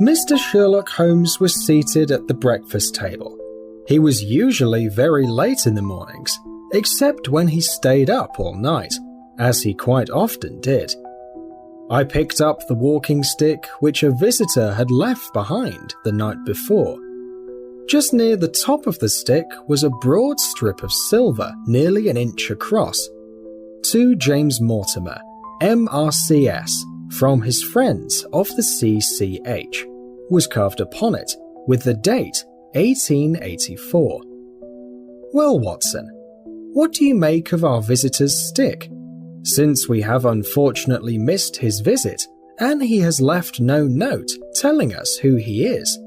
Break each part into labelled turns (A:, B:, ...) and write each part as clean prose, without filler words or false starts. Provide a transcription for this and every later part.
A: Mr. Sherlock Holmes was seated at the breakfast table. He was usually very late in the mornings, except when he stayed up all night, as he quite often did. I picked up the walking stick which a visitor had left behind the night before. Just near the top of the stick was a broad strip of silver nearly an inch across. To James Mortimer, MRCS, from his friends of the CCH, was carved upon it, with the date 1884. Well, Watson, what do you make of our visitor's stick? Since we have unfortunately missed his visit, and he has left no note telling us who he is,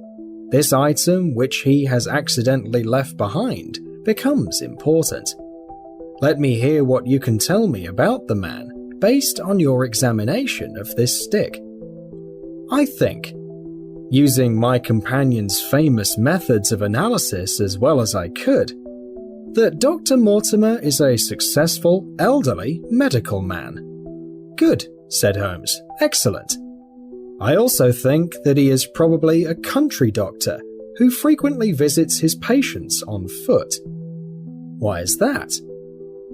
A: this item which he has accidentally left behind becomes important. Let me hear what you can tell me about the man based on your examination of this stick. I think, using my companion's famous methods of analysis as well as I could, that Dr. Mortimer is a successful, elderly medical man. Good, said Holmes. Excellent. I also think that he is probably a country doctor who frequently visits his patients on foot. Why is that?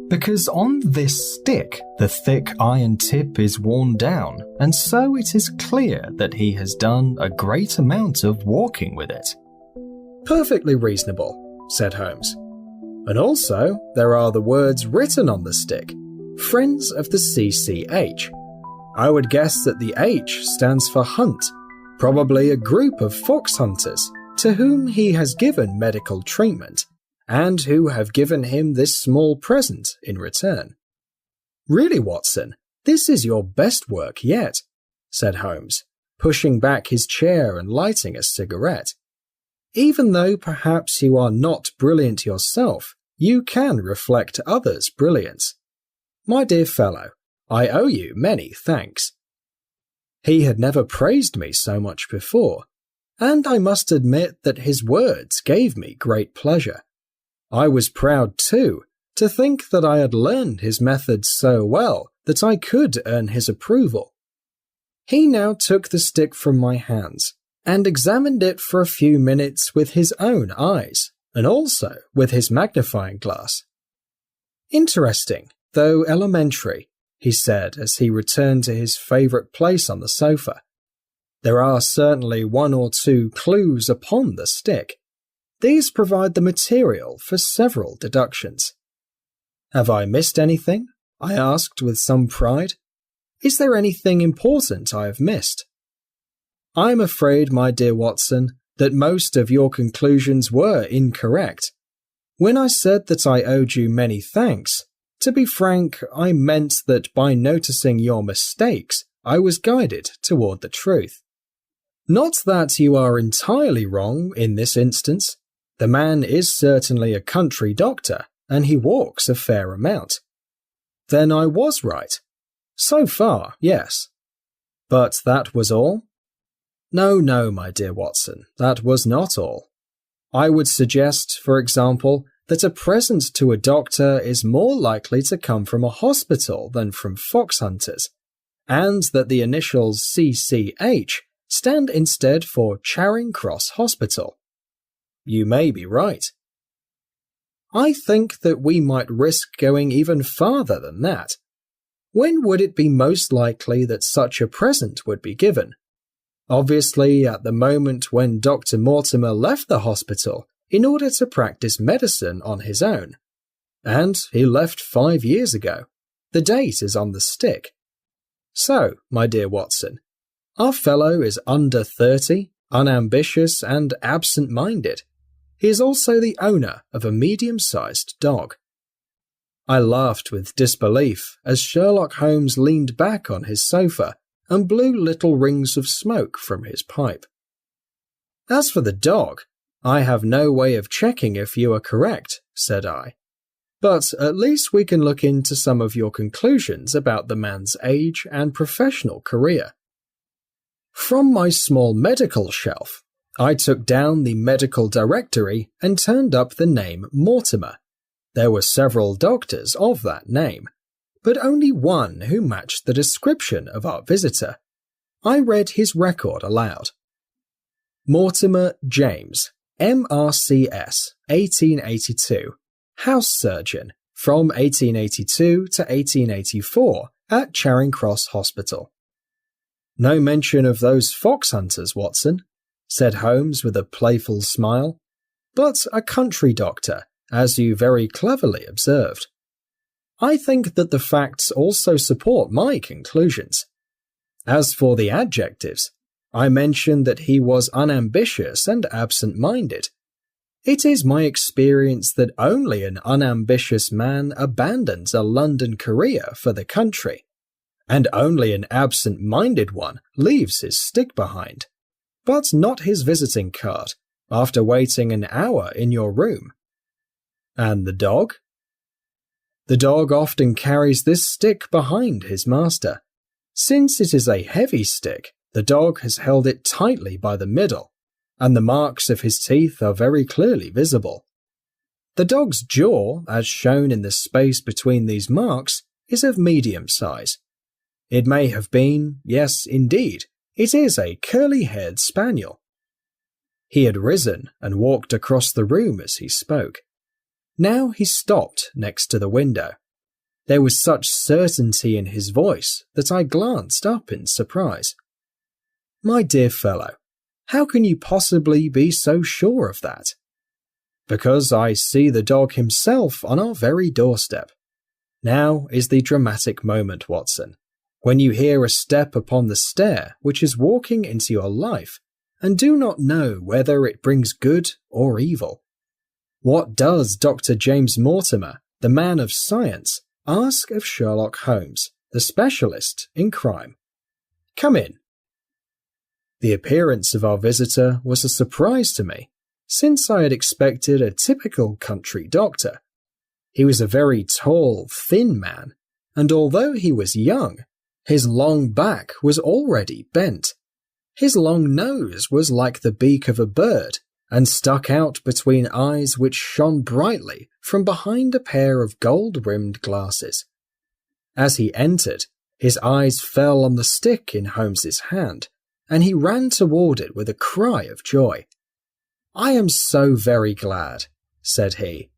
A: Because on this stick, the thick iron tip is worn down, and so it is clear that he has done a great amount of walking with it. Perfectly reasonable, said Holmes. And also, there are the words written on the stick, Friends of the CCH. I would guess that the H stands for hunt, probably a group of fox hunters to whom he has given medical treatment, and who have given him this small present in return. Really, Watson, this is your best work yet, said Holmes, pushing back his chair and lighting a cigarette. Even though perhaps you are not brilliant yourself, you can reflect others' brilliance. My dear fellow, I owe you many thanks. He had never praised me so much before, and I must admit that his words gave me great pleasure. I was proud, too, to think that I had learned his methods so well that I could earn his approval. He now took the stick from my hands and examined it for a few minutes with his own eyes, and also with his magnifying glass. Interesting, though elementary, he said as he returned to his favourite place on the sofa. There are certainly one or two clues upon the stick. These provide the material for several deductions. Have I missed anything? I asked with some pride. Is there anything important I have missed? I am afraid, my dear Watson, that most of your conclusions were incorrect. When I said that I owed you many thanks, to be frank, I meant that by noticing your mistakes, I was guided toward the truth. Not that you are entirely wrong in this instance. The man is certainly a country doctor, and he walks a fair amount. Then I was right. So far, yes. But that was all? No, my dear Watson, that was not all. I would suggest, for example, that a present to a doctor is more likely to come from a hospital than from fox hunters, and that the initials CCH stand instead for Charing Cross Hospital. You may be right. I think that we might risk going even farther than that. When would it be most likely that such a present would be given? Obviously, at the moment when Dr. Mortimer left the hospital in order to practice medicine on his own. And he left 5 years ago. The date is on the stick. So, my dear Watson, our fellow is under 30, unambitious and absent-minded. He is also the owner of a medium-sized dog. I laughed with disbelief as Sherlock Holmes leaned back on his sofa and blew little rings of smoke from his pipe. As for the dog, I have no way of checking if you are correct, said I. But at least we can look into some of your conclusions about the man's age and professional career. From my small medical shelf, I took down the medical directory and turned up the name Mortimer. There were several doctors of that name, but only one who matched the description of our visitor. I read his record aloud. Mortimer James, MRCS, 1882, house surgeon, from 1882 to 1884 at Charing Cross Hospital. No mention of those fox hunters, Watson, said Holmes with a playful smile, but a country doctor, as you very cleverly observed. I think that the facts also support my conclusions. As for the adjectives, I mentioned that he was unambitious and absent-minded. It is my experience that only an unambitious man abandons a London career for the country, and only an absent-minded one leaves his stick behind, but not his visiting card, after waiting an hour in your room. And the dog? The dog often carries this stick behind his master. Since it is a heavy stick, the dog has held it tightly by the middle, and the marks of his teeth are very clearly visible. The dog's jaw, as shown in the space between these marks, is of medium size. It may have been, yes, indeed, it is a curly-haired spaniel. He had risen and walked across the room as he spoke. Now he stopped next to the window. There was such certainty in his voice that I glanced up in surprise. My dear fellow, how can you possibly be so sure of that? Because I see the dog himself on our very doorstep. Now is the dramatic moment, Watson, when you hear a step upon the stair which is walking into your life and do not know whether it brings good or evil. What does Dr. James Mortimer, the man of science, ask of Sherlock Holmes, the specialist in crime? Come in. The appearance of our visitor was a surprise to me, since I had expected a typical country doctor. He was a very tall, thin man, and although he was young, his long back was already bent. His long nose was like the beak of a bird, and stuck out between eyes which shone brightly from behind a pair of gold-rimmed glasses. As he entered, his eyes fell on the stick in Holmes's hand, and he ran toward it with a cry of joy. "I am so very glad," said he.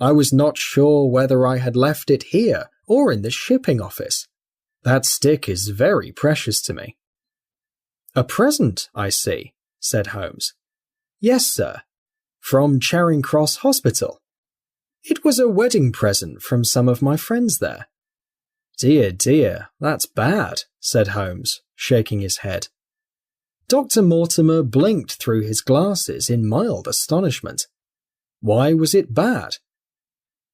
A: "I was not sure whether I had left it here or in the shipping office. That stick is very precious to me." "A present, I see," said Holmes. "Yes, sir. From Charing Cross Hospital. It was a wedding present from some of my friends there." "Dear, dear, that's bad," said Holmes, shaking his head. Dr. Mortimer blinked through his glasses in mild astonishment. "Why was it bad?"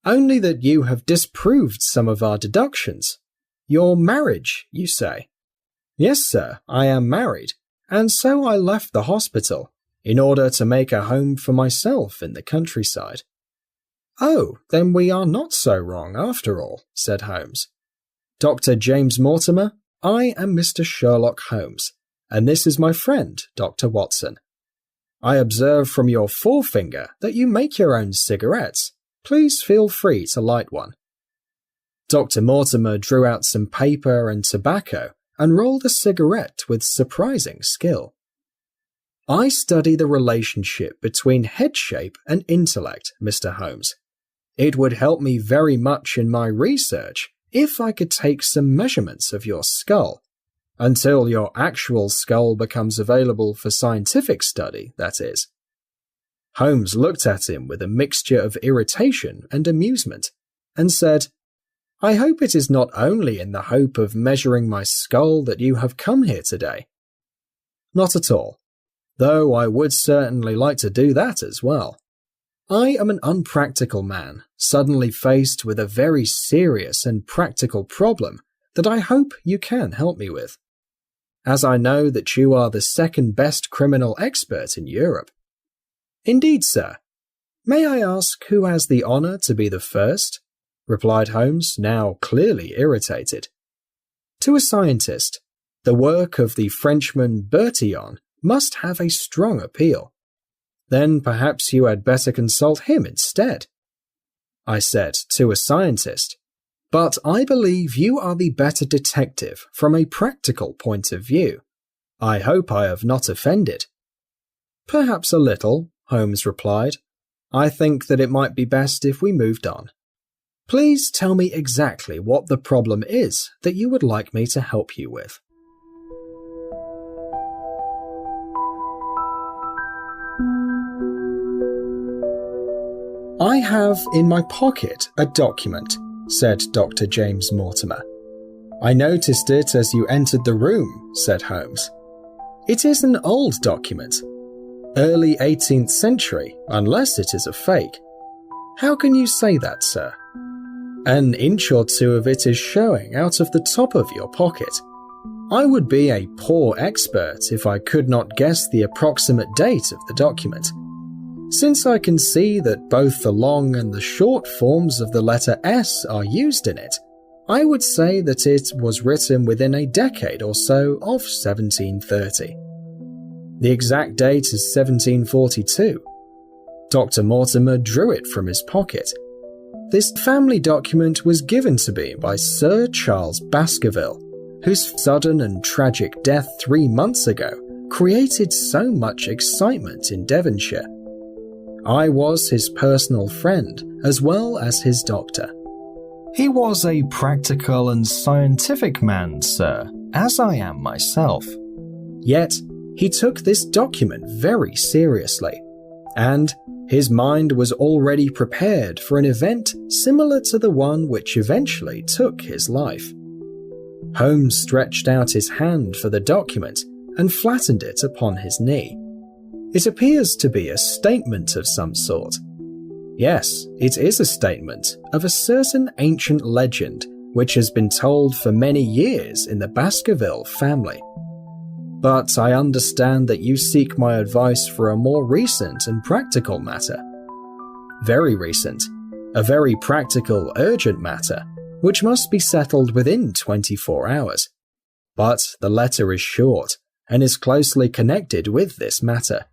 A: "Only that you have disproved some of our deductions. Your marriage, you say?" "Yes, sir, I am married, and so I left the hospital, in order to make a home for myself in the countryside." "Oh, then we are not so wrong after all," said Holmes. "Dr. James Mortimer, I am Mr. Sherlock Holmes, and this is my friend, Dr. Watson. I observe from your forefinger that you make your own cigarettes. Please feel free to light one." Dr. Mortimer drew out some paper and tobacco and rolled a cigarette with surprising skill. "I study the relationship between head shape and intellect, Mr. Holmes. It would help me very much in my research if I could take some measurements of your skull. Until your actual skull becomes available for scientific study, that is." Holmes looked at him with a mixture of irritation and amusement, and said, "I hope it is not only in the hope of measuring my skull that you have come here today." "Not at all, though I would certainly like to do that as well. I am an unpractical man, suddenly faced with a very serious and practical problem that I hope you can help me with. As I know that you are the second best criminal expert in Europe." "Indeed, sir. May I ask who has the honour to be the first?" replied Holmes, now clearly irritated. "To a scientist, the work of the Frenchman Bertillon must have a strong appeal. Then perhaps you had better consult him instead." I said, "To a scientist. But I believe you are the better detective from a practical point of view. I hope I have not offended." Perhaps a little, Holmes replied. I think that it might be best if we moved on. Please tell me exactly what the problem is that you would like me to help you with. I have in my pocket a document, said Dr. James Mortimer. I noticed it as you entered the room, said Holmes. It is an old document. Early 18th century, unless it is a fake. How can you say that, sir? An inch or two of it is showing out of the top of your pocket. I would be a poor expert if I could not guess the approximate date of the document. Since I can see that both the long and the short forms of the letter S are used in it, I would say that it was written within a decade or so of 1730. The exact date is 1742. Dr. Mortimer drew it from his pocket. This family document was given to me by Sir Charles Baskerville, whose sudden and tragic death 3 months ago created so much excitement in Devonshire. I was his personal friend as well as his doctor. He was a practical and scientific man, sir, as I am myself. Yet, he took this document very seriously, and his mind was already prepared for an event similar to the one which eventually took his life. Holmes stretched out his hand for the document and flattened it upon his knee. It appears to be a statement of some sort. Yes, it is a statement of a certain ancient legend which has been told for many years in the Baskerville family. But I understand that you seek my advice for a more recent and practical matter. Very recent, a very practical, urgent matter, which must be settled within 24 hours. But the letter is short and is closely connected with this matter.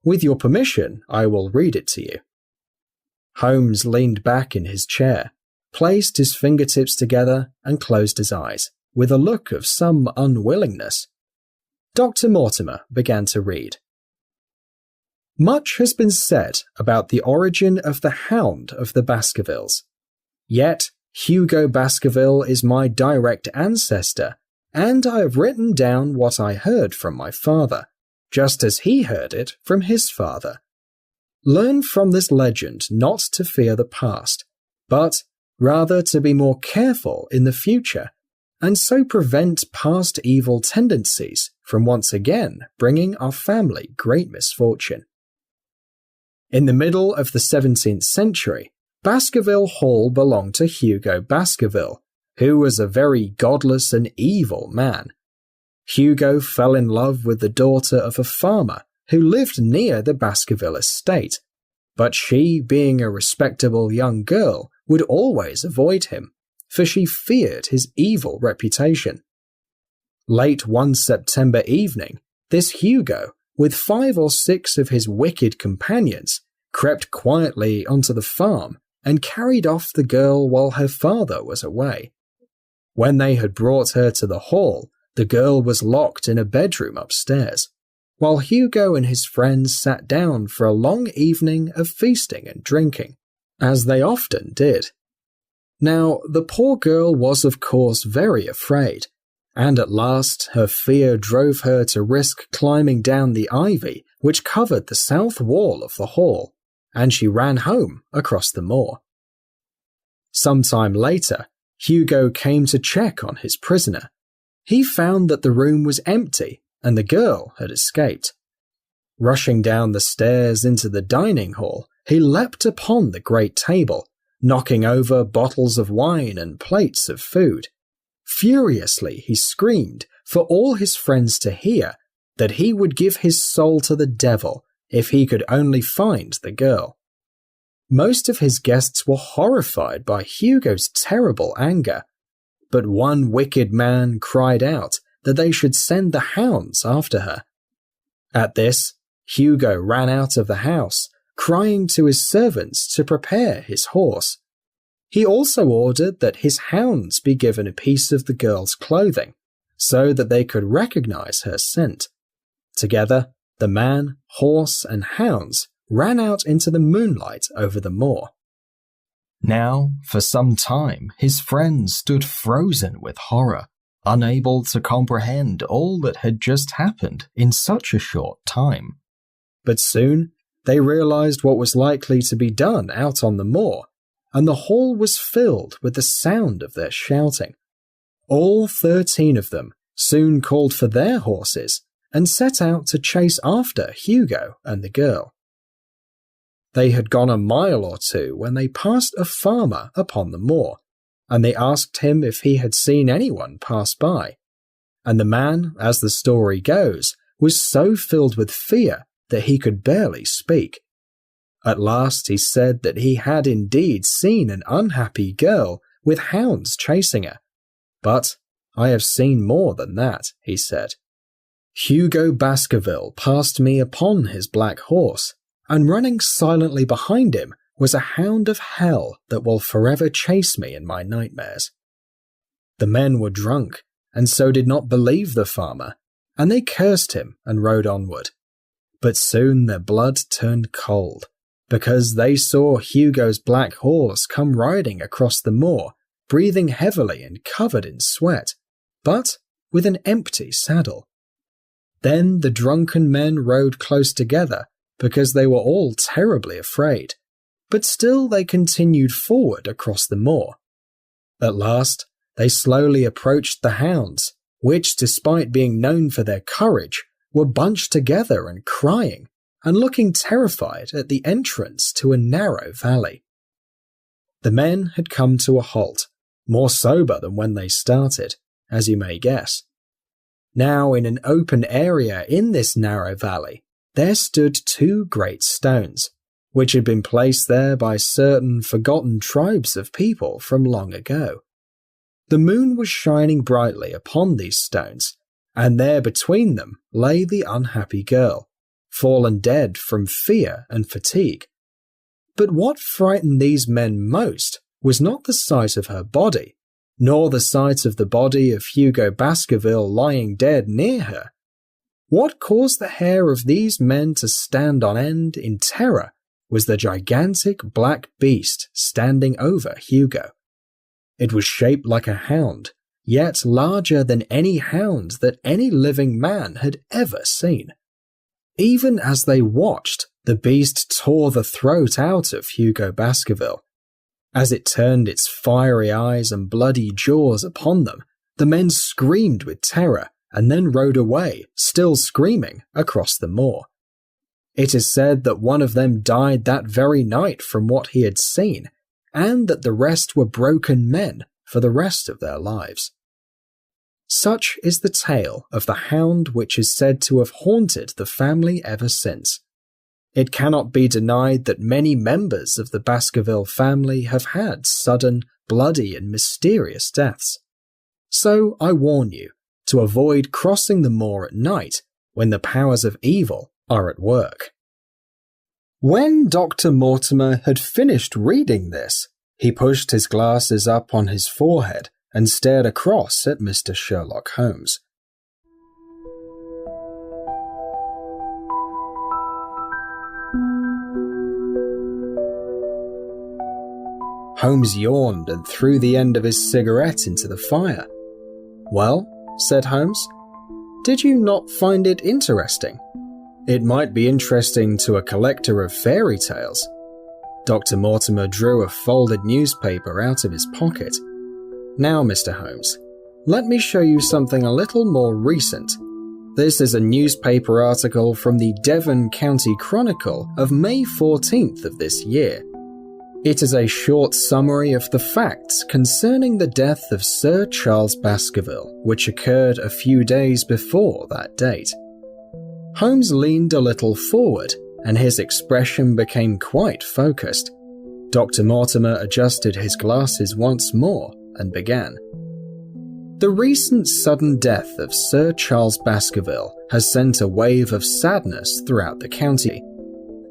A: With your permission, I will read it to you. Holmes leaned back in his chair, placed his fingertips together and closed his eyes, with a look of some unwillingness. Dr. Mortimer began to read. Much has been said about the origin of the Hound of the Baskervilles. Yet, Hugo Baskerville is my direct ancestor, and I have written down what I heard from my father, just as he heard it from his father. Learn from this legend not to fear the past, but rather to be more careful in the future, and so prevent past evil tendencies from once again bringing our family great misfortune. In the middle of the 17th century, Baskerville Hall belonged to Hugo Baskerville, who was a very godless and evil man. Hugo fell in love with the daughter of a farmer who lived near the Baskerville estate, but she, being a respectable young girl, would always avoid him, for she feared his evil reputation. Late one September evening, this Hugo, with 5 or 6 of his wicked companions, crept quietly onto the farm and carried off the girl while her father was away. When they had brought her to the hall, the girl was locked in a bedroom upstairs, while Hugo and his friends sat down for a long evening of feasting and drinking, as they often did. Now, the poor girl was of course very afraid, and at last her fear drove her to risk climbing down the ivy which covered the south wall of the hall, and she ran home across the moor. Some time later, Hugo came to check on his prisoner. He found that the room was empty and the girl had escaped. Rushing down the stairs into the dining hall, he leapt upon the great table, knocking over bottles of wine and plates of food. Furiously he screamed for all his friends to hear that he would give his soul to the devil if he could only find the girl. Most of his guests were horrified by Hugo's terrible anger, but one wicked man cried out that they should send the hounds after her. At this, Hugo ran out of the house, crying to his servants to prepare his horse. He also ordered that his hounds be given a piece of the girl's clothing, so that they could recognize her scent. Together, The man, horse, and hounds ran out into the moonlight over the moor.
B: Now, for some time, his friends stood frozen with horror, unable to comprehend all that had just happened in such a short time.
A: But soon, they realized what was likely to be done out on the moor, and the hall was filled with the sound of their shouting. All 13 of them soon called for their horses and set out to chase after Hugo and the girl. They had gone a mile or two when they passed a farmer upon the moor, and they asked him if he had seen anyone pass by. And the man, as the story goes, was so filled with fear that he could barely speak. At last he said that he had indeed seen an unhappy girl with hounds chasing her. But I have seen more than that, he said. Hugo Baskerville passed me upon his black horse, and running silently behind him was a hound of hell that will forever chase me in my nightmares. The men were drunk, and so did not believe the farmer, and they cursed him and rode onward. But soon their blood turned cold, because they saw Hugo's black horse come riding across the moor, breathing heavily and covered in sweat, but with an empty saddle. Then the drunken men rode close together, because they were all terribly afraid, but still they continued forward across the moor. At last, they slowly approached the hounds, which, despite being known for their courage, were bunched together and crying, and looking terrified at the entrance to a narrow valley. The men had come to a halt, more sober than when they started, as you may guess. Now, in an open area in this narrow valley, there stood 2 great stones, which had been placed there by certain forgotten tribes of people from long ago. The moon was shining brightly upon these stones, and there between them lay the unhappy girl, fallen dead from fear and fatigue. But what frightened these men most was not the sight of her body, nor the sight of the body of Hugo Baskerville lying dead near her. What caused the hair of these men to stand on end in terror was the gigantic black beast standing over Hugo. It was shaped like a hound, yet larger than any hound that any living man had ever seen. Even as they watched, the beast tore the throat out of Hugo Baskerville. As it turned its fiery eyes and bloody jaws upon them, the men screamed with terror and then rode away, still screaming, across the moor. It is said that one of them died that very night from what he had seen, and that the rest were broken men for the rest of their lives. Such is the tale of the hound which is said to have haunted the family ever since. It cannot be denied that many members of the Baskerville family have had sudden, bloody, and mysterious deaths. So I warn you to avoid crossing the moor at night when the powers of evil are at work. When Dr. Mortimer had finished reading this, he pushed his glasses up on his forehead and stared across at Mr. Sherlock Holmes. Holmes yawned and threw the end of his cigarette into the fire. "Well," said Holmes, "did you not find it interesting? It might be interesting to a collector of fairy tales." Dr. Mortimer drew a folded newspaper out of his pocket. "Now, Mr. Holmes, let me show you something a little more recent. This is a newspaper article from the Devon County Chronicle of May 14th of this year. It is a short summary of the facts concerning the death of Sir Charles Baskerville, which occurred a few days before that date." Holmes leaned a little forward, and his expression became quite focused. Dr. Mortimer adjusted his glasses once more and began. "The recent sudden death of Sir Charles Baskerville has sent a wave of sadness throughout the county.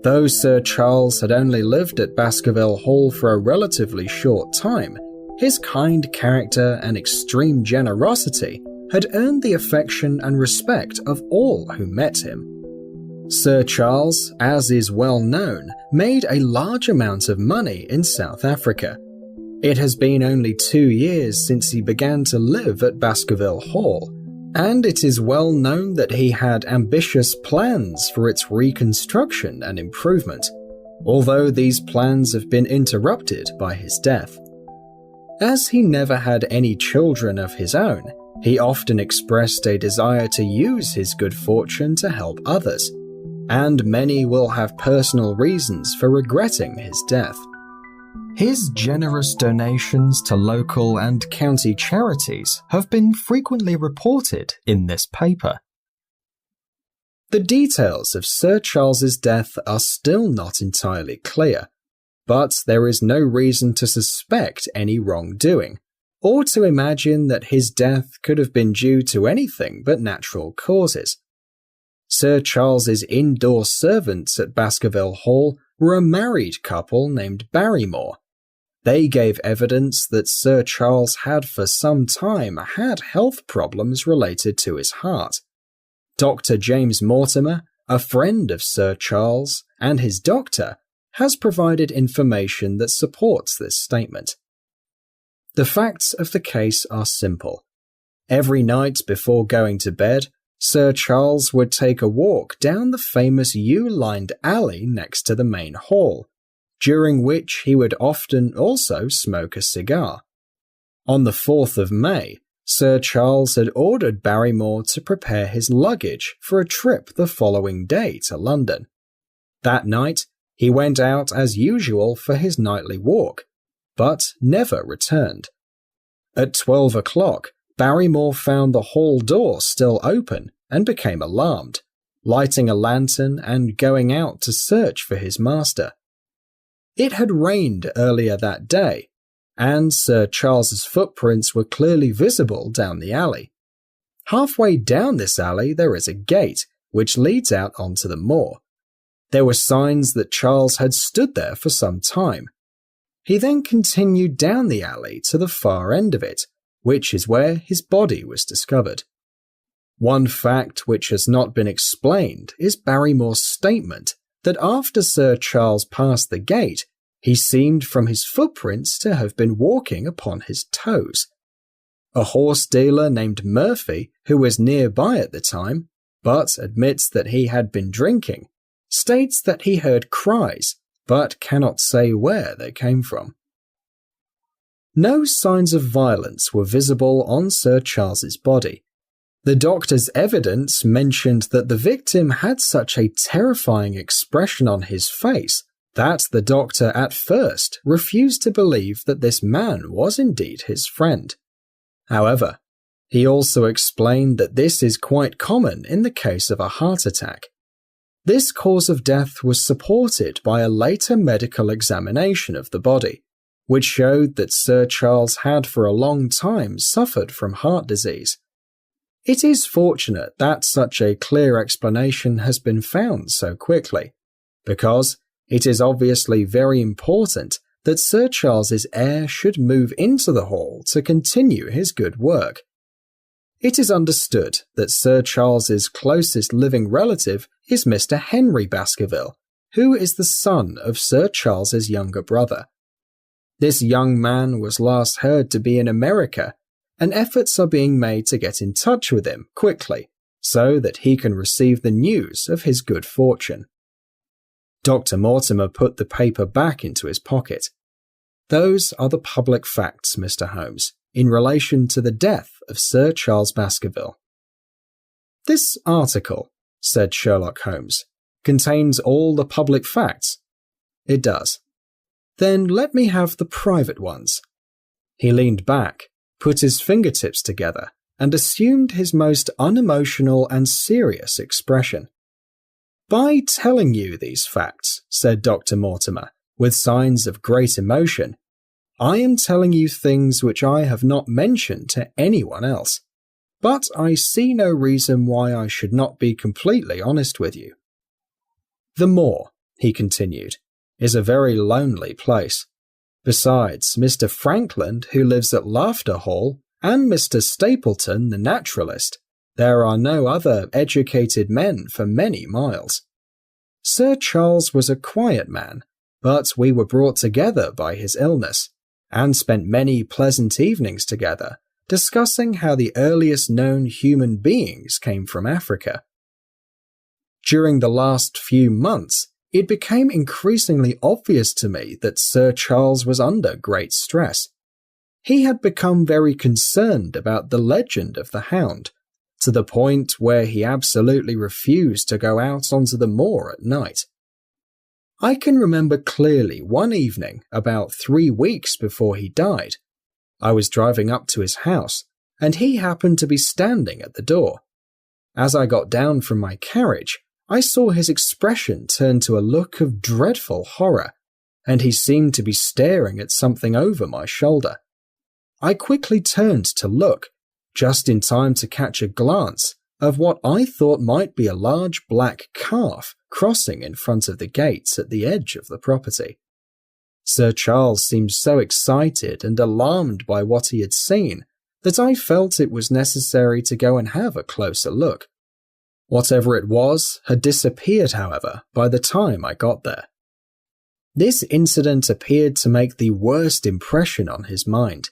A: Though Sir Charles had only lived at Baskerville Hall for a relatively short time, his kind character and extreme generosity had earned the affection and respect of all who met him. Sir Charles, as is well known, made a large amount of money in South Africa. It has been only 2 years since he began to live at Baskerville Hall, and it is well known that he had ambitious plans for its reconstruction and improvement, although these plans have been interrupted by his death. As he never had any children of his own, he often expressed a desire to use his good fortune to help others, and many will have personal reasons for regretting his death.
B: His generous donations to local and county charities have been frequently reported in this paper.
A: The details of Sir Charles's death are still not entirely clear, but there is no reason to suspect any wrongdoing, or to imagine that his death could have been due to anything but natural causes. Sir Charles's indoor servants at Baskerville Hall were a married couple named Barrymore. They gave evidence that Sir Charles had for some time had health problems related to his heart. Dr. James Mortimer, a friend of Sir Charles and his doctor, has provided information that supports this statement. The facts of the case are simple. Every night before going to bed, Sir Charles would take a walk down the famous yew-lined alley next to the main hall, during which he would often also smoke a cigar. On the 4th of May, Sir Charles had ordered Barrymore to prepare his luggage for a trip the following day to London. That night, he went out as usual for his nightly walk, but never returned. At 12 o'clock, Barrymore found the hall door still open and became alarmed, lighting a lantern and going out to search for his master. It had rained earlier that day, and Sir Charles's footprints were clearly visible down the alley. Halfway down this alley there is a gate, which leads out onto the moor. There were signs that Charles had stood there for some time. He then continued down the alley to the far end of it, which is where his body was discovered. One fact which has not been explained is Barrymore's statement that after Sir Charles passed the gate, he seemed from his footprints to have been walking upon his toes. A horse dealer named Murphy, who was nearby at the time, but admits that he had been drinking, states that he heard cries, but cannot say where they came from. No signs of violence were visible on Sir Charles's body. The doctor's evidence mentioned that the victim had such a terrifying expression on his face that the doctor at first refused to believe that this man was indeed his friend. However, he also explained that this is quite common in the case of a heart attack. This cause of death was supported by a later medical examination of the body, which showed that Sir Charles had for a long time suffered from heart disease. It is fortunate that such a clear explanation has been found so quickly, because it is obviously very important that Sir Charles's heir should move into the hall to continue his good work. It is understood that Sir Charles's closest living relative is Mr. Henry Baskerville, who is the son of Sir Charles's younger brother. This young man was last heard to be in America, and efforts are being made to get in touch with him quickly so that he can receive the news of his good fortune. Dr. Mortimer put the paper back into his pocket. Those are the public facts, Mr. Holmes, in relation to the death of Sir Charles Baskerville. This article, said Sherlock Holmes, contains all the public facts. It does. Then let me have the private ones. He leaned back, put his fingertips together, and assumed his most unemotional and serious expression. By telling you these facts, said Dr. Mortimer, with signs of great emotion, I am telling you things which I have not mentioned to anyone else, but I see no reason why I should not be completely honest with you. The moor, he continued, is a very lonely place. Besides Mr. Frankland, who lives at Laughter Hall, and Mr. Stapleton, the naturalist, there are no other educated men for many miles. Sir Charles was a quiet man, but we were brought together by his illness, and spent many pleasant evenings together, discussing how the earliest known human beings came from Africa. During the last few months, it became increasingly obvious to me that Sir Charles was under great stress. He had become very concerned about the legend of the Hound, to the point where he absolutely refused to go out onto the moor at night. I can remember clearly one evening, about 3 weeks before he died. I was driving up to his house, and he happened to be standing at the door. As I got down from my carriage, I saw his expression turn to a look of dreadful horror, and he seemed to be staring at something over my shoulder. I quickly turned to look, just in time to catch a glance of what I thought might be a large black calf crossing in front of the gates at the edge of the property. Sir Charles seemed so excited and alarmed by what he had seen that I felt it was necessary to go and have a closer look. Whatever it was had disappeared, however, by the time I got there. This incident appeared to make the worst impression on his mind.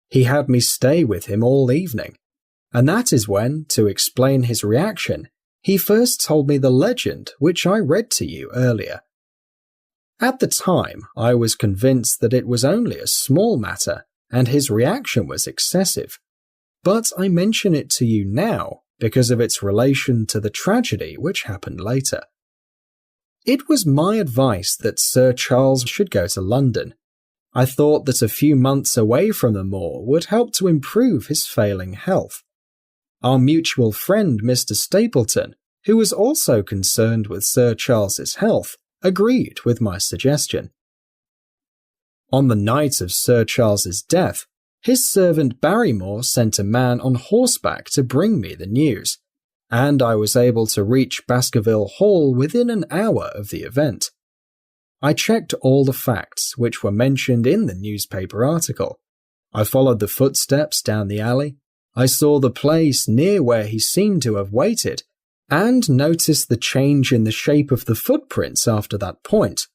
A: He had me stay with him all evening, and that is when, to explain his reaction, he first told me the legend which I read to you earlier. At the time, I was convinced that it was only a small matter, and his reaction was excessive, but I mention it to you now because of its relation to the tragedy which happened later. It was my advice that Sir Charles should go to London. I thought that a few months away from the moor would help to improve his failing health. Our mutual friend Mr. Stapleton, who was also concerned with Sir Charles's health, agreed with my suggestion. On the night of Sir Charles's death, his servant Barrymore sent a man on horseback to bring me the news, and I was able to reach Baskerville Hall within an hour of the event. I checked all the facts which were mentioned in the newspaper article. I followed the footsteps down the alley. I saw the place near where he seemed to have waited, and noticed the change in the shape of the footprints after that point.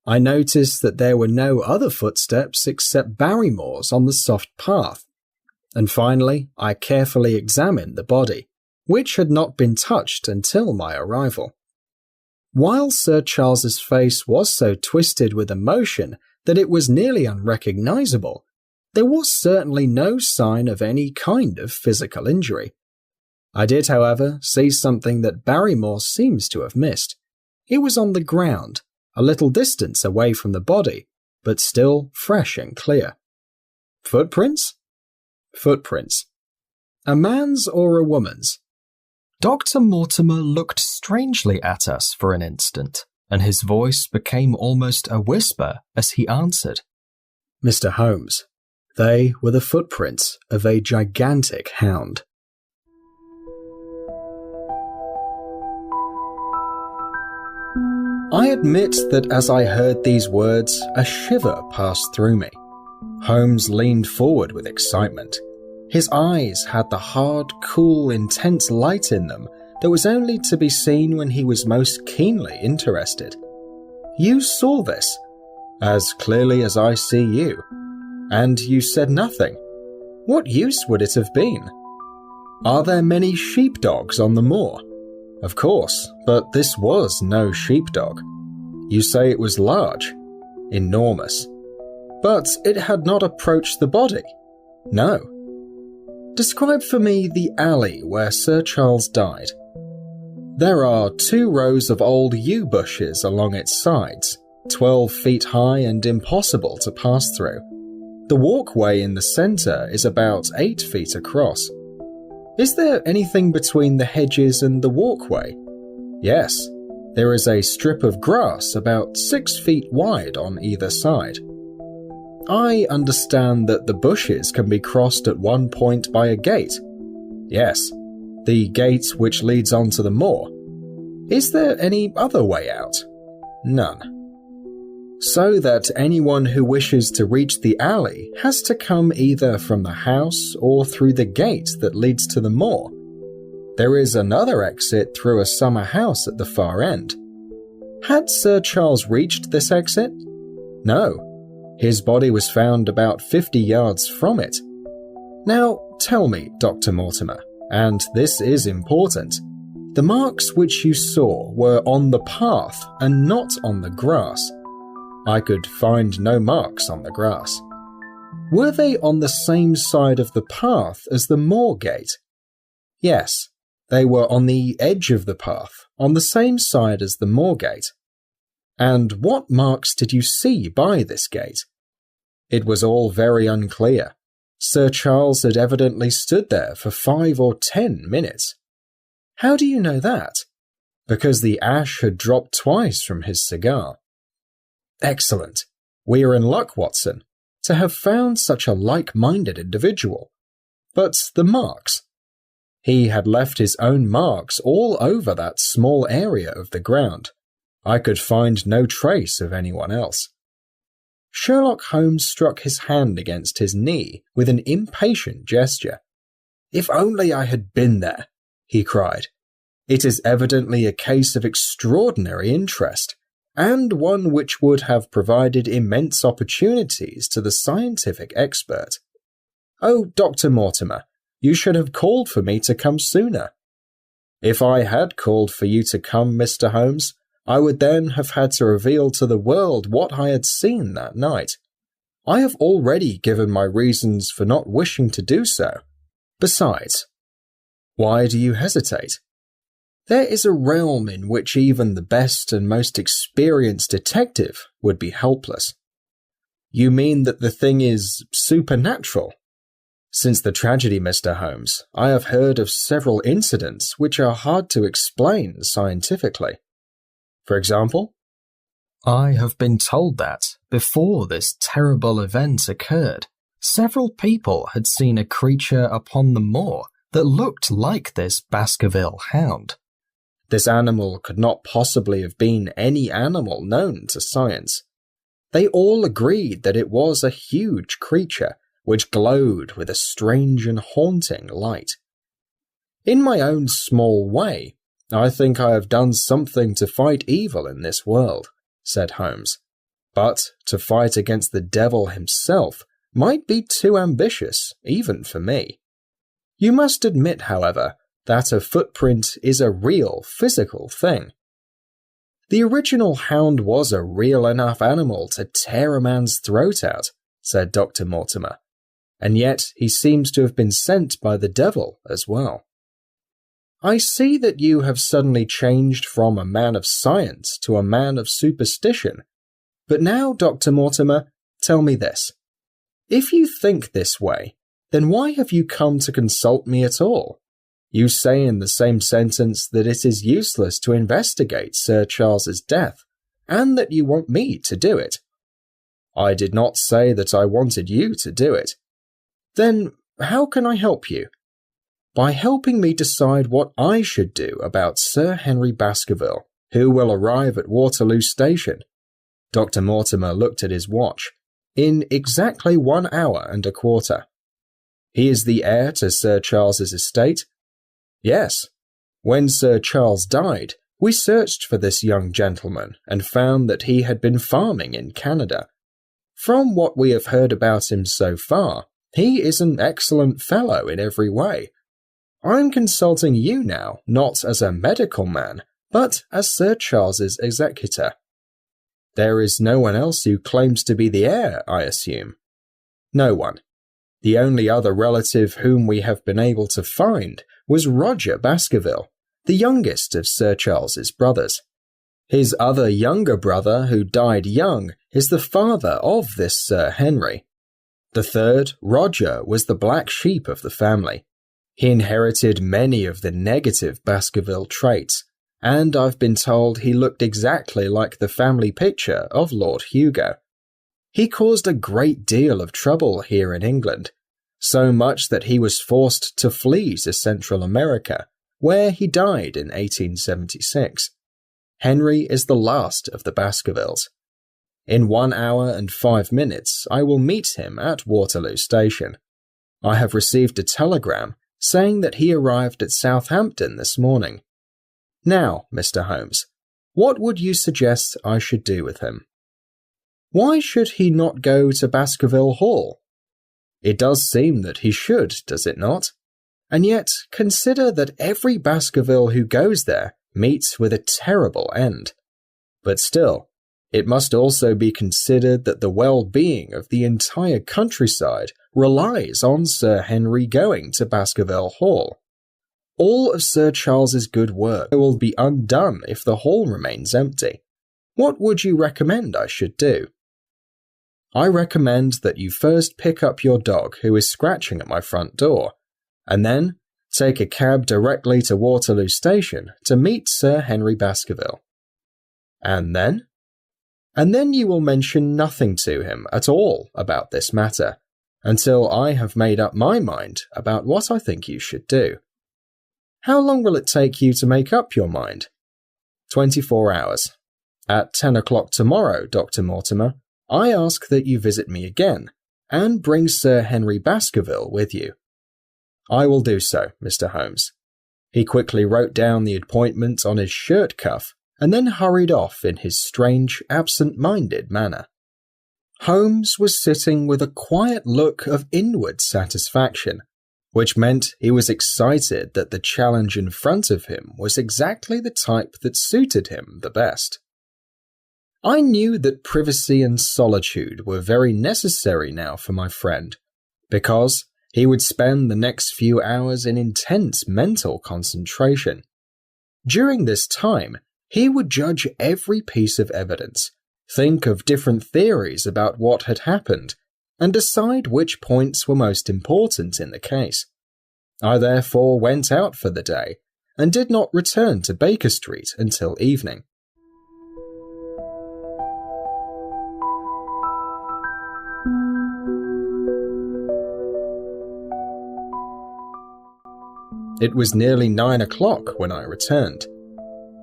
A: I noticed that there were no other footsteps except Barrymore's on the soft path. And finally, I carefully examined the body, which had not been touched until my arrival. While Sir Charles's face was so twisted with emotion that it was nearly unrecognizable, there was certainly no sign of any kind of physical injury. I did, however, see something that Barrymore seems to have missed. It was on the ground, a little distance away from the body, but still fresh and clear. Footprints? Footprints. A man's or a woman's?
B: Dr. Mortimer looked strangely at us for an instant, and his voice became almost a whisper as he answered.
A: Mr. Holmes, they were the footprints of a gigantic hound. I admit that as I heard these words, a shiver passed through me. Holmes leaned forward with excitement. His eyes had the hard, cool, intense light in them that was only to be seen when he was most keenly interested. You saw this, as clearly as I see you, and you said nothing. What use would it have been? Are there many sheepdogs on the moor? Of course, but this was no sheepdog. You say it was large, enormous, but it had not approached the body. No. Describe for me the alley where Sir Charles died. There are 2 rows of old yew bushes along its sides, 12 feet high and impossible to pass through. The walkway in the centre is about 8 feet across. Is there anything between the hedges and the walkway? Yes, there is a strip of grass about 6 feet wide on either side. I understand that the bushes can be crossed at one point by a gate. Yes, the gate which leads onto the moor. Is there any other way out? None. So that anyone who wishes to reach the alley has to come either from the house or through the gate that leads to the moor. There is another exit through a summer house at the far end. Had Sir Charles reached this exit? No. His body was found about 50 yards from it. Now, tell me, Dr. Mortimer, and this is important, the marks which you saw were on the path and not on the grass. I could find no marks on the grass. Were they on the same side of the path as the moor gate? Yes, they were on the edge of the path, on the same side as the moor gate. And what marks did you see by this gate? It was all very unclear. Sir Charles had evidently stood there for 5 or 10 minutes. How do you know that? Because the ash had dropped twice from his cigar. Excellent. We are in luck, Watson, to have found such a like-minded individual. But the marks? He had left his own marks all over that small area of the ground. I could find no trace of anyone else. Sherlock Holmes struck his hand against his knee with an impatient gesture. If only I had been there, he cried. It is evidently a case of extraordinary interest, and one which would have provided immense opportunities to the scientific expert. Oh, Dr. Mortimer, you should have called for me to come sooner. If I had called for you to come, Mr. Holmes, I would then have had to reveal to the world what I had seen that night. I have already given my reasons for not wishing to do so. Besides, why do you hesitate? There is a realm in which even the best and most experienced detective would be helpless. You mean that the thing is supernatural? Since the tragedy, Mr. Holmes, I have heard of several incidents which are hard to explain scientifically. For example?
B: I have been told that, before this terrible event occurred, several people had seen a creature upon the moor that looked like this Baskerville hound.
A: This animal could not possibly have been any animal known to science. They all agreed that it was a huge creature which glowed with a strange and haunting light. In my own small way, I think I have done something to fight evil in this world, said Holmes. But to fight against the devil himself might be too ambitious, even for me. You must admit, however, that a footprint is a real physical thing. The original hound was a real enough animal to tear a man's throat out, said Dr. Mortimer, and yet he seems to have been sent by the devil as well. I see that you have suddenly changed from a man of science to a man of superstition. But now, Dr. Mortimer, tell me this. If you think this way, then why have you come to consult me at all? You say in the same sentence that it is useless to investigate Sir Charles's death, and that you want me to do it. I did not say that I wanted you to do it. Then how can I help you? By helping me decide what I should do about Sir Henry Baskerville, who will arrive at Waterloo Station. Dr. Mortimer looked at his watch. In exactly 1 hour and a quarter. He is the heir to Sir Charles's estate? Yes. When Sir Charles died, we searched for this young gentleman and found that he had been farming in Canada. From what we have heard about him so far, he is an excellent fellow in every way. I'm consulting you now, not as a medical man, but as Sir Charles's executor. There is no one else who claims to be the heir, I assume. No one. The only other relative whom we have been able to find was Roger Baskerville, the youngest of Sir Charles's brothers. His other younger brother, who died young, is the father of this Sir Henry. The third, Roger, was the black sheep of the family. He inherited many of the negative Baskerville traits, and I've been told he looked exactly like the family picture of Lord Hugo. He caused a great deal of trouble here in England, so much that he was forced to flee to Central America, where he died in 1876. Henry is the last of the Baskervilles. In 1 hour and 5 minutes, I will meet him at Waterloo Station. I have received a telegram saying that he arrived at Southampton this morning. Now, Mr. Holmes, What would you suggest I should do with him? Why should he not go to Baskerville Hall? It does seem that he should, does it not? And yet, consider that every Baskerville who goes there meets with a terrible end. But still, it must also be considered that the well-being of the entire countryside relies on Sir Henry going to Baskerville Hall. All of Sir Charles's good work will be undone if the hall remains empty. What would you recommend I should do? I recommend that you first pick up your dog who is scratching at my front door, and then take a cab directly to Waterloo Station to meet Sir Henry Baskerville. And then? And then you will mention nothing to him at all about this matter, until I have made up my mind about what I think you should do. How long will it take you to make up your mind? 24 hours. At 10 o'clock tomorrow, Dr. Mortimer, I ask that you visit me again, and bring Sir Henry Baskerville with you. I will do so, Mr. Holmes. He quickly wrote down the appointment on his shirt cuff, and then hurried off in his strange, absent-minded manner. Holmes was sitting with a quiet look of inward satisfaction, which meant he was excited that the challenge in front of him was exactly the type that suited him the best. I knew that privacy and solitude were very necessary now for my friend, because he would spend the next few hours in intense mental concentration. During this time, he would judge every piece of evidence, think of different theories about what had happened, and decide which points were most important in the case. I therefore went out for the day, and did not return to Baker Street until evening. It was nearly 9 o'clock when I returned.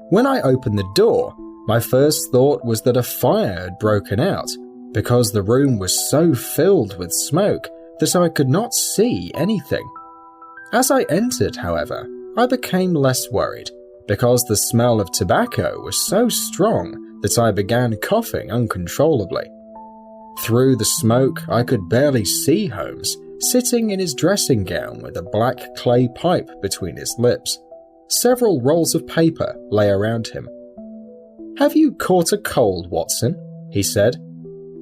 A: When I opened the door, my first thought was that a fire had broken out, because the room was so filled with smoke that I could not see anything. As I entered, however, I became less worried, because the smell of tobacco was so strong that I began coughing uncontrollably. Through the smoke, I could barely see Holmes, sitting in his dressing gown with a black clay pipe between his lips. Several rolls of paper lay around him. "Have you caught a cold, Watson?" he said.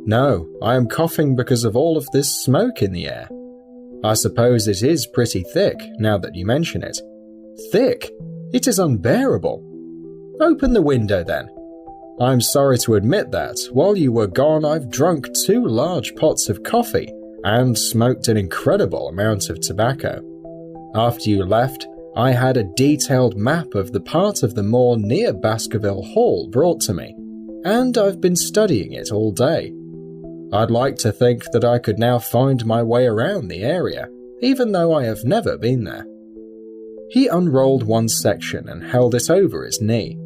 A: "No, I am coughing because of all of this smoke in the air. I suppose it is pretty thick, now that you mention it." "Thick? It is unbearable." "Open the window, then." "I'm sorry to admit that, while you were gone I've drunk 2 large pots of coffee and smoked an incredible amount of tobacco. After you left, I had a detailed map of the part of the moor near Baskerville Hall brought to me, and I've been studying it all day. I'd like to think that I could now find my way around the area, even though I have never been there." He unrolled one section and held it over his knee.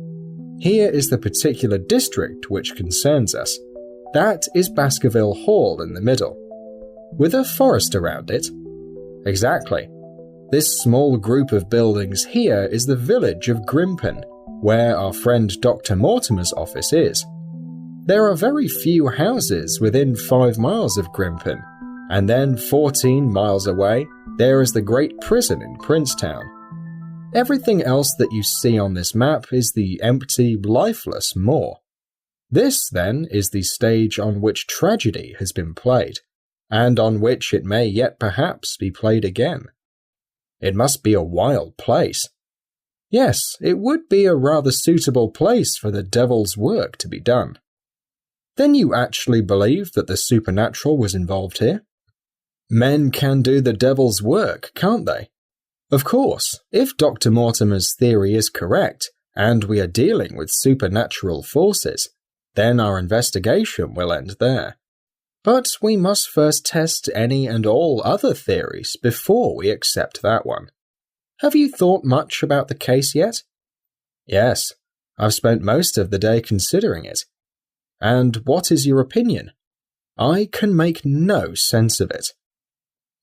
A: "Here is the particular district which concerns us. That is Baskerville Hall in the middle. With a forest around it?" "Exactly. This small group of buildings here is the village of Grimpen, where our friend Dr. Mortimer's office is. There are very few houses within 5 miles of Grimpen, and then 14 miles away there is the great prison in Princetown. Everything else that you see on this map is the empty, lifeless moor. This, then, is the stage on which tragedy has been played, and on which it may yet perhaps be played again. It must be a wild place." "Yes, it would be a rather suitable place for the devil's work to be done." "Then you actually believe that the supernatural was involved here?" "Men can do the devil's work, can't they? Of course, if Dr. Mortimer's theory is correct, and we are dealing with supernatural forces, then our investigation will end there. But we must first test any and all other theories before we accept that one. Have you thought much about the case yet?" "Yes, I've spent most of the day considering it." "And what is your opinion?" "I can make no sense of it."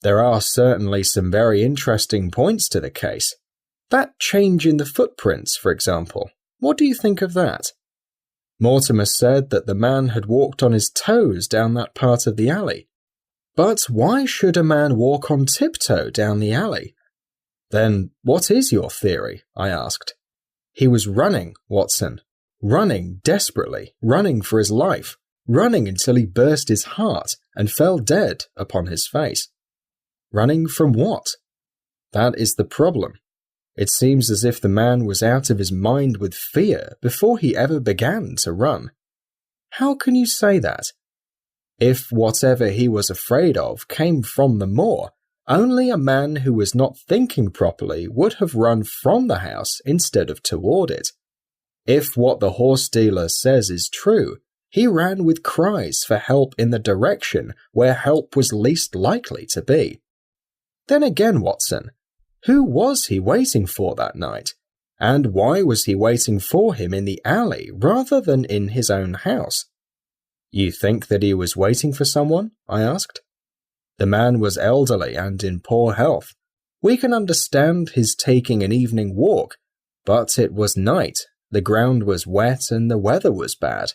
A: "There are certainly some very interesting points to the case. That change in the footprints, for example. What do you think of that?" Mortimer said that the man had walked on his toes down that part of the alley. But why should a man walk on tiptoe down the alley? Then what is your theory? I asked. He was running, Watson. Running desperately, running for his life, running until he burst his heart and fell dead upon his face. Running from what? That is the problem. It seems as if the man was out of his mind with fear before he ever began to run. How can you say that? If whatever he was afraid of came from the moor, only a man who was not thinking properly would have run from the house instead of toward it. If what the horse dealer says is true, he ran with cries for help in the direction where help was least likely to be. Then again, Watson, who was he waiting for that night? And why was he waiting for him in the alley rather than in his own house? You think that he was waiting for someone? I asked. The man was elderly and in poor health. We can understand his taking an evening walk, but it was night, the ground was wet and the weather was bad.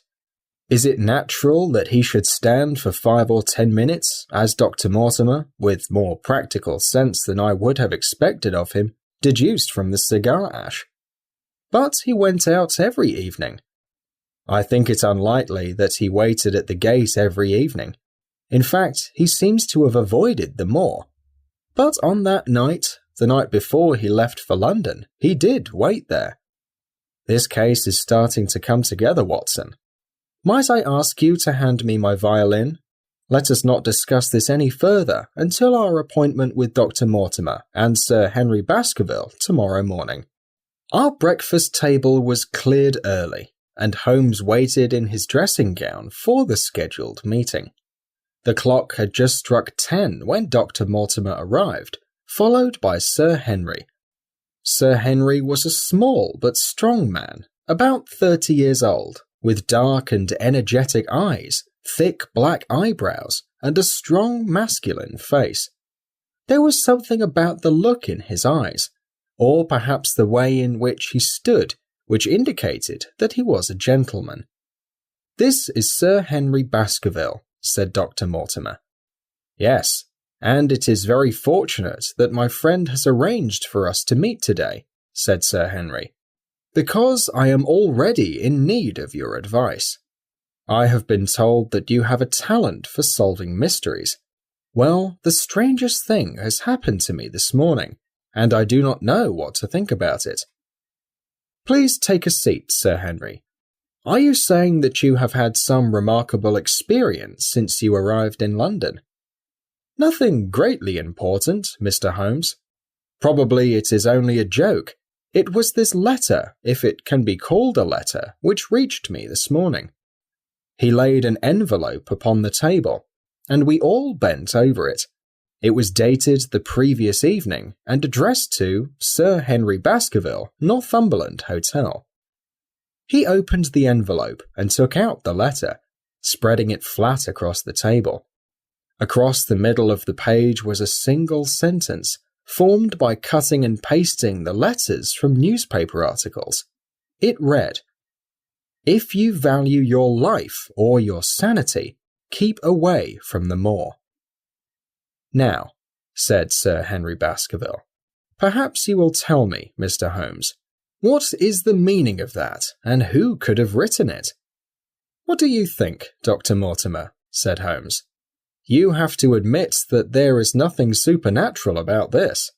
A: Is it natural that he should stand for 5 or 10 minutes, as Dr. Mortimer, with more practical sense than I would have expected of him, deduced from the cigar ash? But he went out every evening. I think it unlikely that he waited at the gate every evening. In fact, he seems to have avoided the moor. But on that night, the night before he left for London, he did wait there. This case is starting to come together, Watson. Might I ask you to hand me my violin? Let us not discuss this any further until our appointment with Dr. Mortimer and Sir Henry Baskerville tomorrow morning. Our breakfast table was cleared early, and Holmes waited in his dressing gown for the scheduled meeting. The clock had just struck 10 when Dr. Mortimer arrived, followed by Sir Henry. Sir Henry was a small but strong man, about 30 years old, with dark and energetic eyes, thick black eyebrows, and a strong masculine face. There was something about the look in his eyes, or perhaps the way in which he stood, which indicated that he was a gentleman. "This is Sir Henry Baskerville," said Dr. Mortimer. "Yes, and it is very fortunate that my friend has arranged for us to meet today," said Sir Henry, "because I am already in need of your advice. I have been told that you have a talent for solving mysteries. Well, the strangest thing has happened to me this morning, and I do not know what to think about it." "Please take a seat, Sir Henry. Are you saying that you have had some remarkable experience since you arrived in London?" "Nothing greatly important, Mr. Holmes. Probably it is only a joke. It was this letter, if it can be called a letter, which reached me this morning." He laid an envelope upon the table, and we all bent over it. It was dated the previous evening and addressed to Sir Henry Baskerville, Northumberland Hotel. He opened the envelope and took out the letter, spreading it flat across the table. Across the middle of the page was a single sentence, formed by cutting and pasting the letters from newspaper articles. It read, "If you value your life or your sanity, keep away from the moor." "Now," said Sir Henry Baskerville, "perhaps you will tell me, Mr. Holmes, what is the meaning of that, and who could have written it?" "What do you think, Dr. Mortimer?" said Holmes. "You have to admit that there is nothing supernatural about this."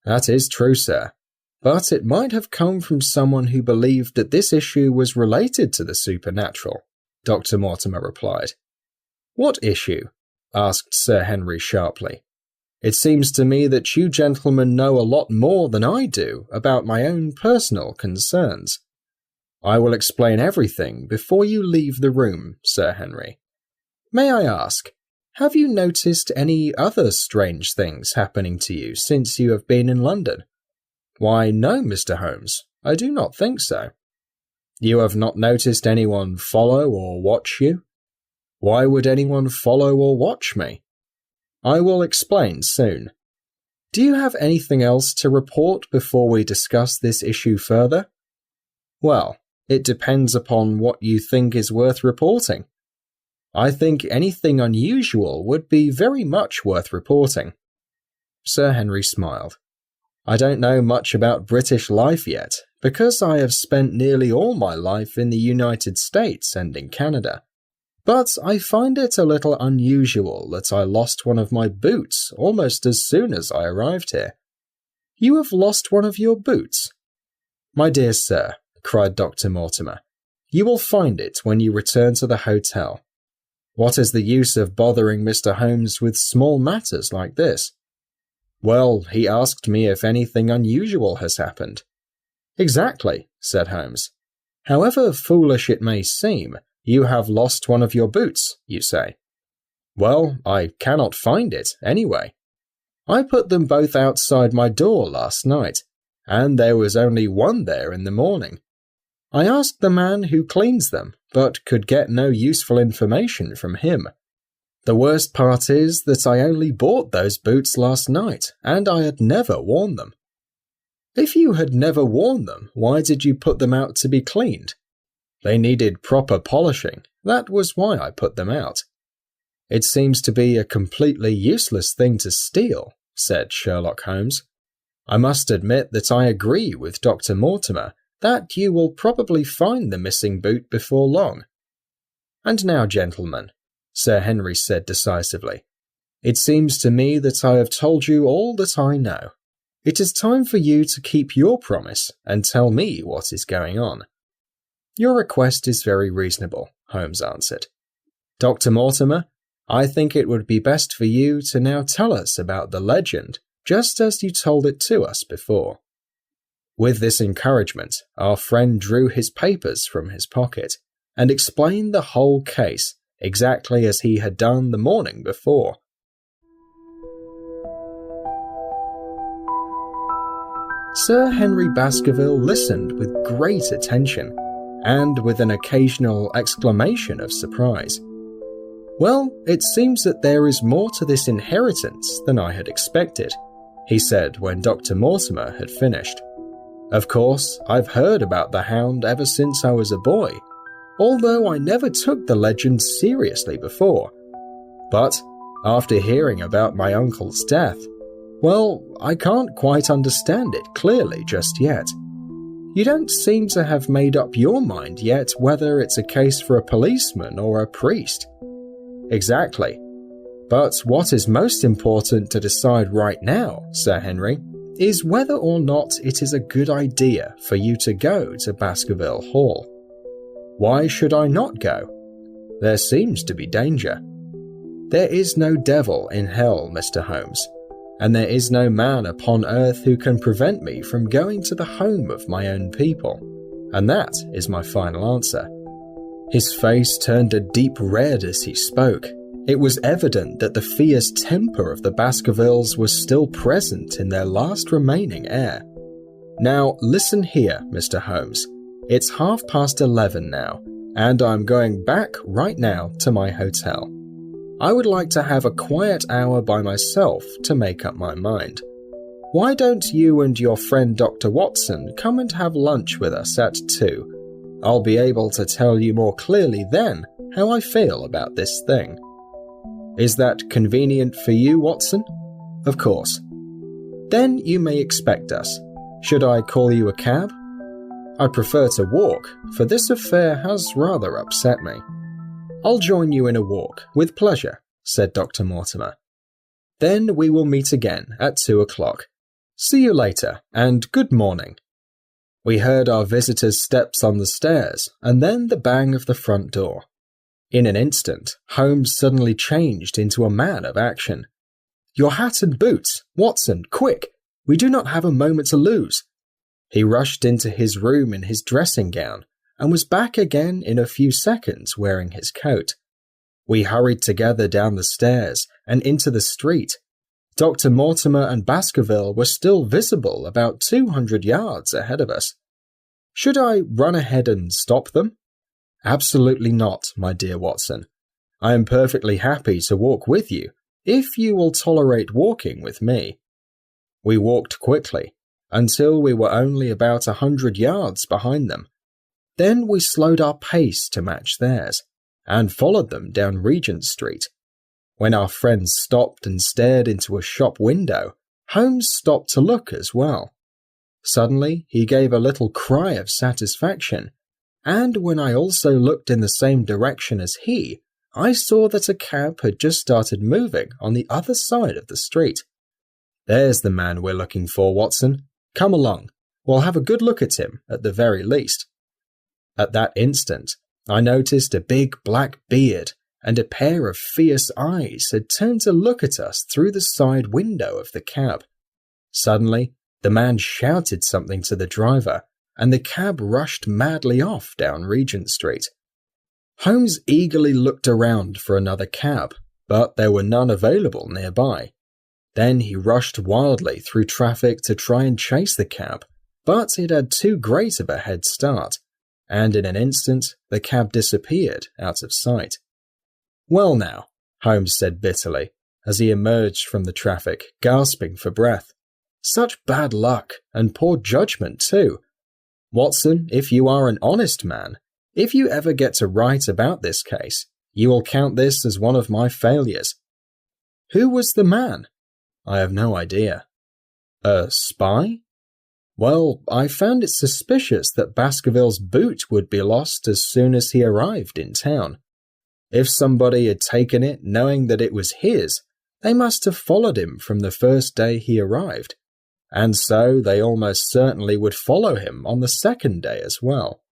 A: "That is true, sir, but it might have come from someone who believed that this issue was related to the supernatural," Dr. Mortimer replied. "What issue?" asked Sir Henry sharply. "It seems to me that you gentlemen know a lot more than I do about my own personal concerns. I will explain everything before you leave the room, Sir Henry. May I ask, have you noticed any other strange things happening to you since you have been in London?" "Why, no, Mr. Holmes, I do not think so." "You have not noticed anyone follow or watch you?" "Why would anyone follow or watch me?" "I will explain soon. Do you have anything else to report before we discuss this issue further?" "Well, It depends upon what you think is worth reporting. I think anything unusual would be very much worth reporting." Sir Henry smiled. "I don't know much about British life yet, because I have spent nearly all my life in the United States and in Canada. But I find it a little unusual that I lost one of my boots almost as soon as I arrived here." "You have lost one of your boots?" "My dear sir," cried Dr. Mortimer, "you will find it when you return to the hotel. What is the use of bothering Mr. Holmes with small matters like this?" "Well, he asked me if anything unusual has happened." "Exactly," said Holmes. "However foolish it may seem, you have lost one of your boots, you say." "Well, I cannot find it, anyway. I put them both outside my door last night, and there was only one there in the morning. I asked the man who cleans them, but could get no useful information from him. The worst part is that I only bought those boots last night, and I had never worn them." "If you had never worn them, why did you put them out to be cleaned?" "They needed proper polishing. That was why I put them out." "It seems to be a completely useless thing to steal," said Sherlock Holmes. "I must admit that I agree with Dr. Mortimer that you will probably find the missing boot before long." "And now, gentlemen," Sir Henry said decisively, "it seems to me that I have told you all that I know. It is time for you to keep your promise and tell me what is going on." "Your request is very reasonable," Holmes answered. "Dr. Mortimer, I think it would be best for you to now tell us about the legend, just as you told it to us before." With this encouragement, our friend drew his papers from his pocket and explained the whole case exactly as he had done the morning before. Sir Henry Baskerville listened with great attention, and with an occasional exclamation of surprise. "Well, it seems that there is more to this inheritance than I had expected," he said when Dr. Mortimer had finished. "Of course, I've heard about the Hound ever since I was a boy, although I never took the legend seriously before. But after hearing about my uncle's death, well, I can't quite understand it clearly just yet. You don't seem to have made up your mind yet whether it's a case for a policeman or a priest." "Exactly. But what is most important to decide right now, Sir Henry, is whether or not it is a good idea for you to go to Baskerville Hall." "Why should I not go?" "There seems to be danger." "There is no devil in hell, Mr. Holmes, and there is no man upon earth who can prevent me from going to the home of my own people, and that is my final answer." His face turned a deep red as he spoke. It was evident that the fierce temper of the Baskervilles was still present in their last remaining heir. "Now, listen here, Mr. Holmes. It's 11:30 now, and I'm going back right now to my hotel. I would like to have a quiet hour by myself to make up my mind. Why don't you and your friend Dr. Watson come and have lunch with us at 2? I'll be able to tell you more clearly then how I feel about this thing. Is that convenient for you, Watson?" "Of course." "Then you may expect us. Should I call you a cab?" "I prefer to walk, for this affair has rather upset me." "I'll join you in a walk, with pleasure," said Dr. Mortimer. "Then we will meet again at 2 o'clock. See you later, and good morning." We heard our visitor's steps on the stairs, and then the bang of the front door. In an instant, Holmes suddenly changed into a man of action. "Your hat and boots! Watson, quick! We do not have a moment to lose." He rushed into his room in his dressing gown, and was back again in a few seconds wearing his coat. We hurried together down the stairs and into the street. Dr. Mortimer and Baskerville were still visible about 200 yards ahead of us. Should I run ahead and stop them? Absolutely not, my dear Watson. I am perfectly happy to walk with you, if you will tolerate walking with me. We walked quickly, until we were only about 100 yards behind them. Then we slowed our pace to match theirs, and followed them down Regent Street. When our friends stopped and stared into a shop window, Holmes stopped to look as well. Suddenly, he gave a little cry of satisfaction, and when I also looked in the same direction as he, I saw that a cab had just started moving on the other side of the street. "There's the man we're looking for, Watson. Come along. We'll have a good look at him, at the very least." At that instant, I noticed a big black beard and a pair of fierce eyes had turned to look at us through the side window of the cab. Suddenly, the man shouted something to the driver, and the cab rushed madly off down Regent Street. Holmes eagerly looked around for another cab, but there were none available nearby. Then he rushed wildly through traffic to try and chase the cab, but it had too great of a head start, and in an instant the cab disappeared out of sight. "Well now," Holmes said bitterly, as he emerged from the traffic, gasping for breath. "Such bad luck, and poor judgment too. Watson, if you are an honest man, if you ever get to write about this case, you will count this as one of my failures." "Who was the man?" "I have no idea." "A spy?" "Well, I found it suspicious that Baskerville's boot would be lost as soon as he arrived in town. If somebody had taken it knowing that it was his, they must have followed him from the first day he arrived, and so they almost certainly would follow him on the second day as well.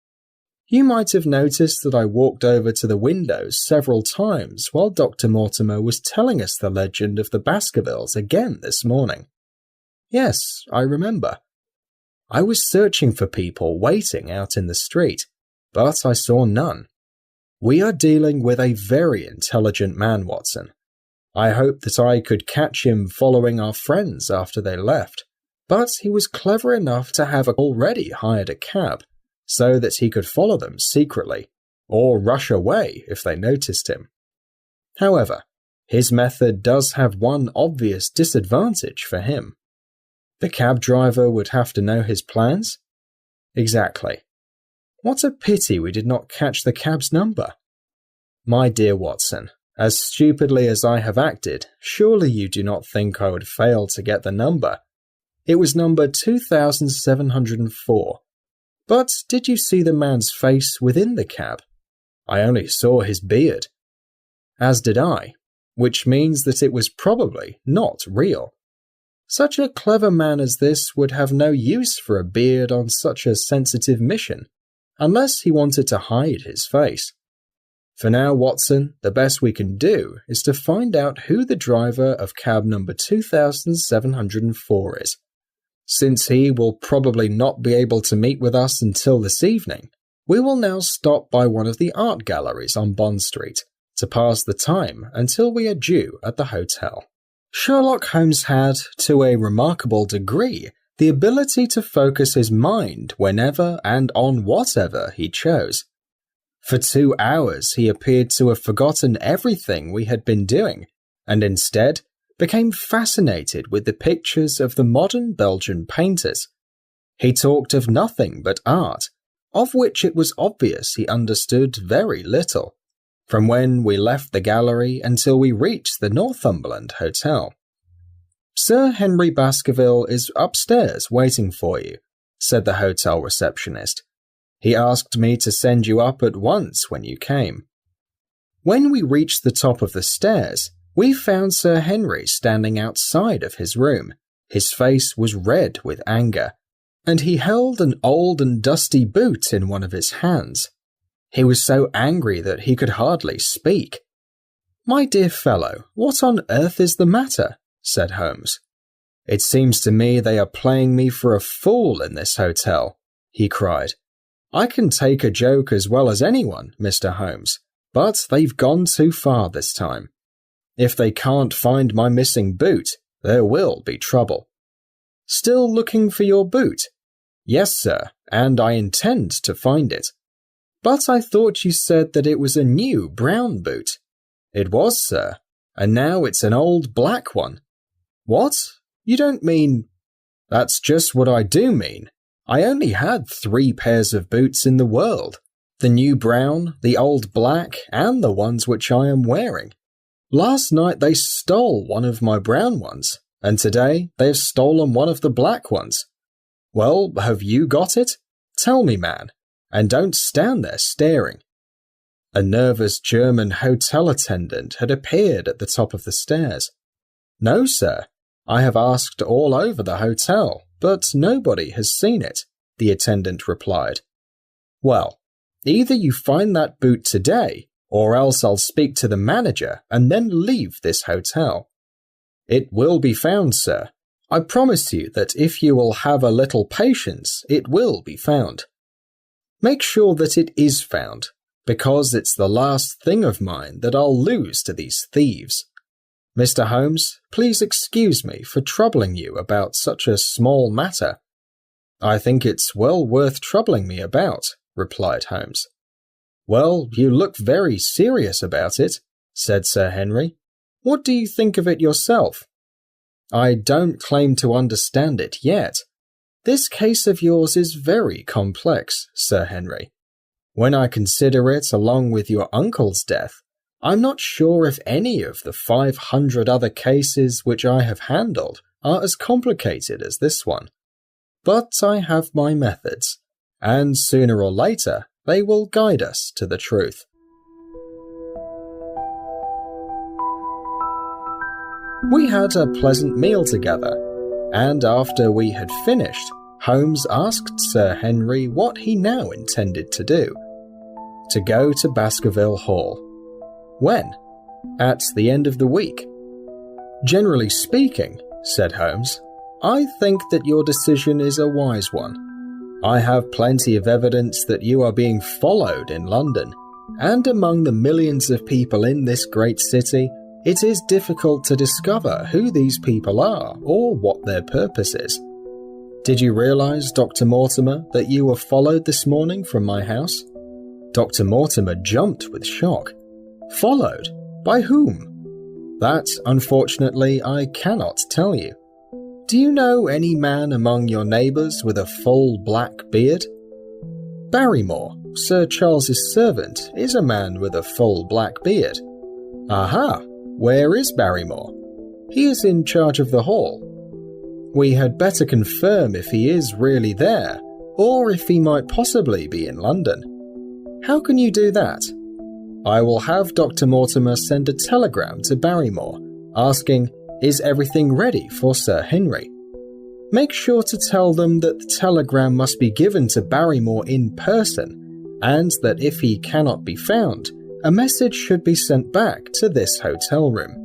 A: You might have noticed that I walked over to the windows several times while Dr. Mortimer was telling us the legend of the Baskervilles again this morning." "Yes, I remember." "I was searching for people waiting out in the street, but I saw none. We are dealing with a very intelligent man, Watson. I hoped that I could catch him following our friends after they left, but he was clever enough to have already hired a cab, so that he could follow them secretly, or rush away if they noticed him. However, his method does have one obvious disadvantage for him. The cab driver would have to know his plans?" "Exactly." "What a pity we did not catch the cab's number." "My dear Watson, as stupidly as I have acted, surely you do not think I would fail to get the number. It was number 2704. But did you see the man's face within the cab?" "I only saw his beard." "As did I, which means that it was probably not real. Such a clever man as this would have no use for a beard on such a sensitive mission, unless he wanted to hide his face. For now, Watson, the best we can do is to find out who the driver of cab number 2704 is. Since he will probably not be able to meet with us until this evening, we will now stop by one of the art galleries on Bond Street to pass the time until we are due at the hotel." Sherlock Holmes had, to a remarkable degree, the ability to focus his mind whenever and on whatever he chose. For 2 hours he appeared to have forgotten everything we had been doing, and instead became fascinated with the pictures of the modern Belgian painters. He talked of nothing but art, of which it was obvious he understood very little, from when we left the gallery until we reached the Northumberland Hotel. "Sir Henry Baskerville is upstairs waiting for you," said the hotel receptionist. "He asked me to send you up at once when you came." When we reached the top of the stairs, we found Sir Henry standing outside of his room. His face was red with anger, and he held an old and dusty boot in one of his hands. He was so angry that he could hardly speak. "My dear fellow, what on earth is the matter?" said Holmes. "It seems to me they are playing me for a fool in this hotel," he cried. "I can take a joke as well as anyone, Mr. Holmes, but they've gone too far this time. If they can't find my missing boot, there will be trouble." "Still looking for your boot?" "Yes, sir, and I intend to find it." "But I thought you said that it was a new brown boot." "It was, sir, and now it's an old black one." "What? You don't mean—" "That's just what I do mean. I only had 3 pairs of boots in the world. The new brown, the old black, and the ones which I am wearing. Last night they stole one of my brown ones, and today they have stolen one of the black ones. Well, have you got it? Tell me, man, and don't stand there staring." A nervous German hotel attendant had appeared at the top of the stairs. "No, sir. I have asked all over the hotel, but nobody has seen it," the attendant replied. "Well, either you find that boot today, or else I'll speak to the manager and then leave this hotel." "It will be found, sir. I promise you that if you will have a little patience, it will be found." "Make sure that it is found, because it's the last thing of mine that I'll lose to these thieves. Mr. Holmes, please excuse me for troubling you about such a small matter." "I think it's well worth troubling me about," replied Holmes. "Well, you look very serious about it," said Sir Henry. "What do you think of it yourself?" "I don't claim to understand it yet. This case of yours is very complex, Sir Henry. When I consider it along with your uncle's death, I'm not sure if any of the 500 other cases which I have handled are as complicated as this one. But I have my methods, and sooner or later they will guide us to the truth." We had a pleasant meal together, and after we had finished, Holmes asked Sir Henry what he now intended to do. To go to Baskerville Hall. When? At the end of the week. "Generally speaking," said Holmes, "I think that your decision is a wise one. I have plenty of evidence that you are being followed in London, and among the millions of people in this great city, it is difficult to discover who these people are or what their purpose is. Did you realize, Dr. Mortimer, that you were followed this morning from my house?" Dr. Mortimer jumped with shock. "Followed? By whom?" "That, unfortunately, I cannot tell you. Do you know any man among your neighbours with a full black beard?" "Barrymore, Sir Charles's servant, is a man with a full black beard." "Aha! Where is Barrymore?" "He is in charge of the hall." "We had better confirm if he is really there, or if he might possibly be in London." "How can you do that?" "I will have Dr. Mortimer send a telegram to Barrymore, asking, 'Is everything ready for Sir Henry?' Make sure to tell them that the telegram must be given to Barrymore in person, and that if he cannot be found, a message should be sent back to this hotel room.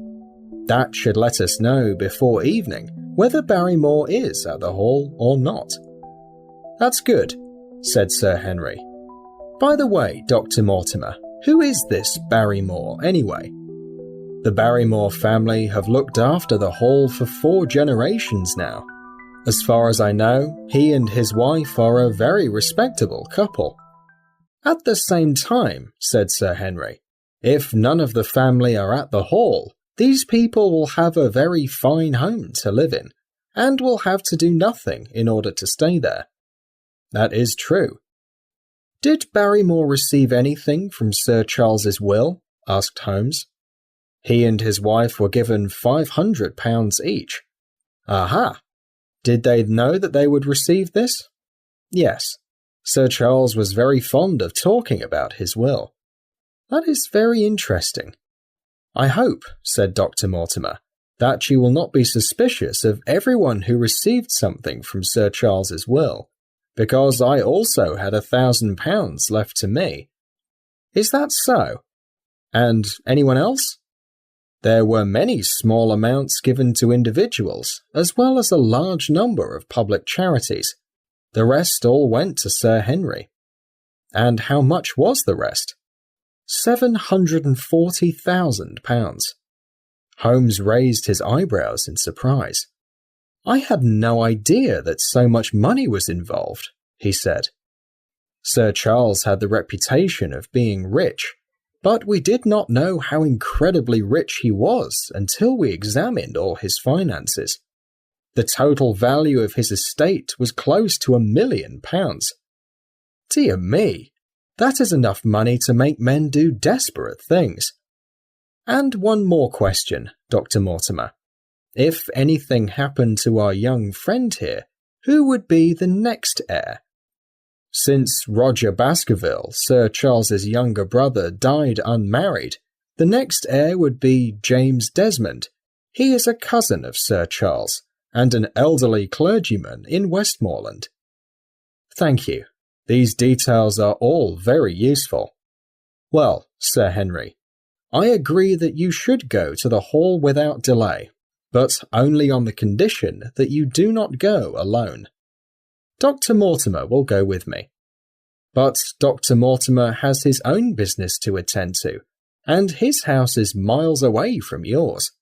A: That should let us know before evening whether Barrymore is at the hall or not." "That's good," said Sir Henry. "By the way, Dr. Mortimer, who is this Barrymore anyway?" "The Barrymore family have looked after the hall for 4 generations now. As far as I know, he and his wife are a very respectable couple." "At the same time," said Sir Henry, "if none of the family are at the hall, these people will have a very fine home to live in, and will have to do nothing in order to stay there." "That is true." "Did Barrymore receive anything from Sir Charles's will?" asked Holmes. "He and his wife were given £500 each." "Aha! Did they know that they would receive this?" "Yes. Sir Charles was very fond of talking about his will." "That is very interesting." "I hope," said Dr. Mortimer, "that you will not be suspicious of everyone who received something from Sir Charles's will, because I also had £1,000 left to me." "Is that so? And anyone else?" "There were many small amounts given to individuals, as well as a large number of public charities. The rest all went to Sir Henry." "And how much was the rest?" £740,000. Holmes raised his eyebrows in surprise. "I had no idea that so much money was involved," he said. "Sir Charles had the reputation of being rich, but we did not know how incredibly rich he was until we examined all his finances. The total value of his estate was close to £1 million. Dear me, that is enough money to make men do desperate things. And one more question, Dr. Mortimer. If anything happened to our young friend here, who would be the next heir? Since Roger Baskerville, Sir Charles's younger brother, died unmarried, the next heir would be James Desmond. He is a cousin of Sir Charles, and an elderly clergyman in Westmoreland. Thank you. These details are all very useful. Well, Sir Henry, I agree that you should go to the hall without delay, but only on the condition that you do not go alone. Dr. Mortimer will go with me. But Dr. Mortimer has his own business to attend to, and his house is miles away from yours.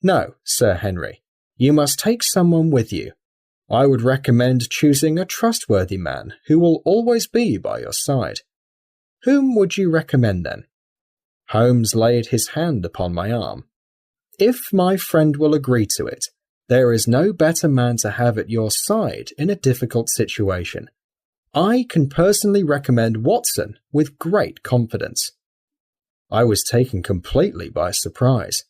A: No, Sir Henry, you must take someone with you. I would recommend choosing a trustworthy man who will always be by your side. Whom would you recommend then? Holmes laid his hand upon my arm. If my friend will agree to it, there is no better man to have at your side in a difficult situation. I can personally recommend Watson with great confidence. I was taken completely by surprise.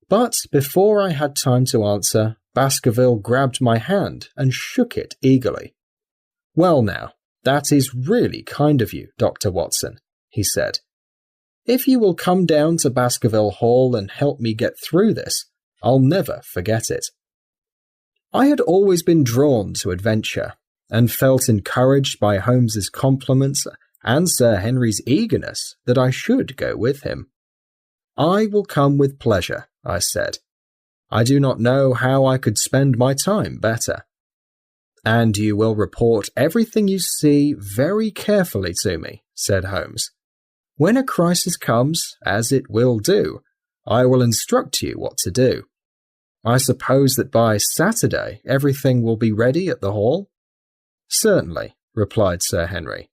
A: But before I had time to answer, Baskerville grabbed my hand and shook it eagerly. Well now, that is really kind of you, Dr. Watson, he said. If you will come down to Baskerville Hall and help me get through this, I'll never forget it. I had always been drawn to adventure, and felt encouraged by Holmes's compliments and Sir Henry's eagerness that I should go with him. I will come with pleasure, I said. I do not know how I could spend my time better. And you will report everything you see very carefully to me, said Holmes. When a crisis comes, as it will do, I will instruct you what to do. I suppose that by Saturday everything will be ready at the hall? Certainly, replied Sir Henry.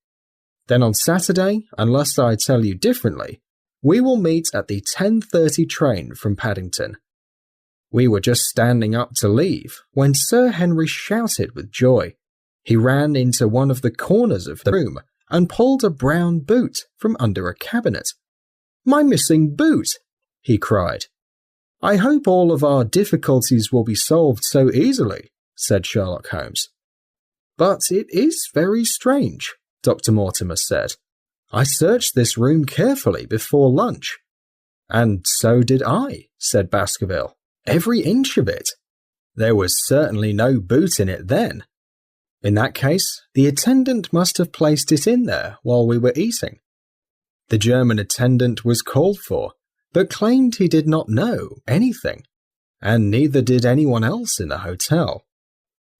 A: Then on Saturday, unless I tell you differently, we will meet at the 10:30 train from Paddington. We were just standing up to leave when Sir Henry shouted with joy. He ran into one of the corners of the room and pulled a brown boot from under a cabinet. My missing boot, he cried. I hope all of our difficulties will be solved so easily, said Sherlock Holmes. But it is very strange, Dr. Mortimer said. I searched this room carefully before lunch. And so did I, said Baskerville. Every inch of it. There was certainly no boot in it then. In that case, the attendant must have placed it in there while we were eating. The German attendant was called for, but claimed he did not know anything, and neither did anyone else in the hotel.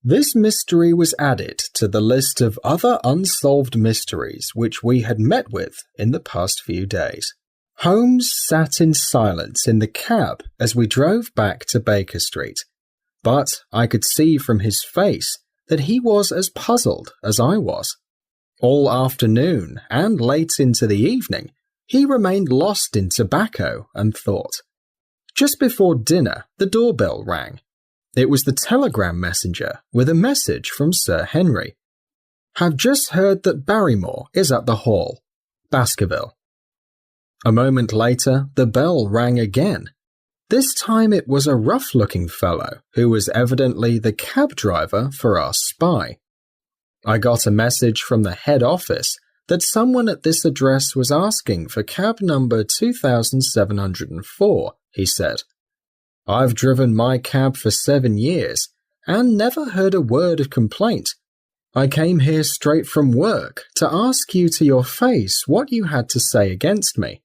A: This mystery was added to the list of other unsolved mysteries which we had met with in the past few days. Holmes sat in silence in the cab as we drove back to Baker Street, but I could see from his face that he was as puzzled as I was. All afternoon and late into the evening, he remained lost in tobacco and thought. Just before dinner, the doorbell rang. It was the telegram messenger with a message from Sir Henry. Have just heard that Barrymore is at the hall. Baskerville. A moment later, the bell rang again. This time it was a rough-looking fellow who was evidently the cab driver for our spy. I got a message from the head office that someone at this address was asking for cab number 2704, he said. I've driven my cab for 7 years and never heard a word of complaint. I came here straight from work to ask you to your face what you had to say against me.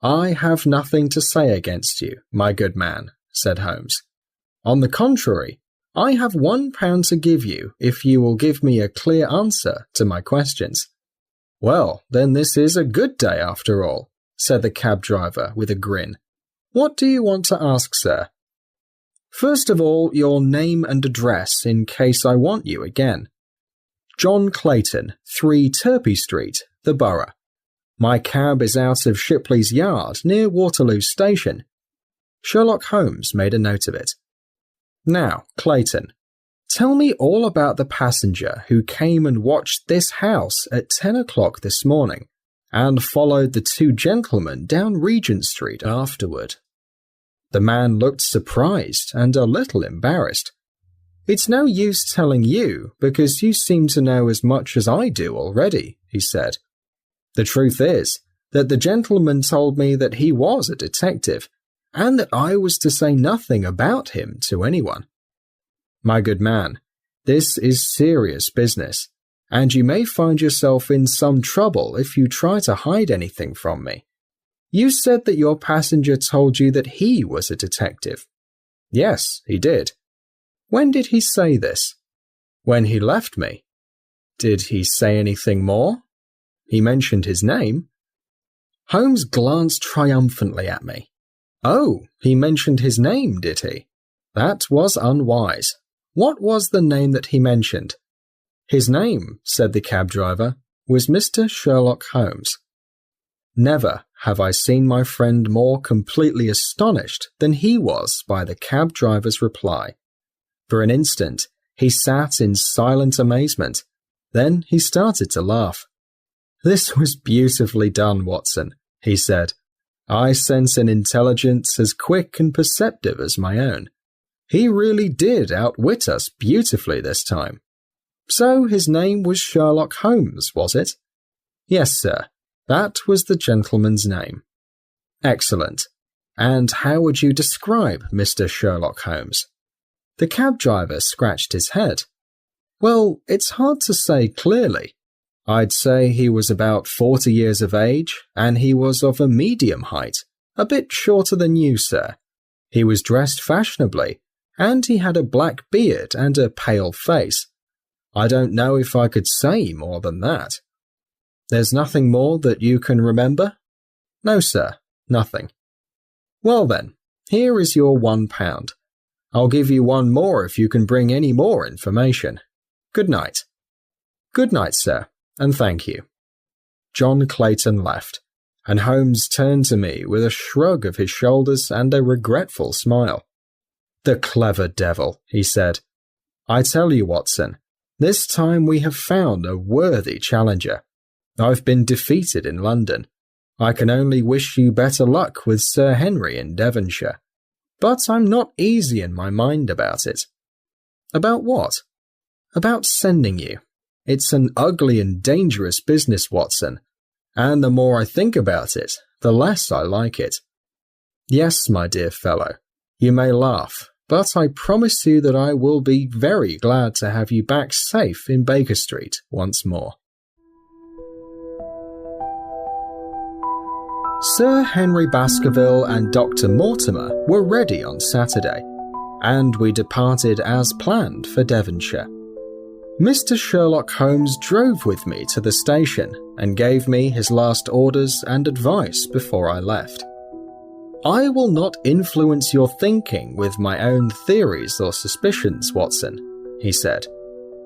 A: I have nothing to say against you, my good man, said Holmes. On the contrary, I have £1 to give you if you will give me a clear answer to my questions. Well, then this is a good day after all, said the cab driver with a grin. What do you want to ask, sir? First of all, your name and address in case I want you again. John Clayton, 3 Turpey Street, the Borough. My cab is out of Shipley's Yard near Waterloo Station. Sherlock Holmes made a note of it. Now, Clayton, tell me all about the passenger who came and watched this house at 10 o'clock this morning and followed the two gentlemen down Regent Street afterward." The man looked surprised and a little embarrassed. "It's no use telling you because you seem to know as much as I do already," he said. "The truth is that the gentleman told me that he was a detective and that I was to say nothing about him to anyone. My good man, this is serious business, and you may find yourself in some trouble if you try to hide anything from me. You said that your passenger told you that he was a detective." "Yes, he did." "When did he say this?" "When he left me." "Did he say anything more?" "He mentioned his name." Holmes glanced triumphantly at me. "Oh, he mentioned his name, did he? That was unwise. What was the name that he mentioned?" "His name," said the cab driver, "was Mr. Sherlock Holmes." Never have I seen my friend more completely astonished than he was by the cab driver's reply. For an instant, he sat in silent amazement. Then he started to laugh. "This was beautifully done, Watson," he said. "I sense an intelligence as quick and perceptive as my own. He really did outwit us beautifully this time. So his name was Sherlock Holmes, was it?" "Yes, sir. That was the gentleman's name." "Excellent. And how would you describe Mr. Sherlock Holmes?" The cab driver scratched his head. "Well, it's hard to say clearly. I'd say he was about 40 years of age, and he was of a medium height, a bit shorter than you, sir. He was dressed fashionably, and he had a black beard and a pale face. I don't know if I could say more than that." "There's nothing more that you can remember?" "No, sir, nothing." "Well then, here is your £1. I'll give you one more if you can bring any more information. Good night." "Good night, sir, and thank you." John Clayton left, and Holmes turned to me with a shrug of his shoulders and a regretful smile. "The clever devil," he said. "I tell you, Watson, this time we have found a worthy challenger. I've been defeated in London. I can only wish you better luck with Sir Henry in Devonshire. But I'm not easy in my mind about it." "About what?" "About sending you. It's an ugly and dangerous business, Watson, and the more I think about it, the less I like it. Yes, my dear fellow, you may laugh, but I promise you that I will be very glad to have you back safe in Baker Street once more." Sir Henry Baskerville and Dr. Mortimer were ready on Saturday, and we departed as planned for Devonshire. Mr. Sherlock Holmes drove with me to the station and gave me his last orders and advice before I left. "I will not influence your thinking with my own theories or suspicions, Watson," he said.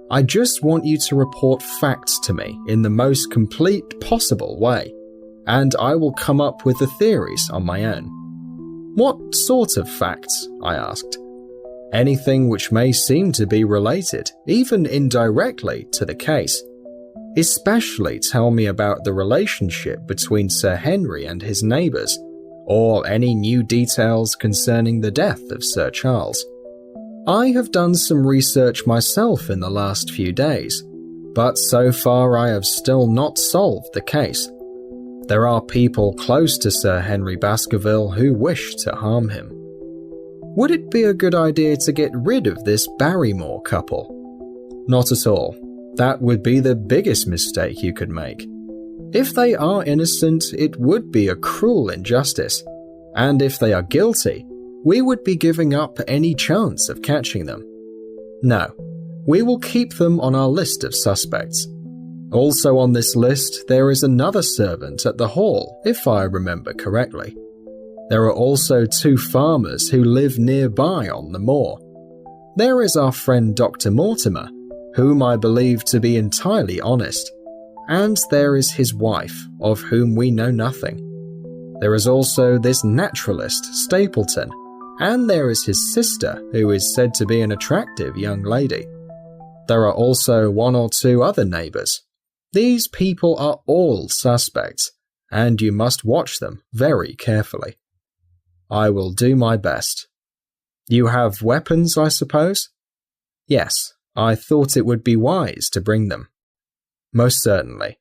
A: "I just want you to report facts to me in the most complete possible way, and I will come up with the theories on my own." "What sort of facts?" I asked. "Anything which may seem to be related, even indirectly, to the case. Especially tell me about the relationship between Sir Henry and his neighbours, or any new details concerning the death of Sir Charles. I have done some research myself in the last few days, but so far I have still not solved the case. There are people close to Sir Henry Baskerville who wish to harm him. Would it be a good idea to get rid of this Barrymore couple?" "Not at all. That would be the biggest mistake you could make. If they are innocent, it would be a cruel injustice, and if they are guilty, we would be giving up any chance of catching them. No, we will keep them on our list of suspects. Also on this list, there is another servant at the hall, if I remember correctly. There are also 2 farmers who live nearby on the moor. There is our friend Dr. Mortimer, whom I believe to be entirely honest, and there is his wife, of whom we know nothing. There is also this naturalist, Stapleton, and there is his sister, who is said to be an attractive young lady. There are also 1 or 2 other neighbours. These people are all suspects, and you must watch them very carefully. I will do my best. You have weapons, I suppose? Yes, I thought it would be wise to bring them. Most certainly.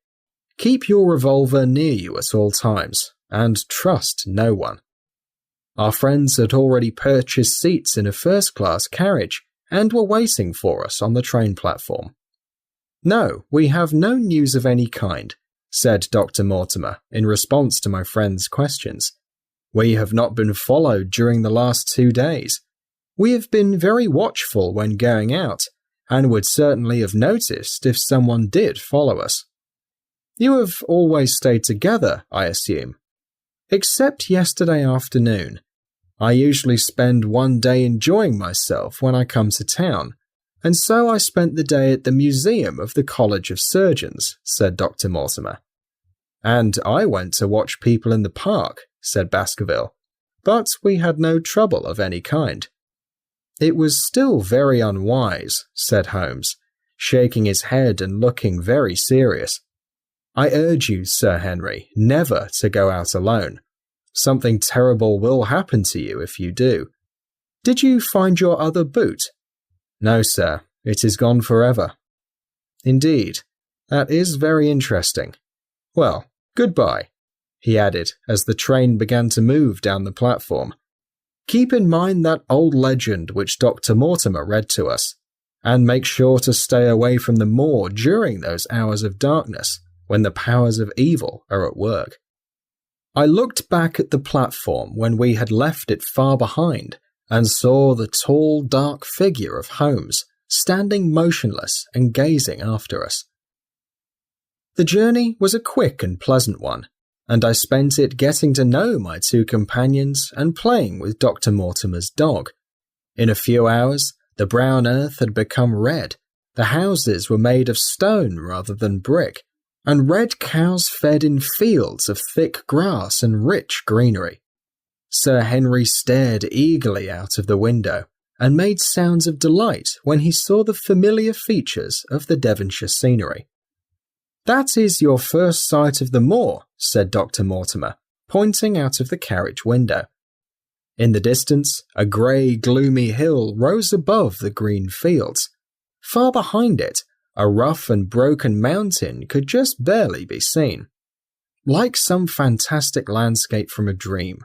A: Keep your revolver near you at all times, and trust no one. Our friends had already purchased seats in a first-class carriage and were waiting for us on the train platform. No, we have no news of any kind, said Dr. Mortimer in response to my friend's questions. We have not been followed during the last 2 days. We have been very watchful when going out, and would certainly have noticed if someone did follow us. You have always stayed together, I assume. Except yesterday afternoon. I usually spend one day enjoying myself when I come to town, and so I spent the day at the Museum of the College of Surgeons, said Dr. Mortimer. And I went to watch people in the park, said Baskerville, but we had no trouble of any kind. It was still very unwise, said Holmes, shaking his head and looking very serious. I urge you, Sir Henry, never to go out alone. Something terrible will happen to you if you do. Did you find your other boot? No, sir, it is gone forever. Indeed, that is very interesting. Well, goodbye, he added as the train began to move down the platform. Keep in mind that old legend which Dr. Mortimer read to us, and make sure to stay away from the moor during those hours of darkness when the powers of evil are at work. I looked back at the platform when we had left it far behind and saw the tall, dark figure of Holmes standing motionless and gazing after us. The journey was a quick and pleasant one, and I spent it getting to know my 2 companions and playing with Dr. Mortimer's dog. In a few hours, the brown earth had become red, the houses were made of stone rather than brick, and red cows fed in fields of thick grass and rich greenery. Sir Henry stared eagerly out of the window and made sounds of delight when he saw the familiar features of the Devonshire scenery. That is your first sight of the moor, said Dr. Mortimer, pointing out of the carriage window. In the distance, a grey, gloomy hill rose above the green fields. Far behind it, a rough and broken mountain could just barely be seen. Like some fantastic landscape from a dream.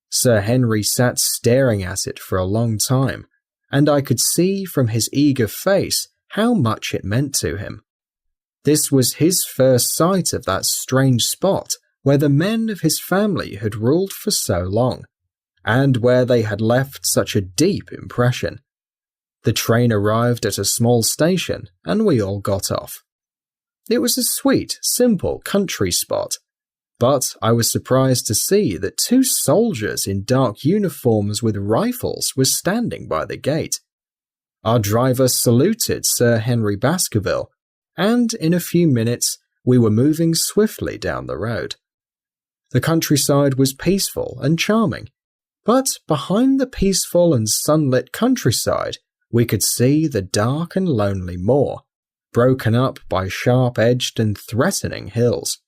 A: Sir Henry sat staring at it for a long time, and I could see from his eager face how much it meant to him. This was his first sight of that strange spot where the men of his family had ruled for so long, and where they had left such a deep impression. The train arrived at a small station, and we all got off. It was a sweet, simple country spot, but I was surprised to see that 2 soldiers in dark uniforms with rifles were standing by the gate. Our driver saluted Sir Henry Baskerville, and in a few minutes we were moving swiftly down the road. The countryside was peaceful and charming, but behind the peaceful and sunlit countryside we could see the dark and lonely moor, broken up by sharp-edged and threatening hills.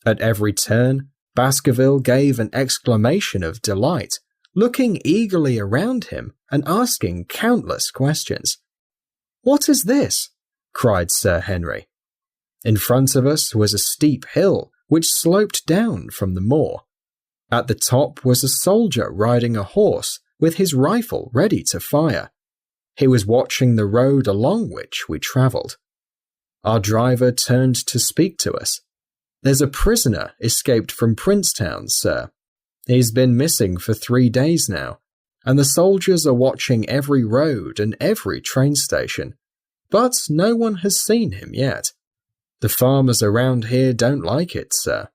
A: At every turn, Baskerville gave an exclamation of delight, looking eagerly around him and asking countless questions. "What is this?" cried Sir Henry. In front of us was a steep hill which sloped down from the moor. At the top was a soldier riding a horse with his rifle ready to fire. He was watching the road along which we travelled. Our driver turned to speak to us. "There's a prisoner escaped from Princetown, sir. He's been missing for 3 days now, and the soldiers are watching every road and every train station, but no one has seen him yet. The farmers around here don't like it, sir."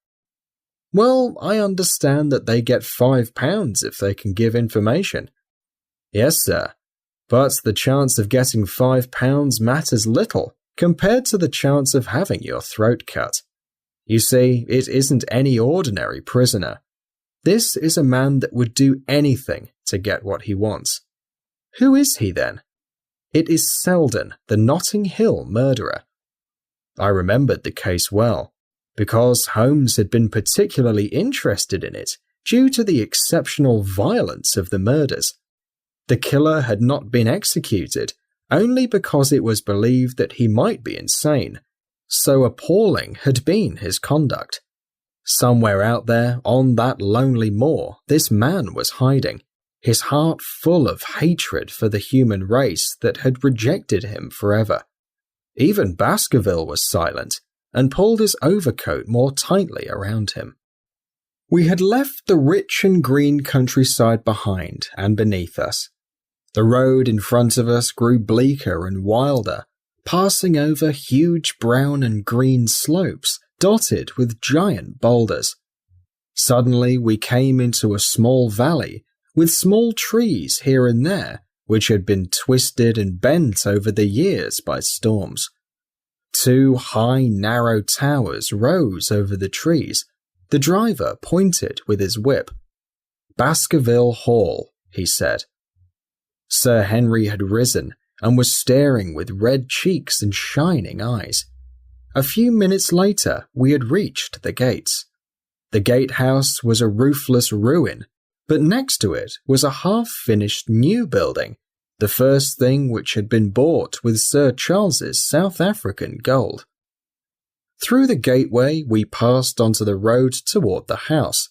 A: "Well, I understand that they get £5 if they can give information." "Yes, sir, but the chance of getting £5 matters little compared to the chance of having your throat cut. You see, it isn't any ordinary prisoner. This is a man that would do anything to get what he wants. Who is he then? It is Selden, the Notting Hill murderer. I remembered the case well, because Holmes had been particularly interested in it due to the exceptional violence of the murders. The killer had not been executed only because it was believed that he might be insane. So appalling had been his conduct. Somewhere out there on that lonely moor, this man was hiding, his heart full of hatred for the human race that had rejected him forever. Even Baskerville was silent and pulled his overcoat more tightly around him. We had left the rich and green countryside behind and beneath us. The road in front of us grew bleaker and wilder, passing over huge brown and green slopes dotted with giant boulders. Suddenly we came into a small valley with small trees here and there which had been twisted and bent over the years by storms. 2 high, narrow towers rose over the trees. The driver pointed with his whip. "Baskerville Hall," he said. Sir Henry had risen and was staring with red cheeks and shining eyes. A few minutes later, we had reached the gates. The gatehouse was a roofless ruin, but next to it was a half-finished new building, the first thing which had been bought with Sir Charles's South African gold. Through the gateway, we passed onto the road toward the house.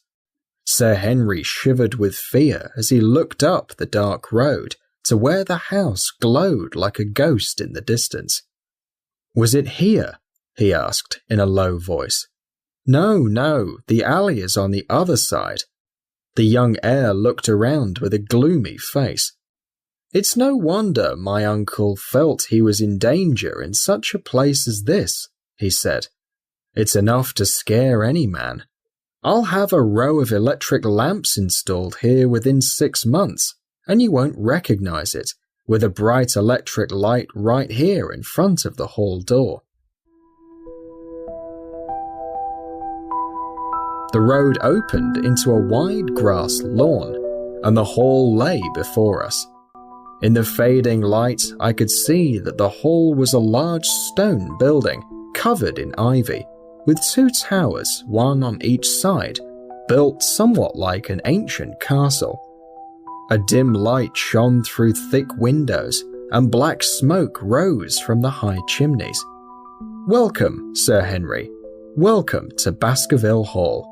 A: Sir Henry shivered with fear as he looked up the dark road to where the house glowed like a ghost in the distance. "Was it here?" he asked in a low voice. No, the alley is on the other side." The young heir looked around with a gloomy face. "It's no wonder my uncle felt he was in danger in such a place as this," he said. "It's enough to scare any man. I'll have a row of electric lamps installed here within 6 months, and you won't recognize it, with a bright electric light right here in front of the hall door." The road opened into a wide grass lawn, and the hall lay before us. In the fading light, I could see that the hall was a large stone building covered in ivy, with 2 towers, one on each side, built somewhat like an ancient castle. A dim light shone through thick windows, and black smoke rose from the high chimneys. "Welcome, Sir Henry. Welcome to Baskerville Hall."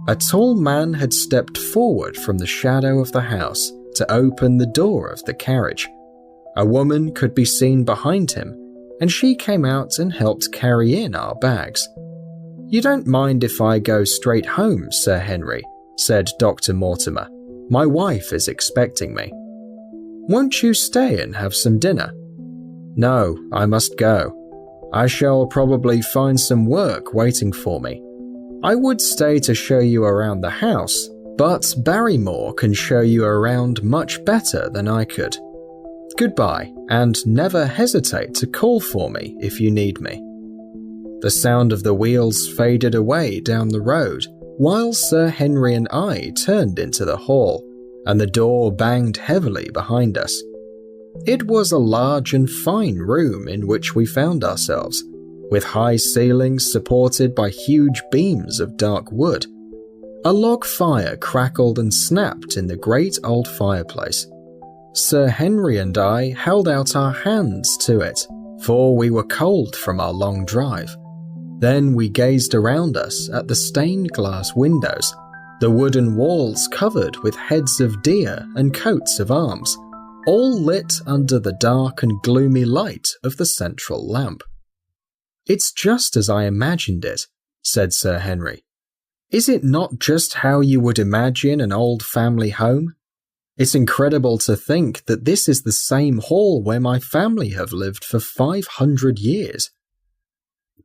A: A tall man had stepped forward from the shadow of the house to open the door of the carriage. A woman could be seen behind him, and she came out and helped carry in our bags. "You don't mind if I go straight home, Sir Henry," said Dr. Mortimer. "My wife is expecting me." "Won't you stay and have some dinner?" "No, I must go. I shall probably find some work waiting for me. I would stay to show you around the house, but Barrymore can show you around much better than I could. Goodbye, and never hesitate to call for me if you need me." The sound of the wheels faded away down the road, while Sir Henry and I turned into the hall, and the door banged heavily behind us. It was a large and fine room in which we found ourselves, with high ceilings supported by huge beams of dark wood. A log fire crackled and snapped in the great old fireplace. Sir Henry and I held out our hands to it, for we were cold from our long drive. Then we gazed around us at the stained glass windows, the wooden walls covered with heads of deer and coats of arms, all lit under the dark and gloomy light of the central lamp. "It's just as I imagined it," said Sir Henry. "Is it not just how you would imagine an old family home? It's incredible to think that this is the same hall where my family have lived for 500 years.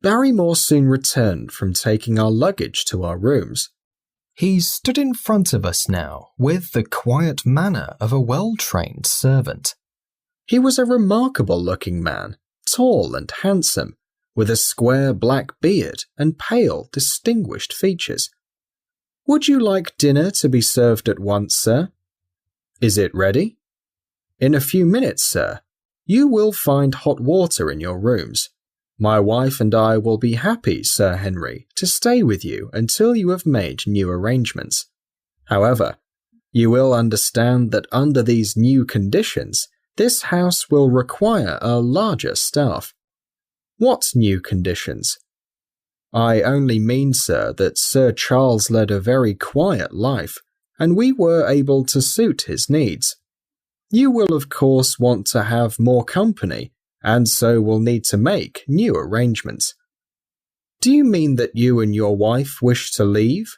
A: Barrymore soon returned from taking our luggage to our rooms.
B: He stood in front of us now, with the quiet manner of a well-trained servant.
A: He was a remarkable-looking man, tall and handsome, with a square black beard and pale, distinguished features. Would you like dinner to be served at once, sir? Is it ready? In a few minutes, sir. You will find hot water in your rooms. My wife and I will be happy, Sir Henry, to stay with you until you have made new arrangements. However, you will understand that under these new conditions, this house will require a larger staff. What new conditions? I only mean, sir, that Sir Charles led a very quiet life, and we were able to suit his needs. You will of course want to have more company, and so will need to make new arrangements. Do you mean that you and your wife wish to leave?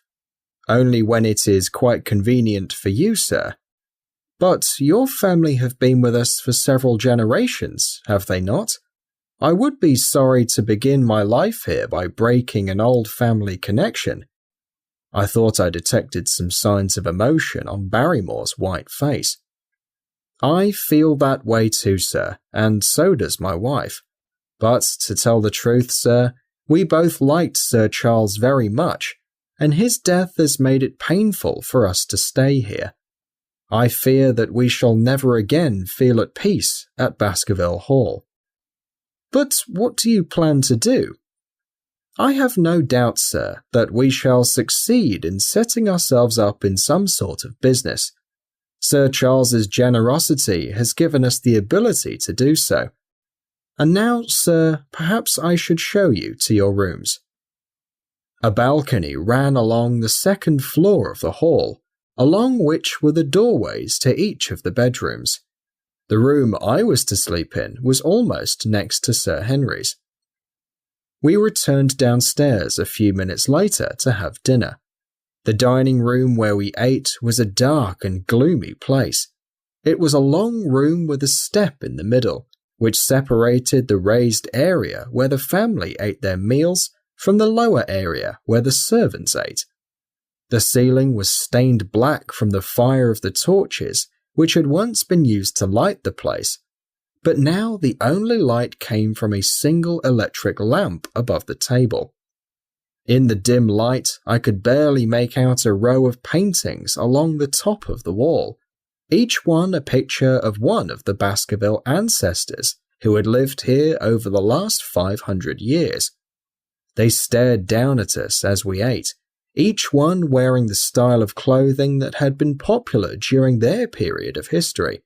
A: Only when it is quite convenient for you, sir. But your family have been with us for several generations, have they not? I would be sorry to begin my life here by breaking an old family connection. I thought I detected some signs of emotion on Barrymore's white face. I feel that way too, sir, and so does my wife. But to tell the truth, sir, we both liked Sir Charles very much, and his death has made it painful for us to stay here. I fear that we shall never again feel at peace at Baskerville Hall. But what do you plan to do? I have no doubt, sir, that we shall succeed in setting ourselves up in some sort of business. Sir Charles's generosity has given us the ability to do so. And now, sir, perhaps I should show you to your rooms. A balcony ran along the second floor of the hall, along which were the doorways to each of the bedrooms. The room I was to sleep in was almost next to Sir Henry's. We returned downstairs a few minutes later to have dinner. The dining room where we ate was a dark and gloomy place. It was a long room with a step in the middle, which separated the raised area where the family ate their meals from the lower area where the servants ate. The ceiling was stained black from the fire of the torches which had once been used to light the place, but now the only light came from a single electric lamp above the table. In the dim light, I could barely make out a row of paintings along the top of the wall, each one a picture of one of the Baskerville ancestors who had lived here over the last 500 years. They stared down at us as we ate, each one wearing the style of clothing that had been popular during their period of history.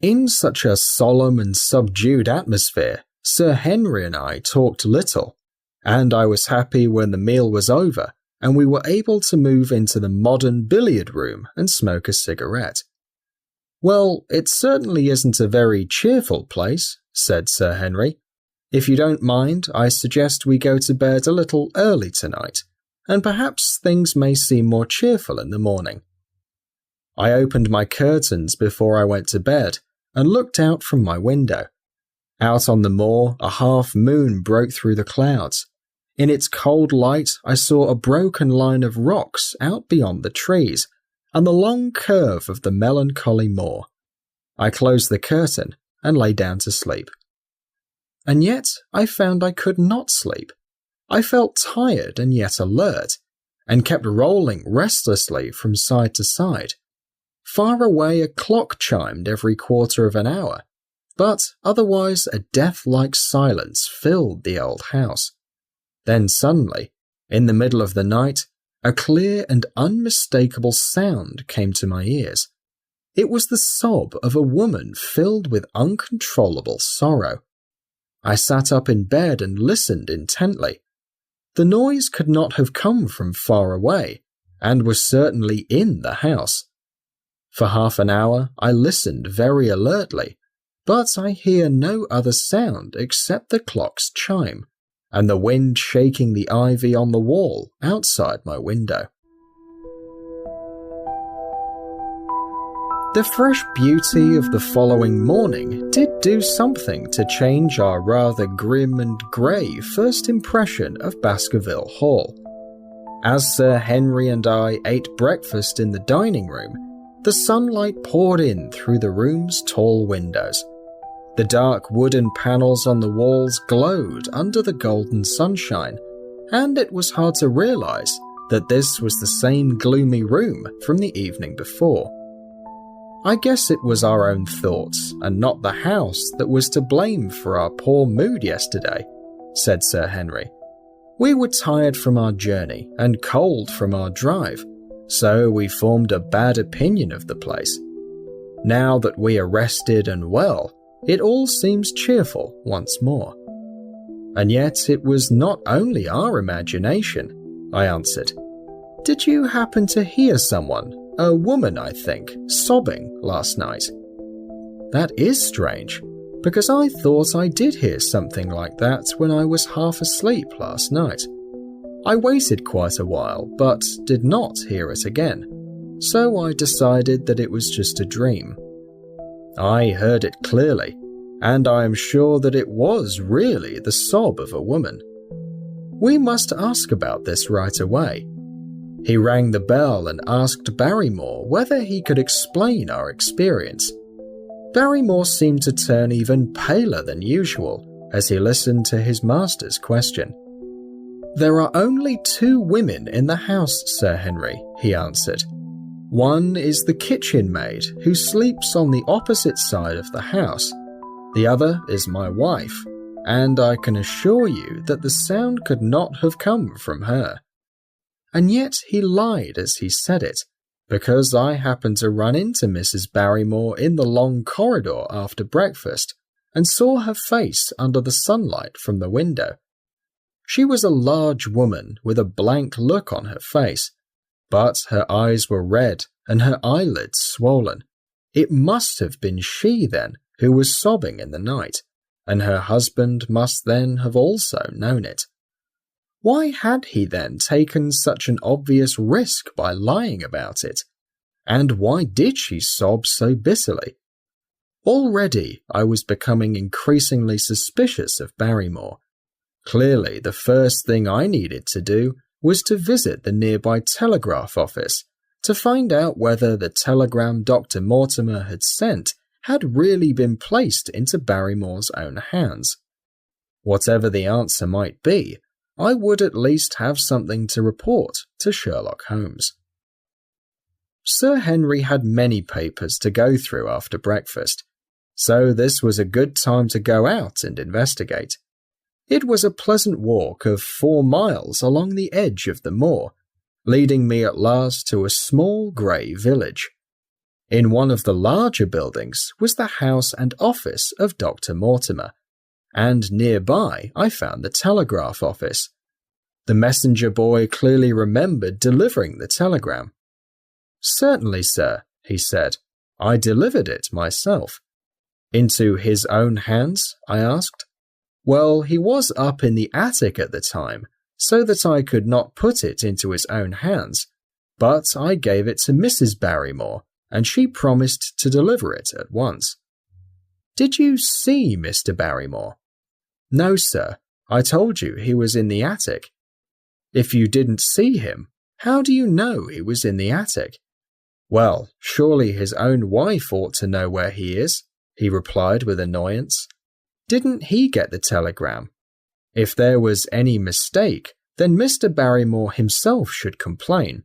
A: In such a solemn and subdued atmosphere, Sir Henry and I talked little, and I was happy when the meal was over and we were able to move into the modern billiard room and smoke a cigarette. Well, it certainly isn't a very cheerful place, said Sir Henry. If you don't mind, I suggest we go to bed a little early tonight, and perhaps things may seem more cheerful in the morning. I opened my curtains before I went to bed and looked out from my window. Out on the moor, a half moon broke through the clouds. In its cold light, I saw a broken line of rocks out beyond the trees and the long curve of the melancholy moor. I closed the curtain and lay down to sleep. And yet I found I could not sleep. I felt tired and yet alert, and kept rolling restlessly from side to side. Far away a clock chimed every quarter of an hour, but otherwise a death-like silence filled the old house. Then suddenly, in the middle of the night, a clear and unmistakable sound came to my ears. It was the sob of a woman filled with uncontrollable sorrow. I sat up in bed and listened intently. The noise could not have come from far away, and was certainly in the house. For half an hour I listened very alertly, but I hear no other sound except the clock's chime, and the wind shaking the ivy on the wall outside my window. The fresh beauty of the following morning did do something to change our rather grim and grey first impression of Baskerville Hall. As Sir Henry and I ate breakfast in the dining room, the sunlight poured in through the room's tall windows. The dark wooden panels on the walls glowed under the golden sunshine, and it was hard to realize that this was the same gloomy room from the evening before. I guess it was our own thoughts and not the house that was to blame for our poor mood yesterday, said Sir Henry. We were tired from our journey and cold from our drive, so we formed a bad opinion of the place. Now that we are rested and well, it all seems cheerful once more. And yet it was not only our imagination, I answered. Did you happen to hear someone, a woman I think, sobbing last night? That is strange, because I thought I did hear something like that when I was half asleep last night. I waited quite a while, but did not hear it again, so I decided that it was just a dream. I heard it clearly, and I am sure that it was really the sob of a woman. We must ask about this right away. He rang the bell and asked Barrymore whether he could explain our experience. Barrymore seemed to turn even paler than usual as he listened to his master's question. There are only 2 women in the house, Sir Henry, he answered. One is the kitchen maid, who sleeps on the opposite side of the house. The other is my wife, and I can assure you that the sound could not have come from her. And yet he lied as he said it, because I happened to run into Mrs. Barrymore in the long corridor after breakfast, and saw her face under the sunlight from the window. She was a large woman with a blank look on her face, but her eyes were red and her eyelids swollen. It must have been she, then, who was sobbing in the night, and her husband must then have also known it. Why had he then taken such an obvious risk by lying about it? And why did she sob so bitterly? Already I was becoming increasingly suspicious of Barrymore. Clearly, the first thing I needed to do was to visit the nearby telegraph office to find out whether the telegram Dr. Mortimer had sent had really been placed into Barrymore's own hands. Whatever the answer might be, I would at least have something to report to Sherlock Holmes. Sir Henry had many papers to go through after breakfast, so this was a good time to go out and investigate. It was a pleasant walk of 4 miles along the edge of the moor, leading me at last to a small grey village. In one of the larger buildings was the house and office of Dr. Mortimer, and nearby I found the telegraph office. The messenger boy clearly remembered delivering the telegram. "Certainly, sir," he said. "I delivered it myself." "Into his own hands?" I asked. "Well, he was up in the attic at the time, so that I could not put it into his own hands, but I gave it to Mrs. Barrymore, and she promised to deliver it at once." "Did you see Mr. Barrymore?" "No, sir. I told you he was in the attic." "If you didn't see him, how do you know he was in the attic?" "Well, surely his own wife ought to know where he is," he replied with annoyance. "Didn't he get the telegram? If there was any mistake, then Mr. Barrymore himself should complain."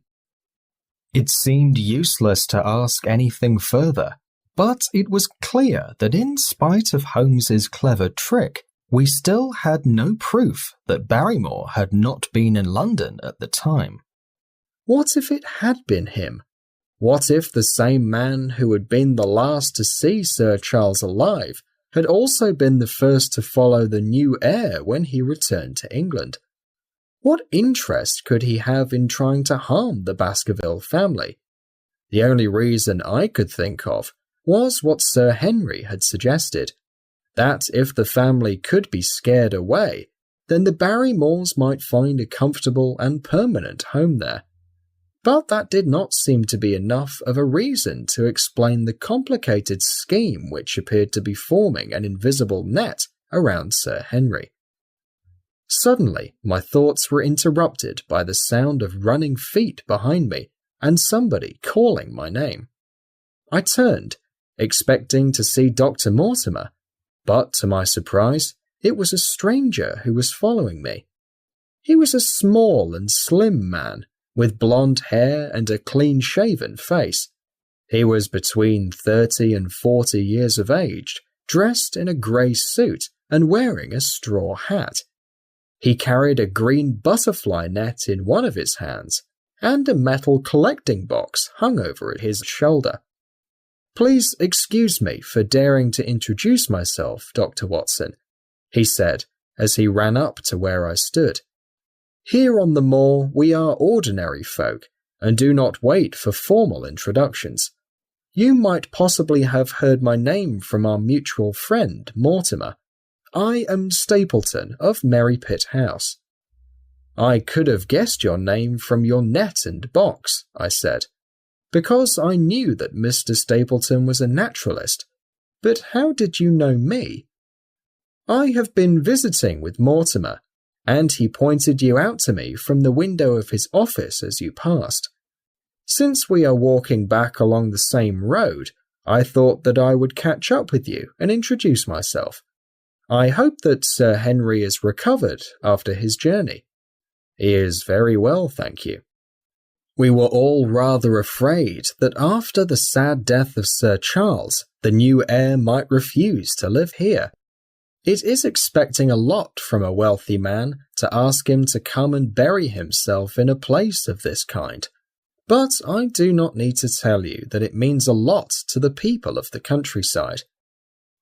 B: It seemed useless to ask anything further, but it was clear that in spite of Holmes's clever trick, we still had no proof that Barrymore had not been in London at the time.
A: What if it had been him? What if the same man who had been the last to see Sir Charles alive had also been the first to follow the new heir when he returned to England? What interest could he have in trying to harm the Baskerville family? The only reason I could think of was what Sir Henry had suggested, that if the family could be scared away, then the Barrymores might find a comfortable and permanent home there. But that did not seem to be enough of a reason to explain the complicated scheme which appeared to be forming an invisible net around Sir Henry. Suddenly, my thoughts were interrupted by the sound of running feet behind me and somebody calling my name. I turned, expecting to see Dr. Mortimer, but to my surprise, it was a stranger who was following me. He was a small and slim man, with blonde hair and a clean-shaven face. He was between 30 and 40 years of age, dressed in a grey suit and wearing a straw hat. He carried a green butterfly net in one of his hands, and a metal collecting box hung over his shoulder. "Please excuse me for daring to introduce myself, Dr. Watson," he said as he ran up to where I stood. "Here on the moor we are ordinary folk and do not wait for formal introductions. You might possibly have heard my name from our mutual friend, Mortimer. I am Stapleton of Merrypit House." "I could have guessed your name from your net and box," I said, "because I knew that Mr. Stapleton was a naturalist. But how did you know me?" "I have been visiting with Mortimer, and he pointed you out to me from the window of his office as you passed. Since we are walking back along the same road, I thought that I would catch up with you and introduce myself. I hope that Sir Henry is recovered after his journey." "He is very well, thank you." We were all rather afraid that after the sad death of Sir Charles, the new heir might refuse to live here. It is expecting a lot from a wealthy man to ask him to come and bury himself in a place of this kind. But I do not need to tell you that it means a lot to the people of the countryside.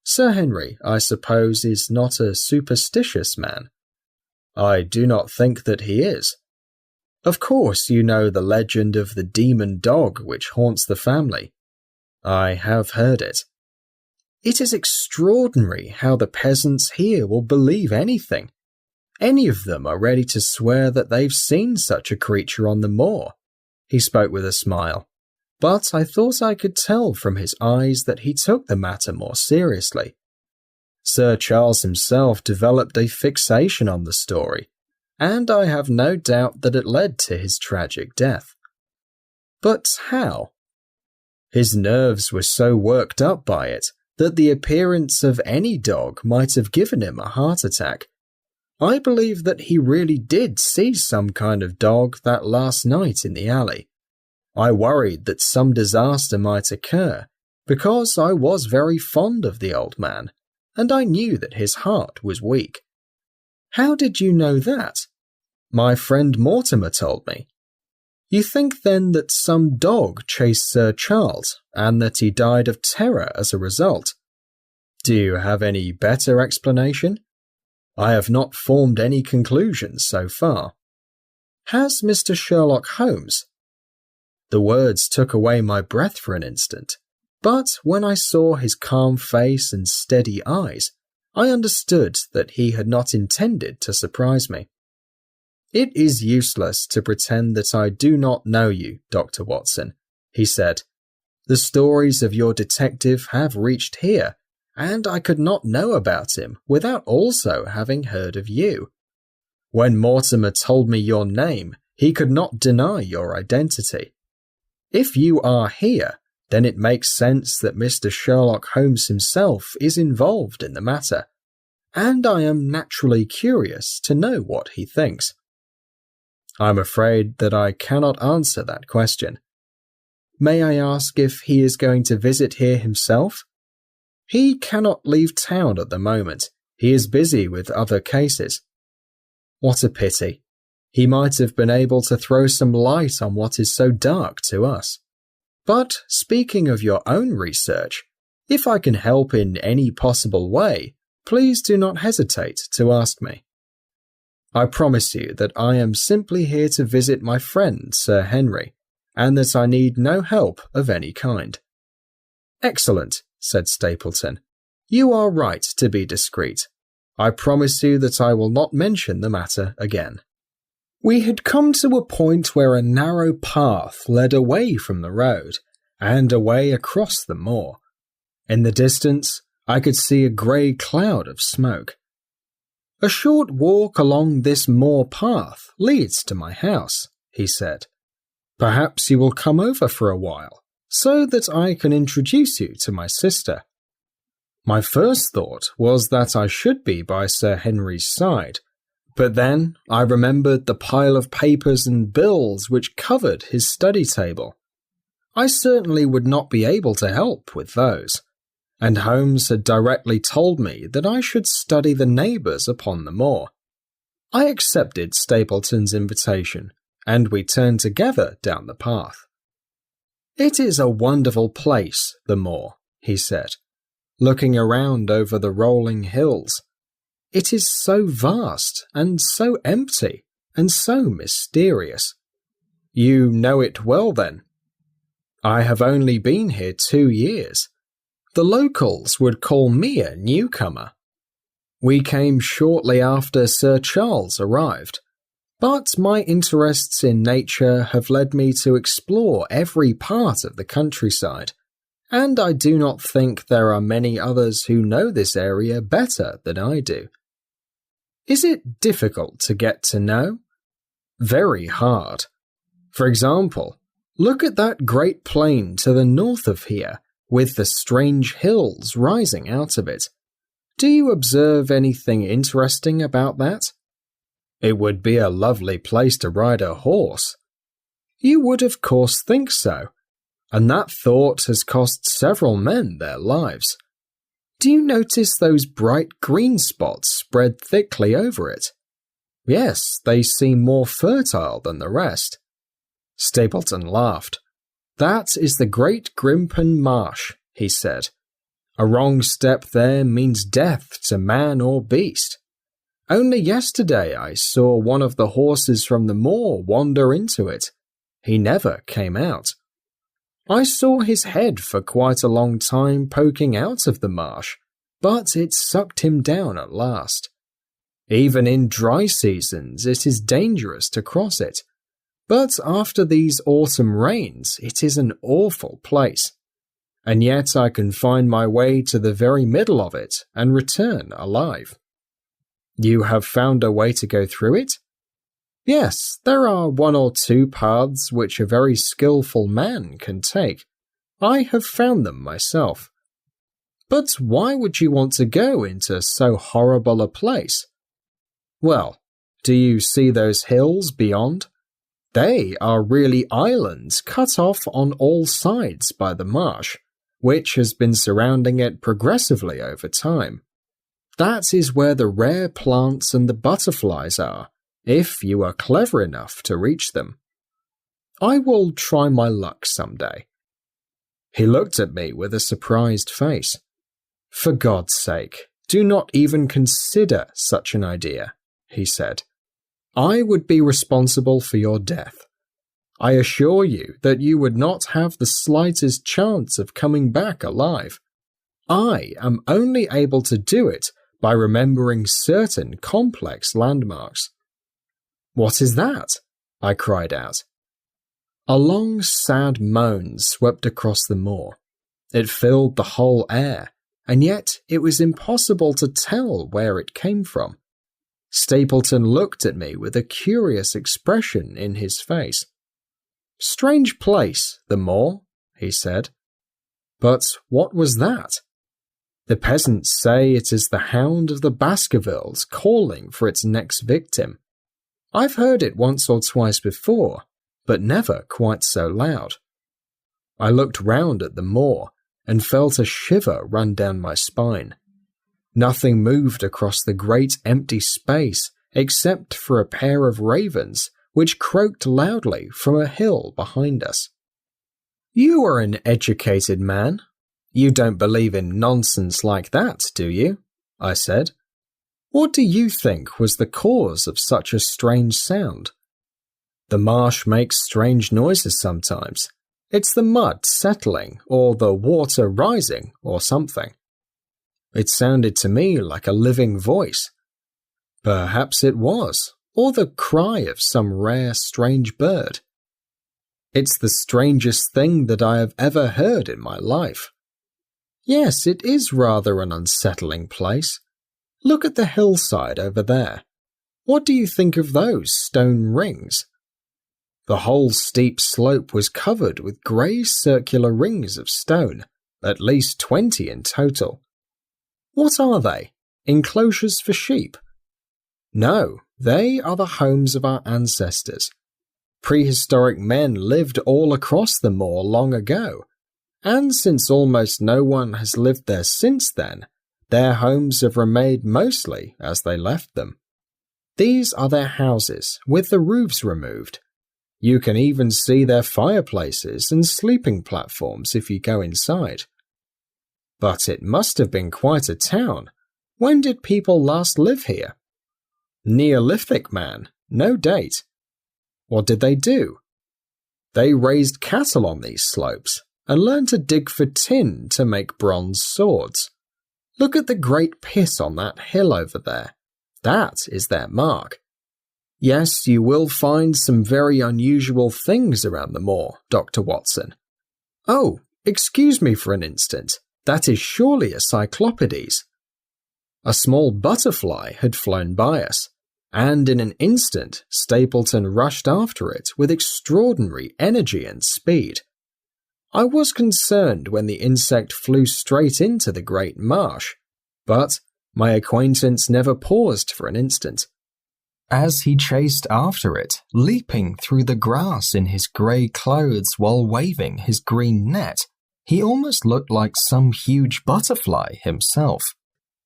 A: Sir Henry, I suppose, is not a superstitious man. "I do not think that he is." "Of course you know the legend of the demon dog which haunts the family." "I have heard it." "It is extraordinary how the peasants here will believe anything. Any of them are ready to swear that they've seen such a creature on the moor." He spoke with a smile, but I thought I could tell from his eyes that he took the matter more seriously. Sir Charles himself developed a fixation on the story, and I have no doubt that it led to his tragic death. "But how?" "His nerves were so worked up by it that the appearance of any dog might have given him a heart attack. I believe that he really did see some kind of dog that last night in the alley. I worried that some disaster might occur, because I was very fond of the old man, and I knew that his heart was weak." "How did you know that?" "My friend Mortimer told me." "You think then that some dog chased Sir Charles, and that he died of terror as a result?" "Do you have any better explanation?" "I have not formed any conclusions so far." "Has Mr. Sherlock Holmes—" The words took away my breath for an instant, but when I saw his calm face and steady eyes, I understood that he had not intended to surprise me. "It is useless to pretend that I do not know you, Dr. Watson," he said. "The stories of your detective have reached here, and I could not know about him without also having heard of you. When Mortimer told me your name, he could not deny your identity. If you are here, then it makes sense that Mr. Sherlock Holmes himself is involved in the matter, and I am naturally curious to know what he thinks." "I'm afraid that I cannot answer that question." "May I ask if he is going to visit here himself?" "He cannot leave town at the moment. He is busy with other cases." "What a pity. He might have been able to throw some light on what is so dark to us. But speaking of your own research, if I can help in any possible way, please do not hesitate to ask me." "I promise you that I am simply here to visit my friend Sir Henry, and that I need no help of any kind." "Excellent," said Stapleton. "You are right to be discreet. I promise you that I will not mention the matter again." We had come to a point where a narrow path led away from the road and away across the moor. In the distance, I could see a grey cloud of smoke. "A short walk along this moor path leads to my house," he said. "Perhaps you will come over for a while, so that I can introduce you to my sister." My first thought was that I should be by Sir Henry's side, But then I remembered the pile of papers and bills which covered his study table. I certainly would not be able to help with those, and Holmes had directly told me that I should study the neighbours upon the moor. I accepted Stapleton's invitation, and we turned together down the path. "It is a wonderful place, the moor," he said, looking around over the rolling hills. "It is so vast and so empty and so mysterious." "You know it well, then?" "I have only been here 2 years. The locals would call me a newcomer. We came shortly after Sir Charles arrived, but my interests in nature have led me to explore every part of the countryside, and I do not think there are many others who know this area better than I do." "Is it difficult to get to know?" "Very hard. For example, look at that great plain to the north of here, with the strange hills rising out of it. Do you observe anything interesting about that?" "It would be a lovely place to ride a horse." "You would of course think so, and that thought has cost several men their lives. Do you notice those bright green spots spread thickly over it?" "Yes, they seem more fertile than the rest." Stapleton laughed. "That is the Great Grimpen Marsh," he said. "A wrong step there means death to man or beast. Only yesterday I saw one of the horses from the moor wander into it. He never came out. I saw his head for quite a long time poking out of the marsh, but it sucked him down at last. Even in dry seasons it is dangerous to cross it, but after these autumn rains it is an awful place. And yet I can find my way to the very middle of it and return alive." "You have found a way to go through it?" "Yes, there are 1 or 2 paths which a very skillful man can take. I have found them myself." "But why would you want to go into so horrible a place?" "Well, do you see those hills beyond? They are really islands cut off on all sides by the marsh, which has been surrounding it progressively over time. That is where the rare plants and the butterflies are, if you are clever enough to reach them. I will try my luck some day." He looked at me with a surprised face. "For God's sake, do not even consider such an idea," he said. "I would be responsible for your death. I assure you that you would not have the slightest chance of coming back alive. I am only able to do it by remembering certain complex landmarks." "What is that?" I cried out. A long, sad moan swept across the moor. It filled the whole air, and yet it was impossible to tell where it came from. Stapleton looked at me with a curious expression in his face. "Strange place, the moor," he said. "But what was that?" "The peasants say it is the Hound of the Baskervilles calling for its next victim. I've heard it once or twice before, but never quite so loud." I looked round at the moor and felt a shiver run down my spine. Nothing moved across the great empty space except for a pair of ravens which croaked loudly from a hill behind us. "You are an educated man. You don't believe in nonsense like that, do you?" I said. "What do you think was the cause of such a strange sound?" "The marsh makes strange noises sometimes. It's the mud settling or the water rising or something." It sounded to me like a living voice. Perhaps it was, or the cry of some rare, strange bird. "It's the strangest thing that I have ever heard in my life." "Yes, it is rather an unsettling place. Look at the hillside over there. What do you think of those stone rings?" The whole steep slope was covered with grey circular rings of stone, at least 20 in total. "What are they? Enclosures for sheep?" "No, They are the homes of our ancestors. Prehistoric men lived all across the moor long ago, and since almost no one has lived there since then, their homes have remained mostly as they left them. These are their houses, with the roofs removed. You can even see their fireplaces and sleeping platforms if you go inside. But it must have been quite a town. When did people last live here? Neolithic man, no date. What did they do? They raised cattle on these slopes and learned to dig for tin to make bronze swords. Look at the great pit on that hill over there. That is their mark. Yes, you will find some very unusual things around the moor, Dr. Watson. Oh, excuse me for an instant. That is surely a cyclopides. A small butterfly had flown by us, and in an instant Stapleton rushed after it with extraordinary energy and speed. I was concerned when the insect flew straight into the great marsh, but my acquaintance never paused for an instant.
B: As he chased after it, leaping through the grass in his grey clothes while waving his green net, he almost looked like some huge butterfly himself.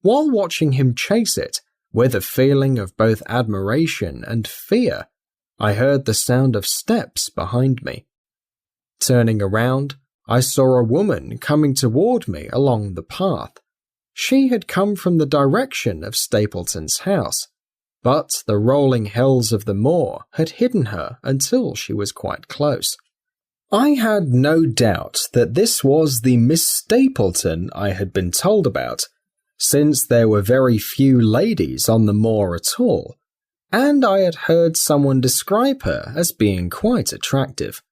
A: While watching him chase it, with a feeling of both admiration and fear, I heard the sound of steps behind me. Turning around, I saw a woman coming toward me along the path. She had come from the direction of Stapleton's house, but the rolling hills of the moor had hidden her until she was quite close. I had no doubt that this was the Miss Stapleton I had been told about, since there were very few ladies on the moor at all, and I had heard someone describe her as being quite attractive.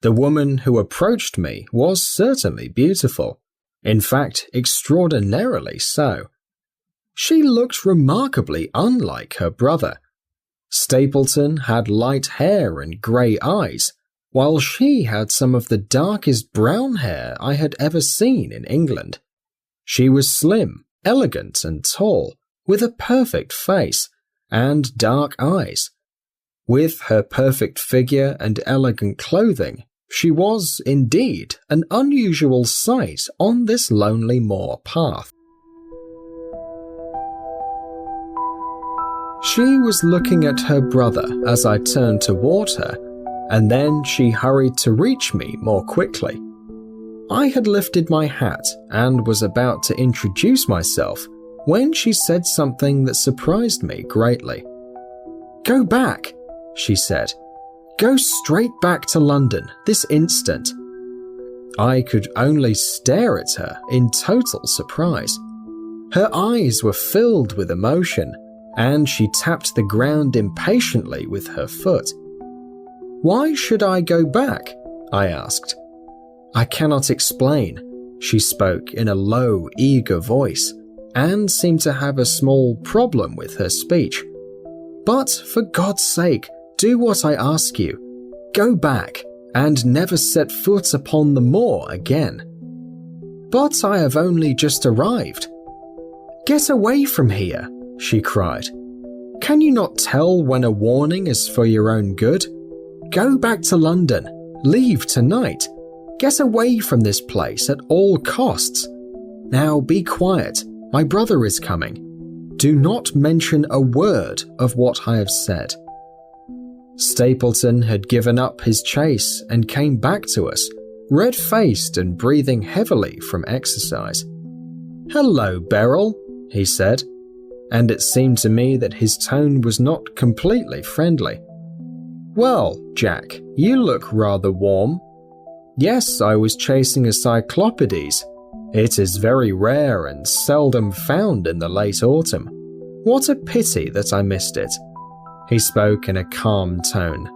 A: The woman who approached me was certainly beautiful, in fact, extraordinarily so. She looked remarkably unlike her brother. Stapleton had light hair and grey eyes, while she had some of the darkest brown hair I had ever seen in England. She was slim, elegant and tall, with a perfect face and dark eyes. With her perfect figure and elegant clothing, she was, indeed, an unusual sight on this lonely moor path. She was looking at her brother as I turned toward her, and then she hurried to reach me more quickly. I had lifted my hat and was about to introduce myself when she said something that surprised me greatly. "Go back," she said. "Go straight back to London, this instant." I could only stare at her in total surprise. Her eyes were filled with emotion, and she tapped the ground impatiently with her foot. "Why should I go back?" I asked. "I cannot explain." She spoke in a low, eager voice, and seemed to have a small problem with her speech. "But for God's sake, do what I ask you. Go back, and never set foot upon the moor again." "But I have only just arrived." "Get away from here," she cried. "Can you not tell when a warning is for your own good? Go back to London. Leave tonight. Get away from this place at all costs. Now be quiet. My brother is coming. Do not mention a word of what I have said." Stapleton had given up his chase and came back to us, red-faced and breathing heavily from exercise. "Hello, Beryl," he said, and it seemed to me that his tone was not completely friendly. "Well, Jack, you look rather warm." "Yes, I was chasing a cyclopides. It is very rare and seldom found in the late autumn. What a pity that I missed it." He spoke in a calm tone,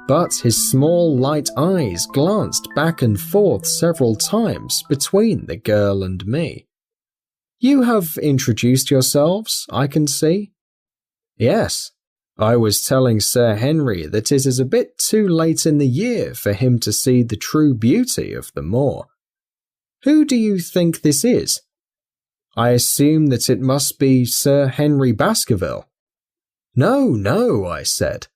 A: but his small light eyes glanced back and forth several times between the girl and me. "You have introduced yourselves, I can see." "Yes. I was telling Sir Henry that it is a bit too late in the year for him to see the true beauty of the moor. Who do you think this is?" "I assume that it must be Sir Henry Baskerville." No, I said.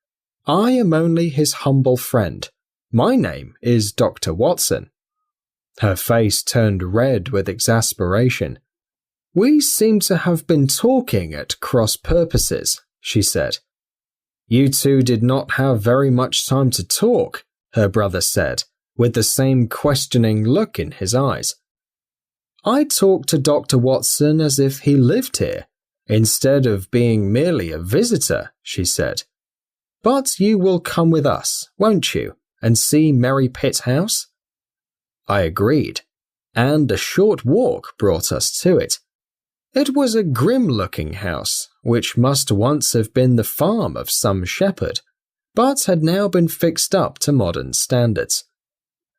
A: I am only his humble friend. My name is Dr. Watson. Her face turned red with exasperation. We seem to have been talking at cross purposes, she said. You two did not have very much time to talk, her brother said, with the same questioning look in his eyes. I talked to Dr. Watson as if he lived here, instead of being merely a visitor, she said. But you will come with us, won't you, and see Merry Pit House? I agreed, and a short walk brought us to it. It was a grim-looking house, which must once have been the farm of some shepherd, but had now been fixed up to modern standards.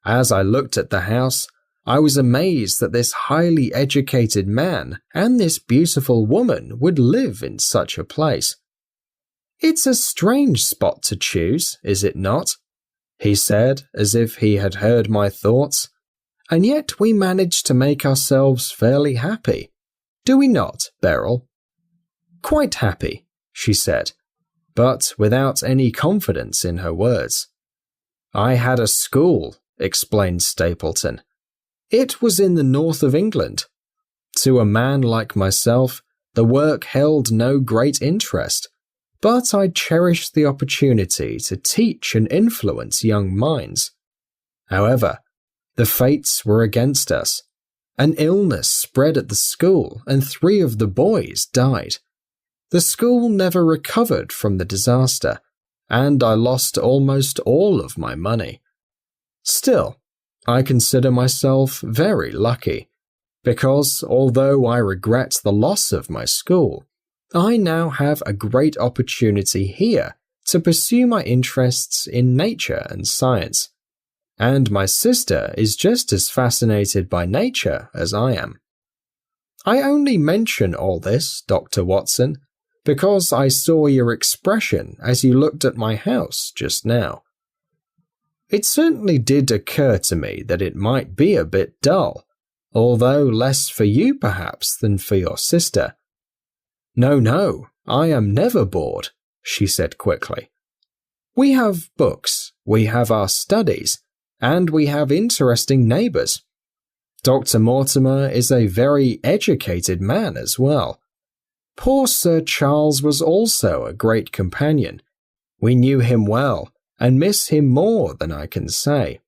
A: As I looked at the house, I was amazed that this highly educated man and this beautiful woman would live in such a place. It's a strange spot to choose, is it not? He said, as if he had heard my thoughts. And yet we managed to make ourselves fairly happy. Do we not, Beryl? Quite happy, she said, but without any confidence in her words. I had a school, explained Stapleton. It was in the north of England. To a man like myself, the work held no great interest, but I cherished the opportunity to teach and influence young minds. However, the fates were against us. An illness spread at the school and 3 of the boys died. The school never recovered from the disaster, and I lost almost all of my money. Still, I consider myself very lucky, because although I regret the loss of my school, I now have a great opportunity here to pursue my interests in nature and science, and my sister is just as fascinated by nature as I am. I only mention all this, Dr. Watson, because I saw your expression as you looked at my house just now. It certainly did occur to me that it might be a bit dull, although less for you perhaps than for your sister. No, I am never bored, she said quickly. We have books, we have our studies, and we have interesting neighbours. Dr. Mortimer is a very educated man as well. Poor Sir Charles was also a great companion. We knew him well, and miss him more than I can say.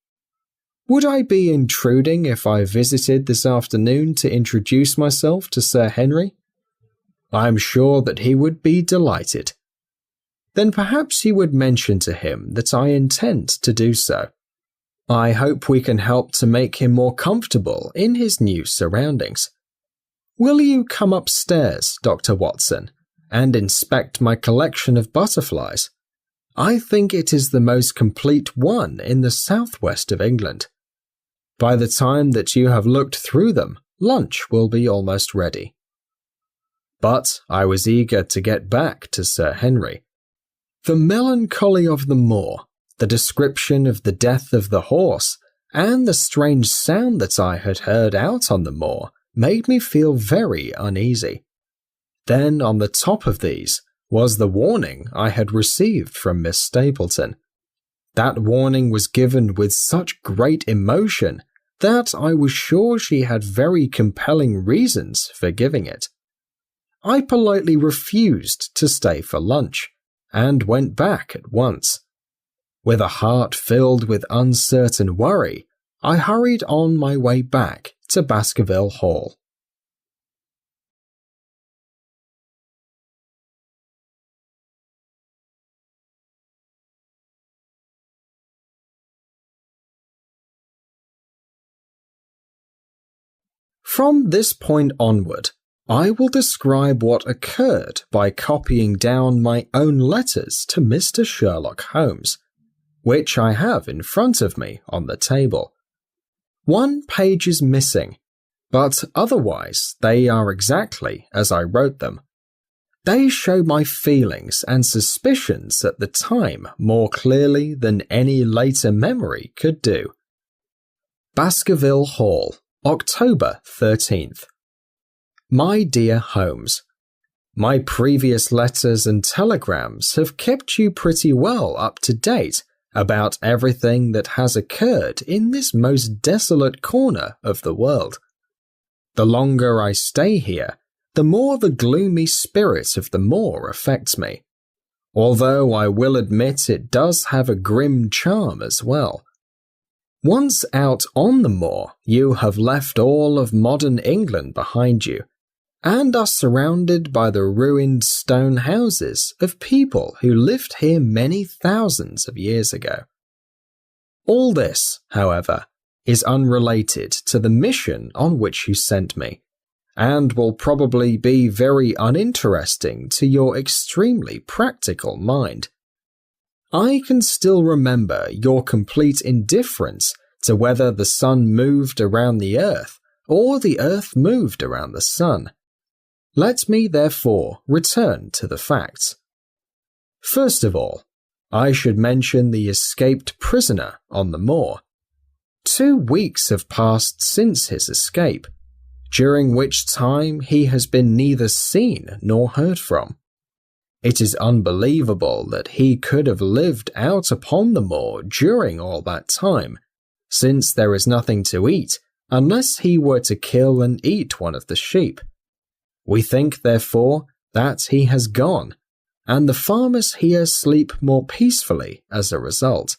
A: Would I be intruding if I visited this afternoon to introduce myself to Sir Henry? I am sure that he would be delighted. Then perhaps you would mention to him that I intend to do so. I hope we can help to make him more comfortable in his new surroundings. Will you come upstairs, Dr. Watson, and inspect my collection of butterflies? I think it is the most complete one in the southwest of England. By the time that you have looked through them, lunch will be almost ready. But I was eager to get back to Sir Henry. The melancholy of the moor, the description of the death of the horse, and the strange sound that I had heard out on the moor made me feel very uneasy. Then on the top of these was the warning I had received from Miss Stapleton. That warning was given with such great emotion that I was sure she had very compelling reasons for giving it. I politely refused to stay for lunch, and went back at once. With a heart filled with uncertain worry, I hurried on my way back to Baskerville Hall. From this point onward, I will describe what occurred by copying down my own letters to Mr. Sherlock Holmes, which I have in front of me on the table. 1 page is missing, but otherwise they are exactly as I wrote them. They show my feelings and suspicions at the time more clearly than any later memory could do. Baskerville Hall, October 13th. My dear Holmes, My previous letters and telegrams have kept you pretty well up to date about everything that has occurred in this most desolate corner of the world. The longer I stay here, the more the gloomy spirit of the moor affects me, although I will admit it does have a grim charm as well. Once out on the moor, you have left all of modern England behind you, and are surrounded by the ruined stone houses of people who lived here many thousands of years ago. All this, however, is unrelated to the mission on which you sent me, and will probably be very uninteresting to your extremely practical mind. I can still remember your complete indifference to whether the sun moved around the earth or the earth moved around the sun. Let me therefore return to the facts. First of all, I should mention the escaped prisoner on the moor. 2 weeks have passed since his escape, during which time he has been neither seen nor heard from. It is unbelievable that he could have lived out upon the moor during all that time, since there is nothing to eat unless he were to kill and eat one of the sheep. We think, therefore, that he has gone, and the farmers here sleep more peacefully as a result.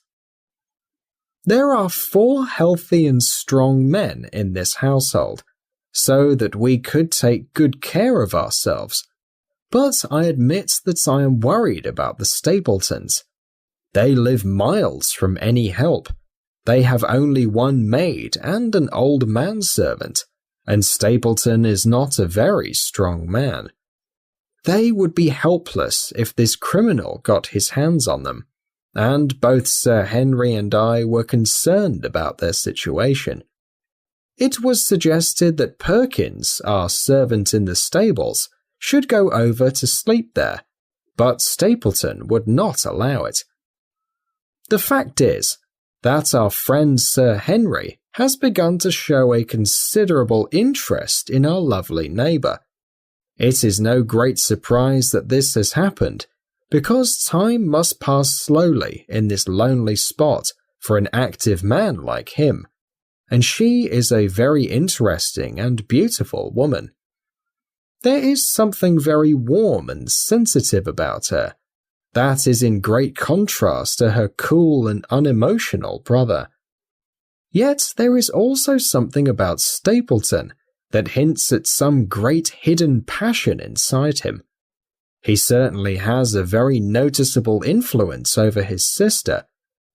A: There are 4 healthy and strong men in this household, so that we could take good care of ourselves, but I admit that I am worried about the Stapletons. They live miles from any help. They have only one maid and an old manservant, and Stapleton is not a very strong man. They would be helpless if this criminal got his hands on them, and both Sir Henry and I were concerned about their situation. It was suggested that Perkins, our servant in the stables, should go over to sleep there, but Stapleton would not allow it. The fact is that our friend Sir Henry has begun to show a considerable interest in our lovely neighbour. It is no great surprise that this has happened, because time must pass slowly in this lonely spot for an active man like him, and she is a very interesting and beautiful woman. There is something very warm and sensitive about her, that is in great contrast to her cool and unemotional brother. Yet there is also something about Stapleton that hints at some great hidden passion inside him. He certainly has a very noticeable influence over his sister,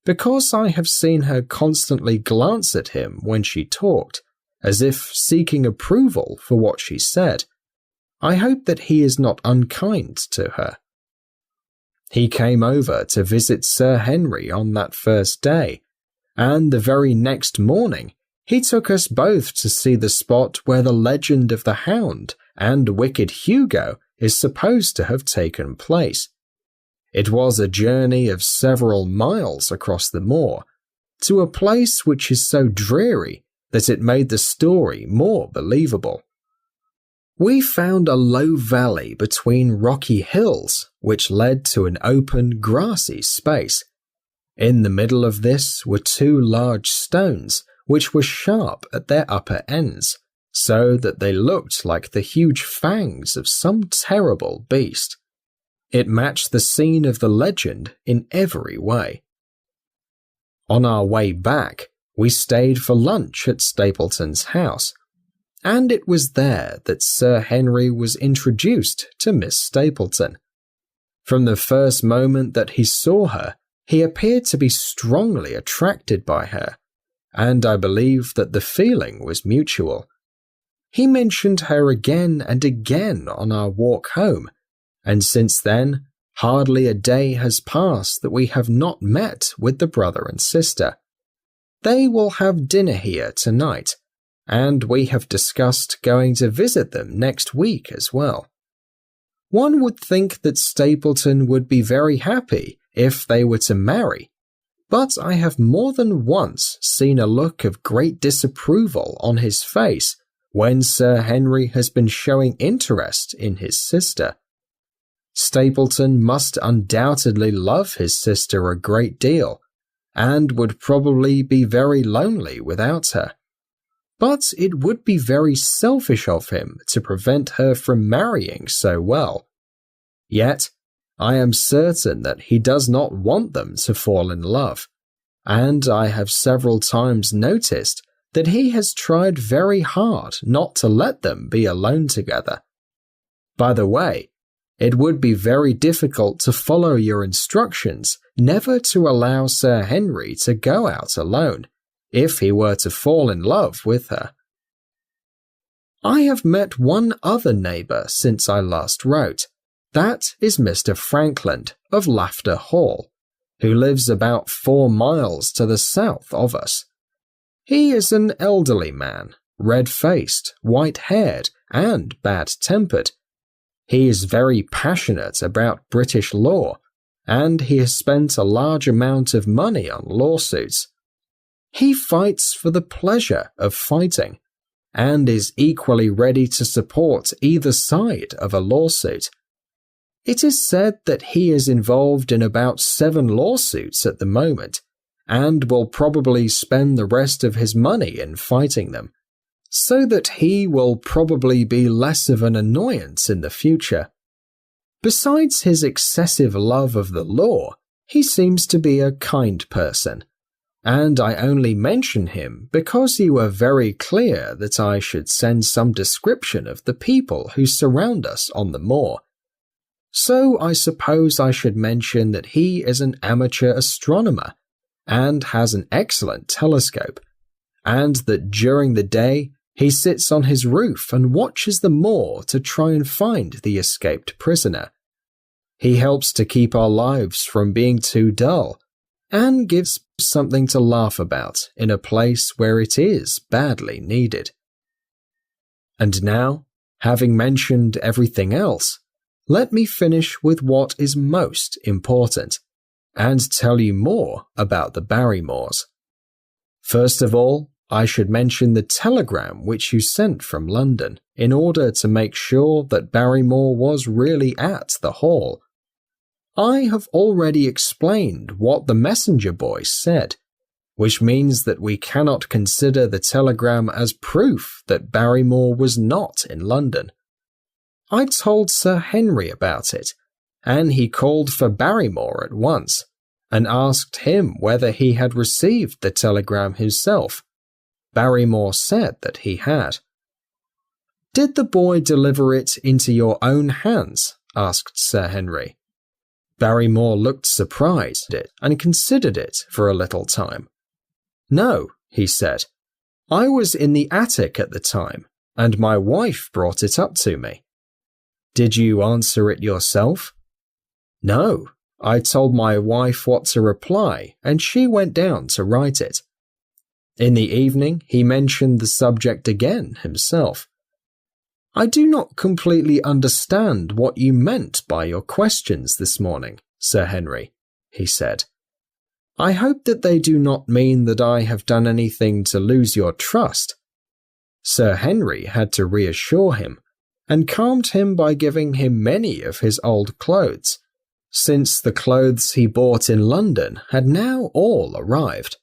A: because I have seen her constantly glance at him when she talked, as if seeking approval for what she said. I hope that he is not unkind to her. He came over to visit Sir Henry on that first day, and the very next morning he took us both to see the spot where the legend of the Hound and Wicked Hugo is supposed to have taken place. It was a journey of several miles across the moor, to a place which is so dreary that it made the story more believable. We found a low valley between rocky hills which led to an open, grassy space. In the middle of this were 2 large stones which were sharp at their upper ends, so that they looked like the huge fangs of some terrible beast. It matched the scene of the legend in every way. On our way back, we stayed for lunch at Stapleton's house, and it was there that Sir Henry was introduced to Miss Stapleton. From the first moment that he saw her, he appeared to be strongly attracted by her, and I believe that the feeling was mutual. He mentioned her again and again on our walk home, and since then, hardly a day has passed that we have not met with the brother and sister. They will have dinner here tonight, and we have discussed going to visit them next week as well. One would think that Stapleton would be very happy if they were to marry, but I have more than once seen a look of great disapproval on his face when Sir Henry has been showing interest in his sister. Stapleton must undoubtedly love his sister a great deal, and would probably be very lonely without her. But it would be very selfish of him to prevent her from marrying so well. Yet, I am certain that he does not want them to fall in love, and I have several times noticed that he has tried very hard not to let them be alone together. By the way, it would be very difficult to follow your instructions never to allow Sir Henry to go out alone, if he were to fall in love with her. I have met one other neighbour since I last wrote. That is Mr. Frankland of Laughter Hall, who lives about 4 miles to the south of us. He is an elderly man, red-faced, white-haired, and bad-tempered. He is very passionate about British law, and he has spent a large amount of money on lawsuits. He fights for the pleasure of fighting, and is equally ready to support either side of a lawsuit. It is said that he is involved in about 7 lawsuits at the moment, and will probably spend the rest of his money in fighting them, so that he will probably be less of an annoyance in the future. Besides his excessive love of the law, he seems to be a kind person, and I only mention him because you were very clear that I should send some description of the people who surround us on the moor. So I suppose I should mention that he is an amateur astronomer, and has an excellent telescope, and that during the day he sits on his roof and watches the moor to try and find the escaped prisoner. He helps to keep our lives from being too dull, and gives something to laugh about in a place where it is badly needed. And now, having mentioned everything else, let me finish with what is most important, and tell you more about the Barrymores. First of all, I should mention the telegram which you sent from London in order to make sure that Barrymore was really at the hall. I have already explained what the messenger boy said, which means that we cannot consider the telegram as proof that Barrymore was not in London. I told Sir Henry about it, and he called for Barrymore at once, and asked him whether he had received the telegram himself. Barrymore said that he had. "Did the boy deliver it into your own hands?" asked Sir Henry. Barrymore looked surprised at it and considered it for a little time. "No," he said. "I was in the attic at the time, and my wife brought it up to me." "Did you answer it yourself?" "No, I told my wife what to reply, and she went down to write it." In the evening, he mentioned the subject again himself. "I do not completely understand what you meant by your questions this morning, Sir Henry," he said. "I hope that they do not mean that I have done anything to lose your trust." Sir Henry had to reassure him, and calmed him by giving him many of his old clothes, since the clothes he bought in London had now all arrived.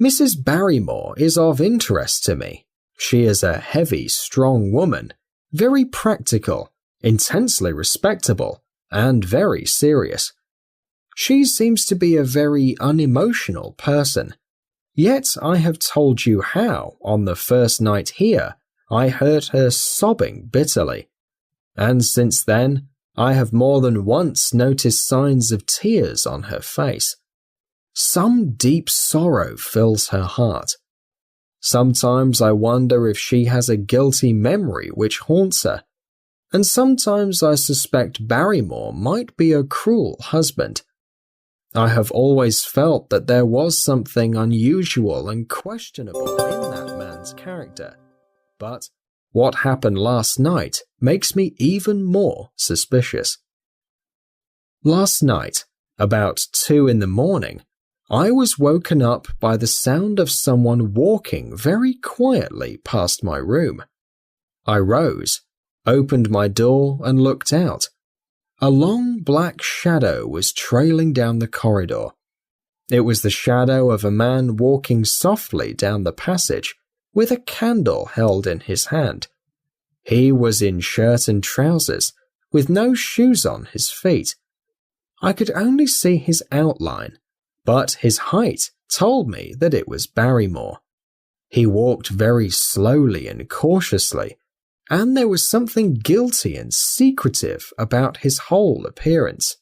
A: "Mrs. Barrymore is of interest to me. She is a heavy, strong woman, very practical, intensely respectable, and very serious. She seems to be a very unemotional person, yet I have told you how, on the first night here, I heard her sobbing bitterly, and since then I have more than once noticed signs of tears on her face. Some deep sorrow fills her heart. Sometimes I wonder if she has a guilty memory which haunts her, and sometimes I suspect Barrymore might be a cruel husband. I have always felt that there was something unusual and questionable in that man's character, but what happened last night makes me even more suspicious. Last night, about 2 in the morning, I was woken up by the sound of someone walking very quietly past my room. I rose, opened my door and looked out. a long black shadow was trailing down the corridor. It was the shadow of a man walking softly down the passage with a candle held in his hand. He was in shirt and trousers, with no shoes on his feet. I could only see his outline, but his height told me that it was Barrymore. He walked very slowly and cautiously, and there was something guilty and secretive about his whole appearance.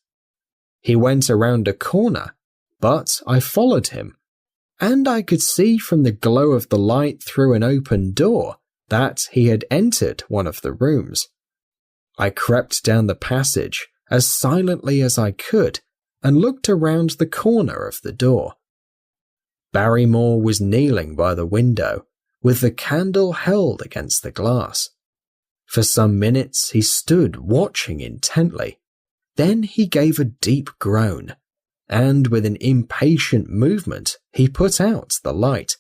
A: He went around a corner, but I followed him, and I could see from the glow of the light through an open door that he had entered one of the rooms. I crept down the passage as silently as I could and looked around the corner of the door. Barrymore was kneeling by the window, with the candle held against the glass. For some minutes he stood watching intently. Then he gave a deep groan, and with an impatient movement he put out the light.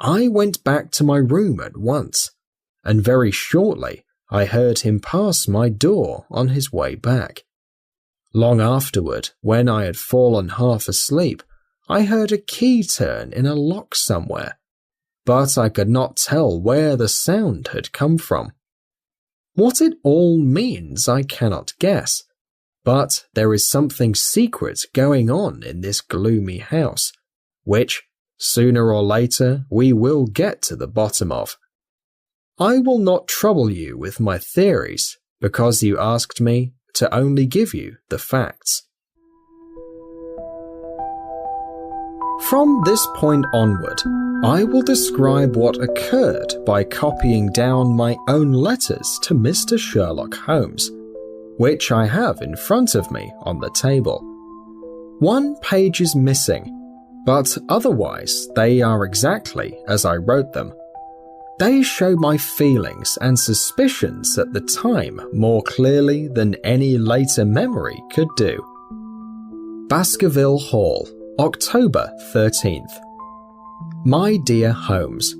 A: I went back to my room at once, and very shortly I heard him pass my door on his way back. Long afterward, when I had fallen half asleep, I heard a key turn in a lock somewhere, but I could not tell where the sound had come from. What it all means I cannot guess, but there is something secret going on in this gloomy house, which, sooner or later, we will get to the bottom of. I will not trouble you with my theories, because you asked me to only give you the facts. From this point onward, I will describe what occurred by copying down my own letters to Mr. Sherlock Holmes, which I have in front of me on the table. One page is missing, but otherwise they are exactly as I wrote them. They show my feelings and suspicions at the time more clearly than any later memory could do. Baskerville Hall, October 13th. My dear Holmes,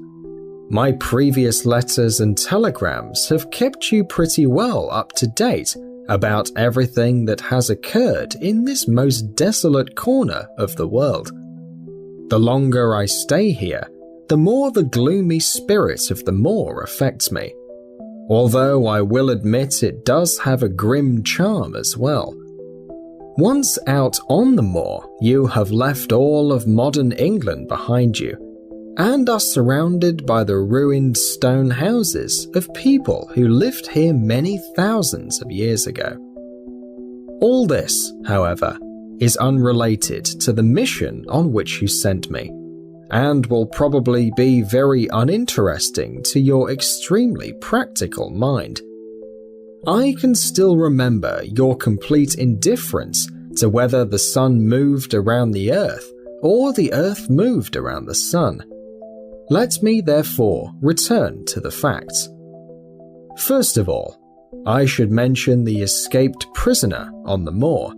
A: my previous letters and telegrams have kept you pretty well up to date about everything that has occurred in this most desolate corner of the world. The longer I stay here, the more the gloomy spirit of the moor affects me, although I will admit it does have a grim charm as well. Once out on the moor, you have left all of modern England behind you, and are surrounded by the ruined stone houses of people who lived here many thousands of years ago. All this, however, is unrelated to the mission on which you sent me, and will probably be very uninteresting to your extremely practical mind. I can still remember your complete indifference to whether the sun moved around the earth or the earth moved around the sun. Let me therefore return to the facts. First of all, I should mention the escaped prisoner on the moor.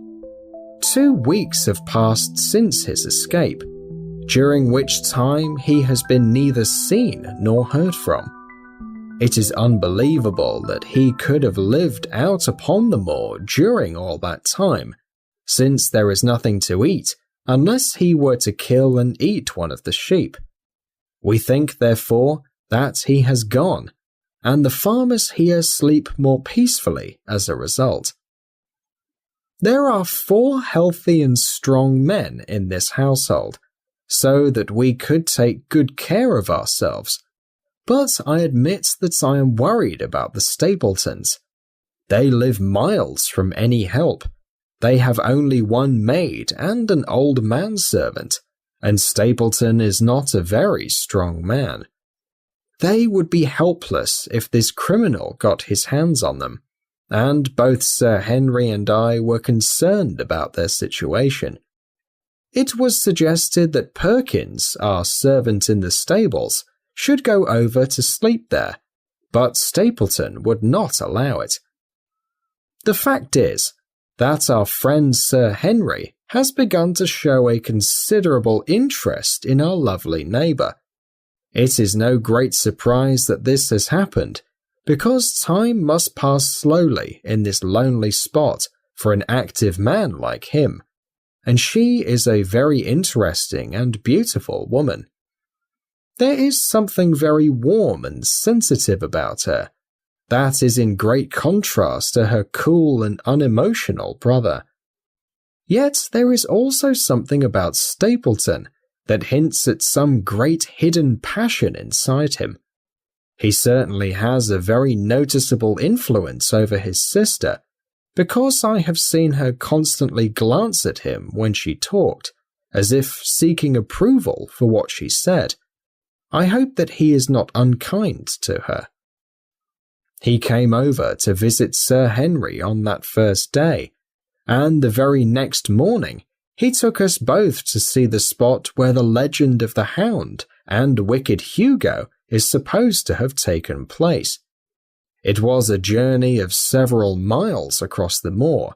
A: 2 weeks have passed since his escape, during which time he has been neither seen nor heard from. It is unbelievable that he could have lived out upon the moor during all that time, since there is nothing to eat unless he were to kill and eat one of the sheep. We think, therefore, that he has gone, and the farmers here sleep more peacefully as a result. There are 4 healthy and strong men in this household, so that we could take good care of ourselves, but I admit that I am worried about the Stapletons. They live miles from any help. They have only one maid and an old manservant, and Stapleton is not a very strong man. They would be helpless if this criminal got his hands on them, and both Sir Henry and I were concerned about their situation. It was suggested that Perkins, our servant in the stables, should go over to sleep there, but Stapleton would not allow it. The fact is that our friend Sir Henry has begun to show a considerable interest in our lovely neighbour. It is no great surprise that this has happened, because time must pass slowly in this lonely spot for an active man like him, and she is a very interesting and beautiful woman. There is something very warm and sensitive about her that is in great contrast to her cool and unemotional brother. Yet there is also something about Stapleton that hints at some great hidden passion inside him. He certainly has a very noticeable influence over his sister, because I have seen her constantly glance at him when she talked, as if seeking approval for what she said. I hope that he is not unkind to her. He came over to visit Sir Henry on that first day, and the very next morning he took us both to see the spot where the legend of the Hound and Wicked Hugo is supposed to have taken place. It was a journey of several miles across the moor,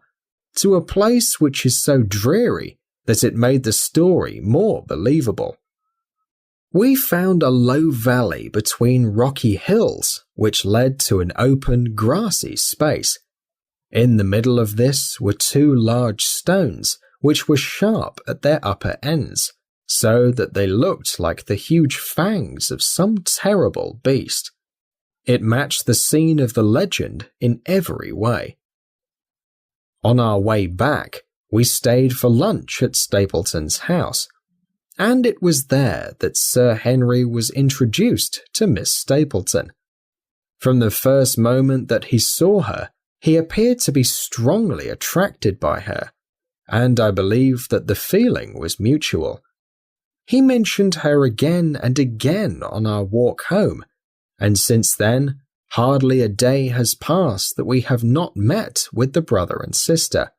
A: to a place which is so dreary that it made the story more believable. We found a low valley between rocky hills which led to an open, grassy space. In the middle of this were two large stones which were sharp at their upper ends, so that they looked like the huge fangs of some terrible beast. It matched the scene of the legend in every way. On our way back, we stayed for lunch at Stapleton's house, and it was there that Sir Henry was introduced to Miss Stapleton. From the first moment that he saw her, he appeared to be strongly attracted by her, and I believe that the feeling was mutual. He mentioned her again and again on our walk home, and since then, hardly a day has passed that we have not met with the brother and sister.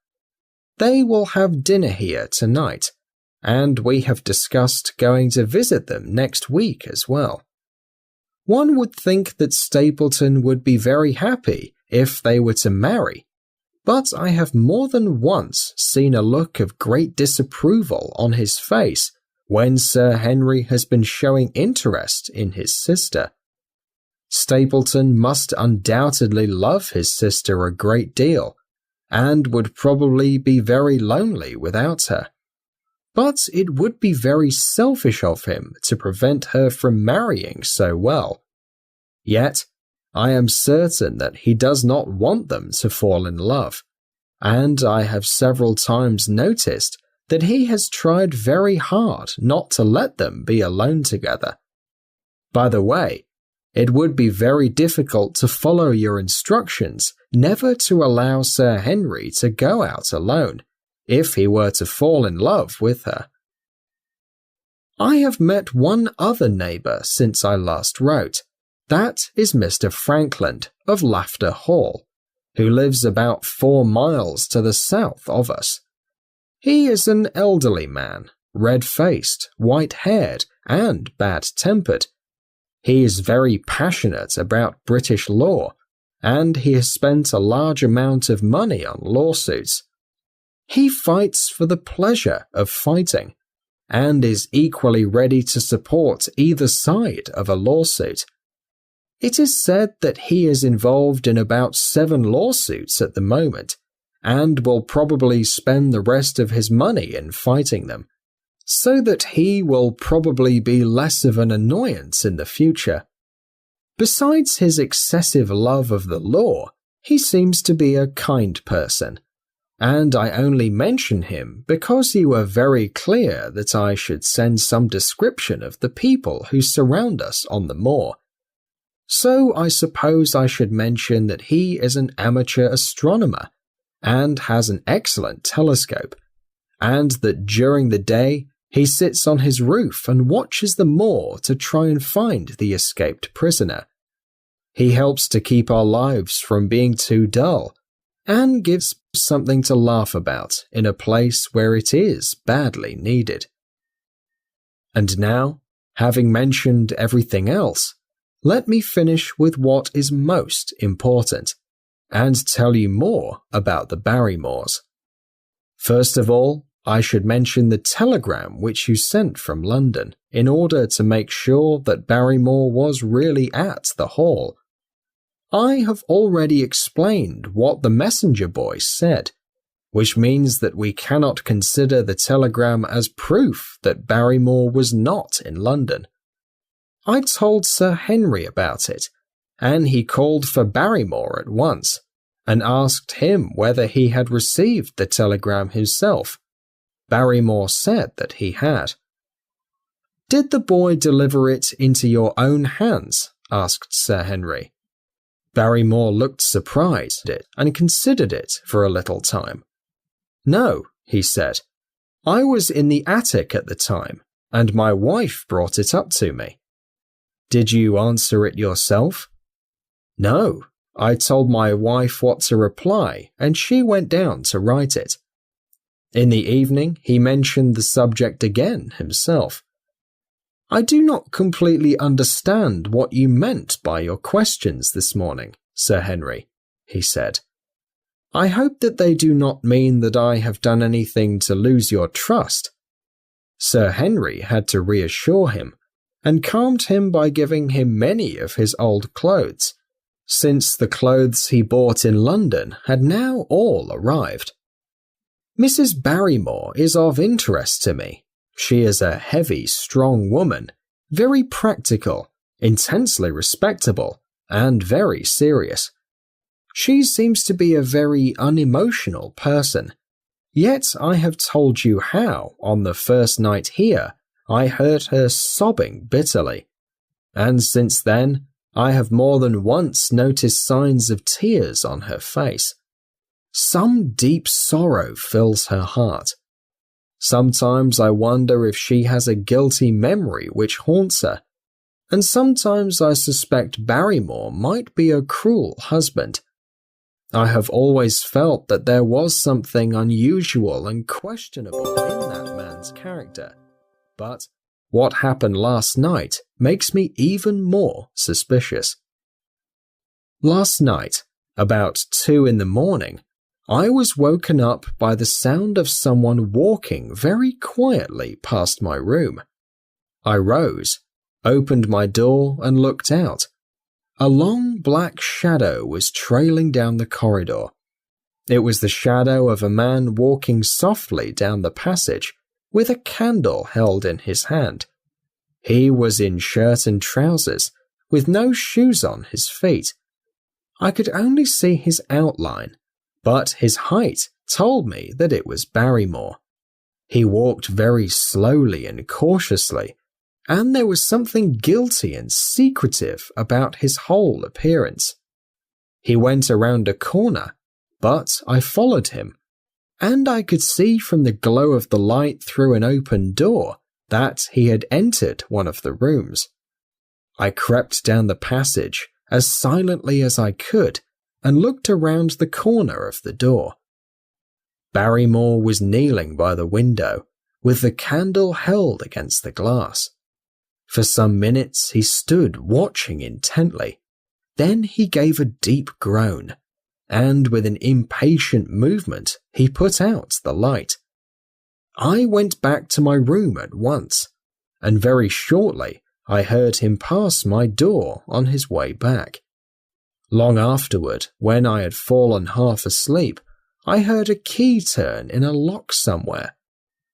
A: They will have dinner here tonight, and we have discussed going to visit them next week as well. One would think that Stapleton would be very happy if they were to marry, but I have more than once seen a look of great disapproval on his face when Sir Henry has been showing interest in his sister. Stapleton must undoubtedly love his sister a great deal, and would probably be very lonely without her. But it would be very selfish of him to prevent her from marrying so well. Yet, I am certain that he does not want them to fall in love, and I have several times noticed that he has tried very hard not to let them be alone together. By the way, it would be very difficult to follow your instructions never to allow Sir Henry to go out alone, if he were to fall in love with her. I have met one other neighbour since I last wrote. That is Mr. Frankland of Laughter Hall, who lives about 4 miles to the south of us. He is an elderly man, red-faced, white-haired, and bad-tempered. He is very passionate about British law, and he has spent a large amount of money on lawsuits. He fights for the pleasure of fighting, and is equally ready to support either side of a lawsuit. It is said that he is involved in about 7 lawsuits at the moment, and will probably spend the rest of his money in fighting them, so that he will probably be less of an annoyance in the future. Besides his excessive love of the law, he seems to be a kind person, and I only mention him because you were very clear that I should send some description of the people who surround us on the moor. So I suppose I should mention that he is an amateur astronomer, and has an excellent telescope, and that during the day he sits on his roof and watches the moor to try and find the escaped prisoner. He helps to keep our lives from being too dull, and gives something to laugh about in a place where it is badly needed. And now, having mentioned everything else, let me finish with what is most important, and tell you more about the Barrymores. First of all, I should mention the telegram which you sent from London in order to make sure that Barrymore was really at the hall. I have already explained what the messenger boy said, which means that we cannot consider the telegram as proof that Barrymore was not in London. I told Sir Henry about it, and he called for Barrymore at once, and asked him whether he had received the telegram himself. Barrymore said that he had. "Did the boy deliver it into your own hands?" asked Sir Henry. Barrymore looked surprised at it and considered it for a little time. "No," he said. "I was in the attic at the time, and my wife brought it up to me." "Did you answer it yourself?" "No. I told my wife what to reply, and she went down to write it." In the evening, he mentioned the subject again himself. "I do not completely understand what you meant by your questions this morning, Sir Henry," he said. "I hope that they do not mean that I have done anything to lose your trust." Sir Henry had to reassure him, and calmed him by giving him many of his old clothes, since the clothes he bought in London had now all arrived. "Mrs. Barrymore is of interest to me. She is a heavy, strong woman, very practical, intensely respectable, and very serious. She seems to be a very unemotional person. Yet I have told you how, on the first night here, I heard her sobbing bitterly, and since then I have more than once noticed signs of tears on her face. Some deep sorrow fills her heart. Sometimes I wonder if she has a guilty memory which haunts her, and sometimes I suspect Barrymore might be a cruel husband. I have always felt that there was something unusual and questionable in that man's character, but what happened last night makes me even more suspicious." Last night, about 2 in the morning, I was woken up by the sound of someone walking very quietly past my room. I rose, opened my door, and looked out. A long black shadow was trailing down the corridor. It was the shadow of a man walking softly down the passage, with a candle held in his hand. He was in shirt and trousers, with no shoes on his feet. I could only see his outline, but his height told me that it was Barrymore. He walked very slowly and cautiously, and there was something guilty and secretive about his whole appearance. He went around a corner, but I followed him, and I could see from the glow of the light through an open door that he had entered one of the rooms. I crept down the passage as silently as I could and looked around the corner of the door. Barrymore was kneeling by the window, with the candle held against the glass. For some minutes he stood watching intently. Then he gave a deep groan, and with an impatient movement he put out the light. I went back to my room at once, and very shortly I heard him pass my door on his way back. Long afterward, when I had fallen half asleep, I heard a key turn in a lock somewhere,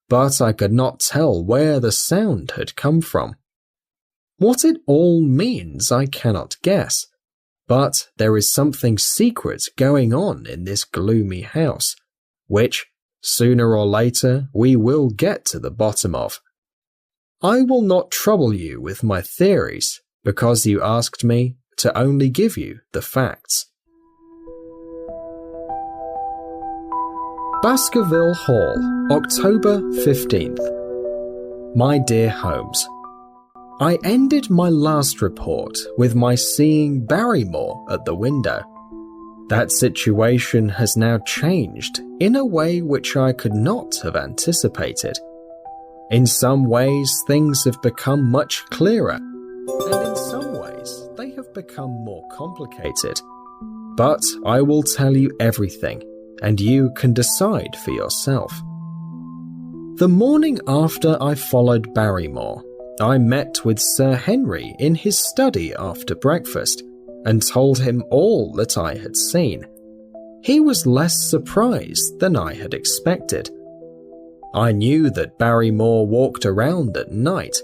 A: but I could not tell where the sound had come from. What it all means I cannot guess, but there is something secret going on in this gloomy house, which, sooner or later, we will get to the bottom of. I will not trouble you with my theories, because you asked me to only give you the facts. Baskerville Hall, October 15th. My dear Holmes, I ended my last report with my seeing Barrymore at the window. That situation has now changed in a way which I could not have anticipated. In some ways, things have become much clearer, and in some ways, they have become more complicated. But I will tell you everything, and you can decide for yourself. The morning after I followed Barrymore, I met with Sir Henry in his study after breakfast, and told him all that I had seen. He was less surprised than I had expected. I knew that Barrymore walked around at night,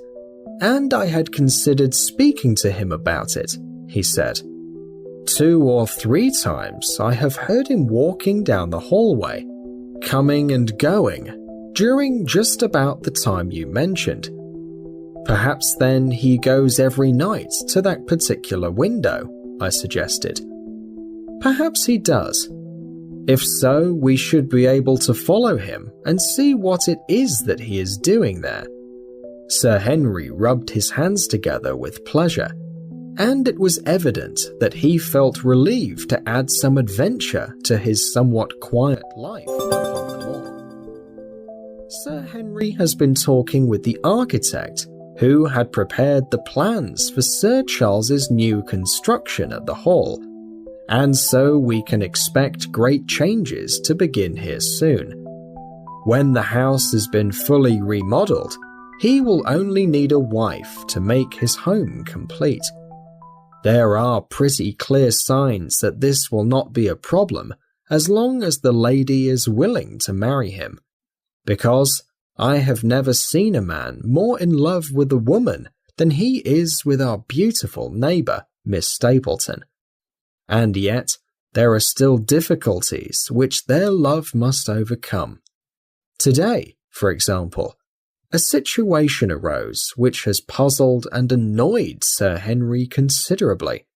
A: and I had considered speaking to him about it, he said. 2 or 3 times I have heard him walking down the hallway, coming and going, during just about the time you mentioned. Perhaps then he goes every night to that particular window, I suggested. Perhaps he does. If so, we should be able to follow him and see what it is that he is doing there. Sir Henry rubbed his hands together with pleasure, and it was evident that he felt relieved to add some adventure to his somewhat quiet life upon the moor. Sir Henry has been talking with the architect who had prepared the plans for Sir Charles's new construction at the hall, and so we can expect great changes to begin here soon. When the house has been fully remodeled, he will only need a wife to make his home complete. There are pretty clear signs that this will not be a problem as long as the lady is willing to marry him, because I have never seen a man more in love with a woman than he is with our beautiful neighbour, Miss Stapleton. And yet, there are still difficulties which their love must overcome. Today, for example, a situation arose which has puzzled and annoyed Sir Henry considerably.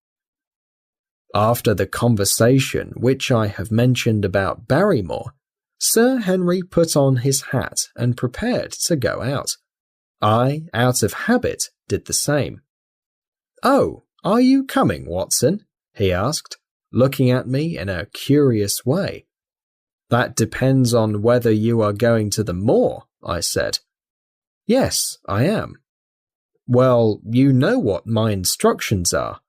A: After the conversation which I have mentioned about Barrymore, Sir Henry put on his hat and prepared to go out. I, out of habit, did the same. "Oh, are you coming, Watson?" he asked, looking at me in a curious way. "That depends on whether you are going to the moor," I said. "Yes, I am." "Well, you know what my instructions are.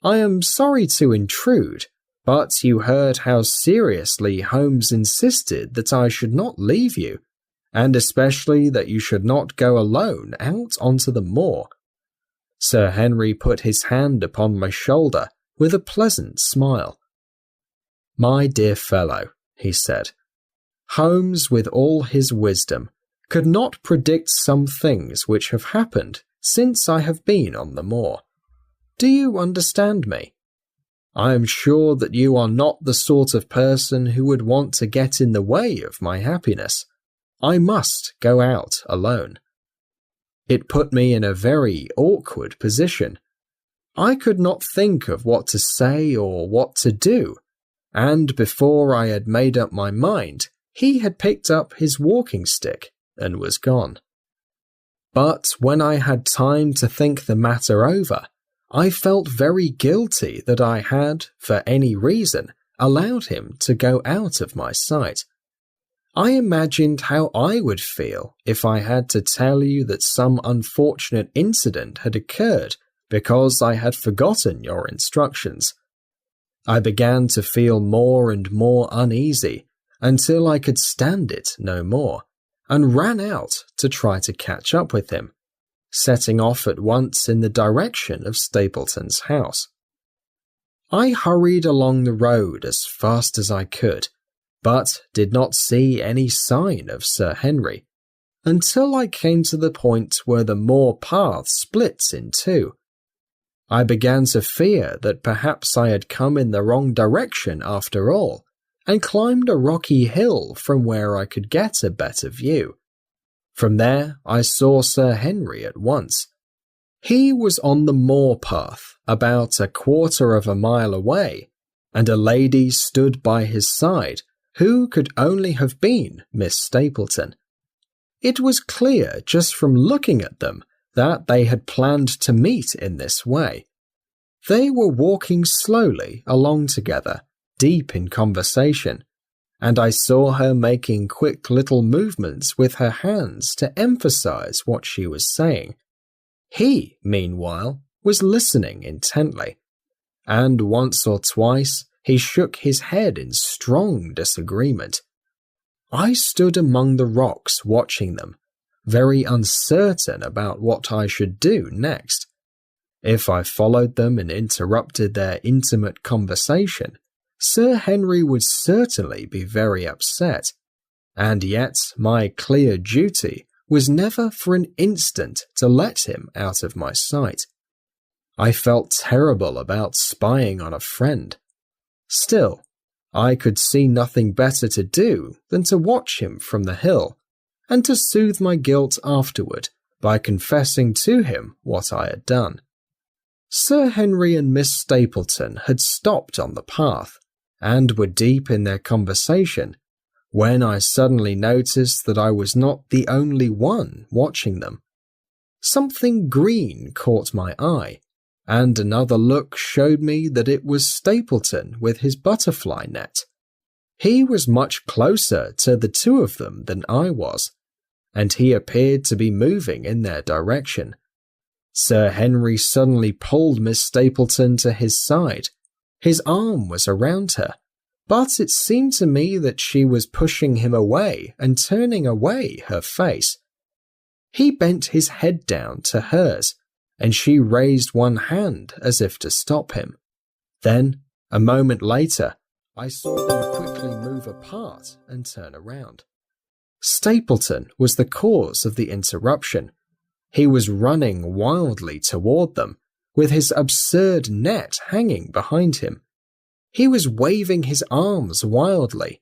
A: I am sorry to intrude, but you heard how seriously Holmes insisted that I should not leave you, and especially that you should not go alone out onto the moor." Sir Henry put his hand upon my shoulder with a pleasant smile. "My dear fellow," he said, "Holmes, with all his wisdom, could not predict some things which have happened since I have been on the moor. Do you understand me? I am sure that you are not the sort of person who would want to get in the way of my happiness. I must go out alone." It put me in a very awkward position. I could not think of what to say or what to do, and before I had made up my mind, he had picked up his walking stick and was gone. But when I had time to think the matter over, I felt very guilty that I had, for any reason, allowed him to go out of my sight. I imagined how I would feel if I had to tell you that some unfortunate incident had occurred because I had forgotten your instructions. I began to feel more and more uneasy until I could stand it no more, and ran out to try to catch up with him, setting off at once in the direction of Stapleton's house. I hurried along the road as fast as I could, but did not see any sign of Sir Henry, until I came to the point where the moor path splits in two. I began to fear that perhaps I had come in the wrong direction after all, and climbed a rocky hill from where I could get a better view. From there I saw Sir Henry at once. He was on the moor path about 1/4 of a mile away, and a lady stood by his side who could only have been Miss Stapleton. It was clear just from looking at them that they had planned to meet in this way. They were walking slowly along together, deep in conversation, and I saw her making quick little movements with her hands to emphasize what she was saying. He, meanwhile, was listening intently, and once or twice he shook his head in strong disagreement. I stood among the rocks watching them, very uncertain about what I should do next. If I followed them and interrupted their intimate conversation, Sir Henry would certainly be very upset, and yet my clear duty was never for an instant to let him out of my sight. I felt terrible about spying on a friend. Still, I could see nothing better to do than to watch him from the hill, and to soothe my guilt afterward by confessing to him what I had done. Sir Henry and Miss Stapleton had stopped on the path, and were deep in their conversation, when I suddenly noticed that I was not the only one watching them. Something green caught my eye, and another look showed me that it was Stapleton with his butterfly net. He was much closer to the two of them than I was, and he appeared to be moving in their direction. Sir Henry suddenly pulled Miss Stapleton to his side. His arm was around her, but it seemed to me that she was pushing him away and turning away her face. He bent his head down to hers, and she raised one hand as if to stop him. Then, a moment later, I saw them quickly move apart and turn around. Stapleton was the cause of the interruption. He was running wildly toward them, with his absurd net hanging behind him. He was waving his arms wildly,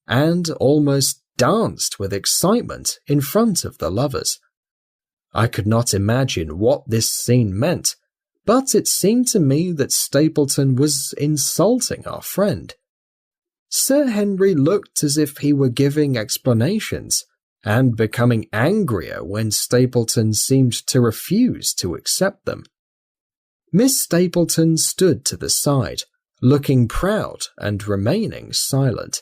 A: and almost danced with excitement in front of the lovers. I could not imagine what this scene meant, but it seemed to me that Stapleton was insulting our friend. Sir Henry looked as if he were giving explanations, and becoming angrier when Stapleton seemed to refuse to accept them. Miss Stapleton stood to the side, looking proud and remaining silent.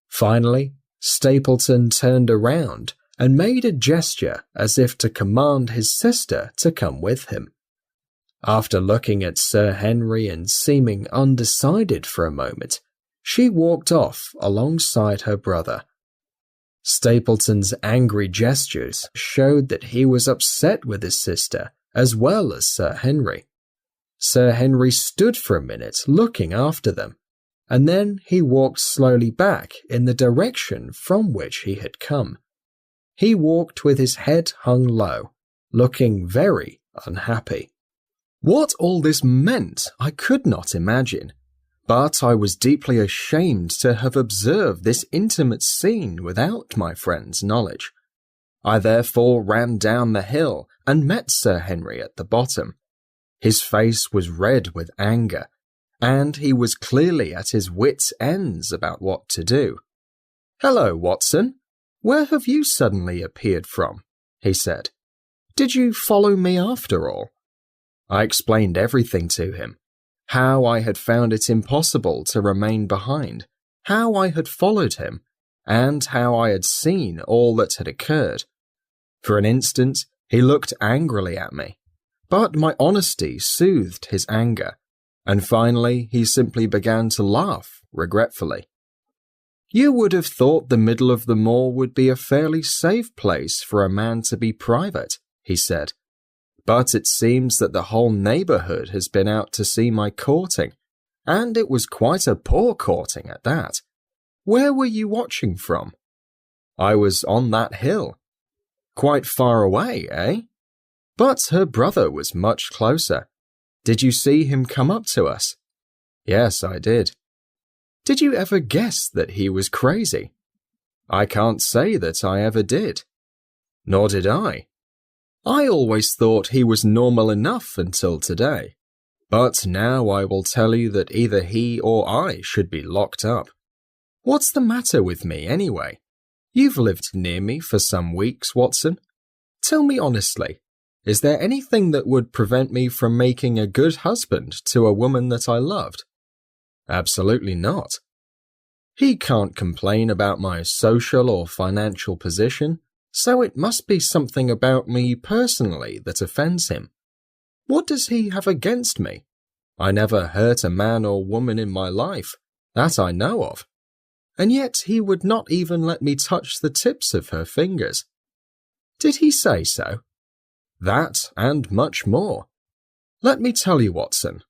A: Finally, Stapleton turned around and made a gesture as if to command his sister to come with him. After looking at Sir Henry and seeming undecided for a moment, she walked off alongside her brother. Stapleton's angry gestures showed that he was upset with his sister as well as Sir Henry. Sir Henry stood for a minute looking after them, and then he walked slowly back in the direction from which he had come. He walked with his head hung low, looking very unhappy. What all this meant I could not imagine, but I was deeply ashamed to have observed this intimate scene without my friend's knowledge. I therefore ran down the hill and met Sir Henry at the bottom. His face was red with anger, and he was clearly at his wits' ends about what to do. "Hello, Watson. Where have you suddenly appeared from?" he said. "Did you follow me after all?" I explained everything to him, how I had found it impossible to remain behind, how I had followed him, and how I had seen all that had occurred. For an instant, he looked angrily at me, but my honesty soothed his anger, and finally he simply began to laugh regretfully. "You would have thought the middle of the moor would be a fairly safe place for a man to be private," he said. "But it seems that the whole neighbourhood has been out to see my courting, and it was quite a poor courting at that. Where were you watching from?" "I was on that hill." "Quite far away, eh?" "But her brother was much closer. Did you see him come up to us?" "Yes, I did." "Did you ever guess that he was crazy?" "I can't say that I ever did." "Nor did I. I always thought he was normal enough until today. But now I will tell you that either he or I should be locked up. What's the matter with me, anyway? You've lived near me for some weeks, Watson. Tell me honestly, is there anything that would prevent me from making a good husband to a woman that I loved?" "Absolutely not." "He can't complain about my social or financial position, so it must be something about me personally that offends him. What does he have against me? I never hurt a man or woman in my life, that I know of. And yet he would not even let me touch the tips of her fingers." "Did he say so?" "That and much more. Let me tell you, Watson,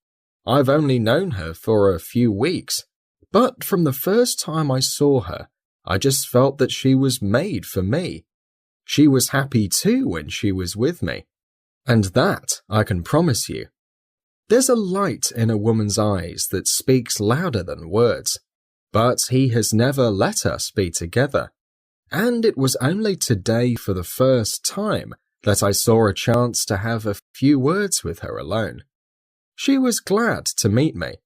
A: I've only known her for a few weeks, but from the first time I saw her, I just felt that she was made for me. She was happy too when she was with me, and that I can promise you. There's a light in a woman's eyes that speaks louder than words, but he has never let us be together, and it was only today for the first time that I saw a chance to have a few words with her alone. She was glad to meet me,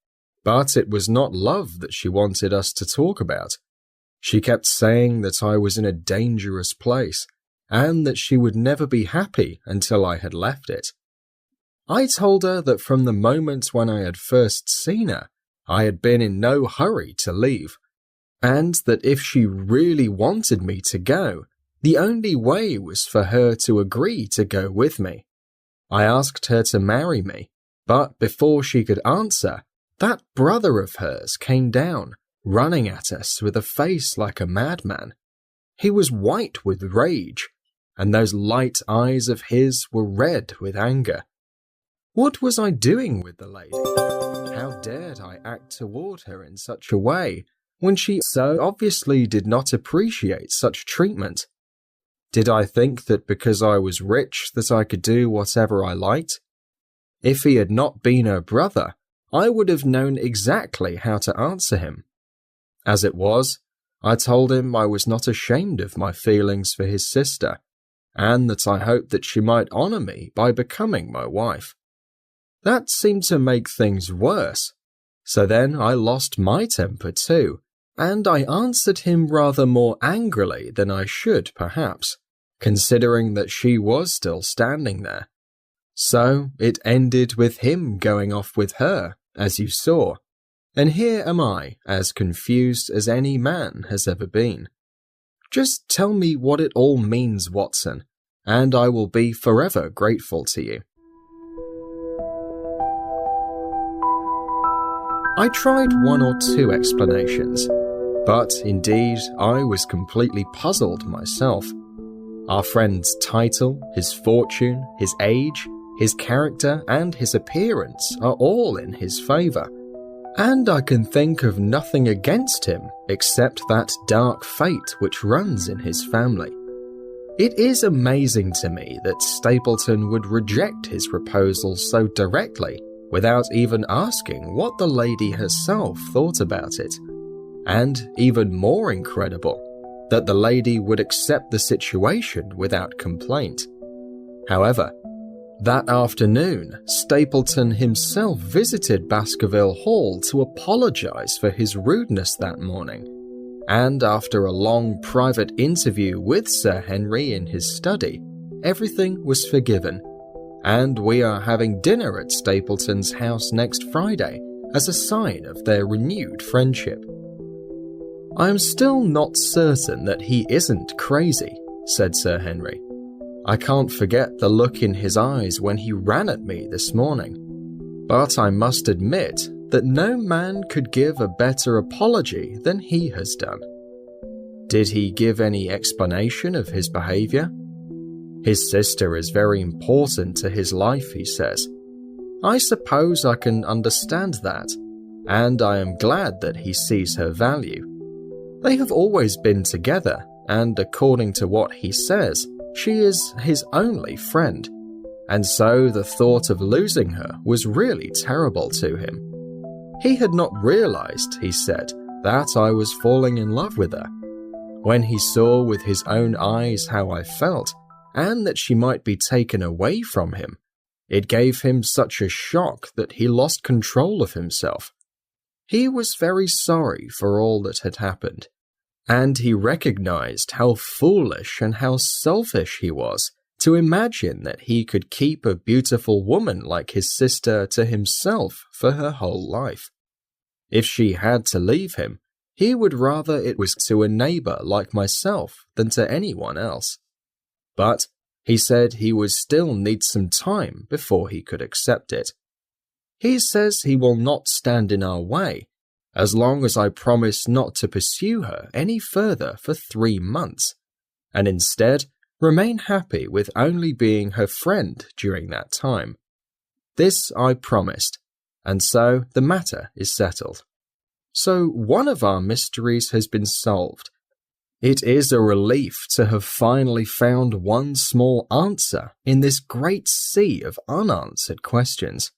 A: but it was not love that she wanted us to talk about. She kept saying that I was in a dangerous place, and that she would never be happy until I had left it. I told her that from the moment when I had first seen her, I had been in no hurry to leave, and that if she really wanted me to go, the only way was for her to agree to go with me. I asked her to marry me, but before she could answer, that brother of hers came down, running at us with a face like a madman. He was white with rage, and those light eyes of his were red with anger. What was I doing with the lady? How dared I act toward her in such a way, when she so obviously did not appreciate such treatment? Did I think that because I was rich that I could do whatever I liked? If he had not been her brother, I would have known exactly how to answer him. As it was, I told him I was not ashamed of my feelings for his sister, and that I hoped that she might honour me by becoming my wife. That seemed to make things worse, so then I lost my temper too, and I answered him rather more angrily than I should perhaps, considering that she was still standing there. So it ended with him going off with her, as you saw, and here am I, as confused as any man has ever been. Just tell me what it all means, Watson, and I will be forever grateful to you. I tried one or two explanations, but indeed I was completely puzzled myself. Our friend's title, his fortune, his age, his character, and his appearance are all in his favour, and I can think of nothing against him except that dark fate which runs in his family. It is amazing to me that Stapleton would reject his proposal so directly without even asking what the lady herself thought about it, and even more incredible, that the lady would accept the situation without complaint. However, that afternoon, Stapleton himself visited Baskerville Hall to apologize for his rudeness that morning, and after a long private interview with Sir Henry in his study, everything was forgiven, and we are having dinner at Stapleton's house next Friday as a sign of their renewed friendship. I am still not certain that he isn't crazy, said Sir Henry. I can't forget the look in his eyes when he ran at me this morning, but I must admit that no man could give a better apology than he has done. Did he give any explanation of his behaviour? His sister is very important to his life, he says. I suppose I can understand that, and I am glad that he sees her value. They have always been together, and according to what he says, she is his only friend, and so the thought of losing her was really terrible to him. He had not realized, he said, that I was falling in love with her. When he saw with his own eyes how I felt, and that she might be taken away from him, it gave him such a shock that he lost control of himself. He was very sorry for all that had happened, and he recognized how foolish and how selfish he was to imagine that he could keep a beautiful woman like his sister to himself for her whole life. If she had to leave him, he would rather it was to a neighbour like myself than to anyone else. But he said he would still need some time before he could accept it. He says he will not stand in our way, as long as I promise not to pursue her any further for 3 months, and instead remain happy with only being her friend during that time. This I promised, and so the matter is settled. So one of our mysteries has been solved. It is a relief to have finally found one small answer in this great sea of unanswered questions.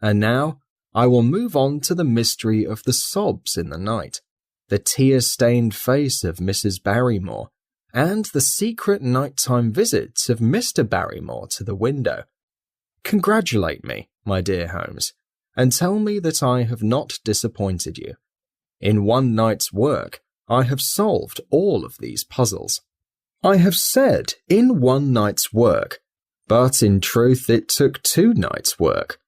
A: And now I will move on to the mystery of the sobs in the night, the tear-stained face of Mrs. Barrymore, and the secret nighttime visits of Mr. Barrymore to the window. Congratulate me, my dear Holmes, and tell me that I have not disappointed you. In one night's work, I have solved all of these puzzles. I have said in one night's work, but in truth it took 2 nights' work.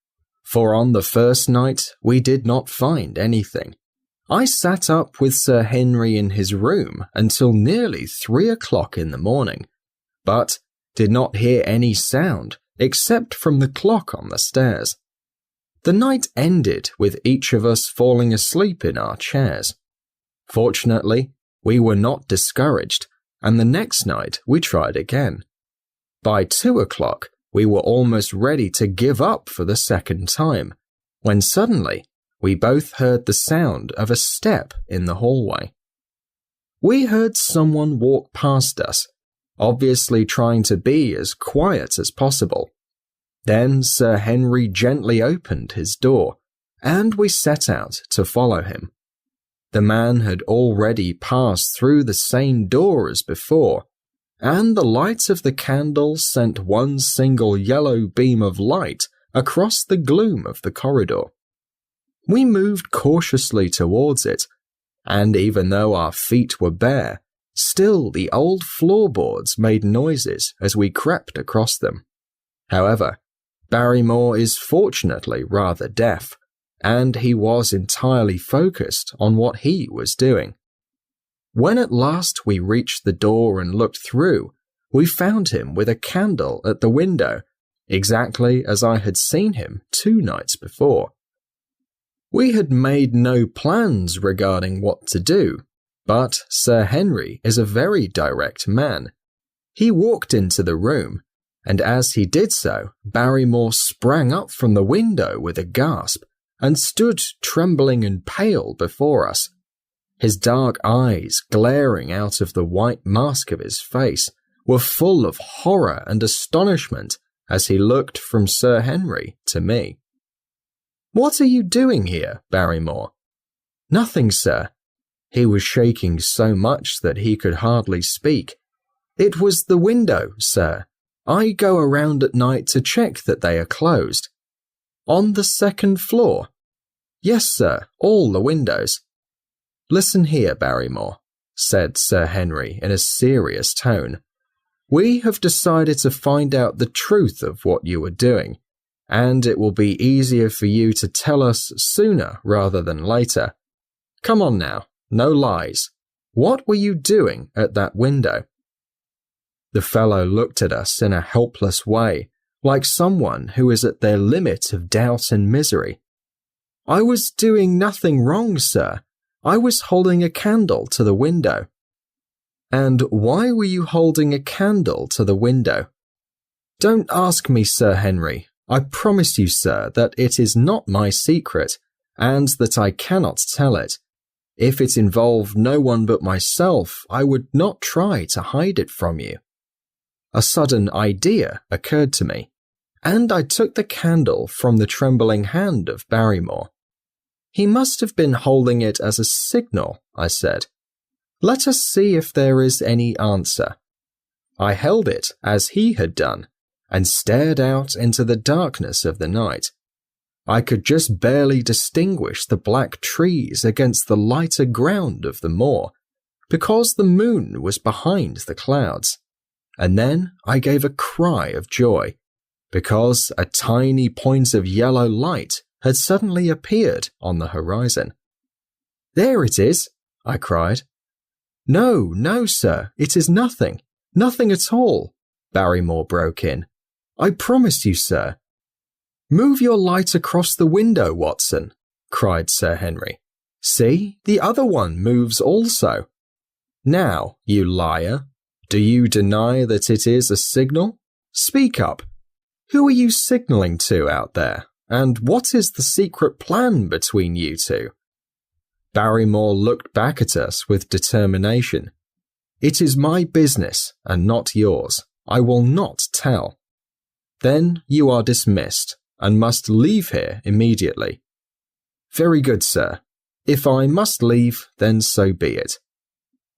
A: For on the first night we did not find anything. I sat up with Sir Henry in his room until nearly 3 o'clock in the morning, but did not hear any sound except from the clock on the stairs. The night ended with each of us falling asleep in our chairs. Fortunately, we were not discouraged, and the next night we tried again. By 2 o'clock, we were almost ready to give up for the second time, when suddenly we both heard the sound of a step in the hallway. We heard someone walk past us, obviously trying to be as quiet as possible. Then Sir Henry gently opened his door, and we set out to follow him. The man had already passed through the same door as before, and the light of the candle sent one single yellow beam of light across the gloom of the corridor. We moved cautiously towards it, and even though our feet were bare, still the old floorboards made noises as we crept across them. However, Barrymore is fortunately rather deaf, and he was entirely focused on what he was doing. When at last we reached the door and looked through, we found him with a candle at the window, exactly as I had seen him 2 nights before. We had made no plans regarding what to do, but Sir Henry is a very direct man. He walked into the room, and as he did so, Barrymore sprang up from the window with a gasp and stood trembling and pale before us. His dark eyes, glaring out of the white mask of his face, were full of horror and astonishment as he looked from Sir Henry to me. "What are you doing here, Barrymore?" "Nothing, sir." He was shaking so much that he could hardly speak. "It was the window, sir. I go around at night to check that they are closed." "On the 2nd floor?" "Yes, sir, all the windows." "Listen here, Barrymore," said Sir Henry in a serious tone. "We have decided to find out the truth of what you are doing, and it will be easier for you to tell us sooner rather than later. Come on now, no lies. What were you doing at that window?" The fellow looked at us in a helpless way, like someone who is at their limit of doubt and misery. "I was doing nothing wrong, sir. I was holding a candle to the window." "And why were you holding a candle to the window?" "Don't ask me, Sir Henry. I promise you, sir, that it is not my secret, and that I cannot tell it. If it involved no one but myself, I would not try to hide it from you." A sudden idea occurred to me, and I took the candle from the trembling hand of Barrymore. "He must have been holding it as a signal," I said. "Let us see if there is any answer." I held it as he had done, and stared out into the darkness of the night. I could just barely distinguish the black trees against the lighter ground of the moor, because the moon was behind the clouds. And then I gave a cry of joy, because a tiny point of yellow light had suddenly appeared on the horizon. "There it is," I cried. "No, no, sir, it is nothing, nothing at all," Barrymore broke in. "I promise you, sir." "Move your light across the window, Watson," cried Sir Henry. "See, the other one moves also. Now, you liar, do you deny that it is a signal? Speak up." Who are you signalling to out there, and what is the secret plan between you two? Barrymore looked back at us with determination. It is my business and not yours. I will not tell. Then you are dismissed and must leave here immediately. Very good, sir. If I must leave, then so be it.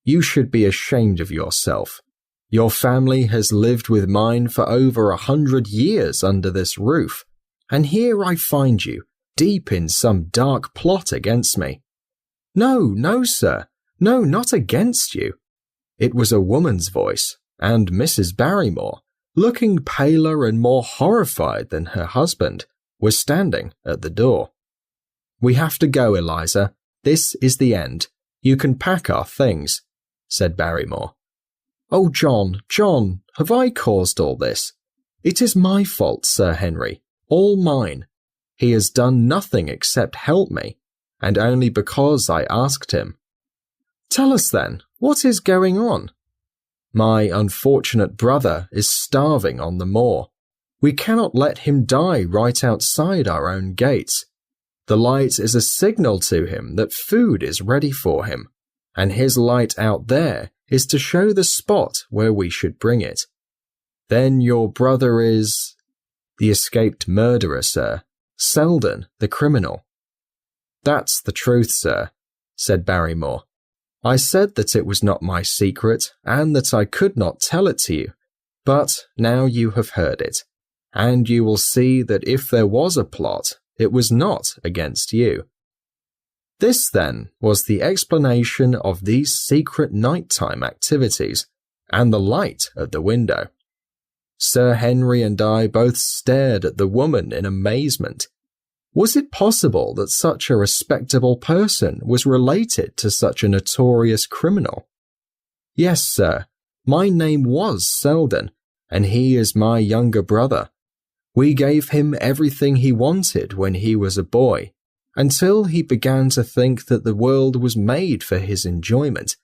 A: You should be ashamed of yourself. Your family has lived with mine for over 100 years under this roof, and here I find you, deep in some dark plot against me. No, no, sir. No, not against you. It was a woman's voice, and Mrs. Barrymore, looking paler and more horrified than her husband, was standing at the door. We have to go, Eliza. This is the end. You can pack our things, said Barrymore. Oh, John, John, have I caused all this? It is my fault, Sir Henry, all mine. He has done nothing except help me, and only because I asked him. Tell us then, what is going on? My unfortunate brother is starving on the moor. We cannot let him die right outside our own gates. The light is a signal to him that food is ready for him, and his light out there is to show the spot where we should bring it. Then your brother is the escaped murderer, sir. Selden, the criminal. That's the truth, sir, said Barrymore. I said that it was not my secret and that I could not tell it to you, but now you have heard it, and you will see that if there was a plot, it was not against you. This, then, was the explanation of these secret nighttime activities and the light at the window. Sir Henry and I both stared at the woman in amazement. Was it possible that such a respectable person was related to such a notorious criminal? Yes, sir, my name was Selden, and he is my younger brother. We gave him everything he wanted when he was a boy, until he began to think that the world was made for his enjoyment,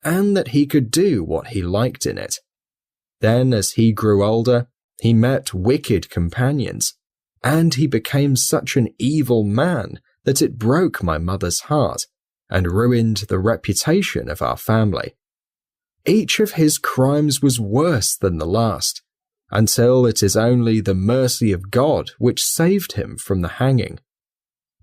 A: and that he could do what he liked in it. Then, as he grew older, he met wicked companions, and he became such an evil man that it broke my mother's heart and ruined the reputation of our family. Each of his crimes was worse than the last, until it is only the mercy of God which saved him from the hanging.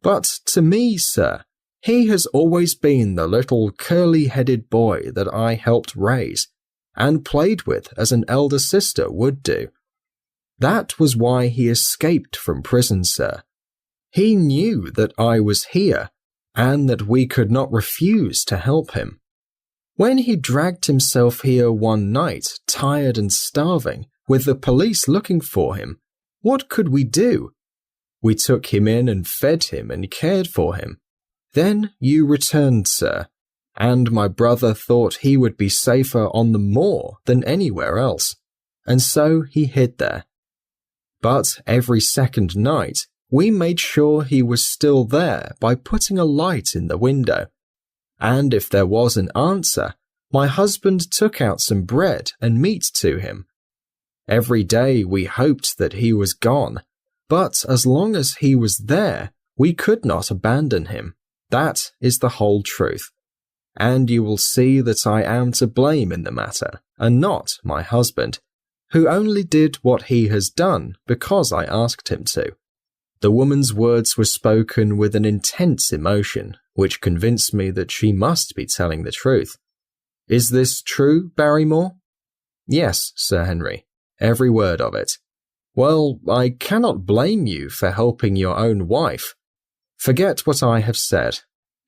A: But to me, sir, he has always been the little curly-headed boy that I helped raise and played with as an elder sister would do. That was why he escaped from prison, sir. He knew that I was here, and that we could not refuse to help him. When he dragged himself here one night, tired and starving, with the police looking for him, what could we do? We took him in and fed him and cared for him. Then you returned, sir, and my brother thought he would be safer on the moor than anywhere else, and so he hid there. But every second night, we made sure he was still there by putting a light in the window. And if there was an answer, my husband took out some bread and meat to him. Every day we hoped that he was gone, but as long as he was there, we could not abandon him. That is the whole truth. And you will see that I am to blame in the matter, and not my husband, who only did what he has done because I asked him to. The woman's words were spoken with an intense emotion, which convinced me that she must be telling the truth. Is this true, Barrymore? Yes, Sir Henry, every word of it. Well, I cannot blame you for helping your own wife. Forget what I have said.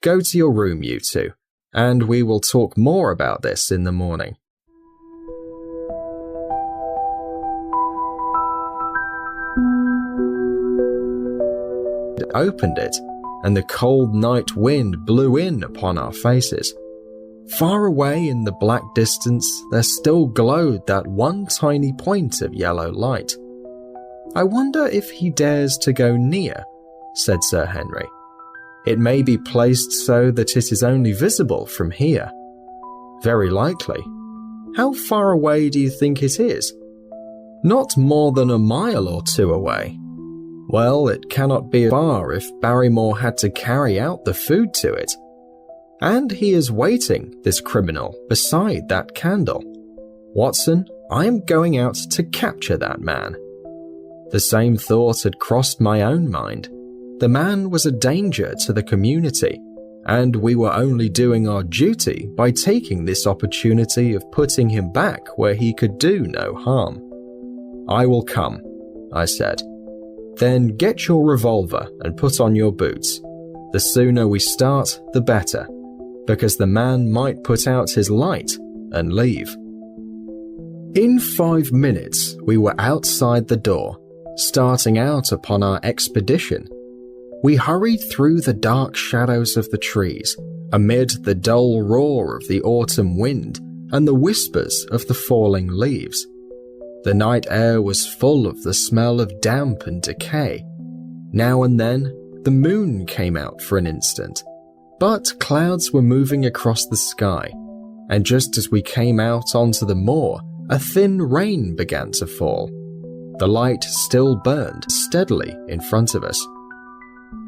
A: Go to your room, you two, and we will talk more about this in the morning. Opened it, and the cold night wind blew in upon our faces. Far away in the black distance, there still glowed that one tiny point of yellow light. I wonder if he dares to go near, said Sir Henry. It may be placed so that it is only visible from here. Very likely. How far away do you think it is?
B: Not more than a mile or two away. Well, it cannot be far if Barrymore had to carry out the food to it. And he is waiting, this criminal, beside that candle. Watson, I am going out to capture that man. The same thought had crossed my own mind. The man was a danger to the community, and we were only doing our duty by taking this opportunity of putting him back where he could do no harm. I will come, I said. Then get your revolver and put on your boots. The sooner we start, the better, because the man might put out his light and leave. In 5 minutes, we were outside the door, starting out upon our expedition. We hurried through the dark shadows of the trees, amid the dull roar of the autumn wind and the whispers of the falling leaves. The night air was full of the smell of damp and decay. Now and then, the moon came out for an instant, but clouds were moving across the sky, and just as we came out onto the moor, a thin rain began to fall. The light still burned steadily in front of us.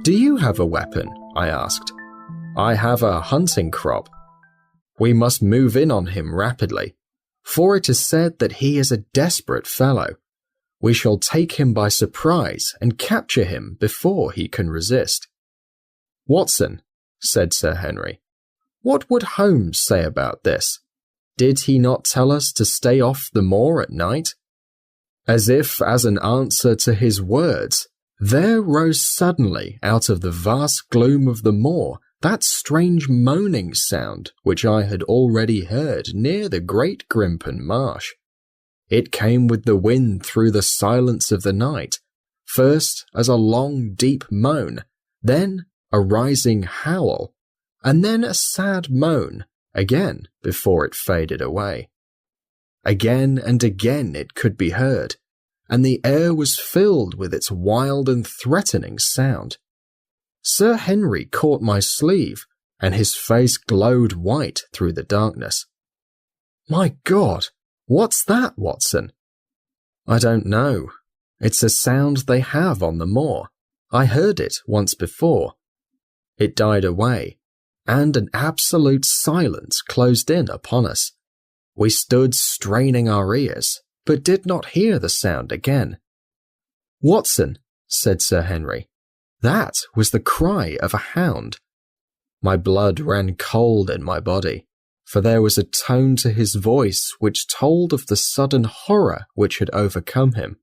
B: "Do you have a weapon?" I asked. "I have a hunting crop." "We must move in on him rapidly, for it is said that he is a desperate fellow. We shall take him by surprise and capture him before he can resist." "Watson," said Sir Henry, "what would Holmes say about this? Did he not tell us to stay off the moor at night?" As if as an answer to his words, there rose suddenly out of the vast gloom of the moor that strange moaning sound which I had already heard near the Great Grimpen Marsh. It came with the wind through the silence of the night, first as a long deep moan, then a rising howl, and then a sad moan again before it faded away. Again and again it could be heard, and the air was filled with its wild and threatening sound. Sir Henry caught my sleeve, and his face glowed white through the darkness. "My God, what's that, Watson?" "I don't know. It's a sound they have on the moor. I heard it once before." It died away, and an absolute silence closed in upon us. We stood straining our ears, but did not hear the sound again. "Watson," said Sir Henry, "that was the cry of a hound." My blood ran cold in my body, for there was a tone to his voice which told of the sudden horror which had overcome him.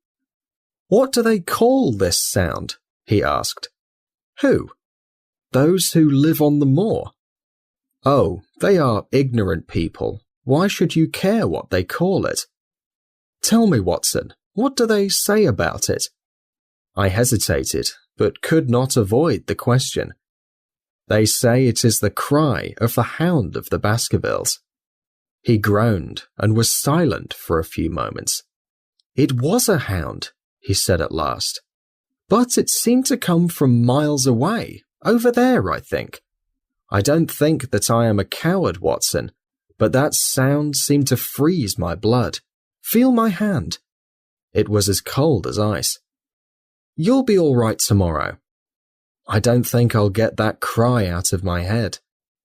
B: "What do they call this sound?" he asked. "Who?" "Those who live on the moor." "Oh, they are ignorant people. Why should you care what they call it?" "Tell me, Watson, what do they say about it?" I hesitated, but could not avoid the question. "They say it is the cry of the Hound of the Baskervilles." He groaned and was silent for a few moments. "It was a hound," he said at last, "but it seemed to come from miles away, over there, I think. I don't think that I am a coward, Watson, but that sound seemed to freeze my blood. Feel my hand." It was as cold as ice. "You'll be all right tomorrow." "I don't think I'll get that cry out of my head.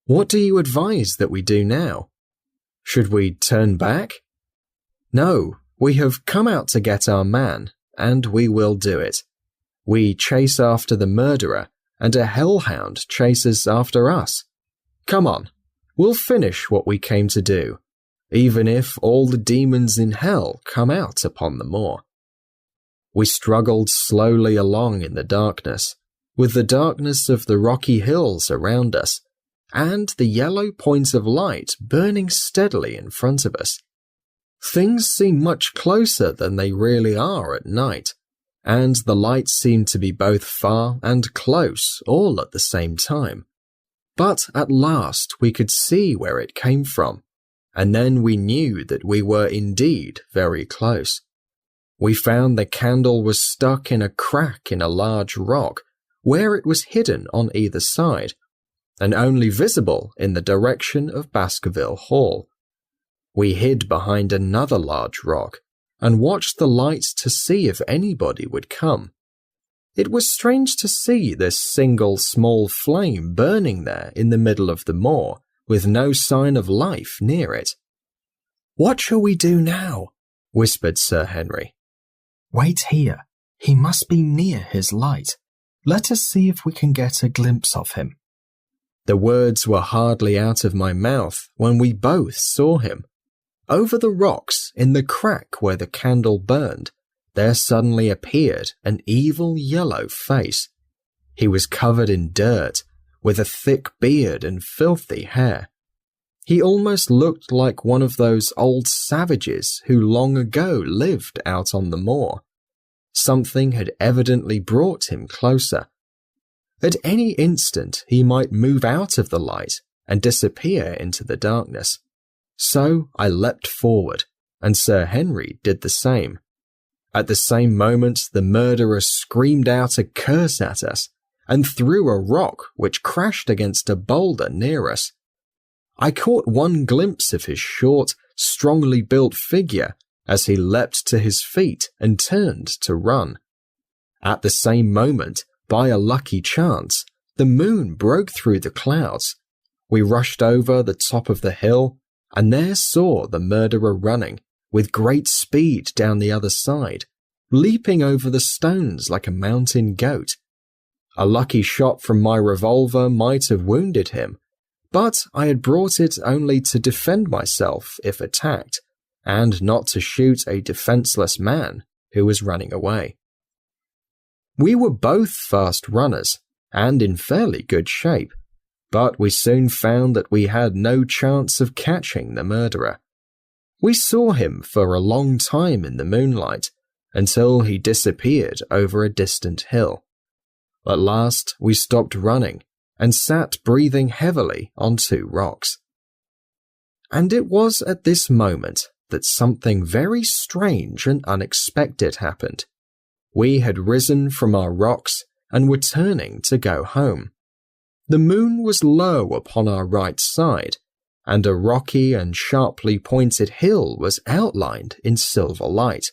B: What do you advise that we do now? Should we turn back?" "No, we have come out to get our man, and we will do it. We chase after the murderer, and a hellhound chases after us. Come on, we'll finish what we came to do, even if all the demons in hell come out upon the moor." We struggled slowly along in the darkness, with the darkness of the rocky hills around us, and the yellow point of light burning steadily in front of us. Things seem much closer than they really are at night, and the lights seemed to be both far and close all at the same time. But at last we could see where it came from, and then we knew that we were indeed very close. We found the candle was stuck in a crack in a large rock, where it was hidden on either side, and only visible in the direction of Baskerville Hall. We hid behind another large rock,
A: and watched the light to see if anybody would come. It was strange to see this single small flame burning there in the middle of the moor, with no sign of life near it. "What shall we do now?" whispered Sir Henry.
B: "Wait here. He must be near his light. Let us see if we can get a glimpse of him."
A: The words were hardly out of my mouth when we both saw him. Over the rocks, in the crack where the candle burned, there suddenly appeared an evil yellow face. He was covered in dirt, with a thick beard and filthy hair. He almost looked like one of those old savages who long ago lived out on the moor. Something had evidently brought him closer. At any instant he might move out of the light and disappear into the darkness. So I leapt forward, and Sir Henry did the same. At the same moment the murderer screamed out a curse at us and threw a rock which crashed against a boulder near us. I caught one glimpse of his short, strongly built figure as he leapt to his feet and turned to run. At the same moment, by a lucky chance, the moon broke through the clouds. We rushed over the top of the hill and there saw the murderer running with great speed down the other side, leaping over the stones like a mountain goat. A lucky shot from my revolver might have wounded him, but I had brought it only to defend myself if attacked, and not to shoot a defenseless man who was running away. We were both fast runners, and in fairly good shape, but we soon found that we had no chance of catching the murderer. We saw him for a long time in the moonlight, until he disappeared over a distant hill. At last we stopped running and sat breathing heavily on two rocks. And it was at this moment that something very strange and unexpected happened. We had risen from our rocks and were turning to go home. The moon was low upon our right side, and a rocky and sharply pointed hill was outlined in silver light.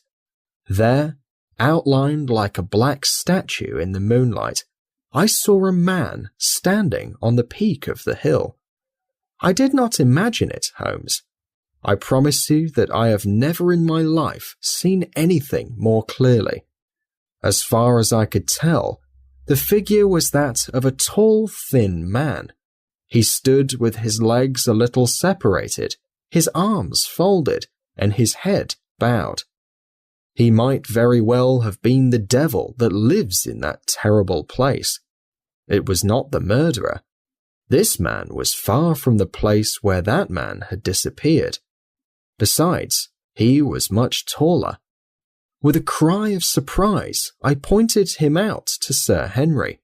A: There, outlined like a black statue in the moonlight, I saw a man standing on the peak of the hill. I did not imagine it, Holmes. I promise you that I have never in my life seen anything more clearly. As far as I could tell, the figure was that of a tall, thin man. He stood with his legs a little separated, his arms folded, and his head bowed. He might very well have been the devil that lives in that terrible place. It was not the murderer. This man was far from the place where that man had disappeared. Besides, he was much taller. With a cry of surprise, I pointed him out to Sir Henry,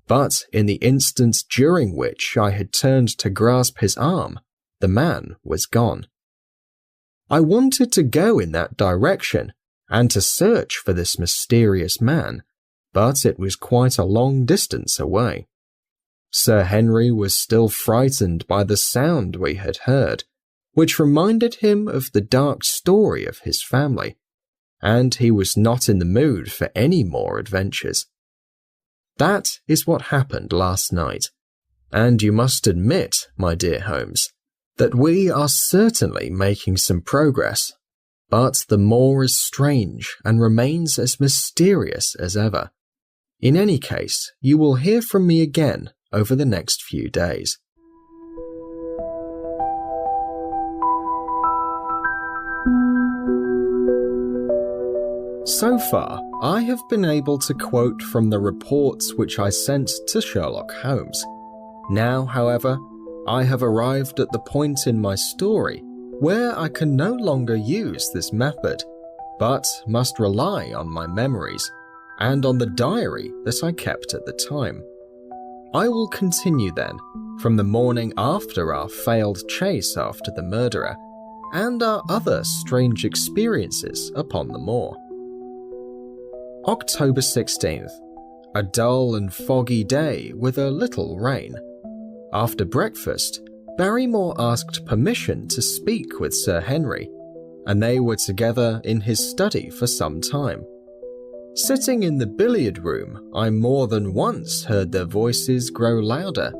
A: but in the instant during which I had turned to grasp his arm, the man was gone. I wanted to go in that direction and to search for this mysterious man, but it was quite a long distance away. Sir Henry was still frightened by the sound we had heard, which reminded him of the dark story of his family, and he was not in the mood for any more adventures. That is what happened last night, and you must admit, my dear Holmes, that we are certainly making some progress, but the moor is strange and remains as mysterious as ever. In any case, you will hear from me again over the next few days. So far, I have been able to quote from the reports which I sent to Sherlock Holmes. Now, however, I have arrived at the point in my story where I can no longer use this method, but must rely on my memories and on the diary that I kept at the time. I will continue then, from the morning after our failed chase after the murderer, and our other strange experiences upon the moor. October 16th. A dull and foggy day with a little rain. After breakfast, Barrymore asked permission to speak with Sir Henry. and they were together in his study for some time. Sitting in the billiard room, I more than once heard their voices grow louder,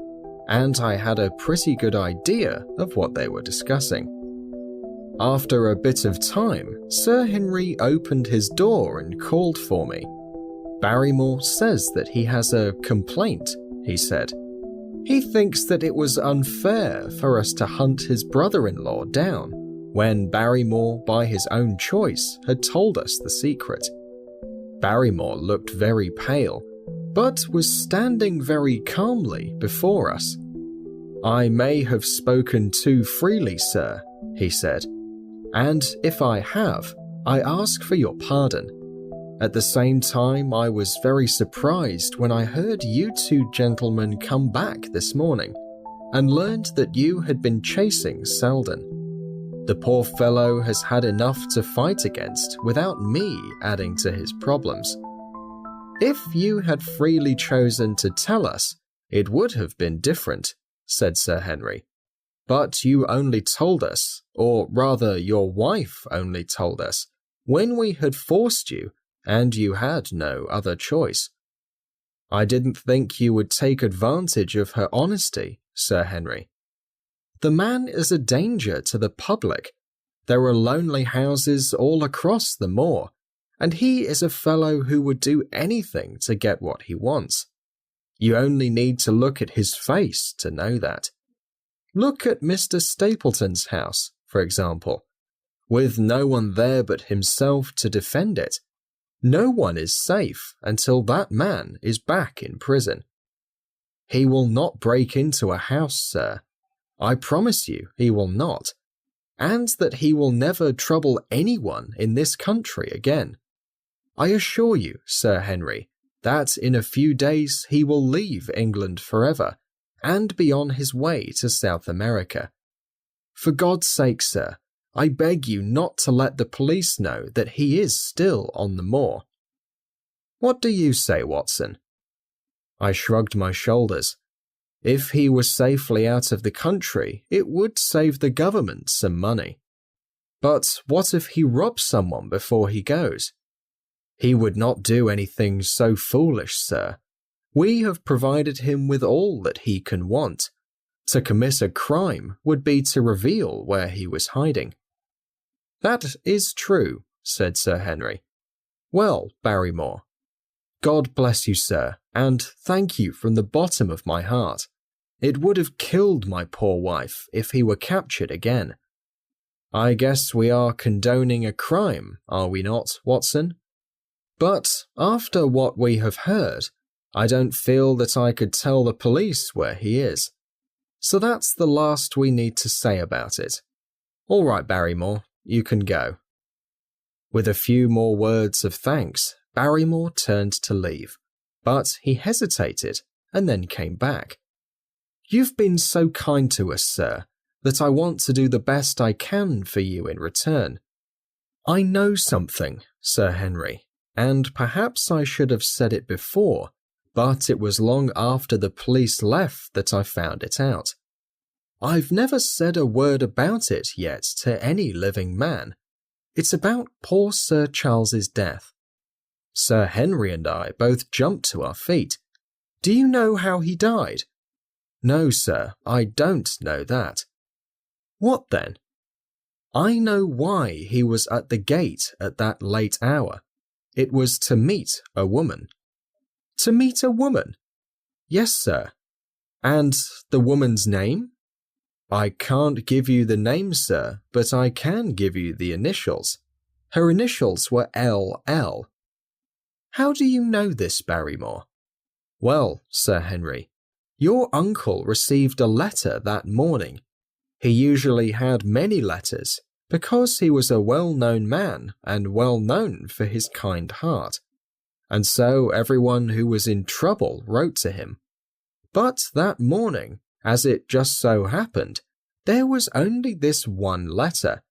A: and I had a pretty good idea of what they were discussing. After a bit of time, Sir Henry opened his door and called for me. "Barrymore says that he has a complaint," he said. "He thinks that it was unfair for us to hunt his brother-in-law down, when Barrymore, by his own choice, had told us the secret." Barrymore looked very pale, but was standing very calmly before us. "I may have spoken too freely, sir," he said, "and if I have, I ask for your pardon. At the same time, I was very surprised when I heard you two gentlemen come back this morning and learned that you had been chasing Selden. The poor fellow has had enough to fight against without me adding to his problems. If you had freely chosen to tell us, it would have been different," said Sir Henry. "But you only told us, or rather your wife only told us, when we had forced you, and you had no other choice." "I didn't think you would take advantage of her honesty, Sir Henry. The man is a danger to the public. There are lonely houses all across the moor, and he is a fellow who would do anything to get what he wants. You only need to look at his face to know that. Look at Mr. Stapleton's house, for example. With no one there but himself to defend it, no one is safe until that man is back in prison. He will not break into a house, sir. I promise you he will not, and that he will never trouble anyone in this country again. I assure you, Sir Henry, that in a few days he will leave England forever and be on his way to South America. For God's sake, sir, I beg you not to let the police know that he is still on the moor. What do you say, Watson?" I shrugged my shoulders. If he was safely out of the country, it would save the government some money. But what if he robs someone before he goes? He would not do anything so foolish, sir. We have provided him with all that he can want. To commit a crime would be to reveal where he was hiding. "That is true," said Sir Henry. "Well, Barrymore, God bless you, sir, and thank you from the bottom of my heart. It would have killed my poor wife if he were captured again. I guess we are condoning a crime, are we not, Watson? But after what we have heard, I don't feel that I could tell the police where he is. So that's the last we need to say about it. All right, Barrymore, you can go." With a few more words of thanks, Barrymore turned to leave, but he hesitated and then came back. "You've been so kind to us, sir, that I want to do the best I can for you in return. I know something, Sir Henry, and perhaps I should have said it before, but it was long after the police left that I found it out. I've never said a word about it yet to any living man. It's about poor Sir Charles's death. Sir Henry and I both jumped to our feet. Do you know how he died?" "No, sir, I don't know that." "What then?" "I know why he was at the gate at that late hour. It was to meet a woman." "To meet a woman?" "Yes, sir." "And the woman's name?" "I can't give you the name, sir, but I can give you the initials. Her initials were L.L. "How do you know this, Barrymore?" "Well, Sir Henry, your uncle received a letter that morning. He usually had many letters because he was a well-known man and well-known for his kind heart, and so everyone who was in trouble wrote to him. But that morning, as it just so happened, there was only this one letter,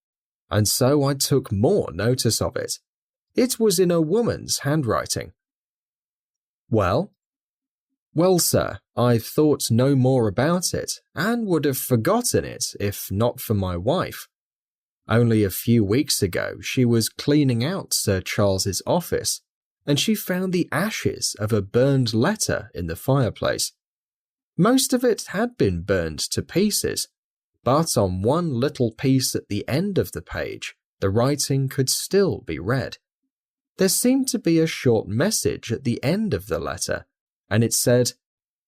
A: and so I took more notice of it. It was in a woman's handwriting." "Well?" "Well, sir, I thought no more about it, and would have forgotten it if not for my wife. Only a few weeks ago she was cleaning out Sir Charles's office, and she found the ashes of a burned letter in the fireplace. Most of it had been burned to pieces, but on one little piece at the end of the page, the writing could still be read. There seemed to be a short message at the end of the letter, and it said,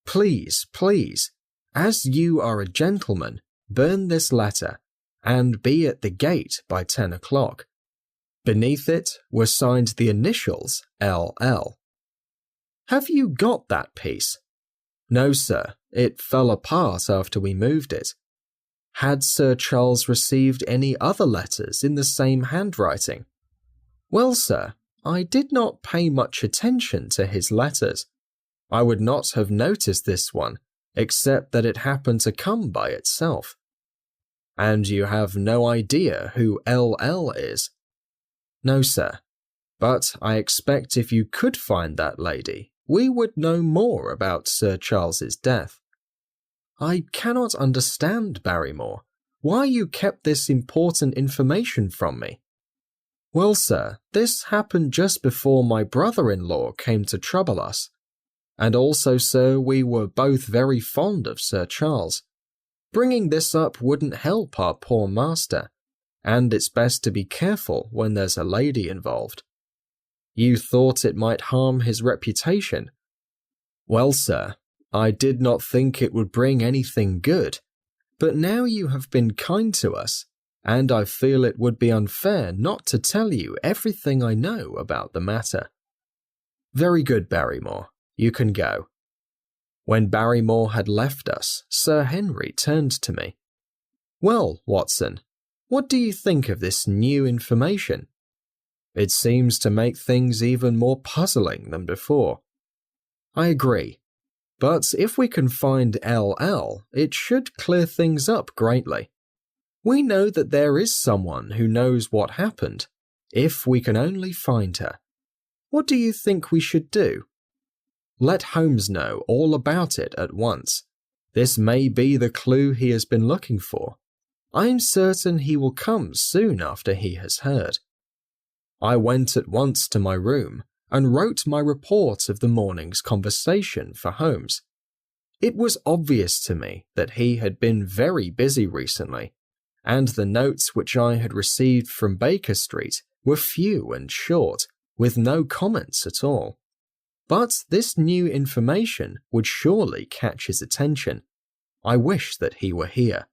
A: "Please, please, as you are a gentleman, burn this letter, and be at the gate by 10 o'clock. Beneath it were signed the initials LL. Have you got that piece? No, sir, it fell apart after we moved it. Had Sir Charles received any other letters in the same handwriting? Well, sir, I did not pay much attention to his letters. I would not have noticed this one, except that it happened to come by itself. And you have no idea who LL is? No, sir, but I expect if you could find that lady, we would know more about Sir Charles's death. I cannot understand, Barrymore, why you kept this important information from me. Well, sir, this happened just before my brother-in-law came to trouble us. And also, sir, we were both very fond of Sir Charles. Bringing this up wouldn't help our poor master, and it's best to be careful when there's a lady involved. You thought it might harm his reputation. Well, sir, I did not think it would bring anything good, but now you have been kind to us, and I feel it would be unfair not to tell you everything I know about the matter. Very good, Barrymore, you can go. When Barrymore had left us, Sir Henry turned to me. Well, Watson, what do you think of this new information? It seems to make things even more puzzling than before. I agree, but if we can find LL, it should clear things up greatly. We know that there is someone who knows what happened, if we can only find her. What do you think we should do? Let Holmes know all about it at once. This may be the clue he has been looking for. I'm certain he will come soon after he has heard. I went at once to my room and wrote my report of the morning's conversation for Holmes. It was obvious to me that he had been very busy recently, and the notes which I had received from Baker Street were few and short, with no comments at all. But this new information would surely catch his attention. I wish that he were here.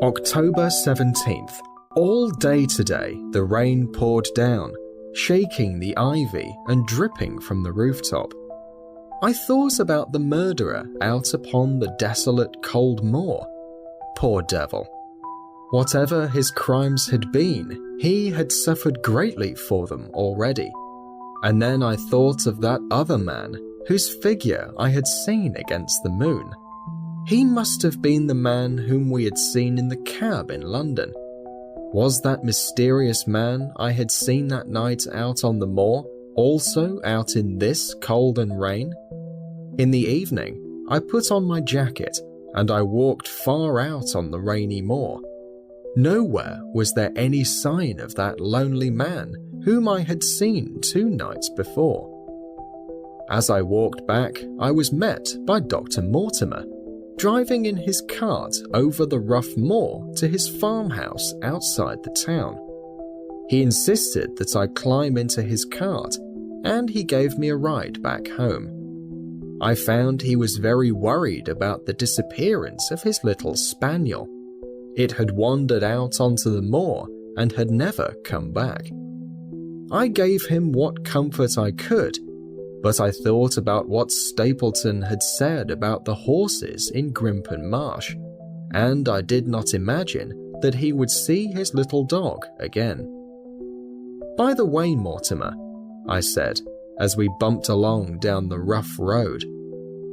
A: October 17th. All day today, the rain poured down, shaking the ivy and dripping from the rooftop. I thought about the murderer out upon the desolate cold moor. Poor devil. Whatever his crimes had been, he had suffered greatly for them already. And then I thought of that other man, whose figure I had seen against the moon. He must have been the man whom we had seen in the cab in London. Was that mysterious man I had seen that night out on the moor also out in this cold and rain? In the evening, I put on my jacket and I walked far out on the rainy moor. Nowhere was there any sign of that lonely man whom I had seen 2 nights before. As I walked back, I was met by Dr. Mortimer, driving in his cart over the rough moor to his farmhouse outside the town. He insisted that I climb into his cart, and he gave me a ride back home. I found he was very worried about the disappearance of his little spaniel. It had wandered out onto the moor and had never come back. I gave him what comfort I could, but I thought about what Stapleton had said about the horses in Grimpen Marsh, and I did not imagine that he would see his little dog again. By the way, Mortimer, I said, as we bumped along down the rough road,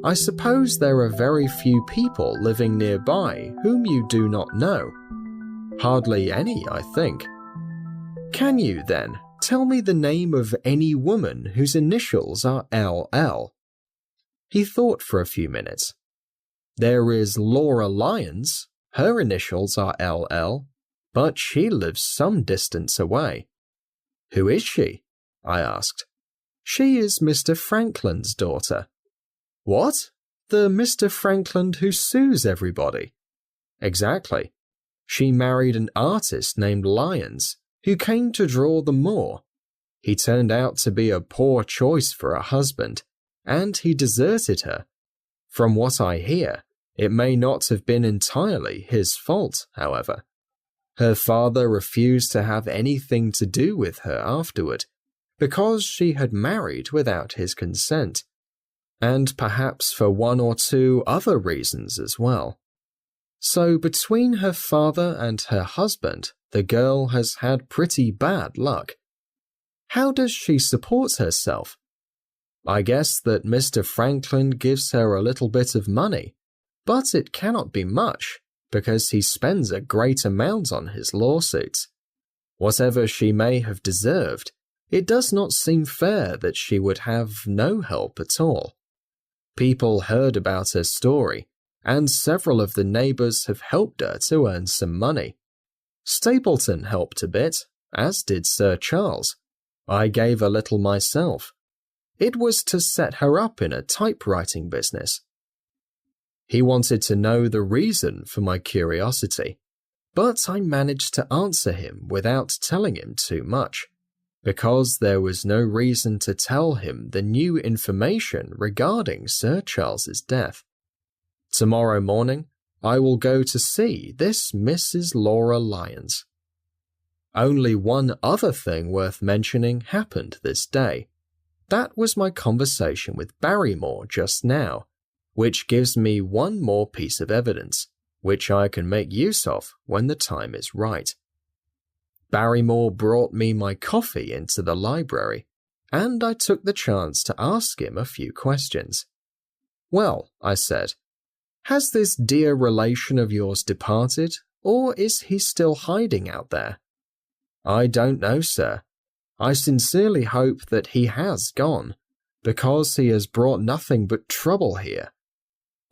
A: I suppose there are very few people living nearby whom you do not know. Hardly any, I think. Can you, then, tell me the name of any woman whose initials are LL?
B: He thought for a few minutes. There is Laura Lyons. Her initials are LL, but she lives some distance away. Who is she? I asked. She is Mr. Franklin's daughter. What? The Mr. Franklin who sues everybody? Exactly. She married an artist named Lyons, who came to draw the Moor. He turned out to be a poor choice for a husband, and he deserted her. From what I hear, it may not have been entirely his fault, however. Her father refused to have anything to do with her afterward, because she had married without his consent, and perhaps for one or two other reasons as well. So between her father and her husband, the girl has had pretty bad luck. How does she support herself? I guess that Mr. Franklin gives her a little bit of money, but it cannot be much, because he spends a great amount on his lawsuits. Whatever she may have deserved, it does not seem fair that she would have no help at all. People heard about her story, and several of the neighbours have helped her to earn some money. Stapleton helped a bit, as did Sir Charles. I gave a little myself. It was to set her up in a typewriting business. He wanted to know the reason for my curiosity, but I managed to answer him without telling him too much, because there was no reason to tell him the new information regarding Sir Charles's death. Tomorrow morning, I will go to see this Mrs. Laura Lyons. Only one other thing worth mentioning happened this day. That was my conversation with Barrymore just now, which gives me one more piece of evidence, which I can make use of when the time is right. Barrymore brought me my coffee into the library, and I took the chance to ask him a few questions. Well, I said, has this dear relation of yours departed, or is he still hiding out there? I don't know, sir. I sincerely hope that he has gone, because he has brought nothing but trouble here.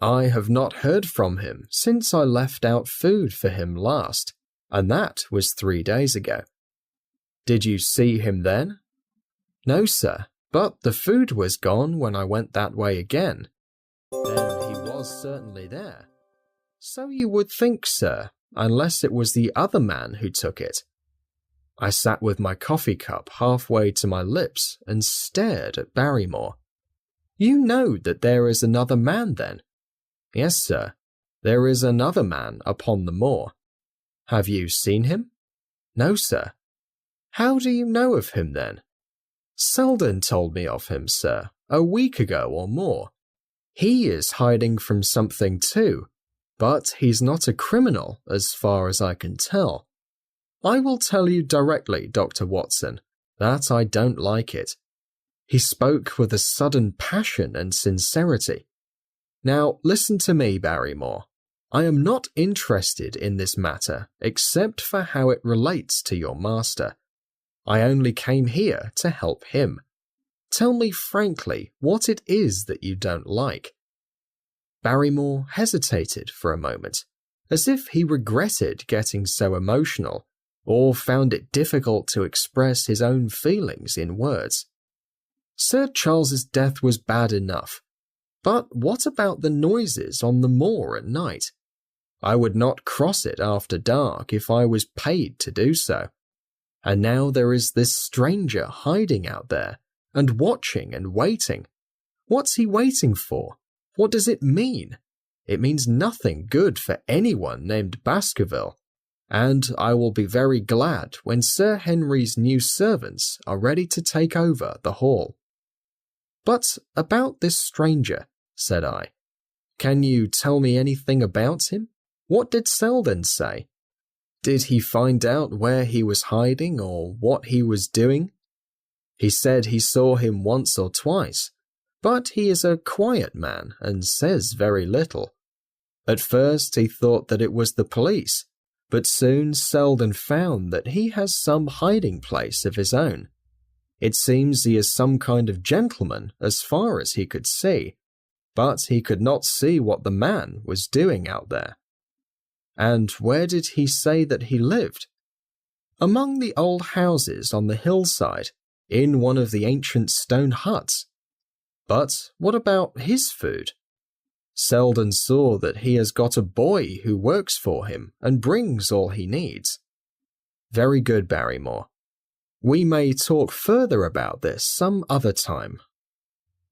B: I have not heard from him since I left out food for him last, and that was 3 days ago. Did you see him then? No, sir, but the food was gone when I went that way again. Then he was certainly there. So you would think, sir, unless it was the other man who took it. I sat with my coffee cup halfway to my lips and stared at Barrymore. You know that there is another man then? Yes, sir. There is another man upon the moor. Have you seen him? No, sir. How do you know of him then? Selden told me of him, sir, a week ago or more. He is hiding from something too, but he's not a criminal as far as I can tell. I will tell you directly, Dr. Watson, that I don't like it. He spoke with a sudden passion and sincerity. Now, listen to me, Barrymore. I am not interested in this matter except for how it relates to your master. I only came here to help him. Tell me frankly what it is that you don't like. Barrymore hesitated for a moment, as if he regretted getting so emotional, or found it difficult to express his own feelings in words. Sir Charles's death was bad enough, but what about the noises on the moor at night? I would not cross it after dark if I was paid to do so. And now there is this stranger hiding out there, and watching and waiting. What's he waiting for? What does it mean? It means nothing good for anyone named Baskerville, and I will be very glad when Sir Henry's new servants are ready to take over the hall. But about this stranger, said I. Can you tell me anything about him? What did Selden say? Did he find out where he was hiding or what he was doing? He said he saw him once or twice, but he is a quiet man and says very little. At first he thought that it was the police, but soon Selden found that he has some hiding place of his own. It seems he is some kind of gentleman as far as he could see.
A: but he could not see what the man was doing out there. And where did he say that he lived? Among the old houses on the hillside, in one of the ancient stone huts. But what about his food? Selden saw that he has got a boy who works for him and brings all he needs. Very good, Barrymore. We may talk further about this some other time.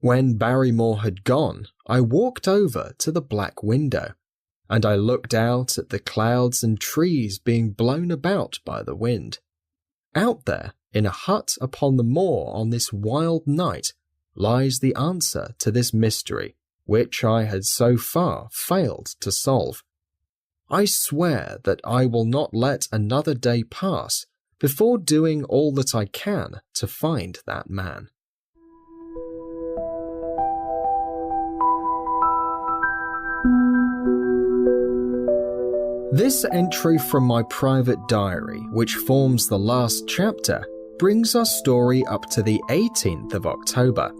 A: When Barrymore had gone, I walked over to the black window, and I looked out at the clouds and trees being blown about by the wind. Out there, in a hut upon the moor on this wild night, lies the answer to this mystery, which I had so far failed to solve. I swear that I will not let another day pass before doing all that I can to find that man. This entry from my private diary, which forms the last chapter, brings our story up to the 18th of October.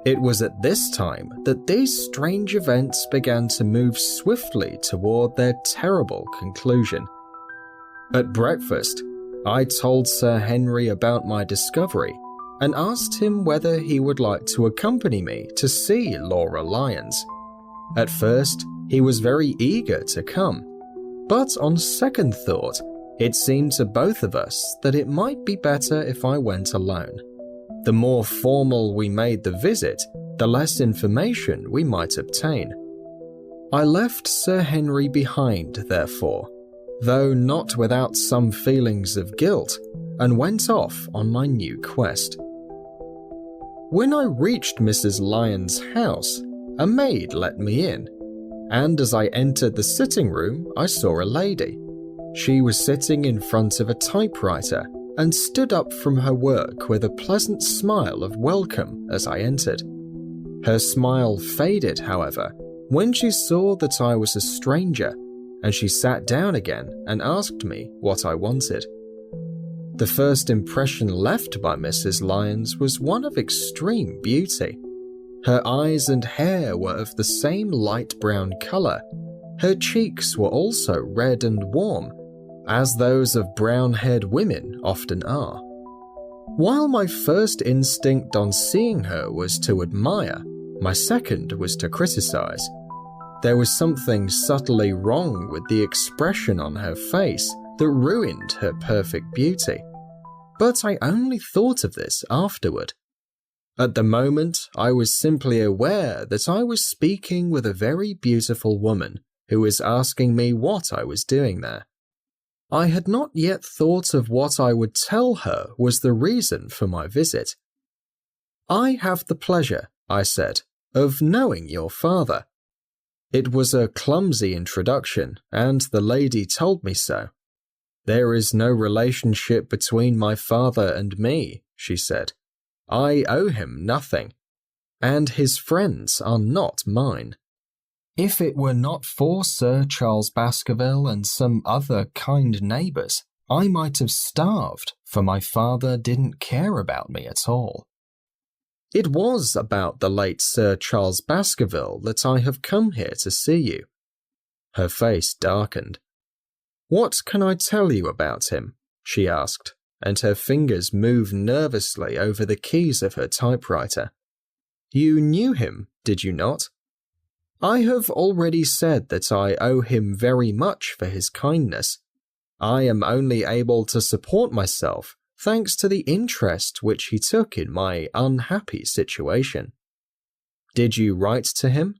A: It was at this time that these strange events began to move swiftly toward their terrible conclusion. At breakfast, I told Sir Henry about my discovery and asked him whether he would like to accompany me to see Laura Lyons. At first, he was very eager to come, but on second thought, it seemed to both of us that it might be better if I went alone. The more formal we made the visit, the less information we might obtain. I left Sir Henry behind, therefore, though not without some feelings of guilt, and went off on my new quest. When I reached Mrs. Lyons' house, a maid let me in, and as I entered the sitting room, I saw a lady. She was sitting in front of a typewriter and stood up from her work with a pleasant smile of welcome as I entered. Her smile faded, however, when she saw that I was a stranger, and she sat down again and asked me what I wanted. The first impression left by Mrs. Lyons was one of extreme beauty. Her eyes and hair were of the same light brown colour. Her cheeks were also red and warm, as those of brown-haired women often are. While my first instinct on seeing her was to admire, my second was to criticize. There was something subtly wrong with the expression on her face that ruined her perfect beauty. But I only thought of this afterward. At the moment, I was simply aware that I was speaking with a very beautiful woman who was asking me what I was doing there. I had not yet thought of what I would tell her was the reason for my visit. "I have the pleasure," I said, "of knowing your father." It was a clumsy introduction, and the lady told me so. "There is no relationship between my father and me," she said. "I owe him nothing, and his friends are not mine." If it were not for Sir Charles Baskerville and some other kind neighbours, I might have starved, for my father didn't care about me at all. It was about the late Sir Charles Baskerville that I have come here to see you. Her face darkened. "What can I tell you about him?" she asked, and her fingers moved nervously over the keys of her typewriter. "You knew him, did you not?" "I have already said that I owe him very much for his kindness. I am only able to support myself thanks to the interest which he took in my unhappy situation." "Did you write to him?"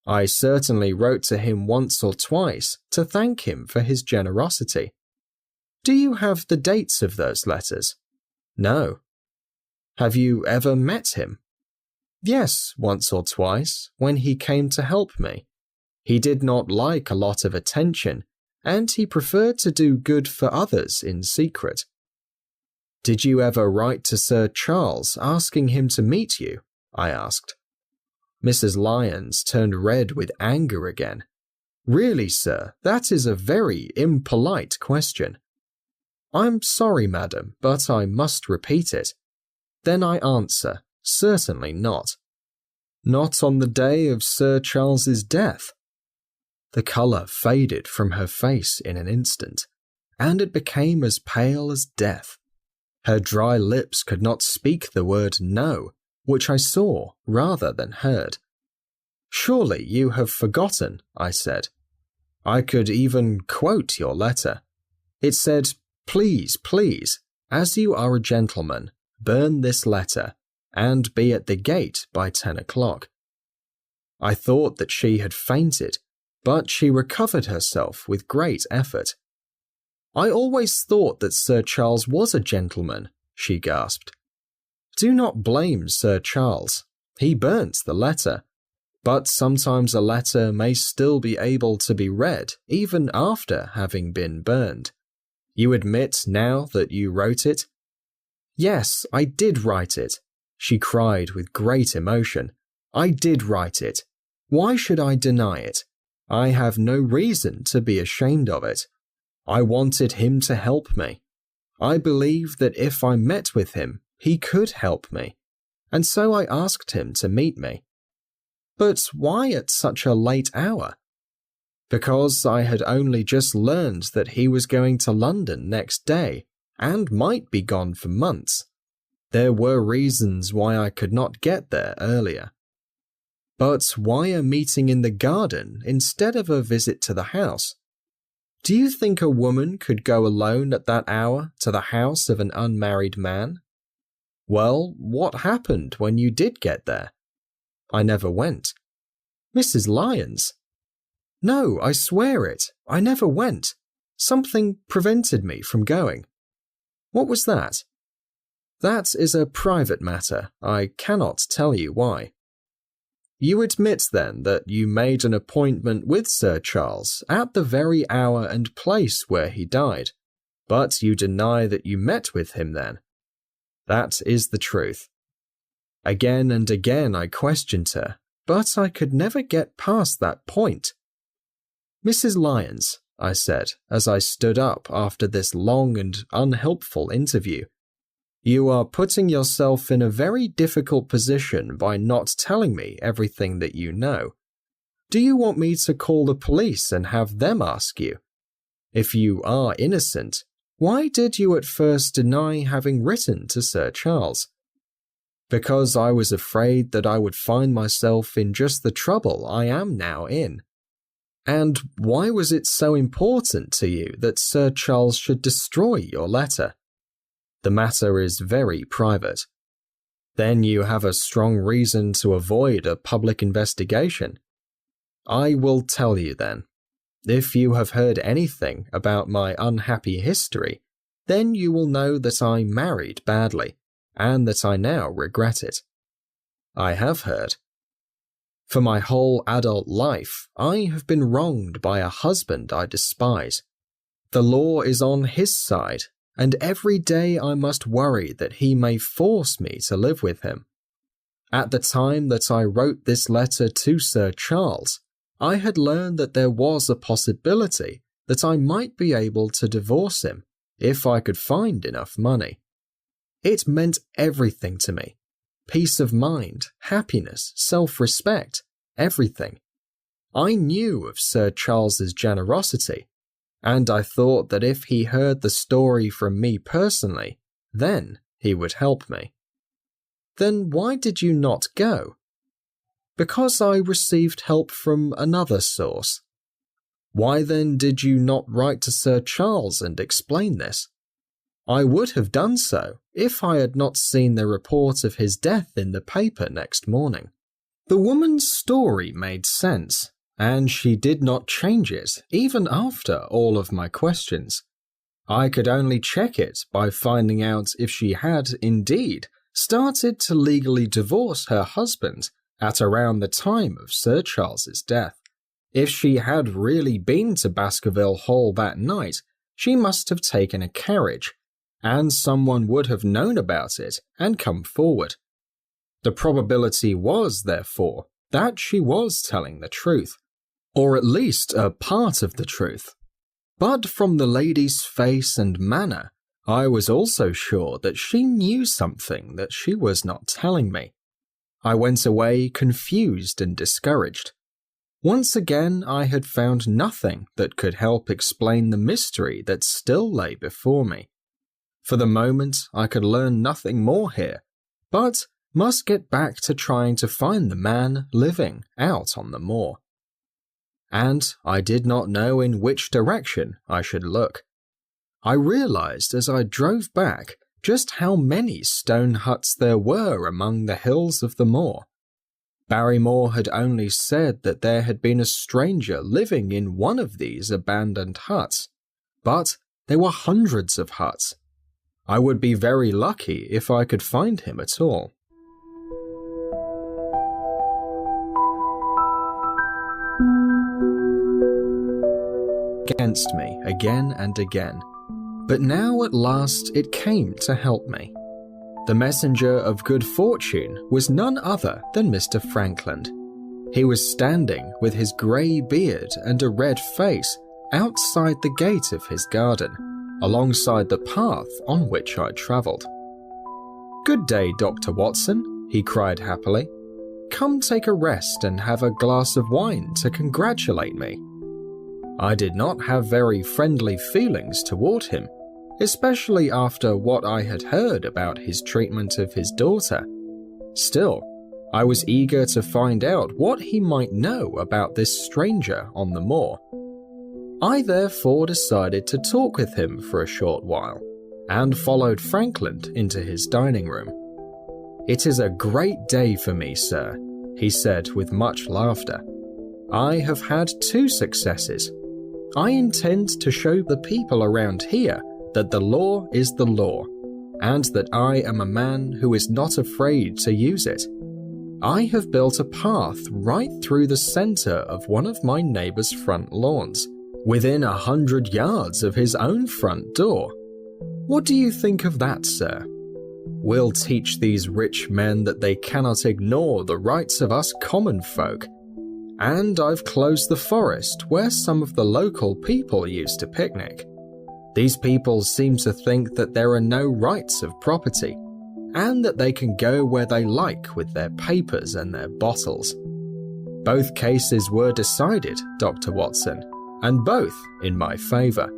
A: "I certainly wrote to him once or twice to thank him for his generosity." "Do you have the dates of those letters?" "No." "Have you ever met him?" "Yes, once or twice, when he came to help me. He did not like a lot of attention, and he preferred to do good for others in secret." "Did you ever write to Sir Charles asking him to meet you?" I asked. Mrs. Lyons turned red with anger again. "Really, sir, that is a very impolite question." "I'm sorry, madam, but I must repeat it." "Then I answer, certainly not." Not on the day of Sir Charles's death. The colour faded from her face in an instant, and it became as pale as death. Her dry lips could not speak the word no, which I saw rather than heard. Surely you have forgotten, I said. I could even quote your letter. It said, "Please, please, as you are a gentleman, burn this letter, and be at the gate by 10 o'clock. I thought that she had fainted, but she recovered herself with great effort. I always thought that Sir Charles was a gentleman, she gasped. Do not blame Sir Charles. He burnt the letter. But sometimes a letter may still be able to be read even after having been burned. You admit now that you wrote it? Yes, I did write it, she cried with great emotion. I did write it. Why should I deny it? I have no reason to be ashamed of it. I wanted him to help me. I believed that if I met with him, he could help me, and so I asked him to meet me. But why at such a late hour? Because I had only just learned that he was going to London next day, and might be gone for months. There were reasons why I could not get there earlier. But why a meeting in the garden instead of a visit to the house? Do you think a woman could go alone at that hour to the house of an unmarried man? Well, what happened when you did get there? I never went. Mrs. Lyons? No, I swear it. I never went. Something prevented me from going. What was that? That is a private matter. I cannot tell you why. You admit then that you made an appointment with Sir Charles at the very hour and place where he died, but you deny that you met with him then. That is the truth. Again and again I questioned her, but I could never get past that point. Mrs. Lyons, I said as I stood up after this long and unhelpful interview, you are putting yourself in a very difficult position by not telling me everything that you know. Do you want me to call the police and have them ask you? If you are innocent, why did you at first deny having written to Sir Charles? Because I was afraid that I would find myself in just the trouble I am now in. And why was it so important to you that Sir Charles should destroy your letter? The matter is very private. Then you have a strong reason to avoid a public investigation. I will tell you then. If you have heard anything about my unhappy history, then you will know that I married badly, and that I now regret it. I have heard. For my whole adult life, I have been wronged by a husband I despise. The law is on his side, and every day I must worry that he may force me to live with him. At the time that I wrote this letter to Sir Charles, I had learned that there was a possibility that I might be able to divorce him if I could find enough money. It meant everything to me. Peace of mind, happiness, self-respect, everything. I knew of Sir Charles's generosity, and I thought that if he heard the story from me personally, then he would help me. Then why did you not go? Because I received help from another source. Why then did you not write to Sir Charles and explain this? I would have done so if I had not seen the report of his death in the paper next morning. The woman's story made sense, and she did not change it even after all of my questions. I could only check it by finding out if she had, indeed, started to legally divorce her husband at around the time of Sir Charles's death. If she had really been to Baskerville Hall that night, she must have taken a carriage, and someone would have known about it and come forward. The probability was, therefore, that she was telling the truth, or at least a part of the truth. But from the lady's face and manner, I was also sure that she knew something that she was not telling me. I went away confused and discouraged. Once again, I had found nothing that could help explain the mystery that still lay before me. For the moment, I could learn nothing more here, but must get back to trying to find the man living out on the moor. And I did not know in which direction I should look. I realized as I drove back just how many stone huts there were among the hills of the moor. Barrymore had only said that there had been a stranger living in one of these abandoned huts, but there were hundreds of huts. I would be very lucky if I could find him at all. Against me again and again, but now at last it came to help me. The messenger of good fortune was none other than Mr. Frankland. He was standing with his grey beard and a red face outside the gate of his garden, alongside the path on which I travelled. "Good day, Dr. Watson," he cried happily. "Come take a rest and have a glass of wine to congratulate me." I did not have very friendly feelings toward him, especially after what I had heard about his treatment of his daughter. Still, I was eager to find out what he might know about this stranger on the moor. I therefore decided to talk with him for a short while, and followed Frankland into his dining room. "It is a great day for me, sir," he said with much laughter. "I have had 2 successes. I intend to show the people around here that the law is the law, and that I am a man who is not afraid to use it. I have built a path right through the centre of one of my neighbour's front lawns, within 100 yards of his own front door. What do you think of that, sir? We'll teach these rich men that they cannot ignore the rights of us common folk. And I've closed the forest where some of the local people used to picnic. These people seem to think that there are no rights of property, and that they can go where they like with their papers and their bottles. Both cases were decided, Dr. Watson, and both in my favour.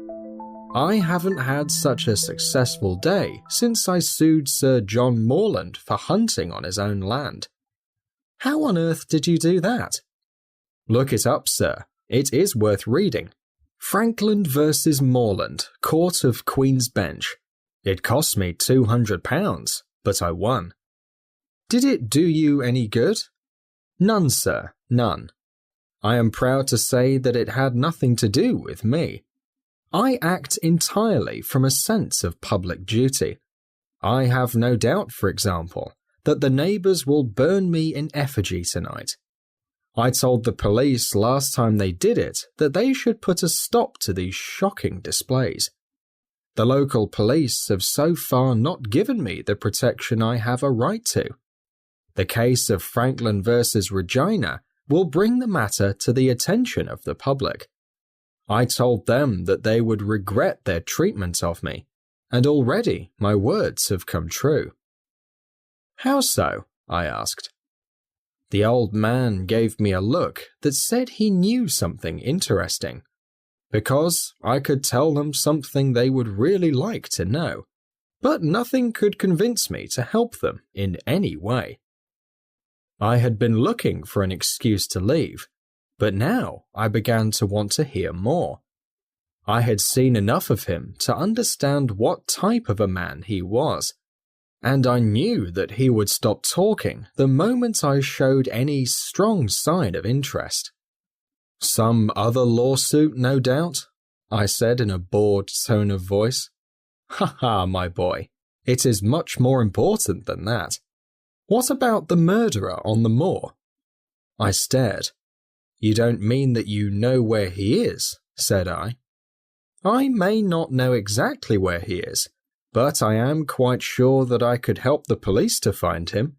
A: I haven't had such a successful day since I sued Sir John Morland for hunting on his own land." "How on earth did you do that?" "Look it up, sir. It is worth reading. Frankland versus Morland, Court of Queen's Bench. It cost me £200, but I won." "Did it do you any good?" "None, sir, none. I am proud to say that it had nothing to do with me. I act entirely from a sense of public duty. I have no doubt, for example, that the neighbours will burn me in effigy tonight. I told the police last time they did it that they should put a stop to these shocking displays. The local police have so far not given me the protection I have a right to. The case of Frankland versus Regina will bring the matter to the attention of the public. I told them that they would regret their treatment of me, and already my words have come true." "How so?" I asked. The old man gave me a look that said he knew something interesting, because I could tell them something they would really like to know, but nothing could convince me to help them in any way. I had been looking for an excuse to leave, but now I began to want to hear more. I had seen enough of him to understand what type of a man he was, and I knew that he would stop talking the moment I showed any strong sign of interest. "Some other lawsuit, no doubt?" I said in a bored tone of voice. "Ha ha, my boy, it is much more important than that. What about the murderer on the moor?" I stared. "You don't mean that you know where he is?" said I. "I may not know exactly where he is, but I am quite sure that I could help the police to find him.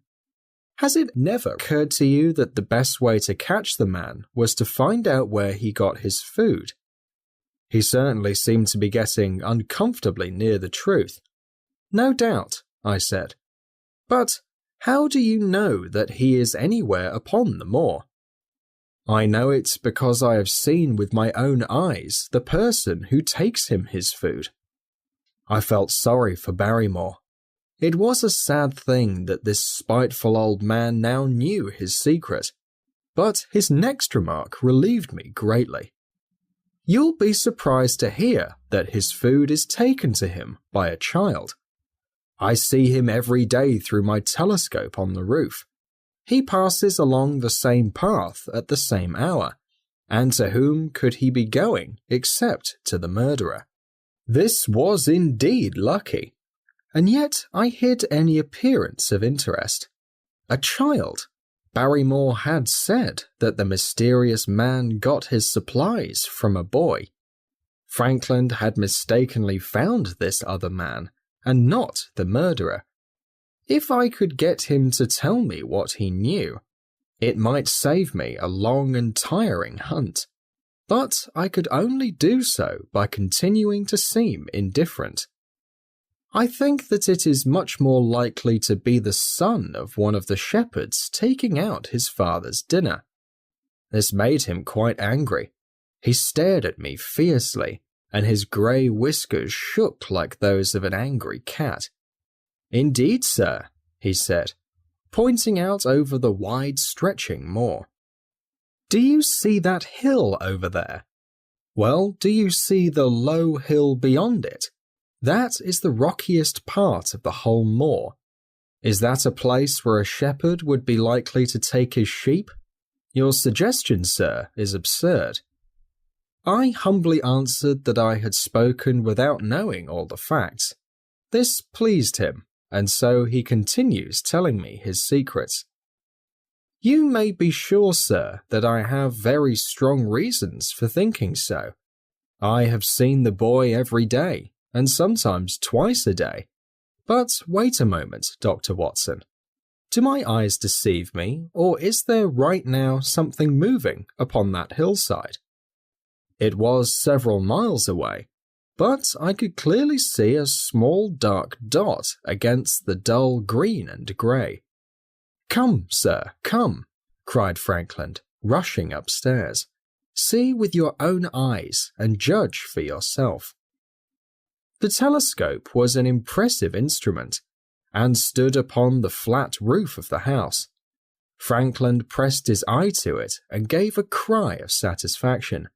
A: Has it never occurred to you that the best way to catch the man was to find out where he got his food?" He certainly seemed to be getting uncomfortably near the truth. "No doubt," I said. "But How do you know that he is anywhere upon the moor? I know it because I have seen with my own eyes the person who takes him his food. I felt sorry for Barrymore. It was a sad thing that this spiteful old man now knew his secret, but his next remark relieved me greatly. You'll be surprised to hear that his food is taken to him by a child. I see him every day through my telescope on the roof. He passes along the same path at the same hour, and to whom could he be going except to the murderer? This was indeed lucky, and yet I hid any appearance of interest. A child! Barrymore had said that the mysterious man got his supplies from a boy. Frankland had mistakenly found this other man, and not the murderer. If I could get him to tell me what he knew, it might save me a long and tiring hunt. But I could only do so by continuing to seem indifferent. I think that it is much more likely to be the son of one of the shepherds taking out his father's dinner. This made him quite angry. He stared at me fiercely, and his grey whiskers shook like those of an angry cat. Indeed, sir, he said, pointing out over the wide-stretching moor. Do you see that hill over there? Well, do you see the low hill beyond it? That is the rockiest part of the whole moor. Is that a place where a shepherd would be likely to take his sheep? Your suggestion, sir, is absurd. I humbly answered that I had spoken without knowing all the facts. This pleased him, and so he continues telling me his secrets. You may be sure, sir, that I have very strong reasons for thinking so. I have seen the boy every day, and sometimes twice a day. But wait a moment, Dr. Watson. Do my eyes deceive me, or is there right now something moving upon that hillside? It was several miles away, but I could clearly see a small dark dot against the dull green and grey. Come, sir, come, cried Frankland, rushing upstairs. See with your own eyes and judge for yourself. The telescope was an impressive instrument, and stood upon the flat roof of the house. Frankland pressed his eye to it and gave a cry of satisfaction.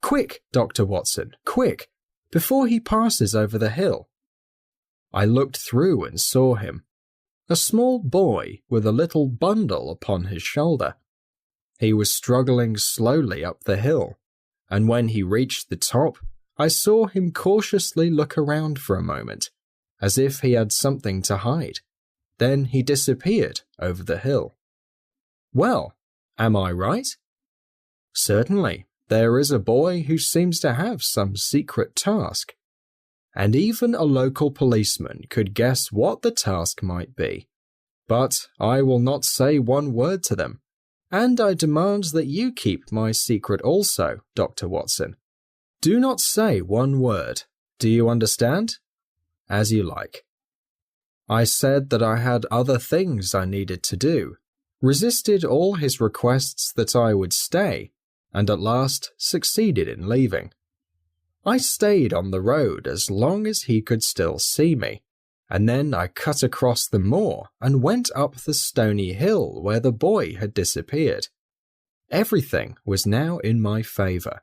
A: Quick, Dr. Watson, quick, before he passes over the hill. I looked through and saw him, a small boy with a little bundle upon his shoulder. He was struggling slowly up the hill, and when he reached the top, I saw him cautiously look around for a moment, as if he had something to hide. Then he disappeared over the hill. Well, am I right? Certainly, there is a boy who seems to have some secret task, and even a local policeman could guess what the task might be. But I will not say one word to them, and I demand that you keep my secret also, Dr. Watson. Do not say one word. Do you understand? As you like. I said that I had other things I needed to do, resisted all his requests that I would stay, and at last succeeded in leaving. I stayed on the road as long as he could still see me, and then I cut across the moor and went up the stony hill where the boy had disappeared. Everything was now in my favour,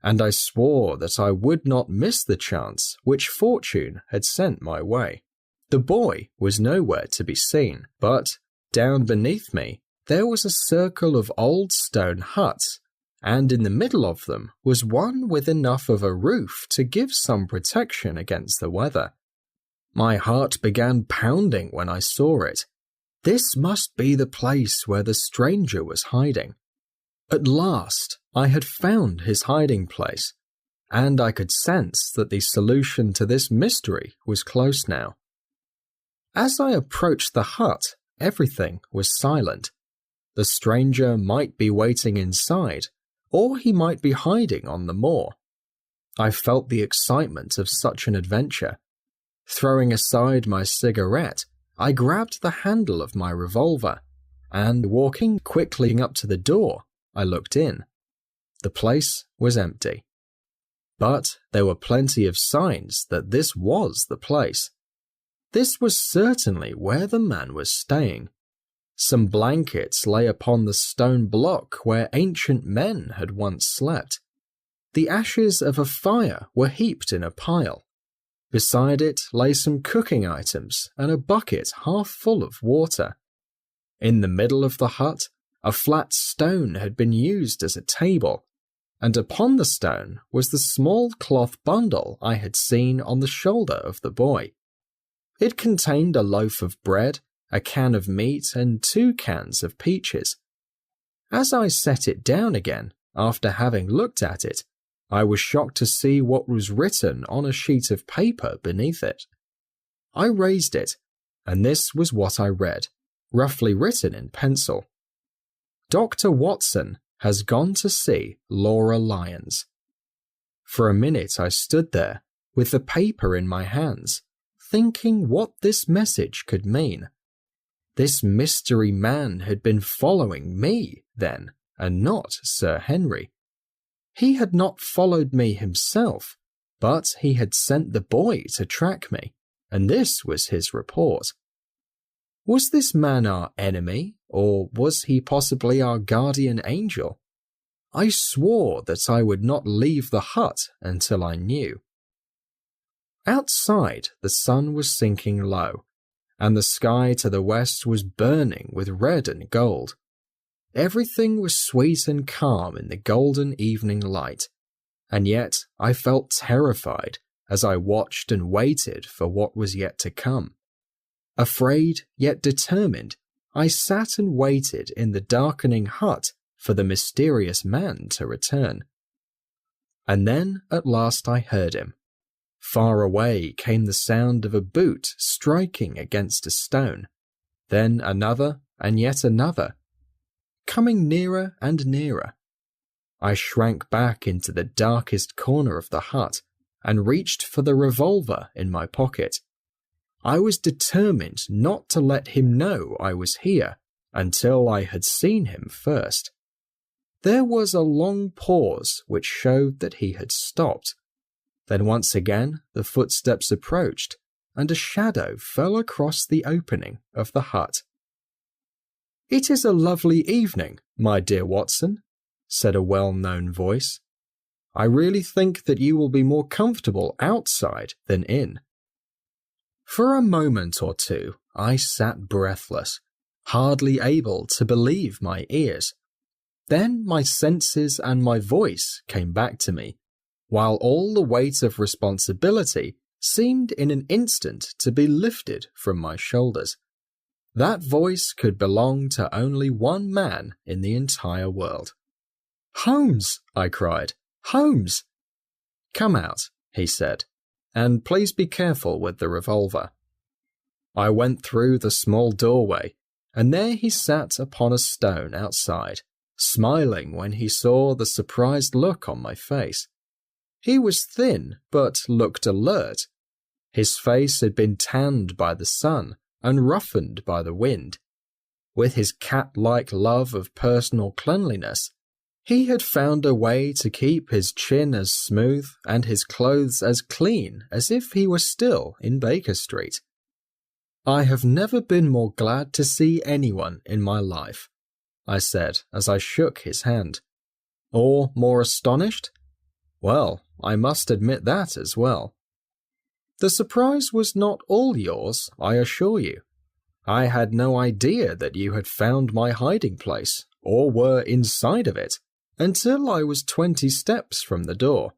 A: and I swore that I would not miss the chance which fortune had sent my way. The boy was nowhere to be seen, but down beneath me there was a circle of old stone huts, and in the middle of them was one with enough of a roof to give some protection against the weather. My heart began pounding when I saw it. This must be the place where the stranger was hiding. At last, I had found his hiding place, and I could sense that the solution to this mystery was close now. As I approached the hut, everything was silent. The stranger might be waiting inside, or he might be hiding on the moor. I felt the excitement of such an adventure. Throwing aside my cigarette, I grabbed the handle of my revolver, and walking quickly up to the door, I looked in. The place was empty. But there were plenty of signs that this was the place. This was certainly where the man was staying. Some blankets lay upon the stone block where ancient men had once slept. The ashes of a fire were heaped in a pile. Beside it lay some cooking items and a bucket half full of water. In the middle of the hut, a flat stone had been used as a table, and upon the stone was the small cloth bundle I had seen on the shoulder of the boy. It contained a loaf of bread, a can of meat, and 2 cans of peaches. As I set it down again, after having looked at it, I was shocked to see what was written on a sheet of paper beneath it. I raised it, and this was what I read, roughly written in pencil. Dr. Watson has gone to see Laura Lyons. For a minute I stood there, with the paper in my hands, thinking what this message could mean. This mystery man had been following me, then, and not Sir Henry. He had not followed me himself, but he had sent the boy to track me, and this was his report. Was this man our enemy, or was he possibly our guardian angel? I swore that I would not leave the hut until I knew. Outside, the sun was sinking low, and the sky to the west was burning with red and gold. Everything was sweet and calm in the golden evening light, and yet I felt terrified as I watched and waited for what was yet to come. Afraid yet determined, I sat and waited in the darkening hut for the mysterious man to return. And then at last I heard him. Far away came the sound of a boot striking against a stone, then another and yet another, coming nearer and nearer. I shrank back into the darkest corner of the hut and reached for the revolver in my pocket. I was determined not to let him know I was here until I had seen him first. There was a long pause which showed that he had stopped. Then once again the footsteps approached, and a shadow fell across the opening of the hut. "It is a lovely evening, my dear Watson," said a well-known voice. "I really think that you will be more comfortable outside than in." For a moment or two I sat breathless, hardly able to believe my ears. Then my senses and my voice came back to me, while all the weight of responsibility seemed in an instant to be lifted from my shoulders. That voice could belong to only one man in the entire world. "Holmes!" I cried. "Holmes!" "Come out," he said, "and please be careful with the revolver." I went through the small doorway, and there he sat upon a stone outside, smiling when he saw the surprised look on my face. He was thin, but looked alert. His face had been tanned by the sun and roughened by the wind. With his cat-like love of personal cleanliness, he had found a way to keep his chin as smooth and his clothes as clean as if he were still in Baker Street. "I have never been more glad to see anyone in my life," I said as I shook his hand. "Or more astonished? Well, I must admit that as well. The surprise was not all yours, I assure you. I had no idea that you had found my hiding place, or were inside of it, until I was 20 steps from the door.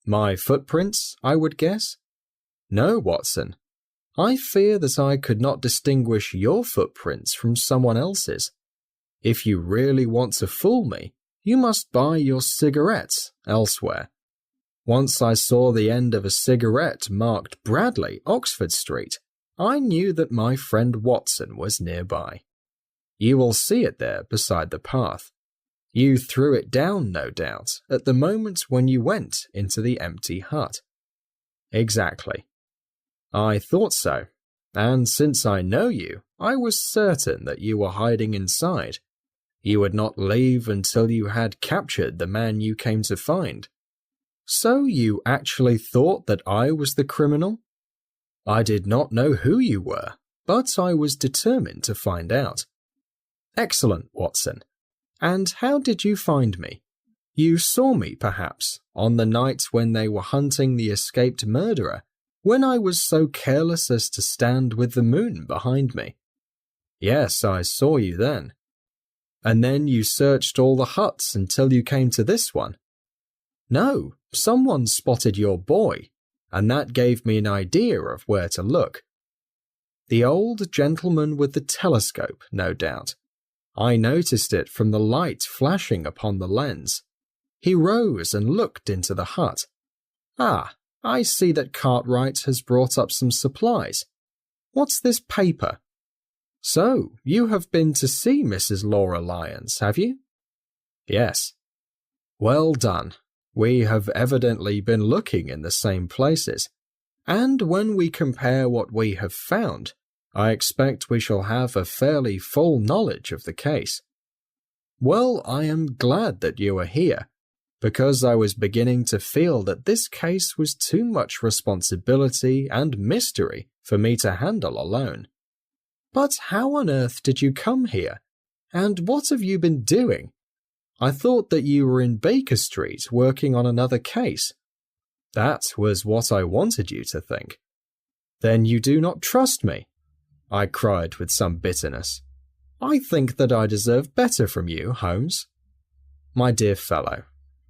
A: My footprints, I would guess? No, Watson. I fear that I could not distinguish your footprints from someone else's. If you really want to fool me, you must buy your cigarettes elsewhere. Once I saw the end of a cigarette marked Bradley, Oxford Street, I knew that my friend Watson was nearby. You will see it there beside the path. You threw it down, no doubt, at the moment when you went into the empty hut." "Exactly." "I thought so. and since I know you, I was certain that you were hiding inside. You would not leave until you had captured the man you came to find. So you actually thought that I was the criminal? I did not know who you were, but I was determined to find out. Excellent, Watson. And how did you find me? You saw me, perhaps, on the night when they were hunting the escaped murderer, when I was so careless as to stand with the moon behind me. Yes, I saw you then. And then you searched all the huts until you came to this one. No, someone spotted your boy, and that gave me an idea of where to look. The old gentleman with the telescope, no doubt. I noticed it from the light flashing upon the lens. He rose and looked into the hut. Ah, I see that Cartwright has brought up some supplies. What's this paper? So, you have been to see Mrs. Laura Lyons, have you? Yes. Well done. We have evidently been looking in the same places, and when we compare what we have found, I expect we shall have a fairly full knowledge of the case. Well, I am glad that you are here, because I was beginning to feel that this case was too much responsibility and mystery for me to handle alone. But how on earth did you come here? And what have you been doing? I thought that you were in Baker Street working on another case. That was what I wanted you to think. Then you do not trust me, I cried with some bitterness. I think that I deserve better from you, Holmes. My dear fellow,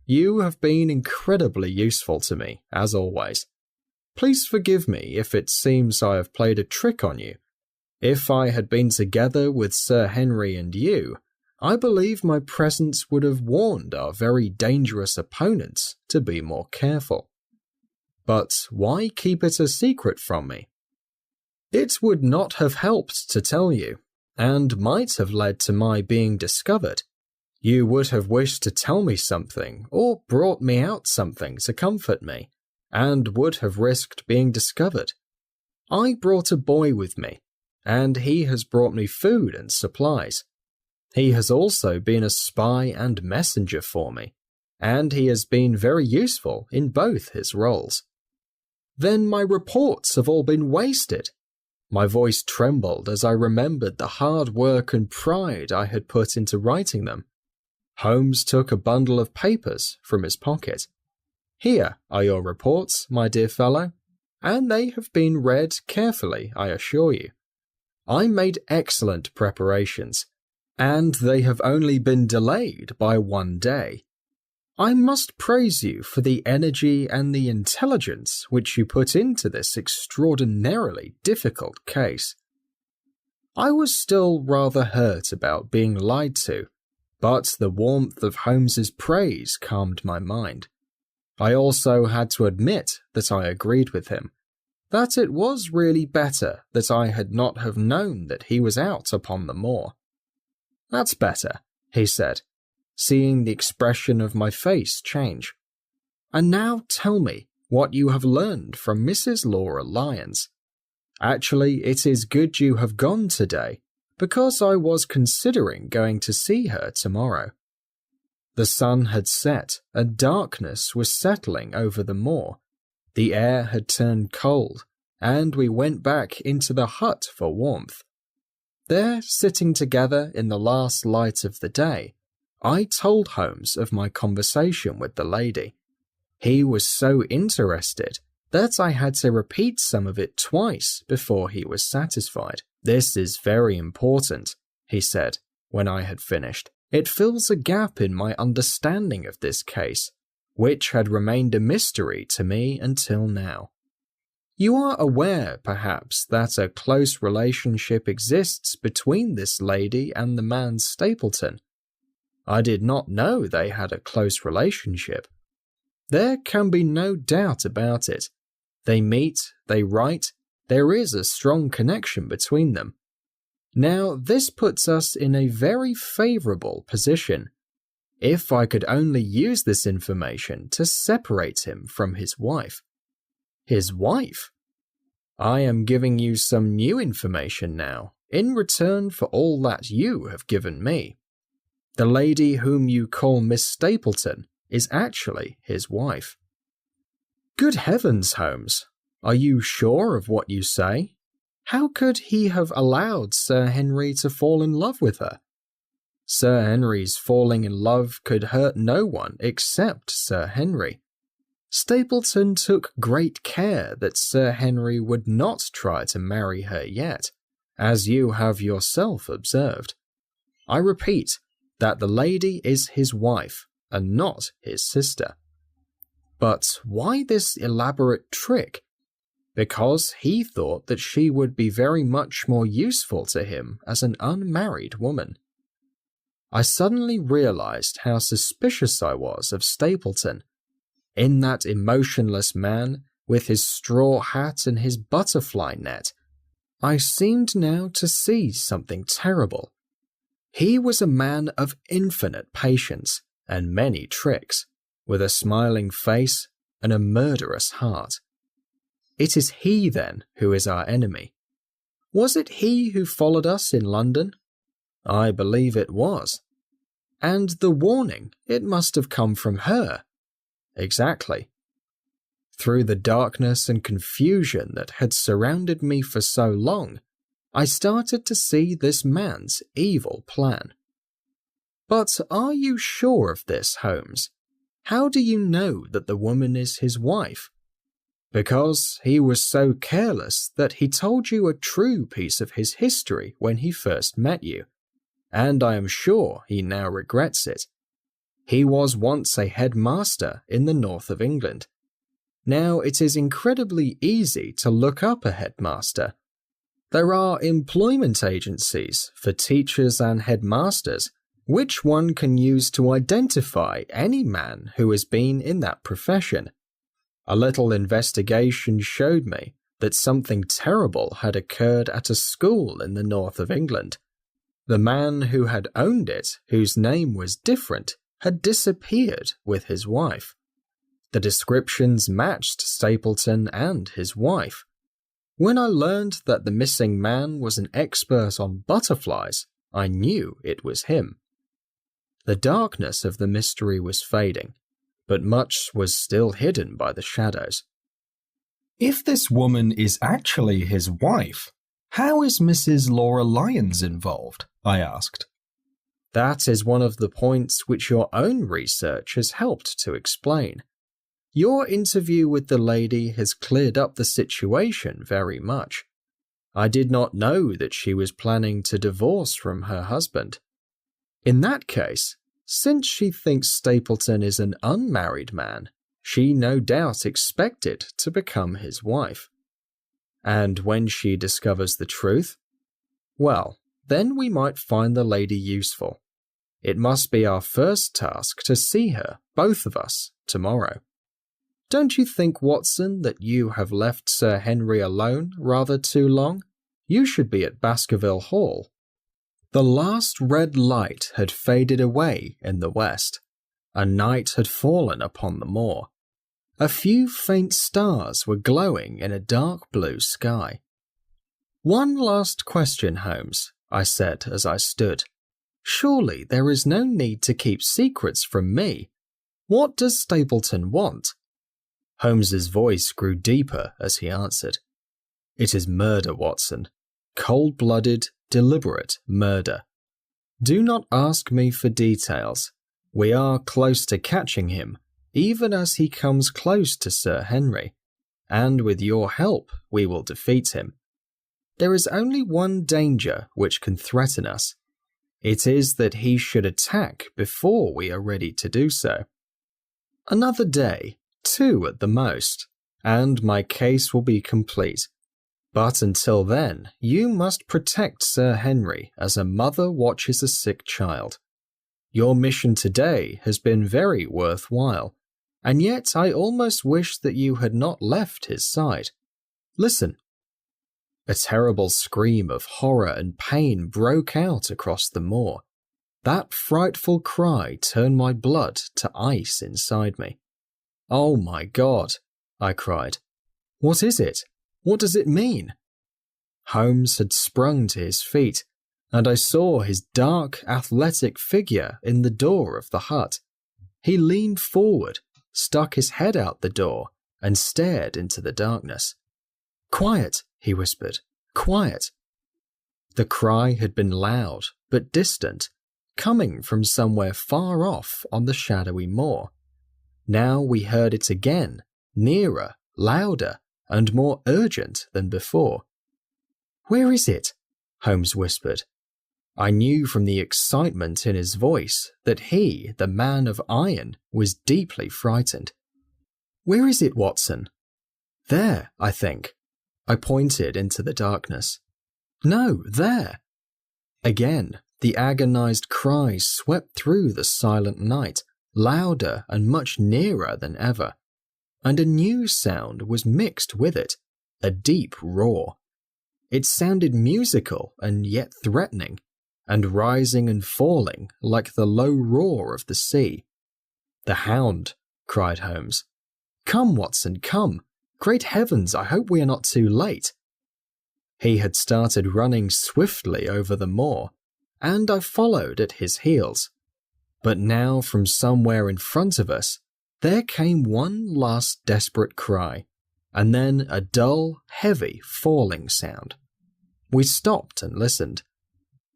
A: you have been incredibly useful to me, as always. Please forgive me if it seems I have played a trick on you. If I had been together with Sir Henry and you, I believe my presence would have warned our very dangerous opponents to be more careful. But why keep it a secret from me? It would not have helped to tell you, and might have led to my being discovered. You would have wished to tell me something, or brought me out something to comfort me, and would have risked being discovered. I brought a boy with me, and he has brought me food and supplies. He has also been a spy and messenger for me, and he has been very useful in both his roles. Then my reports have all been wasted. My voice trembled as I remembered the hard work and pride I had put into writing them. Holmes took a bundle of papers from his pocket. Here are your reports, my dear fellow, and they have been read carefully, I assure you. I made excellent preparations, and they have only been delayed by 1 day. I must praise you for the energy and the intelligence which you put into this extraordinarily difficult case. I was still rather hurt about being lied to, but the warmth of Holmes's praise calmed my mind. I also had to admit that I agreed with him, that it was really better that I had not have known that he was out upon the moor. That's better, he said, seeing the expression of my face change. And now tell me what you have learned from Mrs. Laura Lyons. Actually, it is good you have gone today, because I was considering going to see her tomorrow. The sun had set and darkness was settling over the moor. The air had turned cold, and we went back into the hut for warmth. There, sitting together in the last light of the day, I told Holmes of my conversation with the lady. He was so interested that I had to repeat some of it twice before he was satisfied. This is very important, he said, when I had finished. It fills a gap in my understanding of this case, which had remained a mystery to me until now. You are aware, perhaps, that a close relationship exists between this lady and the man Stapleton. I did not know they had a close relationship. There can be no doubt about it. They meet, they write, there is a strong connection between them. Now, this puts us in a very favourable position. If I could only use this information to separate him from his wife. His wife? I am giving you some new information now, in return for all that you have given me. The lady whom you call Miss Stapleton is actually his wife." "Good heavens, Holmes! Are you sure of what you say? How could he have allowed Sir Henry to fall in love with her?" "Sir Henry's falling in love could hurt no one except Sir Henry. Stapleton took great care that Sir Henry would not try to marry her yet, as you have yourself observed. I repeat that the lady is his wife and not his sister." "But why this elaborate trick?" "Because he thought that she would be very much more useful to him as an unmarried woman." I suddenly realized how suspicious I was of Stapleton. In that emotionless man, with his straw hat and his butterfly net, I seemed now to see something terrible. He was a man of infinite patience and many tricks, with a smiling face and a murderous heart. It is he, then, who is our enemy. Was it he who followed us in London? I believe it was. And the warning, it must have come from her. Exactly. Through the darkness and confusion that had surrounded me for so long, I started to see this man's evil plan. But are you sure of this, Holmes? How do you know that the woman is his wife? Because he was so careless that he told you a true piece of his history when he first met you, and I am sure he now regrets it. He was once a headmaster in the north of England. Now it is incredibly easy to look up a headmaster. There are employment agencies for teachers and headmasters, which one can use to identify any man who has been in that profession. A little investigation showed me that something terrible had occurred at a school in the north of England. The man who had owned it, whose name was different, had disappeared with his wife. The descriptions matched Stapleton and his wife. When I learned that the missing man was an expert on butterflies, I knew it was him. The darkness of the mystery was fading, but much was still hidden by the shadows.
B: If this woman is actually his wife, how is Mrs. Laura Lyons involved? I asked.
A: That is one of the points which your own research has helped to explain. Your interview with the lady has cleared up the situation very much. I did not know that she was planning to divorce from her husband. In that case, since she thinks Stapleton is an unmarried man, she no doubt expected to become his wife. And when she discovers the truth, well, then we might find the lady useful. It must be our first task to see her, both of us, tomorrow. Don't you think, Watson, that you have left Sir Henry alone rather too long? You should be at Baskerville Hall. The last red light had faded away in the west. A night had fallen upon the moor. A few faint stars were glowing in a dark blue sky. "One last question, Holmes," I said as I stood. "Surely there is no need to keep secrets from me. What does Stapleton want?" Holmes's voice grew deeper as he answered. "It is murder, Watson. Cold-blooded, deliberate murder. Do not ask me for details. We are close to catching him, even as he comes close to Sir Henry, and with your help we will defeat him. There is only one danger which can threaten us. It is that he should attack before we are ready to do so. Another day, 2 at the most, and my case will be complete. But until then, you must protect Sir Henry as a mother watches a sick child. Your mission today has been very worthwhile, and yet I almost wish that you had not left his side. Listen." A terrible scream of horror and pain broke out across the moor. That frightful cry turned my blood to ice inside me. "Oh my God," I cried. "What is it? What does it mean?" Holmes had sprung to his feet, and I saw his dark, athletic figure in the door of the hut. He leaned forward, stuck his head out the door, and stared into the darkness. "Quiet," he whispered. "Quiet." The cry had been loud but distant, coming from somewhere far off on the shadowy moor. Now we heard it again, nearer, louder, and more urgent than before. "Where is it?" Holmes whispered. I knew from the excitement in his voice that he, the man of iron, was deeply frightened. "Where is it, Watson?" "There, I think." I pointed into the darkness. "No, there." Again, the agonized cry swept through the silent night, louder and much nearer than ever. And a new sound was mixed with it, a deep roar. It sounded musical and yet threatening, and rising and falling like the low roar of the sea. "The Hound," cried Holmes. "Come, Watson, come! Great heavens, I hope we are not too late." He had started running swiftly over the moor, and I followed at his heels. But now from somewhere in front of us, there came one last desperate cry, and then a dull, heavy, falling sound. We stopped and listened.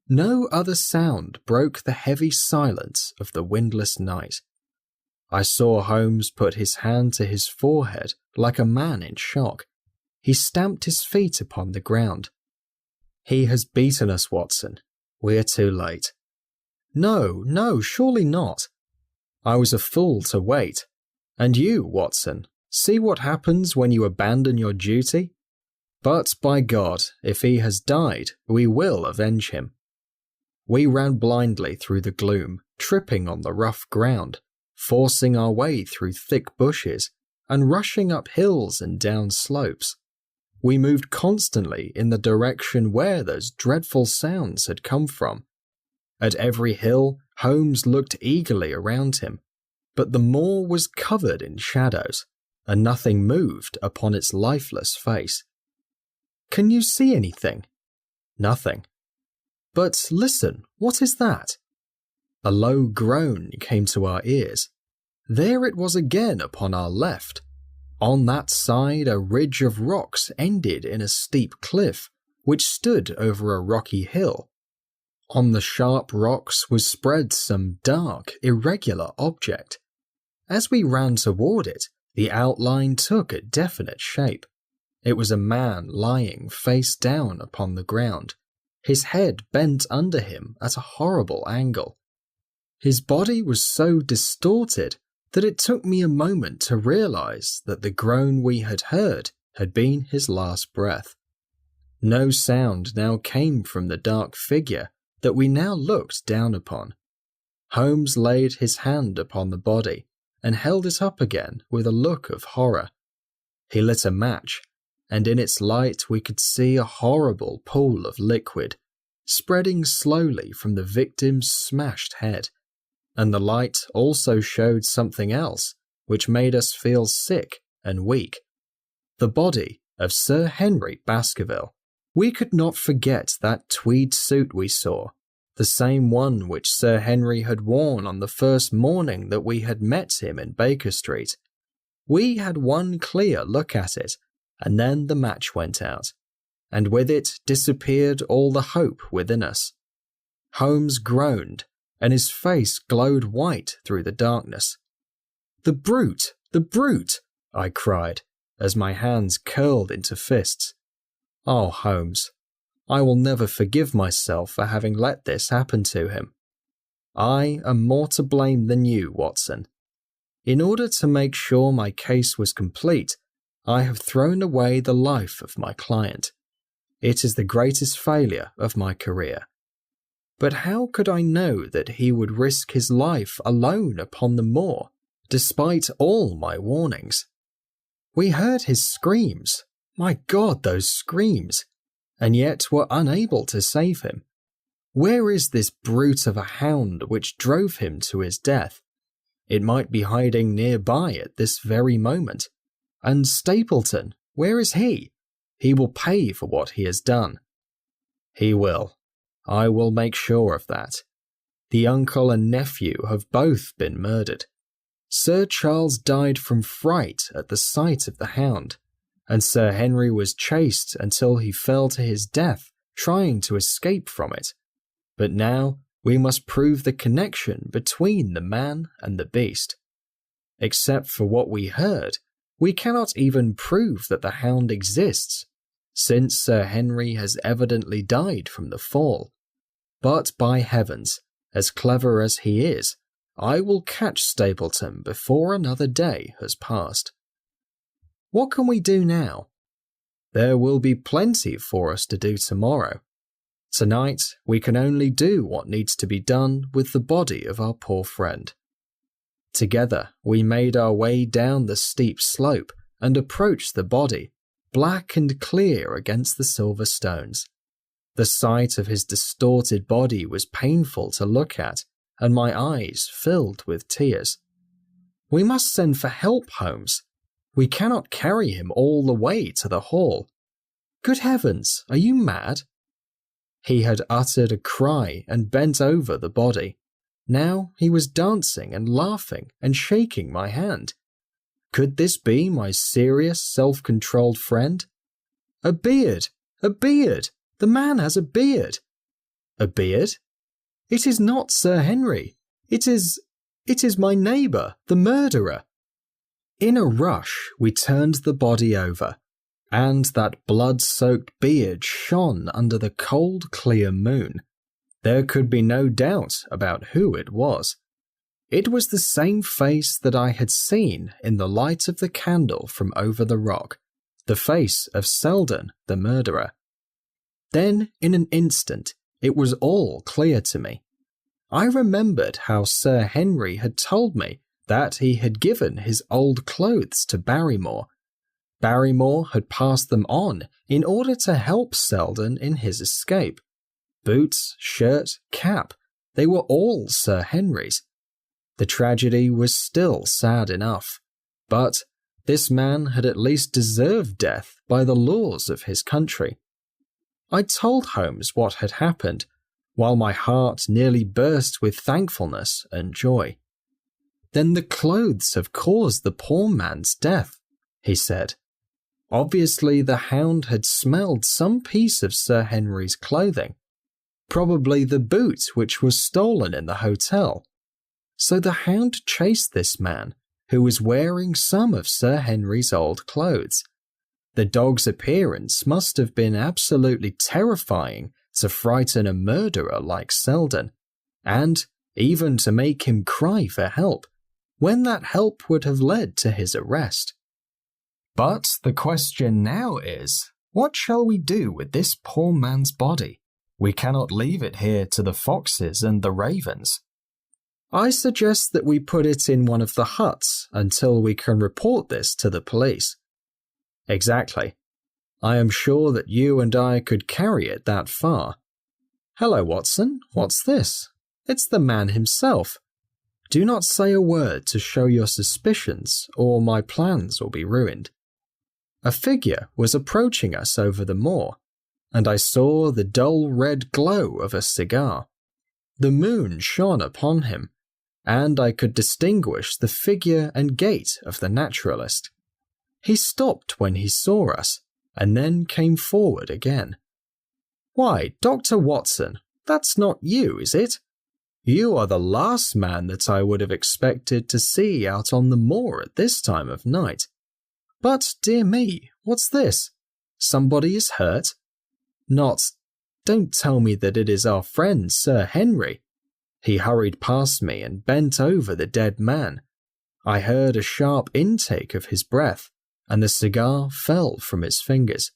A: No other sound broke the heavy silence of the windless night. I saw Holmes put his hand to his forehead like a man in shock. He stamped his feet upon the ground. "He has beaten us, Watson. We're too late." "No, no, surely not. I was a fool to wait. And you, Watson, see what happens when you abandon your duty? But by God, if he has died, we will avenge him." We ran blindly through the gloom, tripping on the rough ground, forcing our way through thick bushes, and rushing up hills and down slopes. We moved constantly in the direction where those dreadful sounds had come from. At every hill, Holmes looked eagerly around him, but the moor was covered in shadows, and nothing moved upon its lifeless face. "Can you see anything?" "Nothing." "But listen, what is that?" A low groan came to our ears. There it was again upon our left. On that side a ridge of rocks ended in a steep cliff, which stood over a rocky hill. On the sharp rocks was spread some dark, irregular object. As we ran toward it, the outline took a definite shape. It was a man lying face down upon the ground, his head bent under him at a horrible angle. His body was so distorted that it took me a moment to realize that the groan we had heard had been his last breath. No sound now came from the dark figure that we now looked down upon. Holmes laid his hand upon the body and held it up again with a look of horror. He lit a match, and in its light we could see a horrible pool of liquid spreading slowly from the victim's smashed head, and the light also showed something else which made us feel sick and weak. The body of Sir Henry Baskerville. We could not forget that tweed suit we saw, the same one which Sir Henry had worn on the first morning that we had met him in Baker Street. We had one clear look at it, and then the match went out, and with it disappeared all the hope within us. Holmes groaned, and his face glowed white through the darkness. "The brute! The brute!" I cried, as my hands curled into fists. "Oh, Holmes, I will never forgive myself for having let this happen to him. I am more to blame than you, Watson. In order to make sure my case was complete, I have thrown away the life of my client. It is the greatest failure of my career. But how could I know that he would risk his life alone upon the moor, despite all my warnings? We heard his screams. My God, those screams! And yet were unable to save him. Where is this brute of a hound which drove him to his death? It might be hiding nearby at this very moment. And Stapleton, where is he? he will pay for what he has done." "He will. I will make sure of that. The uncle and nephew have both been murdered. Sir Charles died from fright at the sight of the Hound, and Sir Henry was chased until he fell to his death trying to escape from it. But now we must prove the connection between the man and the beast. Except for what we heard, we cannot even prove that the Hound exists, since Sir Henry has evidently died from the fall. But by heavens, as clever as he is, I will catch Stapleton before another day has passed." "What can we do now?" "There will be plenty for us to do tomorrow. Tonight, we can only do what needs to be done with the body of our poor friend." Together, we made our way down the steep slope and approached the body, black and clear against the silver stones. The sight of his distorted body was painful to look at, and my eyes filled with tears. "We must send for help, Holmes. We cannot carry him all the way to the hall. Good heavens, are you mad?" He had uttered a cry and bent over the body. Now he was dancing and laughing and shaking my hand. Could this be my serious, self-controlled friend? "A beard! A beard! The man has a beard!" "A beard? It is not Sir Henry. It is my neighbour, the murderer." In a rush, we turned the body over, and that blood-soaked beard shone under the cold, clear moon. There could be no doubt about who it was. It was the same face that I had seen in the light of the candle from over the rock, the face of Selden, the murderer. Then, in an instant, it was all clear to me. I remembered how Sir Henry had told me that he had given his old clothes to Barrymore. Barrymore had passed them on in order to help Selden in his escape. Boots, shirt, cap, they were all Sir Henry's. The tragedy was still sad enough, but this man had at least deserved death by the laws of his country. I told Holmes what had happened, while my heart nearly burst with thankfulness and joy. "Then the clothes have caused the poor man's death," he said. Obviously the Hound had smelled some piece of Sir Henry's clothing, probably the boot which was stolen in the hotel. So the Hound chased this man, who was wearing some of Sir Henry's old clothes. The dog's appearance must have been absolutely terrifying to frighten a murderer like Selden, and even to make him cry for help, when that help would have led to his arrest. But the question now is, what shall we do with this poor man's body? We cannot leave it here to the foxes and the ravens. I suggest that we put it in one of the huts until we can report this to the police. Exactly. I am sure that you and I could carry it that far. Hello, Watson, what's this? It's the man himself. Do not say a word to show your suspicions, or my plans will be ruined. A figure was approaching us over the moor, and I saw the dull red glow of a cigar. The moon shone upon him, and I could distinguish the figure and gait of the naturalist. He stopped when he saw us, and then came forward again. "Why, Dr. Watson, that's not you, is it? You are the last man that I would have expected to see out on the moor at this time of night. But, dear me, what's this? Somebody is hurt? Don't tell me that it is our friend Sir Henry." He hurried past me and bent over the dead man. I heard a sharp intake of his breath, and the cigar fell from his fingers.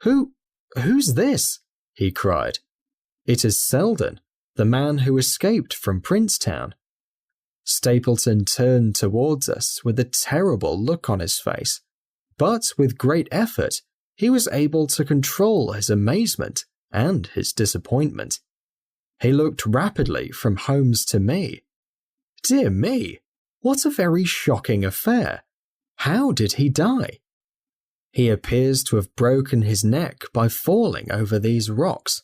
A: Who's this?" he cried. "It is Selden, the man who escaped from Princetown." Stapleton turned towards us with a terrible look on his face, but with great effort he was able to control his amazement and his disappointment. He looked rapidly from Holmes to me. "Dear me, what a very shocking affair! How did he die?" He appears to have broken his neck by falling over these rocks.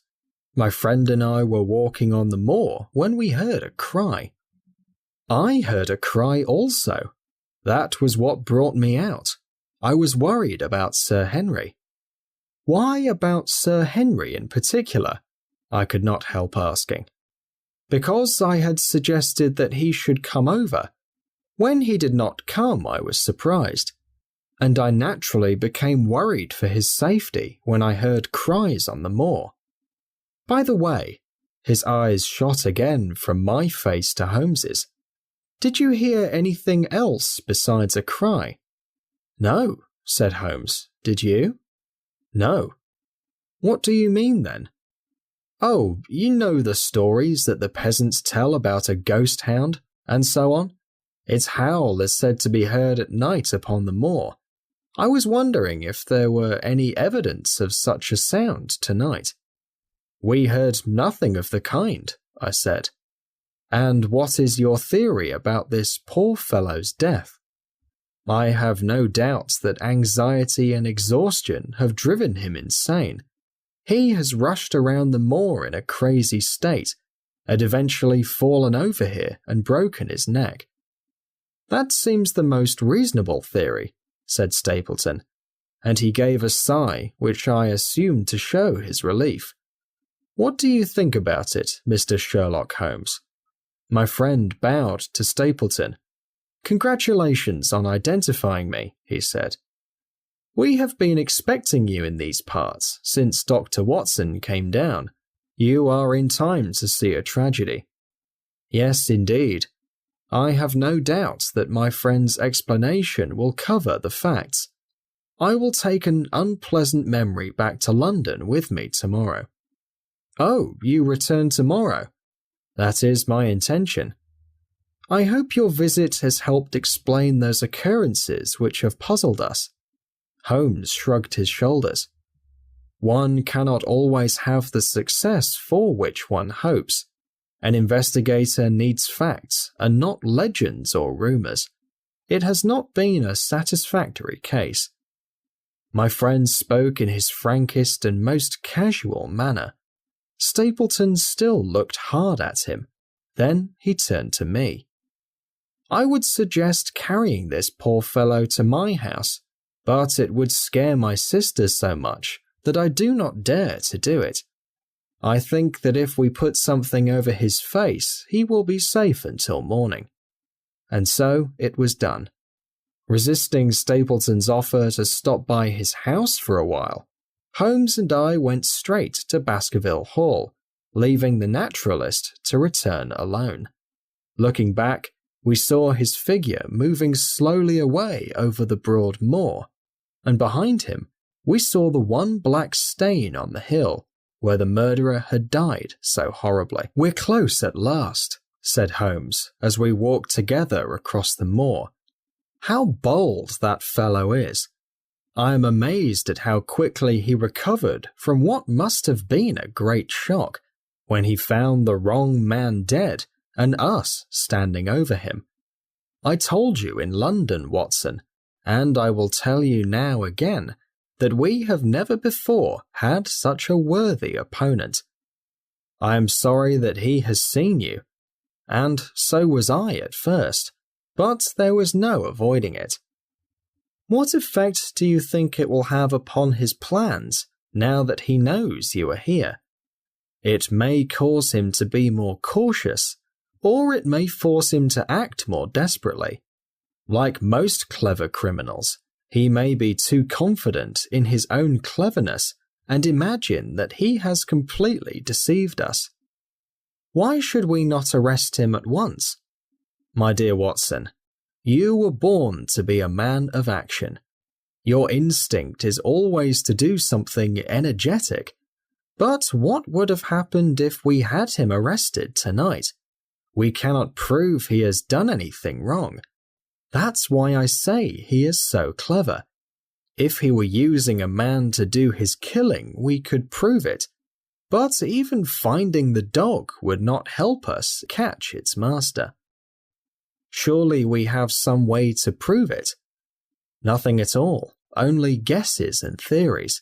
A: My friend and I were walking on the moor when we heard a cry. I heard a cry also. That was what brought me out. I was worried about Sir Henry." "Why about Sir Henry in particular?" I could not help asking. "Because I had suggested that he should come over. When he did not come, I was surprised, and I naturally became worried for his safety when I heard cries on the moor. By the way," his eyes shot again from my face to Holmes's, "did you hear anything else besides a cry?" "No," said Holmes. "Did you?" "No." "What do you mean then?" "Oh, you know the stories that the peasants tell about a ghost hound, and so on. Its howl is said to be heard at night upon the moor. I was wondering if there were any evidence of such a sound tonight." "We heard nothing of the kind," I said. "And what is your theory about this poor fellow's death?" "I have no doubt that anxiety and exhaustion have driven him insane. He has rushed around the moor in a crazy state, had eventually fallen over here and broken his neck." "That seems the most reasonable theory," said Stapleton, and he gave a sigh which I assumed to show his relief. "What do you think about it, Mr. Sherlock Holmes?" My friend bowed to Stapleton. "Congratulations on identifying me," he said. "We have been expecting you in these parts since Dr. Watson came down. You are in time to see a tragedy." "Yes, indeed. I have no doubt that my friend's explanation will cover the facts. I will take an unpleasant memory back to London with me tomorrow." "Oh, you return tomorrow?" "That is my intention." "I hope your visit has helped explain those occurrences which have puzzled us." Holmes shrugged his shoulders. "One cannot always have the success for which one hopes. An investigator needs facts and not legends or rumors. It has not been a satisfactory case." My friend spoke in his frankest and most casual manner. Stapleton still looked hard at him. Then he turned to me. "I would suggest carrying this poor fellow to my house, but it would scare my sister so much that I do not dare to do it. I think that if we put something over his face, he will be safe until morning." And so it was done. Resisting Stapleton's offer to stop by his house for a while, Holmes and I went straight to Baskerville Hall, leaving the naturalist to return alone. Looking back, we saw his figure moving slowly away over the broad moor, and behind him we saw the one black stain on the hill where the murderer had died so horribly. "We're close at last," said Holmes as we walked together across the moor. "How bold that fellow is! I am amazed at how quickly he recovered from what must have been a great shock when he found the wrong man dead and us standing over him. I told you in London, Watson, and I will tell you now again, that we have never before had such a worthy opponent. I am sorry that he has seen you, and so was I at first, but there was no avoiding it. What effect do you think it will have upon his plans now that he knows you are here? It may cause him to be more cautious, or it may force him to act more desperately. Like most clever criminals, he may be too confident in his own cleverness and imagine that he has completely deceived us. Why should we not arrest him at once? My dear Watson, you were born to be a man of action. Your instinct is always to do something energetic. But what would have happened if we had him arrested tonight? We cannot prove he has done anything wrong. That's why I say he is so clever. If he were using a man to do his killing, we could prove it. But even finding the dog would not help us catch its master. Surely we have some way to prove it. Nothing at all. only guesses and theories.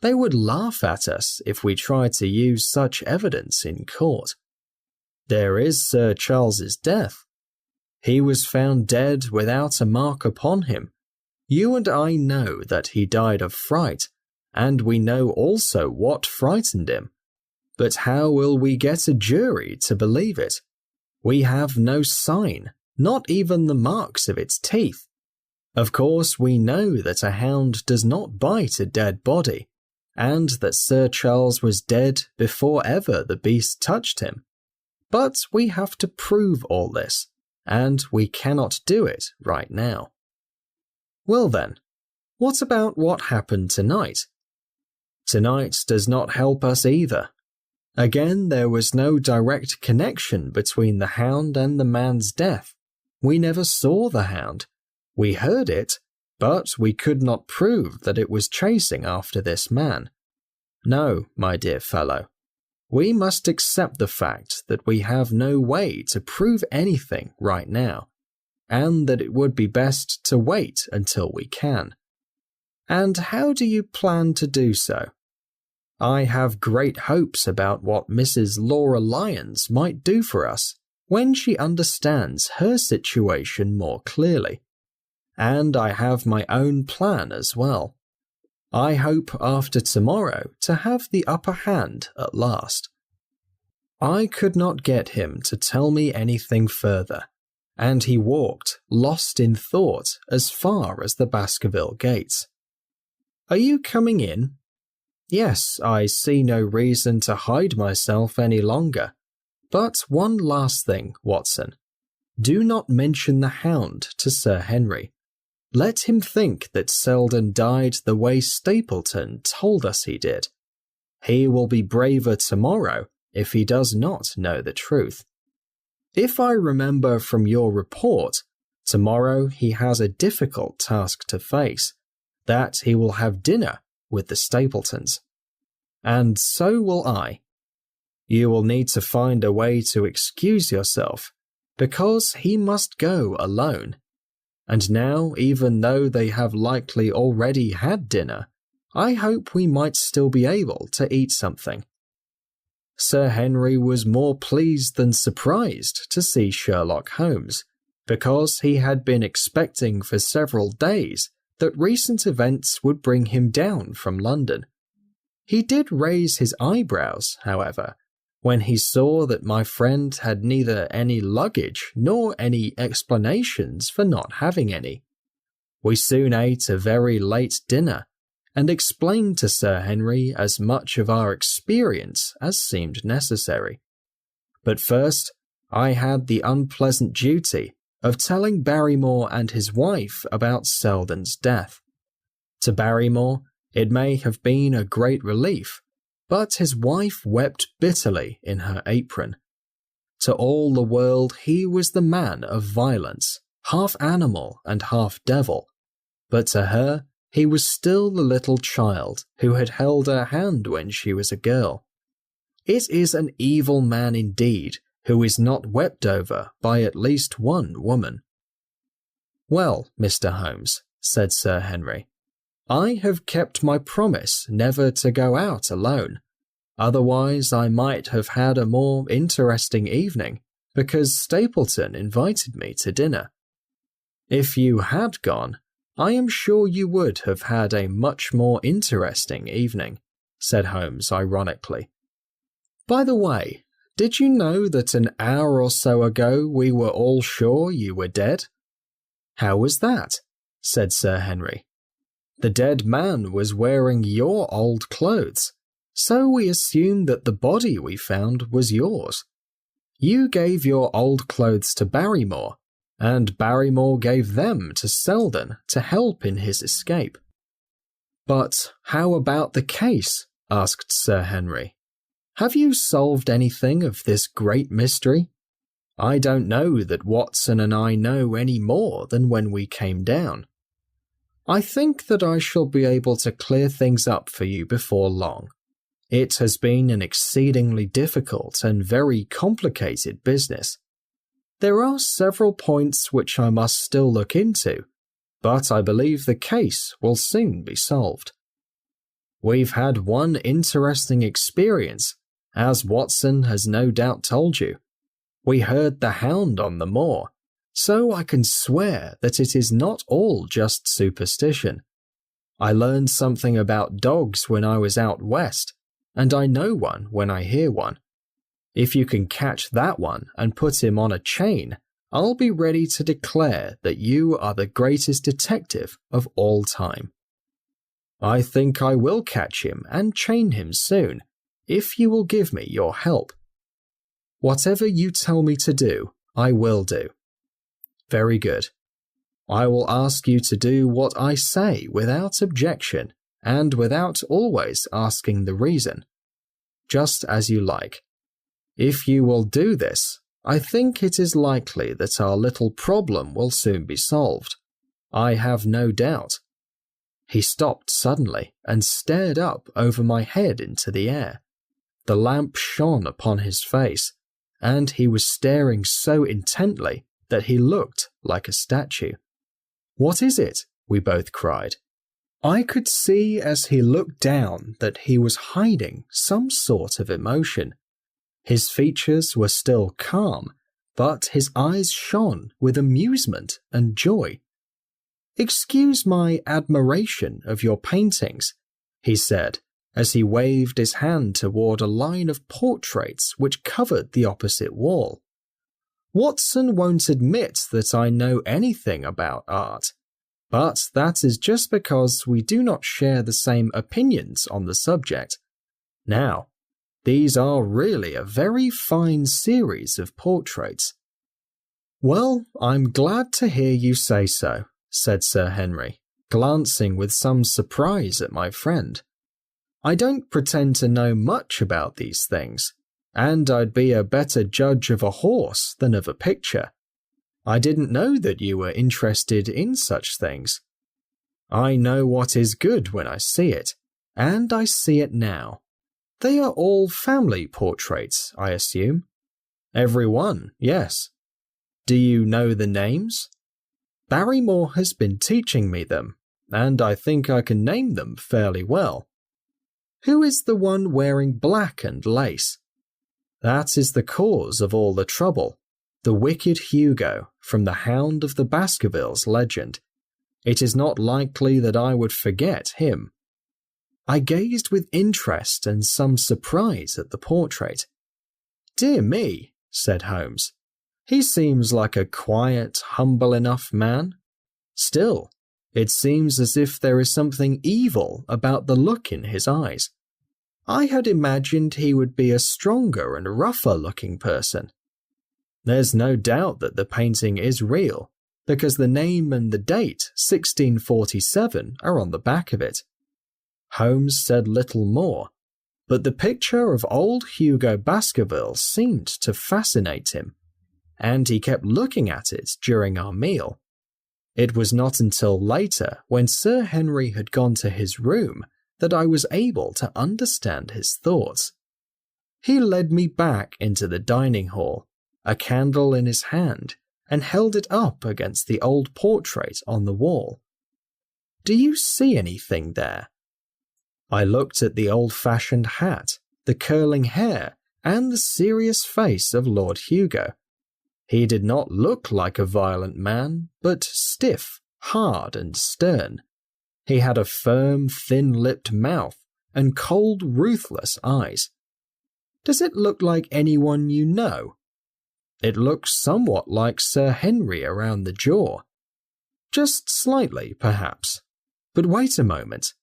A: They would laugh at us if we tried to use such evidence in court. There is Sir Charles's death. He was found dead without a mark upon him. You and I know that he died of fright, and we know also what frightened him. But how will we get a jury to believe it? We have no sign, not even the marks of its teeth. Of course, we know that a hound does not bite a dead body, and that Sir Charles was dead before ever the beast touched him. But we have to prove all this, and we cannot do it right now. Well then, what about what happened tonight? Tonight does not help us either. Again, there was no direct connection between the hound and the man's death. We never saw the hound. We heard it, but we could not prove that it was chasing after this man. No, my dear fellow. We must accept the fact that we have no way to prove anything right now, and that it would be best to wait until we can. And how do you plan to do so? I have great hopes about what Mrs. Laura Lyons might do for us when she understands her situation more clearly. And I have my own plan as well. I hope after tomorrow to have the upper hand at last. I could not get him to tell me anything further, and he walked, lost in thought, as far as the Baskerville gates. Are you coming in? Yes, I see no reason to hide myself any longer. But one last thing, Watson. Do not mention the hound to Sir Henry. Let him think that Selden died the way Stapleton told us he did. He will be braver tomorrow if he does not know the truth. If I remember from your report, tomorrow he has a difficult task to face, that he will have dinner with the Stapletons. And so will I. You will need to find a way to excuse yourself, because he must go alone. And now, even though they have likely already had dinner, I hope we might still be able to eat something. Sir Henry was more pleased than surprised to see Sherlock Holmes, because he had been expecting for several days that recent events would bring him down from London. He did raise his eyebrows, however, when he saw that my friend had neither any luggage nor any explanations for not having any. We soon ate a very late dinner, and explained to Sir Henry as much of our experience as seemed necessary. But first, I had the unpleasant duty of telling Barrymore and his wife about Selden's death. To Barrymore, it may have been a great relief, but his wife wept bitterly in her apron. To all the world he was the man of violence, half animal and half devil, but to her he was still the little child who had held her hand when she was a girl. It is an evil man indeed who is not wept over by at least one woman. Well, Mr. Holmes, said Sir Henry, I have kept my promise never to go out alone. Otherwise I might have had a more interesting evening, because Stapleton invited me to dinner. If you had gone, I am sure you would have had a much more interesting evening, said Holmes ironically. By the way, did you know that an hour or so ago we were all sure you were dead? How was that? Said Sir Henry. The dead man was wearing your old clothes, so we assumed that the body we found was yours. You gave your old clothes to Barrymore, and Barrymore gave them to Selden to help in his escape. But how about the case? Asked Sir Henry. Have you solved anything of this great mystery? I don't know that Watson and I know any more than when we came down. I think that I shall be able to clear things up for you before long. It has been an exceedingly difficult and very complicated business. There are several points which I must still look into, but I believe the case will soon be solved. We've had one interesting experience, as Watson has no doubt told you. We heard the Hound on the moor, so I can swear that it is not all just superstition. I learned something about dogs when I was out west, and I know one when I hear one. If you can catch that one and put him on a chain, I'll be ready to declare that you are the greatest detective of all time. I think I will catch him and chain him soon, if you will give me your help. Whatever you tell me to do, I will do. Very good. I will ask you to do what I say without objection and without always asking the reason. Just as you like. If you will do this, I think it is likely that our little problem will soon be solved. I have no doubt. He stopped suddenly and stared up over my head into the air. The lamp shone upon his face, and he was staring so intently that he looked like a statue. "What is it?" we both cried. I could see as he looked down that he was hiding some sort of emotion. His features were still calm, but his eyes shone with amusement and joy. "Excuse my admiration of your paintings," he said, as he waved his hand toward a line of portraits which covered the opposite wall. "Watson won't admit that I know anything about art, but that is just because we do not share the same opinions on the subject. Now, these are really a very fine series of portraits." "Well, I'm glad to hear you say so," said Sir Henry, glancing with some surprise at my friend. "I don't pretend to know much about these things, and I'd be a better judge of a horse than of a picture. I didn't know that you were interested in such things. I know what is good when I see it, and I see it now. They are all family portraits, I assume?" "Every one, yes." "Do you know the names?" "Barrymore has been teaching me them, and I think I can name them fairly well." "Who is the one wearing black and lace?" "That is the cause of all the trouble, the wicked Hugo from the Hound of the Baskervilles legend. It is not likely that I would forget him." I gazed with interest and some surprise at the portrait. "Dear me," said Holmes. "He seems like a quiet, humble enough man. Still, it seems as if there is something evil about the look in his eyes. I had imagined he would be a stronger and rougher-looking person." "There's no doubt that the painting is real, because the name and the date, 1647, are on the back of it." Holmes said little more, but the picture of old Hugo Baskerville seemed to fascinate him, and he kept looking at it during our meal. It was not until later, when Sir Henry had gone to his room, that I was able to understand his thoughts. He led me back into the dining hall, a candle in his hand, and held it up against the old portrait on the wall. "Do you see anything there?" I looked at the old-fashioned hat, the curling hair, and the serious face of Lord Hugo. He did not look like a violent man, but stiff, hard, and stern. He had a firm, thin-lipped mouth and cold, ruthless eyes. "Does it look like anyone you know?" "It looks somewhat like Sir Henry around the jaw." "Just slightly, perhaps. But wait a moment."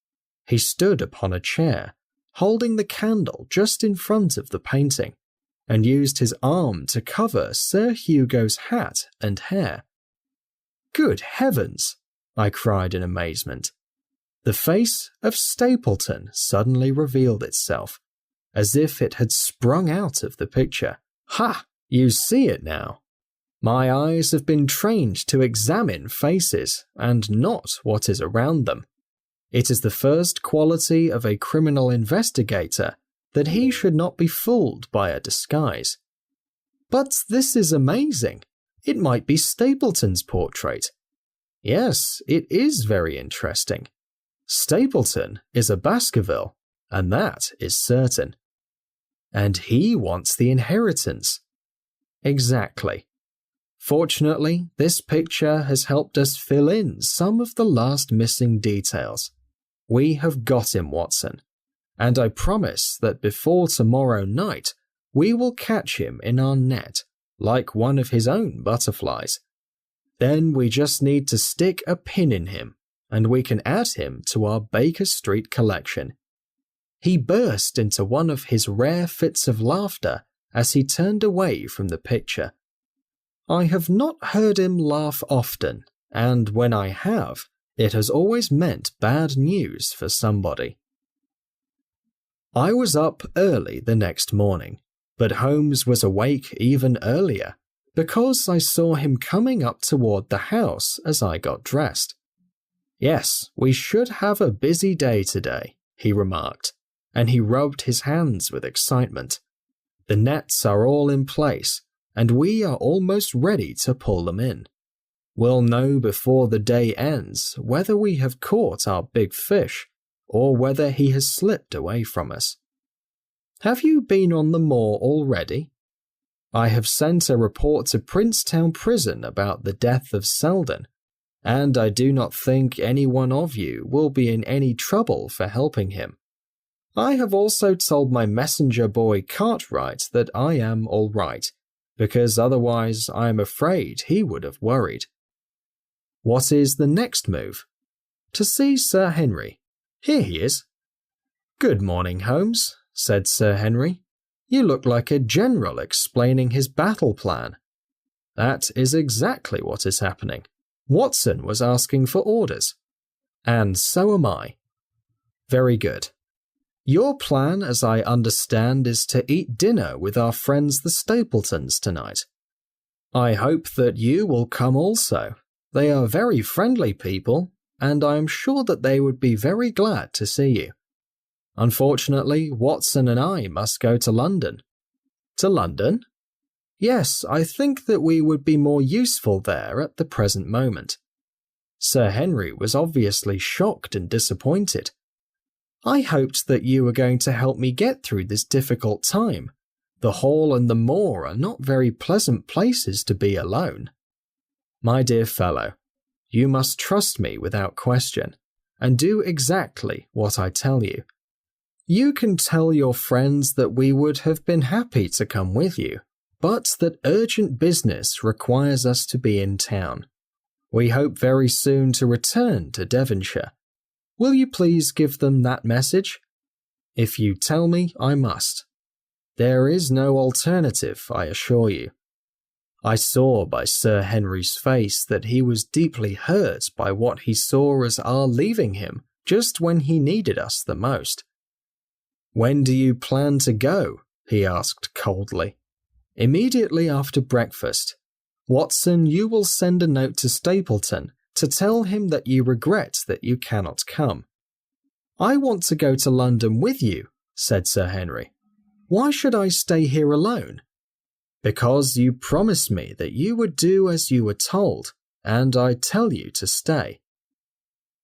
A: He stood upon a chair, holding the candle just in front of the painting, and used his arm to cover Sir Hugo's hat and hair. "Good heavens!" I cried in amazement. The face of Stapleton suddenly revealed itself, as if it had sprung out of the picture. "Ha! You see it now. My eyes have been trained to examine faces, and not what is around them. It is the first quality of a criminal investigator that he should not be fooled by a disguise." "But this is amazing. It might be Stapleton's portrait." Yes, it is very interesting. Stapleton is a Baskerville, and that is certain. And he wants the inheritance. Exactly. Fortunately, this picture has helped us fill in some of the last missing details. We have got him, Watson, and I promise that before tomorrow night we will catch him in our net like one of his own butterflies. Then we just need to stick a pin in him, and we can add him to our Baker Street collection. He burst into one of his rare fits of laughter as he turned away from the picture. I have not heard him laugh often, and when I have, it has always meant bad news for somebody. I was up early the next morning, but Holmes was awake even earlier, because I saw him coming up toward the house as I got dressed. Yes, we should have a busy day today, he remarked, and he rubbed his hands with excitement. The nets are all in place, and we are almost ready to pull them in. We'll know before the day ends whether we have caught our big fish, or whether he has slipped away from us. Have you been on the moor already? I have sent a report to Princetown Prison about the death of Selden, and I do not think any one of you will be in any trouble for helping him. I have also told my messenger boy Cartwright that I am all right, because otherwise I am afraid he would have worried. What is the next move? To see Sir Henry. Here he is. Good morning, Holmes, said Sir Henry. You look like a general explaining his battle plan. That is exactly what is happening. Watson was asking for orders. And so am I. Very good. Your plan, as I understand, is to eat dinner with our friends the Stapletons tonight. I hope that you will come also. They are very friendly people, and I am sure that they would be very glad to see you. Unfortunately, Watson and I must go to London. To London? Yes, I think that we would be more useful there at the present moment. Sir Henry was obviously shocked and disappointed. I hoped that you were going to help me get through this difficult time. The Hall and the moor are not very pleasant places to be alone. My dear fellow, you must trust me without question, and do exactly what I tell you. You can tell your friends that we would have been happy to come with you, but that urgent business requires us to be in town. We hope very soon to return to Devonshire. Will you please give them that message? If you tell me, I must. There is no alternative, I assure you. I saw by Sir Henry's face that he was deeply hurt by what he saw as our leaving him just when he needed us the most. When do you plan to go? He asked coldly. Immediately after breakfast. Watson, you will send a note to Stapleton to tell him that you regret that you cannot come. I want to go to London with you, said Sir Henry. Why should I stay here alone? Because you promised me that you would do as you were told, and I tell you to stay.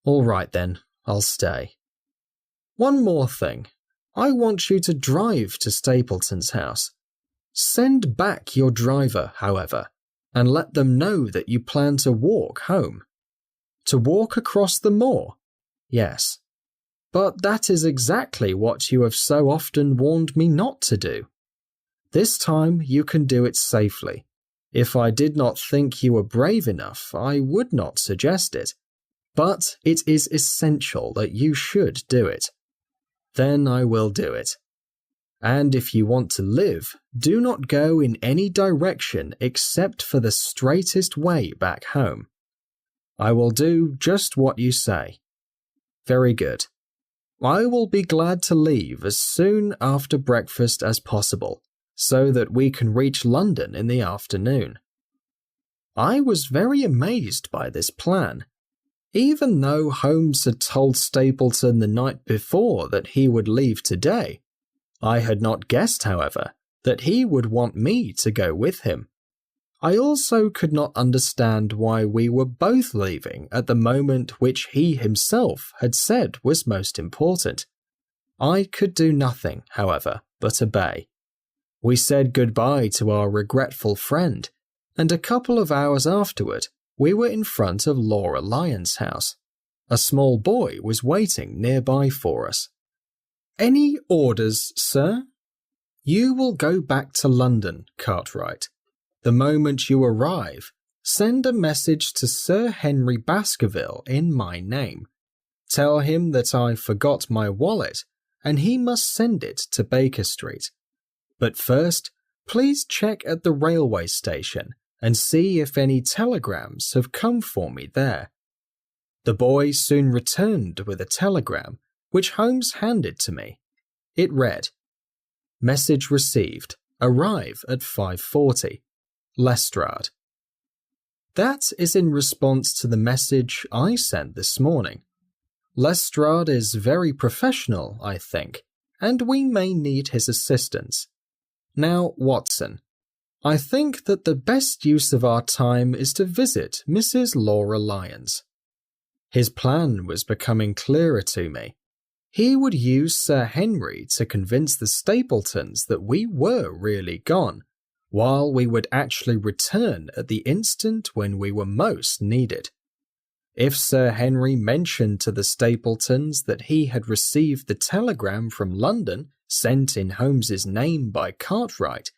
A: All right then, I'll stay. One more thing. I want you to drive to Stapleton's house. Send back your driver, however, and let them know that you plan to walk home. To walk across the moor? Yes. But that is exactly what you have so often warned me not to do. This time you can do it safely. If I did not think you were brave enough, I would not suggest it. But it is essential that you should do it. Then I will do it. And if you want to live, do not go in any direction except for the straightest way back home. I will do just what you say. Very good. I will be glad to leave as soon after breakfast as possible, so that we can reach London in the afternoon. I was very amazed by this plan. Even though Holmes had told Stapleton the night before that he would leave today, I had not guessed, however, that he would want me to go with him. I also could not understand why we were both leaving at the moment which he himself had said was most important. I could do nothing, however, but obey. We said goodbye to our regretful friend, and a couple of hours afterward, we were in front of Laura Lyon's house. A small boy was waiting nearby for us. "Any orders, sir?" "You will go back to London, Cartwright. The moment you arrive, send a message to Sir Henry Baskerville in my name. Tell him that I forgot my wallet and he must send it to Baker Street. But first, please check at the railway station and see if any telegrams have come for me there." The boy soon returned with a telegram, which Holmes handed to me. It read, "Message received. Arrive at 5:40. Lestrade." That is in response to the message I sent this morning. Lestrade is very professional, I think, and we may need his assistance. Now, Watson, I think that the best use of our time is to visit Mrs. Laura Lyons. His plan was becoming clearer to me. He would use Sir Henry to convince the Stapletons that we were really gone, while we would actually return at the instant when we were most needed. If Sir Henry mentioned to the Stapletons that he had received the telegram from London sent in Holmes's name by Cartwright,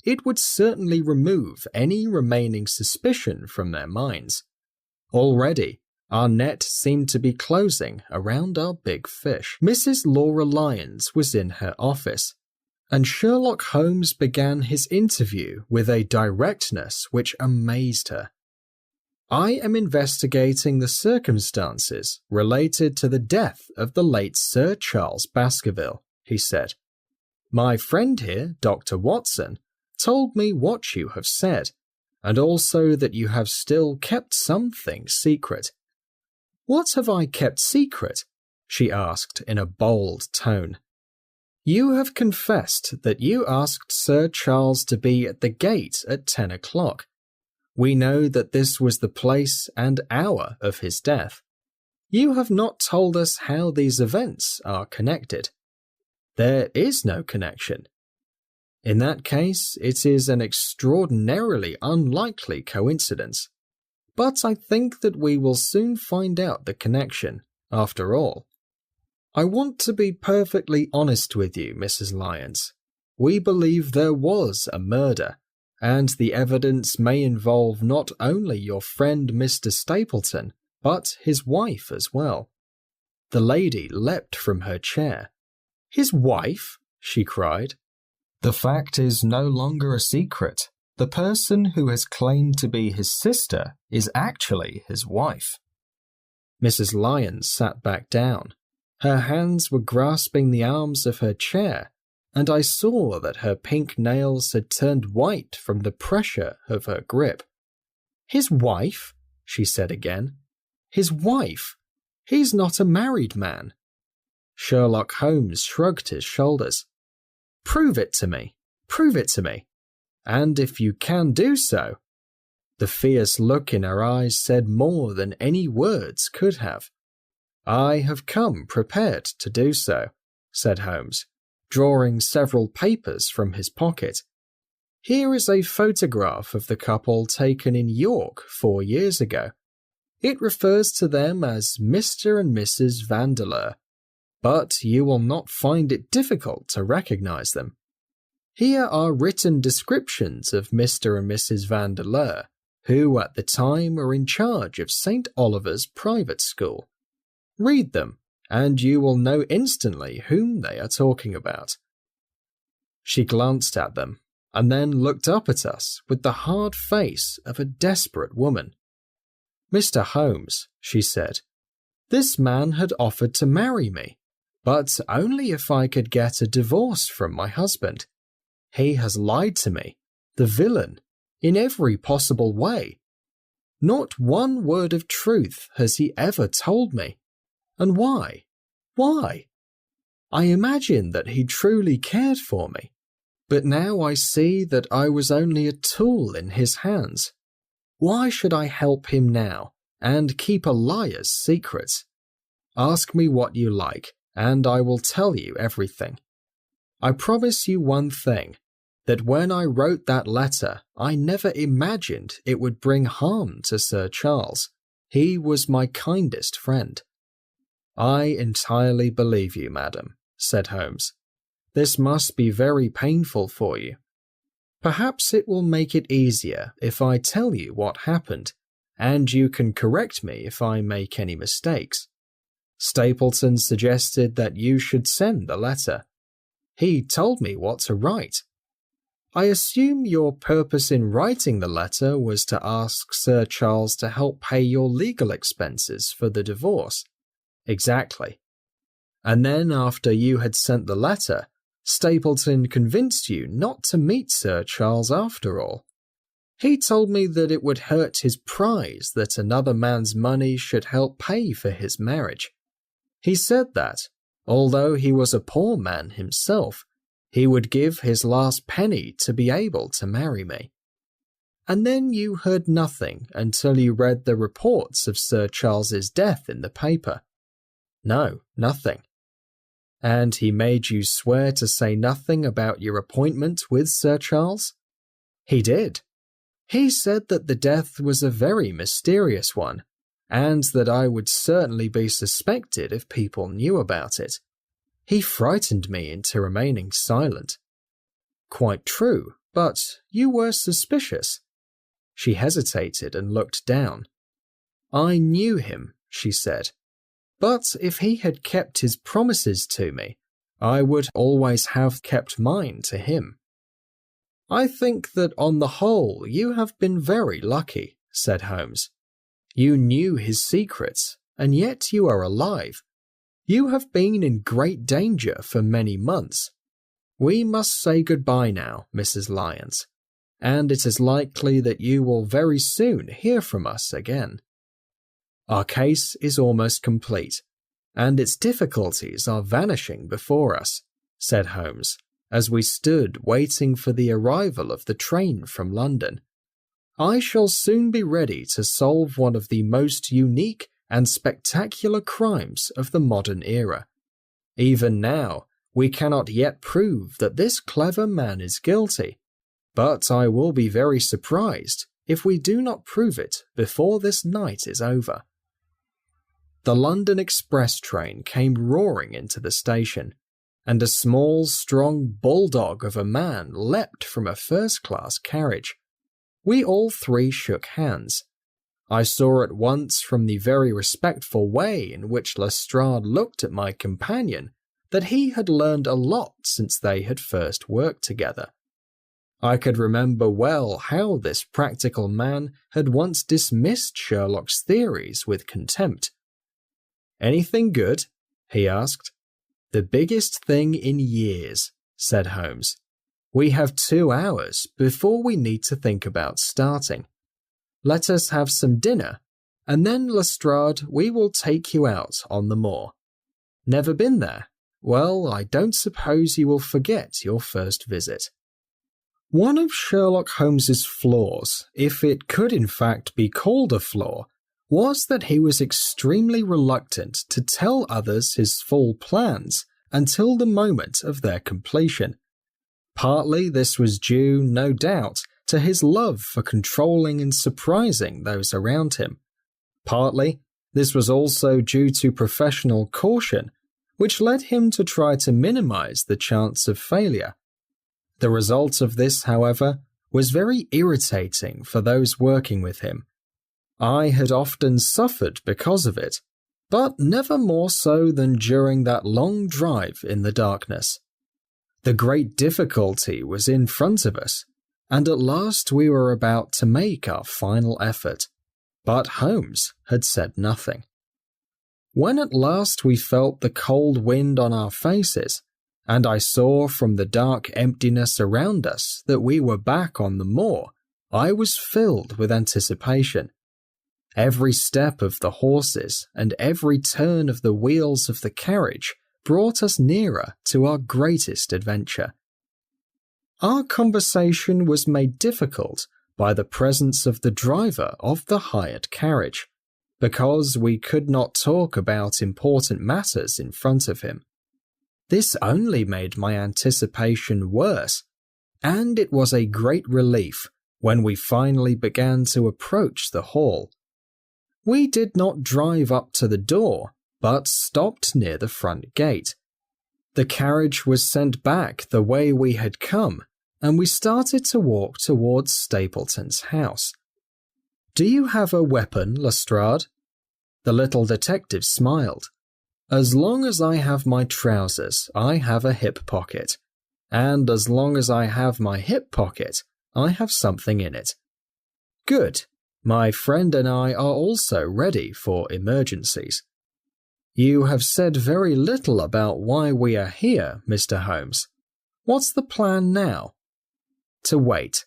A: it would certainly remove any remaining suspicion from their minds. Already, our net seemed to be closing around our big fish. Mrs. Laura Lyons was in her office, and Sherlock Holmes began his interview with a directness which amazed her. "I am investigating the circumstances related to the death of the late Sir Charles Baskerville," he said. "My friend here, Dr. Watson, told me what you have said, and also that you have still kept something secret." "What have I kept secret?" she asked in a bold tone. "You have confessed that you asked Sir Charles to be at the gate at 10 o'clock. We know that this was the place and hour of his death. You have not told us how these events are connected." "There is no connection." "In that case, it is an extraordinarily unlikely coincidence. But I think that we will soon find out the connection, after all. I want to be perfectly honest with you, Mrs. Lyons. We believe there was a murder, and the evidence may involve not only your friend Mr. Stapleton, but his wife as well." The lady leapt from her chair. "His wife?" she cried.
B: "The fact is no longer a secret. The person who has claimed to be his sister is actually his wife."
A: Mrs. Lyons sat back down. Her hands were grasping the arms of her chair, and I saw that her pink nails had turned white from the pressure of her grip. "His wife?" she said again. "His wife? He's not a married man." Sherlock Holmes shrugged his shoulders. "Prove it to me. Prove it to me. And if you can do so—" The fierce look in her eyes said more than any words could have. "I have come prepared to do so," said Holmes, drawing several papers from his pocket. "Here is a photograph of the couple taken in York 4 years ago. It refers to them as Mr. and Mrs. Vandeleur, but you will not find it difficult to recognize them. Here are written descriptions of Mr. and Mrs. Vandeleur, who at the time were in charge of St. Oliver's private school. Read them, and you will know instantly whom they are talking about." She glanced at them, and then looked up at us with the hard face of a desperate woman. "Mr. Holmes," she said, "this man had offered to marry me, but only if I could get a divorce from my husband. He has lied to me, the villain, in every possible way. Not one word of truth has he ever told me. And why? Why? I imagine that he truly cared for me. But now I see that I was only a tool in his hands. Why should I help him now and keep a liar's secrets? Ask me what you like, and I will tell you everything. I promise you one thing, that when I wrote that letter, I never imagined it would bring harm to Sir Charles. He was my kindest friend." "I entirely believe you, madam," said Holmes. "This must be very painful for you. Perhaps it will make it easier if I tell you what happened, and you can correct me if I make any mistakes. Stapleton suggested that you should send the letter. He told me what to write. I assume your purpose in writing the letter was to ask Sir Charles to help pay your legal expenses for the divorce." "Exactly. And then after you had sent the letter, Stapleton convinced you not to meet Sir Charles after all. He told me that it would hurt his pride that another man's money should help pay for his marriage. He said that, although he was a poor man himself, he would give his last penny to be able to marry me. And then you heard nothing until you read the reports of Sir Charles's death in the paper." "No, nothing." "And he made you swear to say nothing about your appointment with Sir Charles?" "He did. He said that the death was a very mysterious one, and that I would certainly be suspected if people knew about it. He frightened me into remaining silent." "Quite true, but you were suspicious." She hesitated and looked down. "I knew him," she said. "But if he had kept his promises to me, I would always have kept mine to him." "I think that on the whole you have been very lucky," said Holmes. "You knew his secrets, and yet you are alive. You have been in great danger for many months. We must say goodbye now, Mrs. Lyons, and it is likely that you will very soon hear from us again. Our case is almost complete, and its difficulties are vanishing before us," said Holmes, as we stood waiting for the arrival of the train from London. "I shall soon be ready to solve one of the most unique and spectacular crimes of the modern era. Even now, we cannot yet prove that this clever man is guilty, but I will be very surprised if we do not prove it before this night is over." The London express train came roaring into the station, and a small, strong bulldog of a man leapt from a first-class carriage. We all three shook hands. I saw at once from the very respectful way in which Lestrade looked at my companion that he had learned a lot since they had first worked together. I could remember well how this practical man had once dismissed Sherlock's theories with contempt. "Anything good?" he asked. "The biggest thing in years," said Holmes. "We have 2 hours before we need to think about starting. Let us have some dinner, and then, Lestrade, we will take you out on the moor. Never been there? Well, I don't suppose you will forget your first visit." One of Sherlock Holmes's flaws, if it could in fact be called a flaw, was that he was extremely reluctant to tell others his full plans until the moment of their completion. Partly this was due, no doubt, to his love for controlling and surprising those around him. Partly, this was also due to professional caution, which led him to try to minimize the chance of failure. The result of this, however, was very irritating for those working with him. I had often suffered because of it, but never more so than during that long drive in the darkness. The great difficulty was in front of us, and at last we were about to make our final effort, but Holmes had said nothing. When at last we felt the cold wind on our faces, and I saw from the dark emptiness around us that we were back on the moor, I was filled with anticipation. Every step of the horses and every turn of the wheels of the carriage brought us nearer to our greatest adventure. Our conversation was made difficult by the presence of the driver of the hired carriage, because we could not talk about important matters in front of him. This only made my anticipation worse, and it was a great relief when we finally began to approach the hall. We did not drive up to the door, but stopped near the front gate. The carriage was sent back the way we had come, and we started to walk towards Stapleton's house. "Do you have a weapon, Lestrade?" The little detective smiled. "As long as I have my trousers, I have a hip pocket, and as long as I have my hip pocket, I have something in it." "Good. My friend and I are also ready for emergencies." "You have said very little about why we are here, Mr. Holmes. What's the plan now?" "To wait."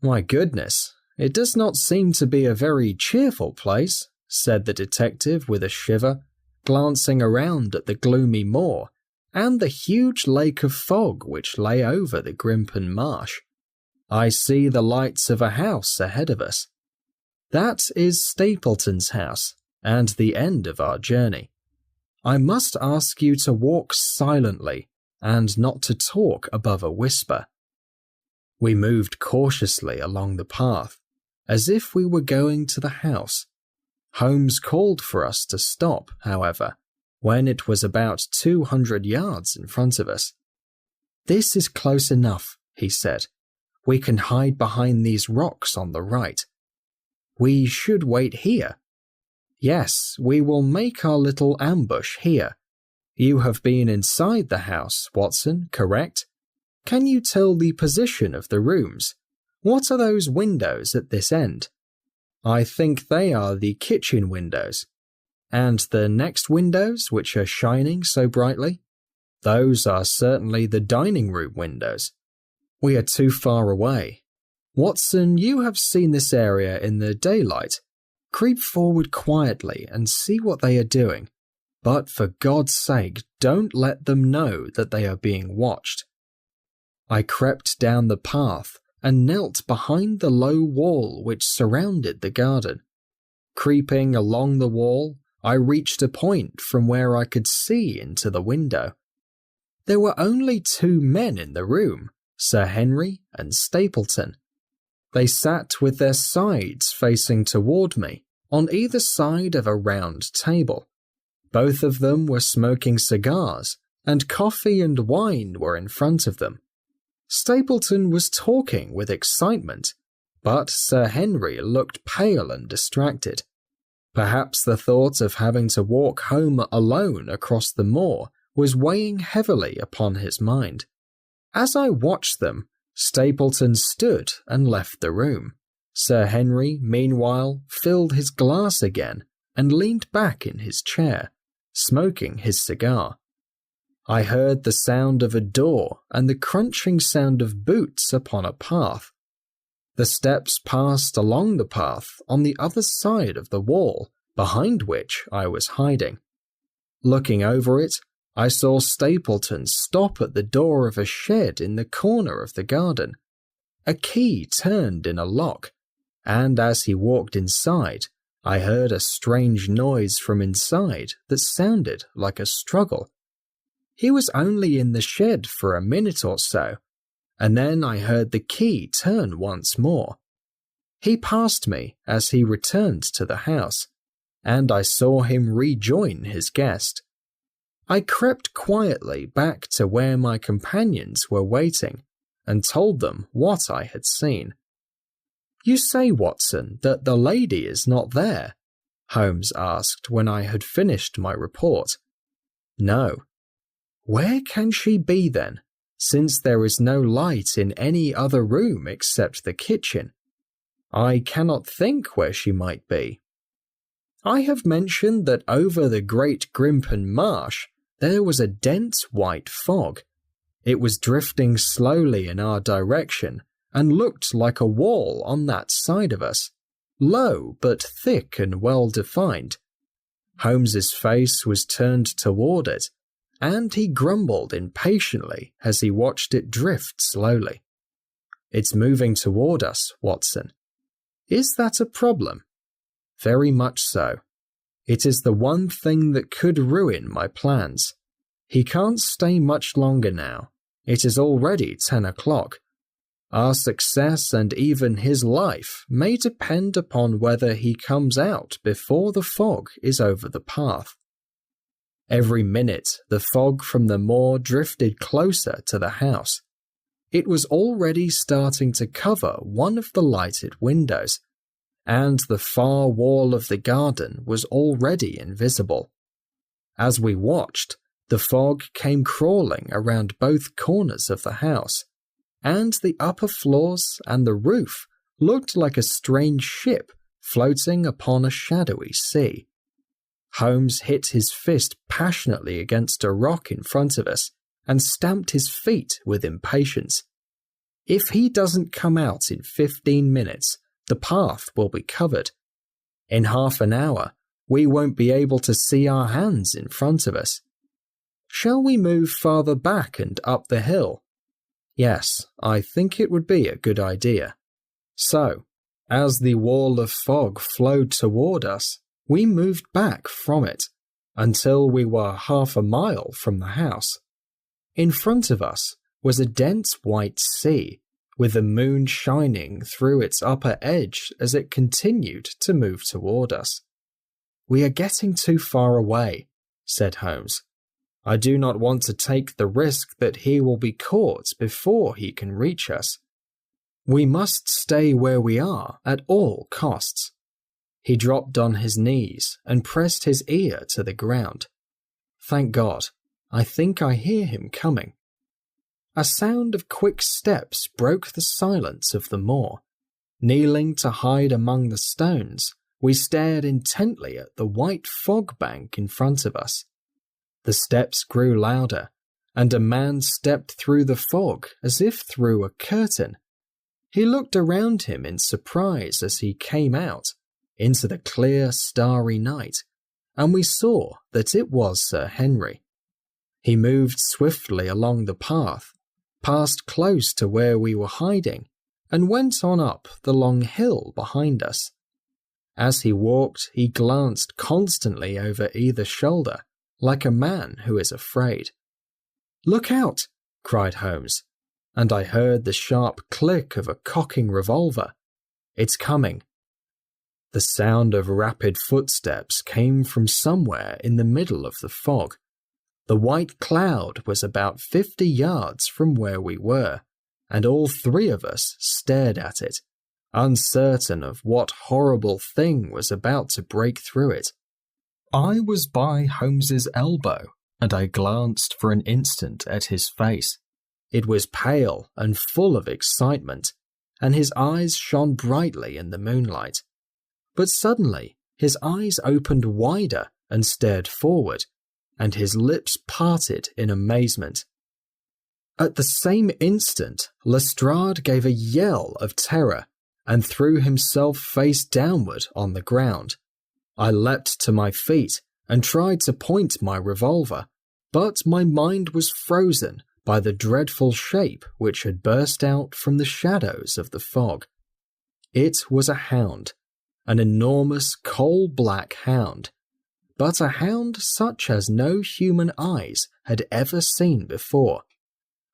A: "My goodness, it does not seem to be a very cheerful place," said the detective with a shiver, glancing around at the gloomy moor and the huge lake of fog which lay over the Grimpen Marsh. "I see the lights of a house ahead of us. That is Stapleton's house, and the end of our journey. I must ask you to walk silently and not to talk above a whisper." We moved cautiously along the path, as if we were going to the house. Holmes called for us to stop, however, when it was about 200 yards in front of us. "This is close enough," he said. "We can hide behind these rocks on the right." "We should wait here." "Yes, we will make our little ambush here. You have been inside the house, Watson, correct? Can you tell the position of the rooms? What are those windows at this end?" "I think they are the kitchen windows." "And the next windows, which are shining so brightly?" "Those are certainly the dining room windows." "We are too far away. Watson, you have seen this area in the daylight. Creep forward quietly and see what they are doing. But for God's sake, don't let them know that they are being watched." I crept down the path and knelt behind the low wall which surrounded the garden. Creeping along the wall, I reached a point from where I could see into the window. There were only 2 men in the room, Sir Henry and Stapleton. They sat with their sides facing toward me, on either side of a round table. Both of them were smoking cigars, and coffee and wine were in front of them. Stapleton was talking with excitement, but Sir Henry looked pale and distracted. Perhaps the thought of having to walk home alone across the moor was weighing heavily upon his mind. As I watched them, Stapleton stood and left the room. Sir Henry, meanwhile, filled his glass again and leaned back in his chair, smoking his cigar. I heard the sound of a door and the crunching sound of boots upon a path. The steps passed along the path on the other side of the wall, behind which I was hiding. Looking over it, I saw Stapleton stop at the door of a shed in the corner of the garden. A key turned in a lock, and as he walked inside, I heard a strange noise from inside that sounded like a struggle. He was only in the shed for a minute or so, and then I heard the key turn once more. He passed me as he returned to the house, and I saw him rejoin his guest. I crept quietly back to where my companions were waiting and told them what I had seen. "You say, Watson, that the lady is not there?" Holmes asked when I had finished my report. "No." "Where can she be then, since there is no light in any other room except the kitchen?" "I cannot think where she might be." "I have mentioned that over the great Grimpen Marsh there was a dense white fog. It was drifting slowly in our direction and looked like a wall on that side of us, low but thick and well defined. Holmes's face was turned toward it, and he grumbled impatiently as he watched it drift slowly. "It's moving toward us, Watson. Is that a problem?" "Very much so. It is the one thing that could ruin my plans. He can't stay much longer now. It is already 10 o'clock. Our success and even his life may depend upon whether he comes out before the fog is over the path." Every minute, the fog from the moor drifted closer to the house. It was already starting to cover one of the lighted windows, and the far wall of the garden was already invisible. As we watched, the fog came crawling around both corners of the house, and the upper floors and the roof looked like a strange ship floating upon a shadowy sea. Holmes hit his fist passionately against a rock in front of us and stamped his feet with impatience. "If he doesn't come out in 15 minutes, the path will be covered. In half an hour, we won't be able to see our hands in front of us. Shall we move farther back and up the hill?" "Yes, I think it would be a good idea." So, as the wall of fog flowed toward us, we moved back from it until we were half a mile from the house. In front of us was a dense white sea, with the moon shining through its upper edge as it continued to move toward us. "We are getting too far away," said Holmes. "I do not want to take the risk that he will be caught before he can reach us. We must stay where we are at all costs." He dropped on his knees and pressed his ear to the ground. "Thank God, I think I hear him coming." A sound of quick steps broke the silence of the moor. Kneeling to hide among the stones, we stared intently at the white fog bank in front of us. The steps grew louder, and a man stepped through the fog as if through a curtain. He looked around him in surprise as he came out into the clear, starry night, and we saw that it was Sir Henry. He moved swiftly along the path, passed close to where we were hiding, and went on up the long hill behind us. As he walked, he glanced constantly over either shoulder, like a man who is afraid. "Look out!" cried Holmes, and I heard the sharp click of a cocking revolver. "It's coming." The sound of rapid footsteps came from somewhere in the middle of the fog. The white cloud was about 50 yards from where we were, and all three of us stared at it, uncertain of what horrible thing was about to break through it. I was by Holmes's elbow, and I glanced for an instant at his face. It was pale and full of excitement, and his eyes shone brightly in the moonlight. But suddenly, his eyes opened wider and stared forward, and his lips parted in amazement. At the same instant, Lestrade gave a yell of terror and threw himself face downward on the ground. I leapt to my feet and tried to point my revolver, but my mind was frozen by the dreadful shape which had burst out from the shadows of the fog. It was a hound, an enormous coal-black hound, but a hound such as no human eyes had ever seen before.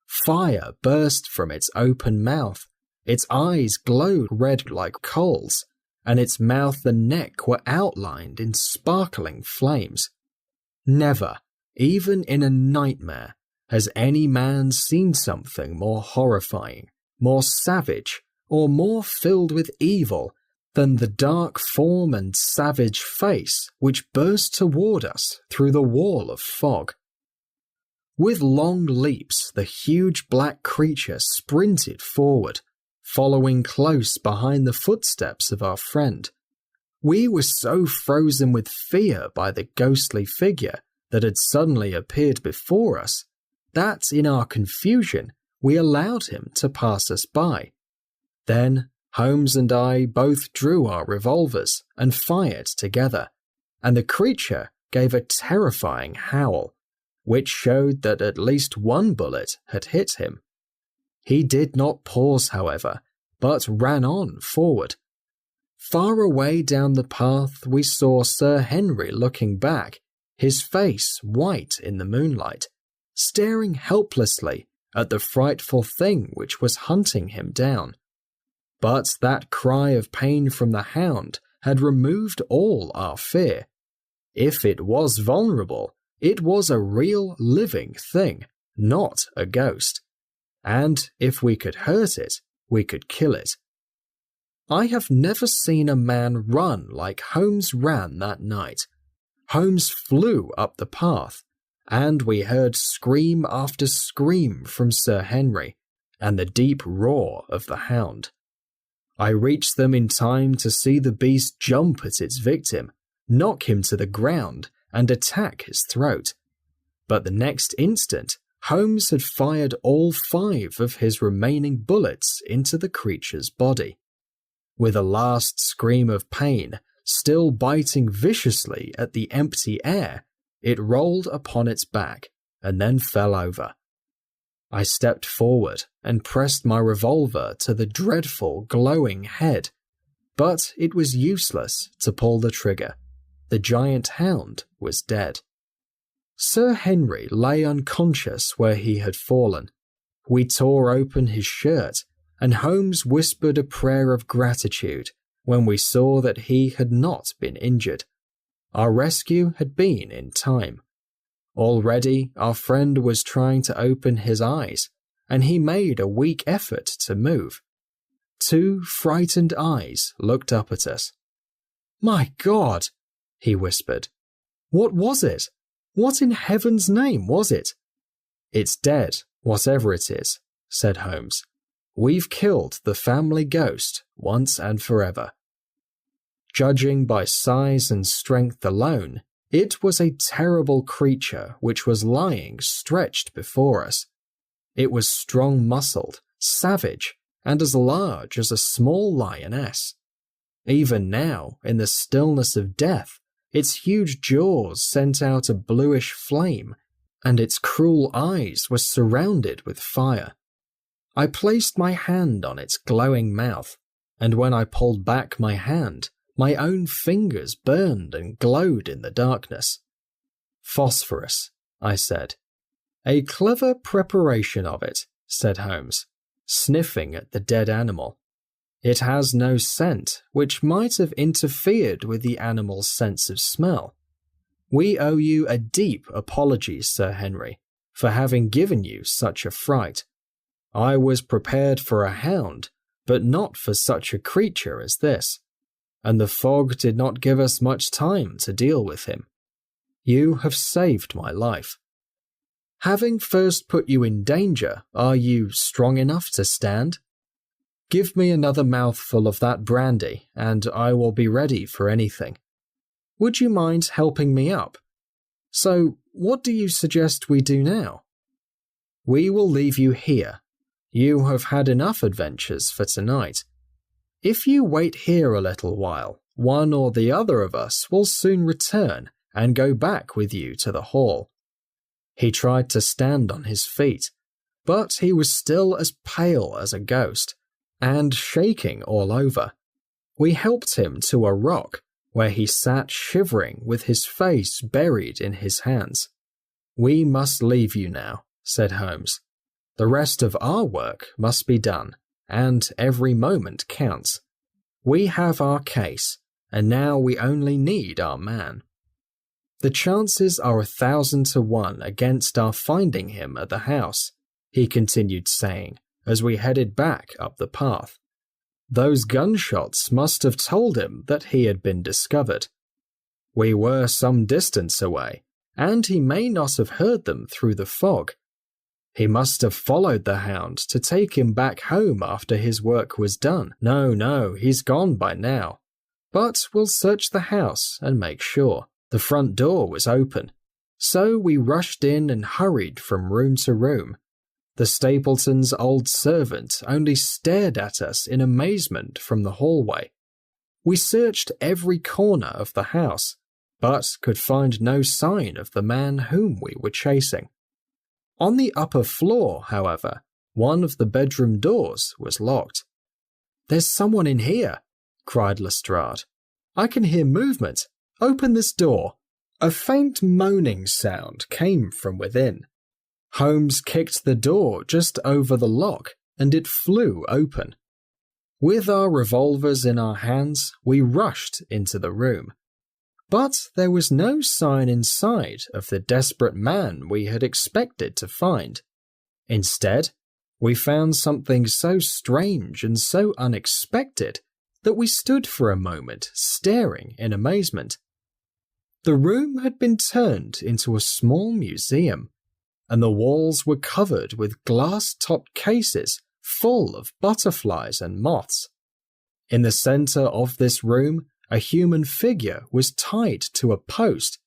A: Fire burst from its open mouth, its eyes glowed red like coals, and its mouth and neck were outlined in sparkling flames. Never, even in a nightmare, has any man seen something more horrifying, more savage, or more filled with evil than the dark form and savage face which burst toward us through the wall of fog. With long leaps, the huge black creature sprinted forward, following close behind the footsteps of our friend. We were so frozen with fear by the ghostly figure that had suddenly appeared before us that, in our confusion, we allowed him to pass us by. Then Holmes and I both drew our revolvers and fired together, and the creature gave a terrifying howl. which showed that at least one bullet had hit him. He did not pause, however, but ran on forward. Far away down the path we saw Sir Henry looking back, his face white in the moonlight, staring helplessly at the frightful thing which was hunting him down. But that cry of pain from the hound had removed all our fear. If it was vulnerable, it was a real living thing, not a ghost. And if we could hurt it, we could kill it. I have never seen a man run like Holmes ran that night. Holmes flew up the path, and we heard scream after scream from Sir Henry and the deep roar of the hound. I reached them in time to see the beast jump at its victim, knock him to the ground, and attack his throat. But the next instant, Holmes had fired all 5 of his remaining bullets into the creature's body. With a last scream of pain, still biting viciously at the empty air, it rolled upon its back and then fell over. I stepped forward and pressed my revolver to the dreadful, glowing head, but it was useless to pull the trigger. The giant hound was dead. Sir Henry lay unconscious where he had fallen. We tore open his shirt, and Holmes whispered a prayer of gratitude when we saw that he had not been injured. Our rescue had been in time. Already our friend was trying to open his eyes, and he made a weak effort to move. 2 frightened eyes looked up at us. "My God!" he whispered. "What was it? What in heaven's name was it?" "It's dead, whatever it is," said Holmes. "We've killed the family ghost once and forever." Judging by size and strength alone, it was a terrible creature which was lying stretched before us. It was strong-muscled, savage, and as large as a small lioness. Even now, in the stillness of death, its huge jaws sent out a bluish flame, and its cruel eyes were surrounded with fire. I placed my hand on its glowing mouth, and when I pulled back my hand, my own fingers burned and glowed in the darkness. "Phosphorus," I said. "A clever preparation of it," said Holmes, sniffing at the dead animal. "It has no scent, which might have interfered with the animal's sense of smell. We owe you a deep apology, Sir Henry, for having given you such a fright. I was prepared for a hound, but not for such a creature as this, and the fog did not give us much time to deal with him. You have saved my life. Having first put you in danger, are you strong enough to stand? Give me another mouthful of that brandy, and I will be ready for anything. Would you mind helping me up? So, what do you suggest we do now?" "We will leave you here. You have had enough adventures for tonight. If you wait here a little while, one or the other of us will soon return and go back with you to the hall." He tried to stand on his feet, but he was still as pale as a ghost, and shaking all over. We helped him to a rock, where he sat shivering with his face buried in his hands. "We must leave you now," said Holmes. "The rest of our work must be done, and every moment counts. We have our case, and now we only need our man. The chances are 1,000 to 1 against our finding him at the house," he continued saying, as we headed back up the path. "Those gunshots must have told him that he had been discovered. We were some distance away, and he may not have heard them through the fog. He must have followed the hound to take him back home after his work was done. No, he's gone by now. But we'll search the house and make sure." The front door was open, so we rushed in and hurried from room to room. The Stapletons' old servant only stared at us in amazement from the hallway. We searched every corner of the house, but could find no sign of the man whom we were chasing. On the upper floor, however, one of the bedroom doors was locked. "There's someone in here," cried Lestrade. "I can hear movement. Open this door." A faint moaning sound came from within. Holmes kicked the door just over the lock, and it flew open. With our revolvers in our hands, we rushed into the room. But there was no sign inside of the desperate man we had expected to find. Instead, we found something so strange and so unexpected that we stood for a moment staring in amazement. The room had been turned into a small museum, and the walls were covered with glass-topped cases full of butterflies and moths. In the center of this room, a human figure was tied to a post,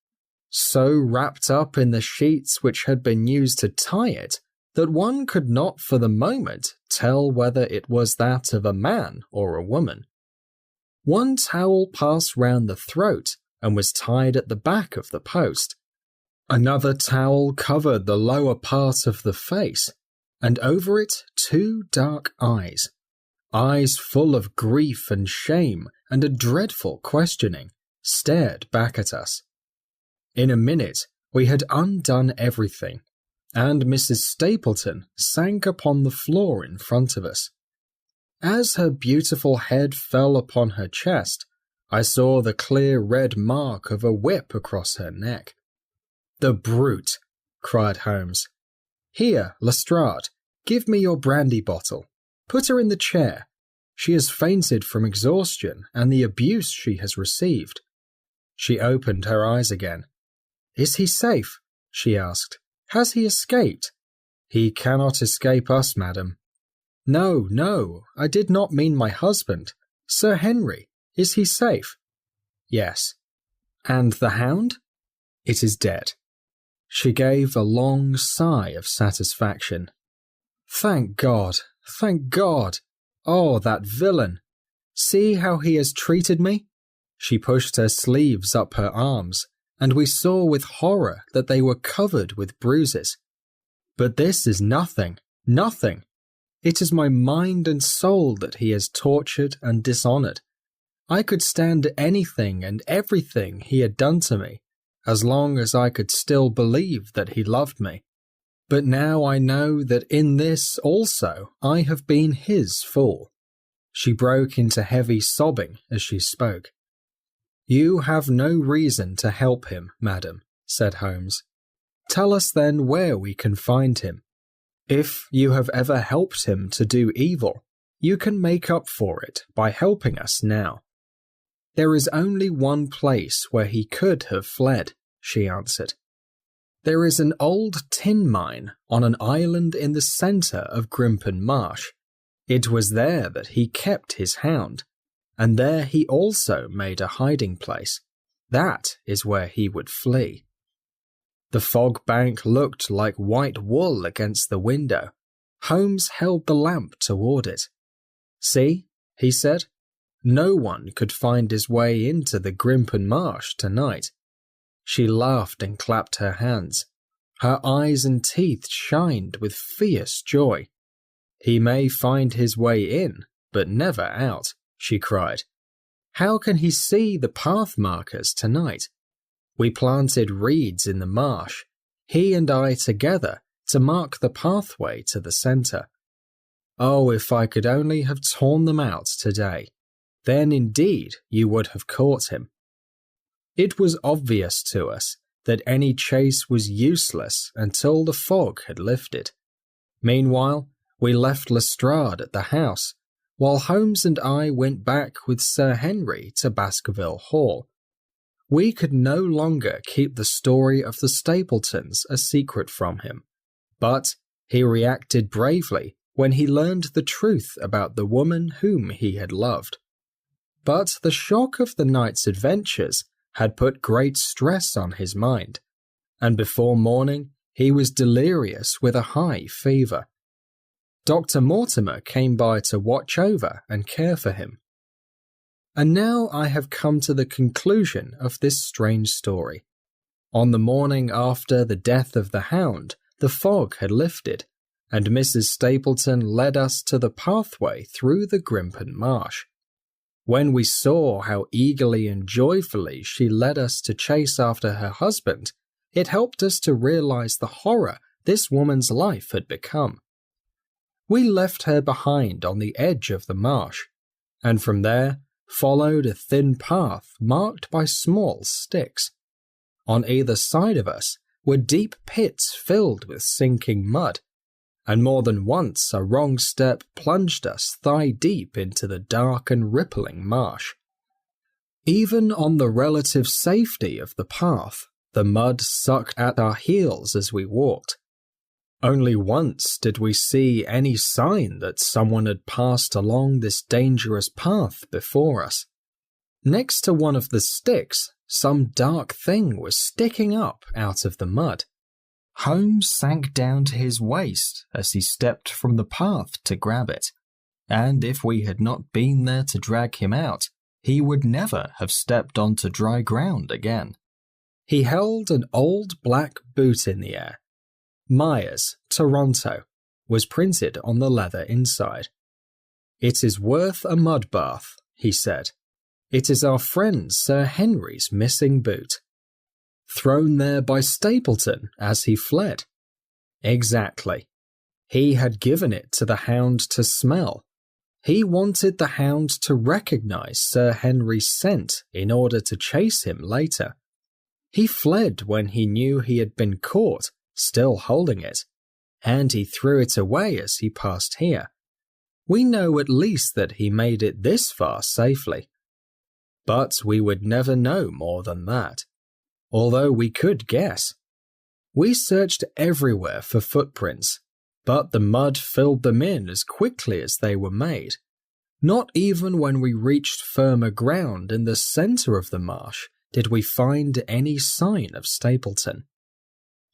A: so wrapped up in the sheets which had been used to tie it that one could not for the moment tell whether it was that of a man or a woman. One towel passed round the throat and was tied at the back of the post. Another towel covered the lower part of the face, and over it 2 dark eyes full of grief and shame and a dreadful questioning, stared back at us. In a minute, we had undone everything, and Mrs. Stapleton sank upon the floor in front of us. As her beautiful head fell upon her chest, I saw the clear red mark of a whip across her neck. "The brute!" cried Holmes. "Here, Lestrade, give me your brandy bottle. Put her in the chair. She has fainted from exhaustion and the abuse she has received." She opened her eyes again. "Is he safe?" she asked. "Has he escaped?" "He cannot escape us, madam." "No, no, I did not mean my husband. Sir Henry, is he safe?" "Yes." "And the hound?" "It is dead." She gave a long sigh of satisfaction. "Thank God, thank God! Oh, that villain! See how he has treated me?" She pushed her sleeves up her arms, and we saw with horror that they were covered with bruises. "But this is nothing, nothing. It is my mind and soul that he has tortured and dishonored. I could stand anything and everything he had done to me, as long as I could still believe that he loved me. But now I know that in this also I have been his fool." She broke into heavy sobbing as she spoke. "You have no reason to help him, madam," said Holmes. "Tell us then where we can find him. If you have ever helped him to do evil, you can make up for it by helping us now." "There is only one place where he could have fled," she answered. "There is an old tin mine on an island in the centre of Grimpen Marsh. It was there that he kept his hound, and there he also made a hiding place. That is where he would flee." The fog bank looked like white wool against the window. Holmes held the lamp toward it. "See," he said, "no one could find his way into the Grimpen Marsh tonight." She laughed and clapped her hands. Her eyes and teeth shined with fierce joy. "He may find his way in, but never out," she cried. "How can he see the path markers tonight? We planted reeds in the marsh, he and I together, to mark the pathway to the centre. Oh, if I could only have torn them out today, then indeed you would have caught him." It was obvious to us that any chase was useless until the fog had lifted. Meanwhile, we left Lestrade at the house, while Holmes and I went back with Sir Henry to Baskerville Hall. We could no longer keep the story of the Stapletons a secret from him, but he reacted bravely when he learned the truth about the woman whom he had loved. But the shock of the night's adventures had put great stress on his mind, and before morning he was delirious with a high fever. Dr. Mortimer came by to watch over and care for him. And now I have come to the conclusion of this strange story. On the morning after the death of the Hound, the fog had lifted, and Mrs. Stapleton led us to the pathway through the Grimpen Marsh. When we saw how eagerly and joyfully she led us to chase after her husband, it helped us to realize the horror this woman's life had become. We left her behind on the edge of the marsh, and from there followed a thin path marked by small sticks. On either side of us were deep pits filled with sinking mud, and more than once a wrong step plunged us thigh-deep into the dark and rippling marsh. Even on the relative safety of the path, the mud sucked at our heels as we walked. Only once did we see any sign that someone had passed along this dangerous path before us. Next to one of the sticks, some dark thing was sticking up out of the mud.
B: Holmes sank down to his waist as he stepped from the path to grab it, and if we had not been there to drag him out, he would never have stepped onto dry ground again.
A: He held an old black boot in the air. Myers, Toronto, was printed on the leather inside. "It is worth a mud bath," he said. "It is our friend Sir Henry's missing boot. Thrown there by Stapleton as he fled." Exactly. He had given it to the Hound to smell. He wanted the Hound to recognize Sir Henry's scent in order to chase him later. He fled when he knew he had been caught, still holding it, and he threw it away as he passed here. We know at least that he made it this far safely. But we would never know more than that, although we could guess. We searched everywhere for footprints, but the mud filled them in as quickly as they were made. Not even when we reached firmer ground in the center of the marsh did we find any sign of Stapleton.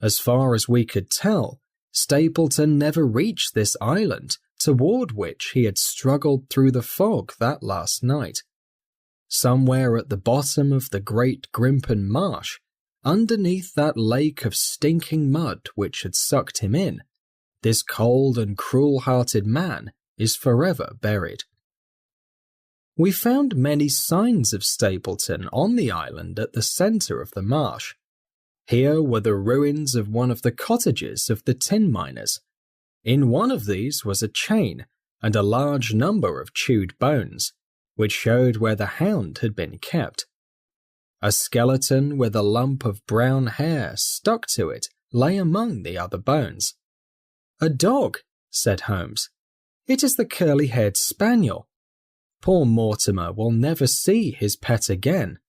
A: As far as we could tell, Stapleton never reached this island toward which he had struggled through the fog that last night. Somewhere at the bottom of the great Grimpen Marsh, underneath that lake of stinking mud which had sucked him in, this cold and cruel-hearted man is forever buried. We found many signs of Stapleton on the island at the center of the marsh. Here were the ruins of one of the cottages of the tin miners. In one of these was a chain and a large number of chewed bones, which showed where the Hound had been kept. A skeleton with a lump of brown hair stuck to it lay among the other bones. "A dog," said Holmes. "It is the curly-haired spaniel. Poor Mortimer will never see his pet again.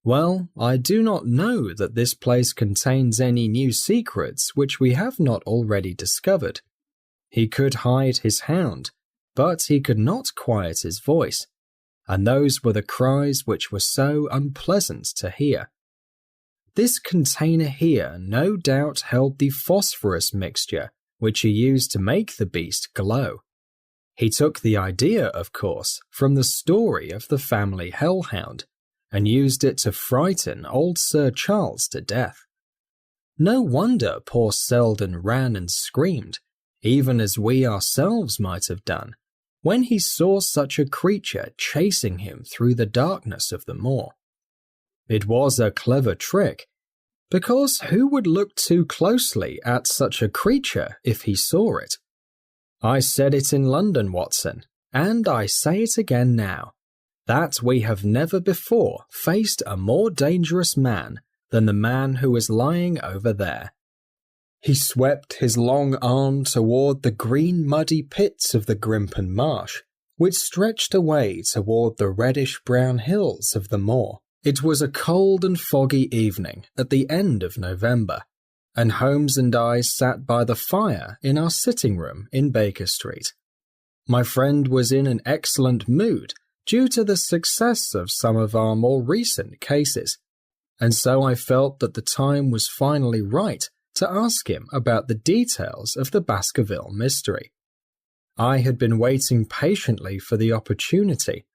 A: Well, I do not know that this place contains any new secrets which we have not already discovered. He could hide his Hound, but he could not quiet his voice, and those were the cries which were so unpleasant to hear. This container here no doubt held the phosphorus mixture which he used to make the beast glow. He took the idea, of course, from the story of the family hellhound, and used it to frighten old Sir Charles to death. No wonder poor Selden ran and screamed, even as we ourselves might have done, when he saw such a creature chasing him through the darkness of the moor. It was a clever trick, because who would look too closely at such a creature if he saw it? I said it in London, Watson, and I say it again now, that we have never before faced a more dangerous man than the man who is lying over there. He swept his long arm toward the green muddy pits of the Grimpen Marsh, which stretched away toward the reddish-brown hills of the moor. It was a cold and foggy evening at the end of November, and Holmes and I sat by the fire in our sitting room in Baker Street. My friend was in an excellent mood due to the success of some of our more recent cases, and so I felt that the time was finally right to ask him about the details of the Baskerville mystery. I had been waiting patiently for the opportunity,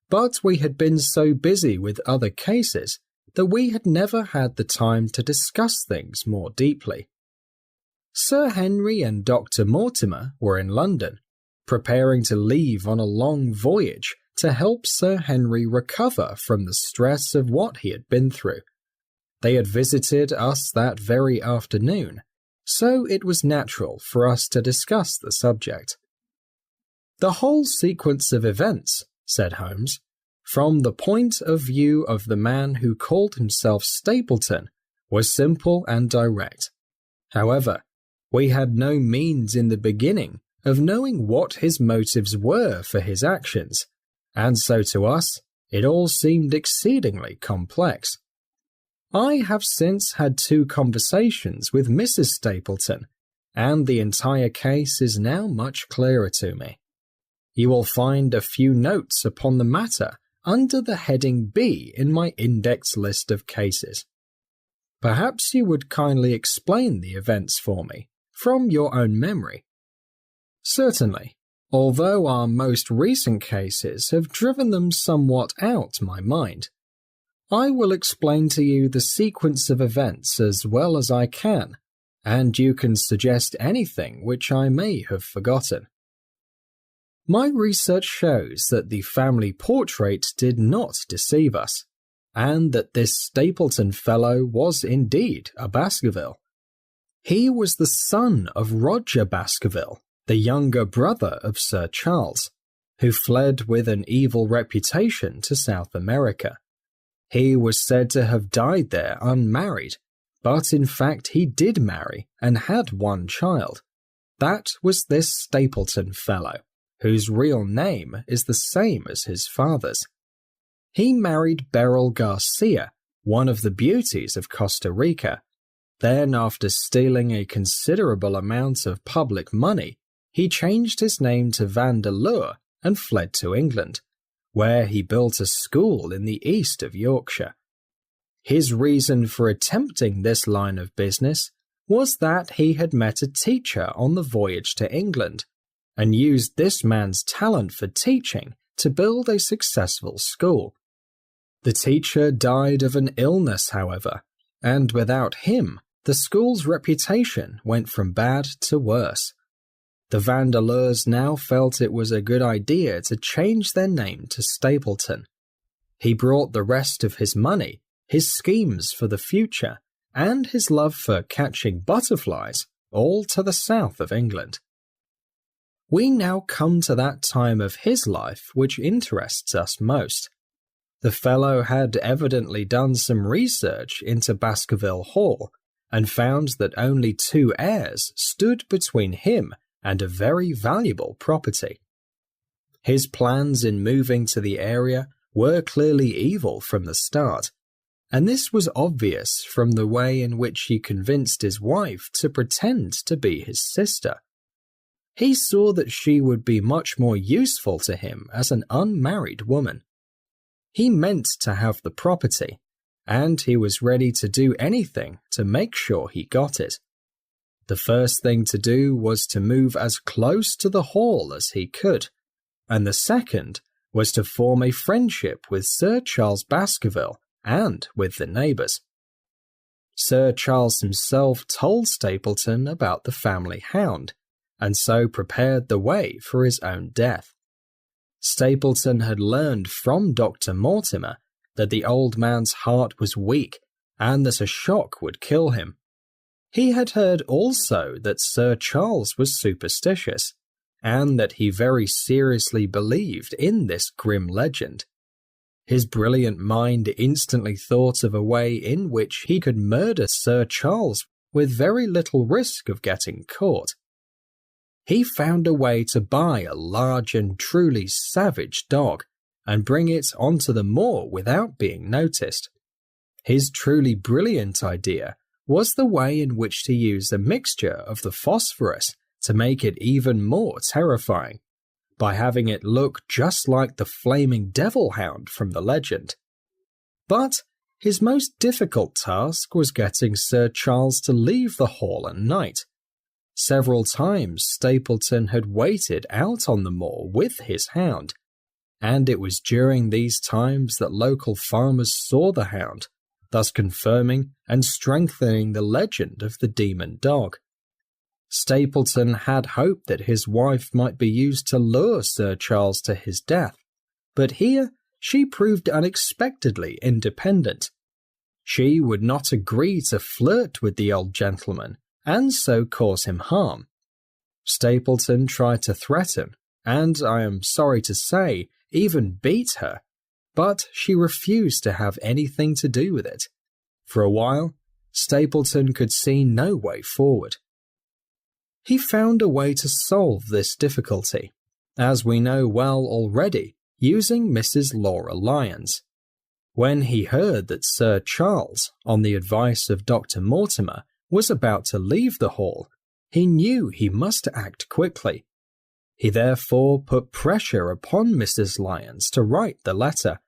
A: but we had been so busy with other cases that we had never had the time to discuss things more deeply. Sir Henry and Dr. Mortimer were in London, preparing to leave on a long voyage to help Sir Henry recover from the stress of what he had been through. They had visited us that very afternoon, so it was natural for us to discuss the subject. "The whole sequence of events," said Holmes, "from the point of view of the man who called himself Stapleton, was simple and direct. However, we had no means in the beginning of knowing what his motives were for his actions, and so to us it all seemed exceedingly complex. I have since had 2 conversations with Mrs. Stapleton, and the entire case is now much clearer to me. You will find a few notes upon the matter under the heading B in my index list of cases. Perhaps you would kindly explain the events for me, from your own memory." "Certainly, although our most recent cases have driven them somewhat out my mind. I will explain to you the sequence of events as well as I can, and you can suggest anything which I may have forgotten. My research shows that the family portrait did not deceive us, and that this Stapleton fellow was indeed a Baskerville. He was the son of Roger Baskerville, the younger brother of Sir Charles, who fled with an evil reputation to South America. He was said to have died there unmarried, but in fact he did marry and had 1 child. That was this Stapleton fellow, whose real name is the same as his father's. He married Beryl Garcia, one of the beauties of Costa Rica. Then, after stealing a considerable amount of public money, he changed his name to Vandeleur and fled to England, where he built a school in the east of Yorkshire. His reason for attempting this line of business was that he had met a teacher on the voyage to England, and used this man's talent for teaching to build a successful school. The teacher died of an illness, however, and without him, the school's reputation went from bad to worse. The Vandeleurs now felt it was a good idea to change their name to Stapleton. He brought the rest of his money, his schemes for the future, and his love for catching butterflies all to the south of England. We now come to that time of his life which interests us most. The fellow had evidently done some research into Baskerville Hall, and found that only 2 heirs stood between him and a very valuable property. His plans in moving to the area were clearly evil from the start, and this was obvious from the way in which he convinced his wife to pretend to be his sister. He saw that she would be much more useful to him as an unmarried woman. He meant to have the property, and he was ready to do anything to make sure he got it. The first thing to do was to move as close to the hall as he could, and the second was to form a friendship with Sir Charles Baskerville and with the neighbours. Sir Charles himself told Stapleton about the family hound, and so prepared the way for his own death. Stapleton had learned from Dr. Mortimer that the old man's heart was weak and that a shock would kill him. He had heard also that Sir Charles was superstitious, and that he very seriously believed in this grim legend. His brilliant mind instantly thought of a way in which he could murder Sir Charles with very little risk of getting caught. He found a way to buy a large and truly savage dog and bring it onto the moor without being noticed. His truly brilliant idea was the way in which to use a mixture of the phosphorus to make it even more terrifying, by having it look just like the flaming devil hound from the legend. But his most difficult task was getting Sir Charles to leave the hall at night. Several times Stapleton had waited out on the moor with his hound, and it was during these times that local farmers saw the hound, thus confirming and strengthening the legend of the demon dog. Stapleton had hoped that his wife might be used to lure Sir Charles to his death, but here she proved unexpectedly independent. She would not agree to flirt with the old gentleman and so cause him harm. Stapleton tried to threaten, and I am sorry to say, even beat her, but she refused to have anything to do with it. For a while, Stapleton could see no way forward. He found a way to solve this difficulty, as we know well already, using Mrs. Laura Lyons. When he heard that Sir Charles, on the advice of Dr. Mortimer, was about to leave the hall, he knew he must act quickly. He therefore put pressure upon Mrs. Lyons to write the letter,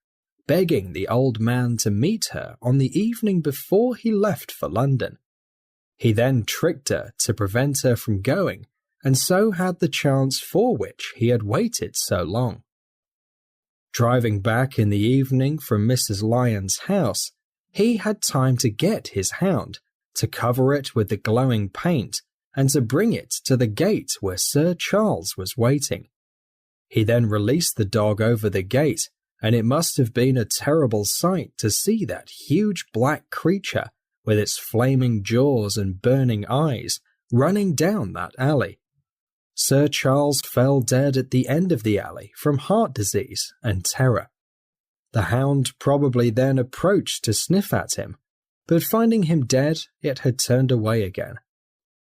A: begging the old man to meet her on the evening before he left for London. He then tricked her to prevent her from going, and so had the chance for which he had waited so long. Driving back in the evening from Mrs. Lyons' house, he had time to get his hound, to cover it with the glowing paint, and to bring it to the gate where Sir Charles was waiting. He then released the dog over the gate, and it must have been a terrible sight to see that huge black creature, with its flaming jaws and burning eyes, running down that alley. Sir Charles fell dead at the end of the alley from heart disease and terror. The hound probably then approached to sniff at him, but finding him dead, it had turned away again.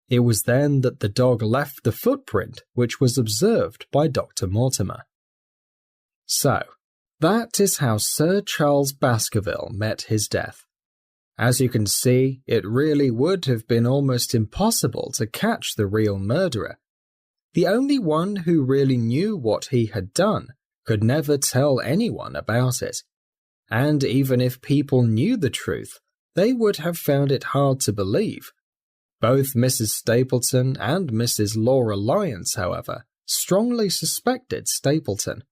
A: It was then that the dog left the footprint which was observed by Dr. Mortimer. So, that is how Sir Charles Baskerville met his death. As you can see, it really would have been almost impossible to catch the real murderer. The only one who really knew what he had done could never tell anyone about it. And even if people knew the truth, they would have found it hard to believe. Both Mrs. Stapleton and Mrs. Laura Lyons, however, strongly suspected Stapleton.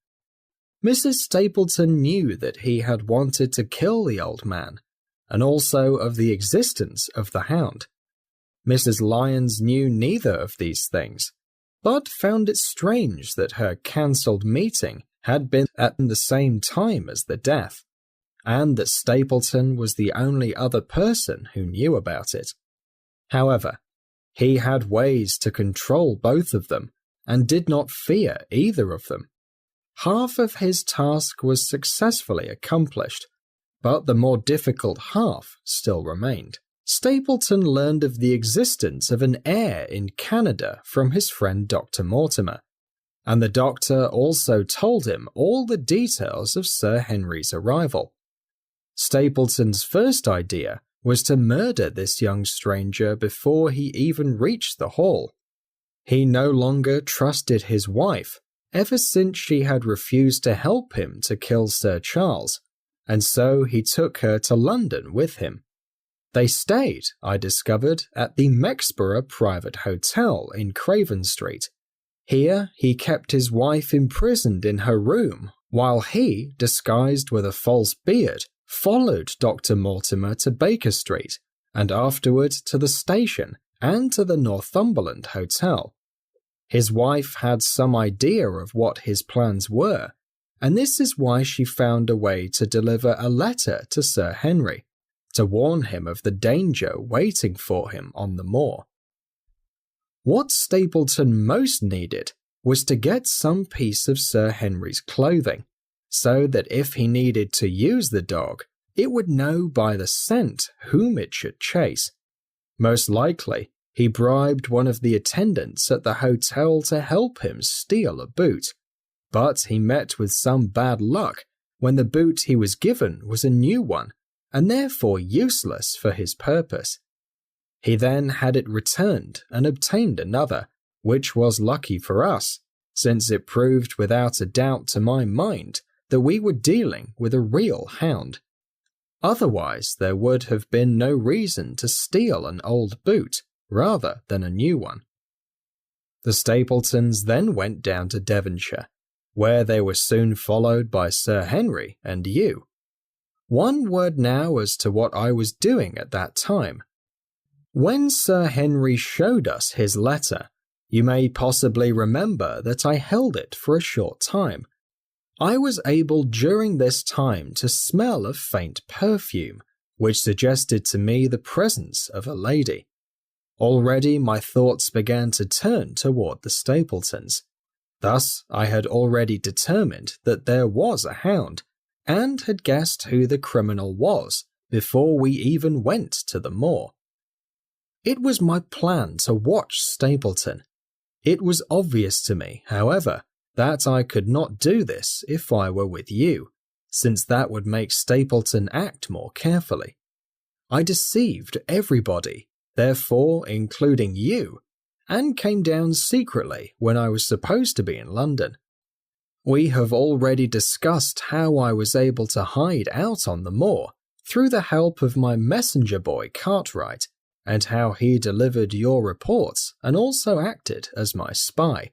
A: Mrs. Stapleton knew that he had wanted to kill the old man, and also of the existence of the hound. Mrs. Lyons knew neither of these things, but found it strange that her cancelled meeting had been at the same time as the death, and that Stapleton was the only other person who knew about it. However, he had ways to control both of them, and did not fear either of them. Half of his task was successfully accomplished, but the more difficult half still remained. Stapleton learned of the existence of an heir in Canada from his friend Dr. Mortimer, and the doctor also told him all the details of Sir Henry's arrival. Stapleton's first idea was to murder this young stranger before he even reached the hall. He no longer trusted his wife, ever since she had refused to help him to kill Sir Charles, and so he took her to London with him. They stayed, I discovered, at the Mexborough Private Hotel in Craven Street. Here he kept his wife imprisoned in her room, while he, disguised with a false beard, followed Dr. Mortimer to Baker Street, and afterward to the station and to the Northumberland Hotel. His wife had some idea of what his plans were, and this is why she found a way to deliver a letter to Sir Henry, to warn him of the danger waiting for him on the moor. What Stapleton most needed was to get some piece of Sir Henry's clothing, so that if he needed to use the dog, it would know by the scent whom it should chase. Most likely, he bribed one of the attendants at the hotel to help him steal a boot, but he met with some bad luck when the boot he was given was a new one, and therefore useless for his purpose. He then had it returned and obtained another, which was lucky for us, since it proved without a doubt to my mind that we were dealing with a real hound. Otherwise, there would have been no reason to steal an old boot rather than a new one. The Stapletons then went down to Devonshire, where they were soon followed by Sir Henry and you. One word now as to what I was doing at that time. When Sir Henry showed us his letter, you may possibly remember that I held it for a short time. I was able during this time to smell a faint perfume, which suggested to me the presence of a lady. Already my thoughts began to turn toward the Stapletons. Thus, I had already determined that there was a hound, and had guessed who the criminal was before we even went to the moor. It was my plan to watch Stapleton. It was obvious to me, however, that I could not do this if I were with you, since that would make Stapleton act more carefully. I deceived everybody, therefore including you, and came down secretly when I was supposed to be in London. We have already discussed how I was able to hide out on the moor through the help of my messenger boy Cartwright, and how he delivered your reports and also acted as my spy.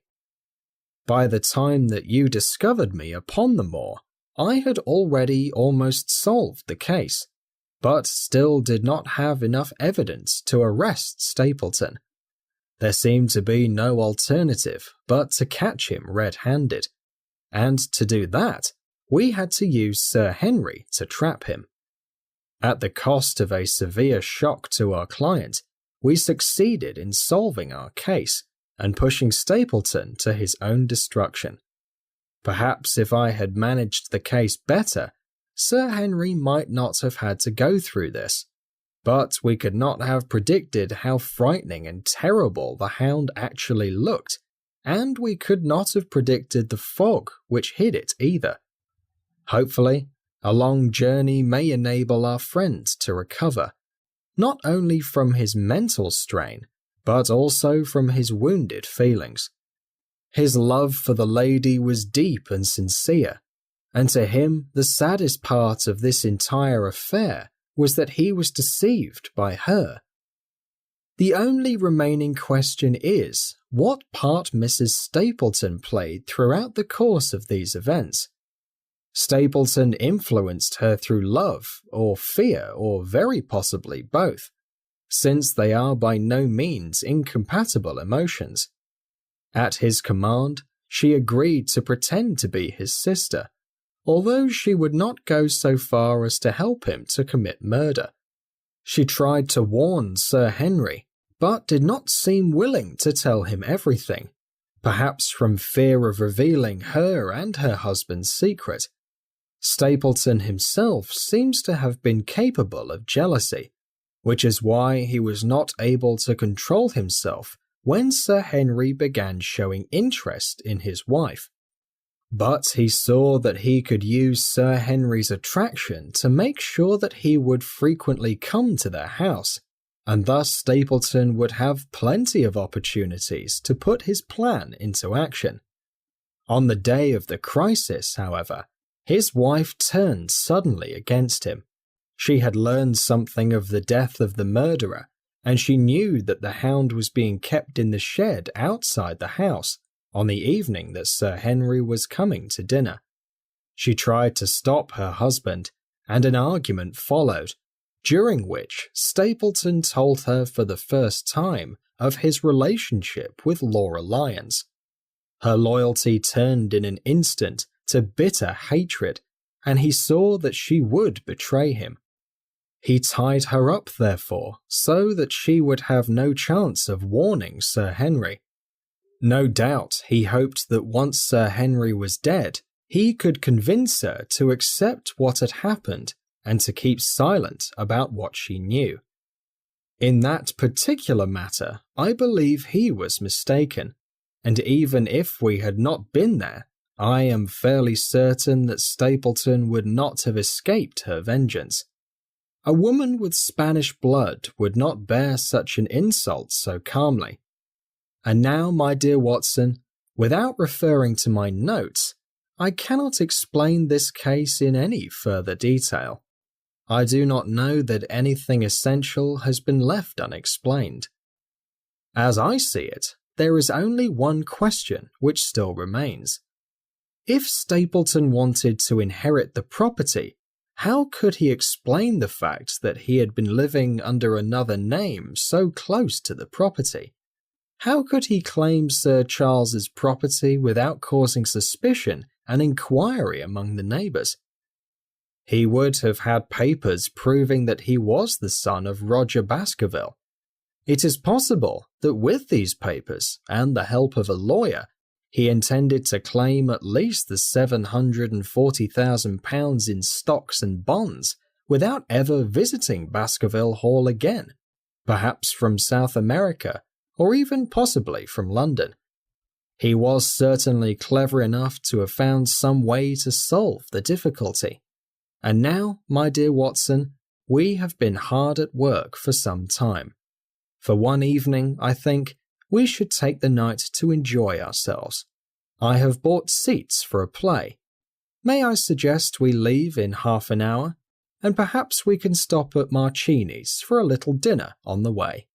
A: By the time that you discovered me upon the moor, I had already almost solved the case, but still did not have enough evidence to arrest Stapleton. There seemed to be no alternative but to catch him red-handed, and to do that, we had to use Sir Henry to trap him. At the cost of a severe shock to our client, we succeeded in solving our case and pushing Stapleton to his own destruction. Perhaps if I had managed the case better, Sir Henry might not have had to go through this, but we could not have predicted how frightening and terrible the Hound actually looked, and we could not have predicted the fog which hid it either. Hopefully, a long journey may enable our friend to recover, not only from his mental strain, but also from his wounded feelings. His love for the lady was deep and sincere, and to him the saddest part of this entire affair was that he was deceived by her. The only remaining question is what part Mrs. Stapleton played throughout the course of these events. Stapleton influenced her through love or fear, or very possibly both, since they are by no means incompatible emotions. At his command, she agreed to pretend to be his sister, although she would not go so far as to help him to commit murder. She tried to warn Sir Henry, but did not seem willing to tell him everything, perhaps from fear of revealing her and her husband's secret. Stapleton himself seems to have been capable of jealousy, which is why he was not able to control himself when Sir Henry began showing interest in his wife. But he saw that he could use Sir Henry's attraction to make sure that he would frequently come to their house, and thus Stapleton would have plenty of opportunities to put his plan into action. On the day of the crisis, however, his wife turned suddenly against him. She had learned something of the death of the murderer, and she knew that the Hound was being kept in the shed outside the house on the evening that Sir Henry was coming to dinner. She tried to stop her husband, and an argument followed, during which Stapleton told her for the first time of his relationship with Laura Lyons. Her loyalty turned in an instant to bitter hatred, and he saw that she would betray him. He tied her up, therefore, so that she would have no chance of warning Sir Henry. No doubt he hoped that once Sir Henry was dead, he could convince her to accept what had happened and to keep silent about what she knew. In that particular matter, I believe he was mistaken, and even if we had not been there, I am fairly certain that Stapleton would not have escaped her vengeance. A woman with Spanish blood would not bear such an insult so calmly. And now, my dear Watson, without referring to my notes, I cannot explain this case in any further detail. I do not know that anything essential has been left unexplained. As I see it, there is only one question which still remains. If Stapleton wanted to inherit the property, how could he explain the fact that he had been living under another name so close to the property? How could he claim Sir Charles's property without causing suspicion and inquiry among the neighbours? He would have had papers proving that he was the son of Roger Baskerville. It is possible that with these papers and the help of a lawyer, he intended to claim at least the £740,000 in stocks and bonds without ever visiting Baskerville Hall again, perhaps from South America or even possibly from London. He was certainly clever enough to have found some way to solve the difficulty. And now, my dear Watson, we have been hard at work for some time. For one evening, I think, we should take the night to enjoy ourselves. I have bought seats for a play. May I suggest we leave in half an hour, and perhaps we can stop at Marcini's for a little dinner on the way.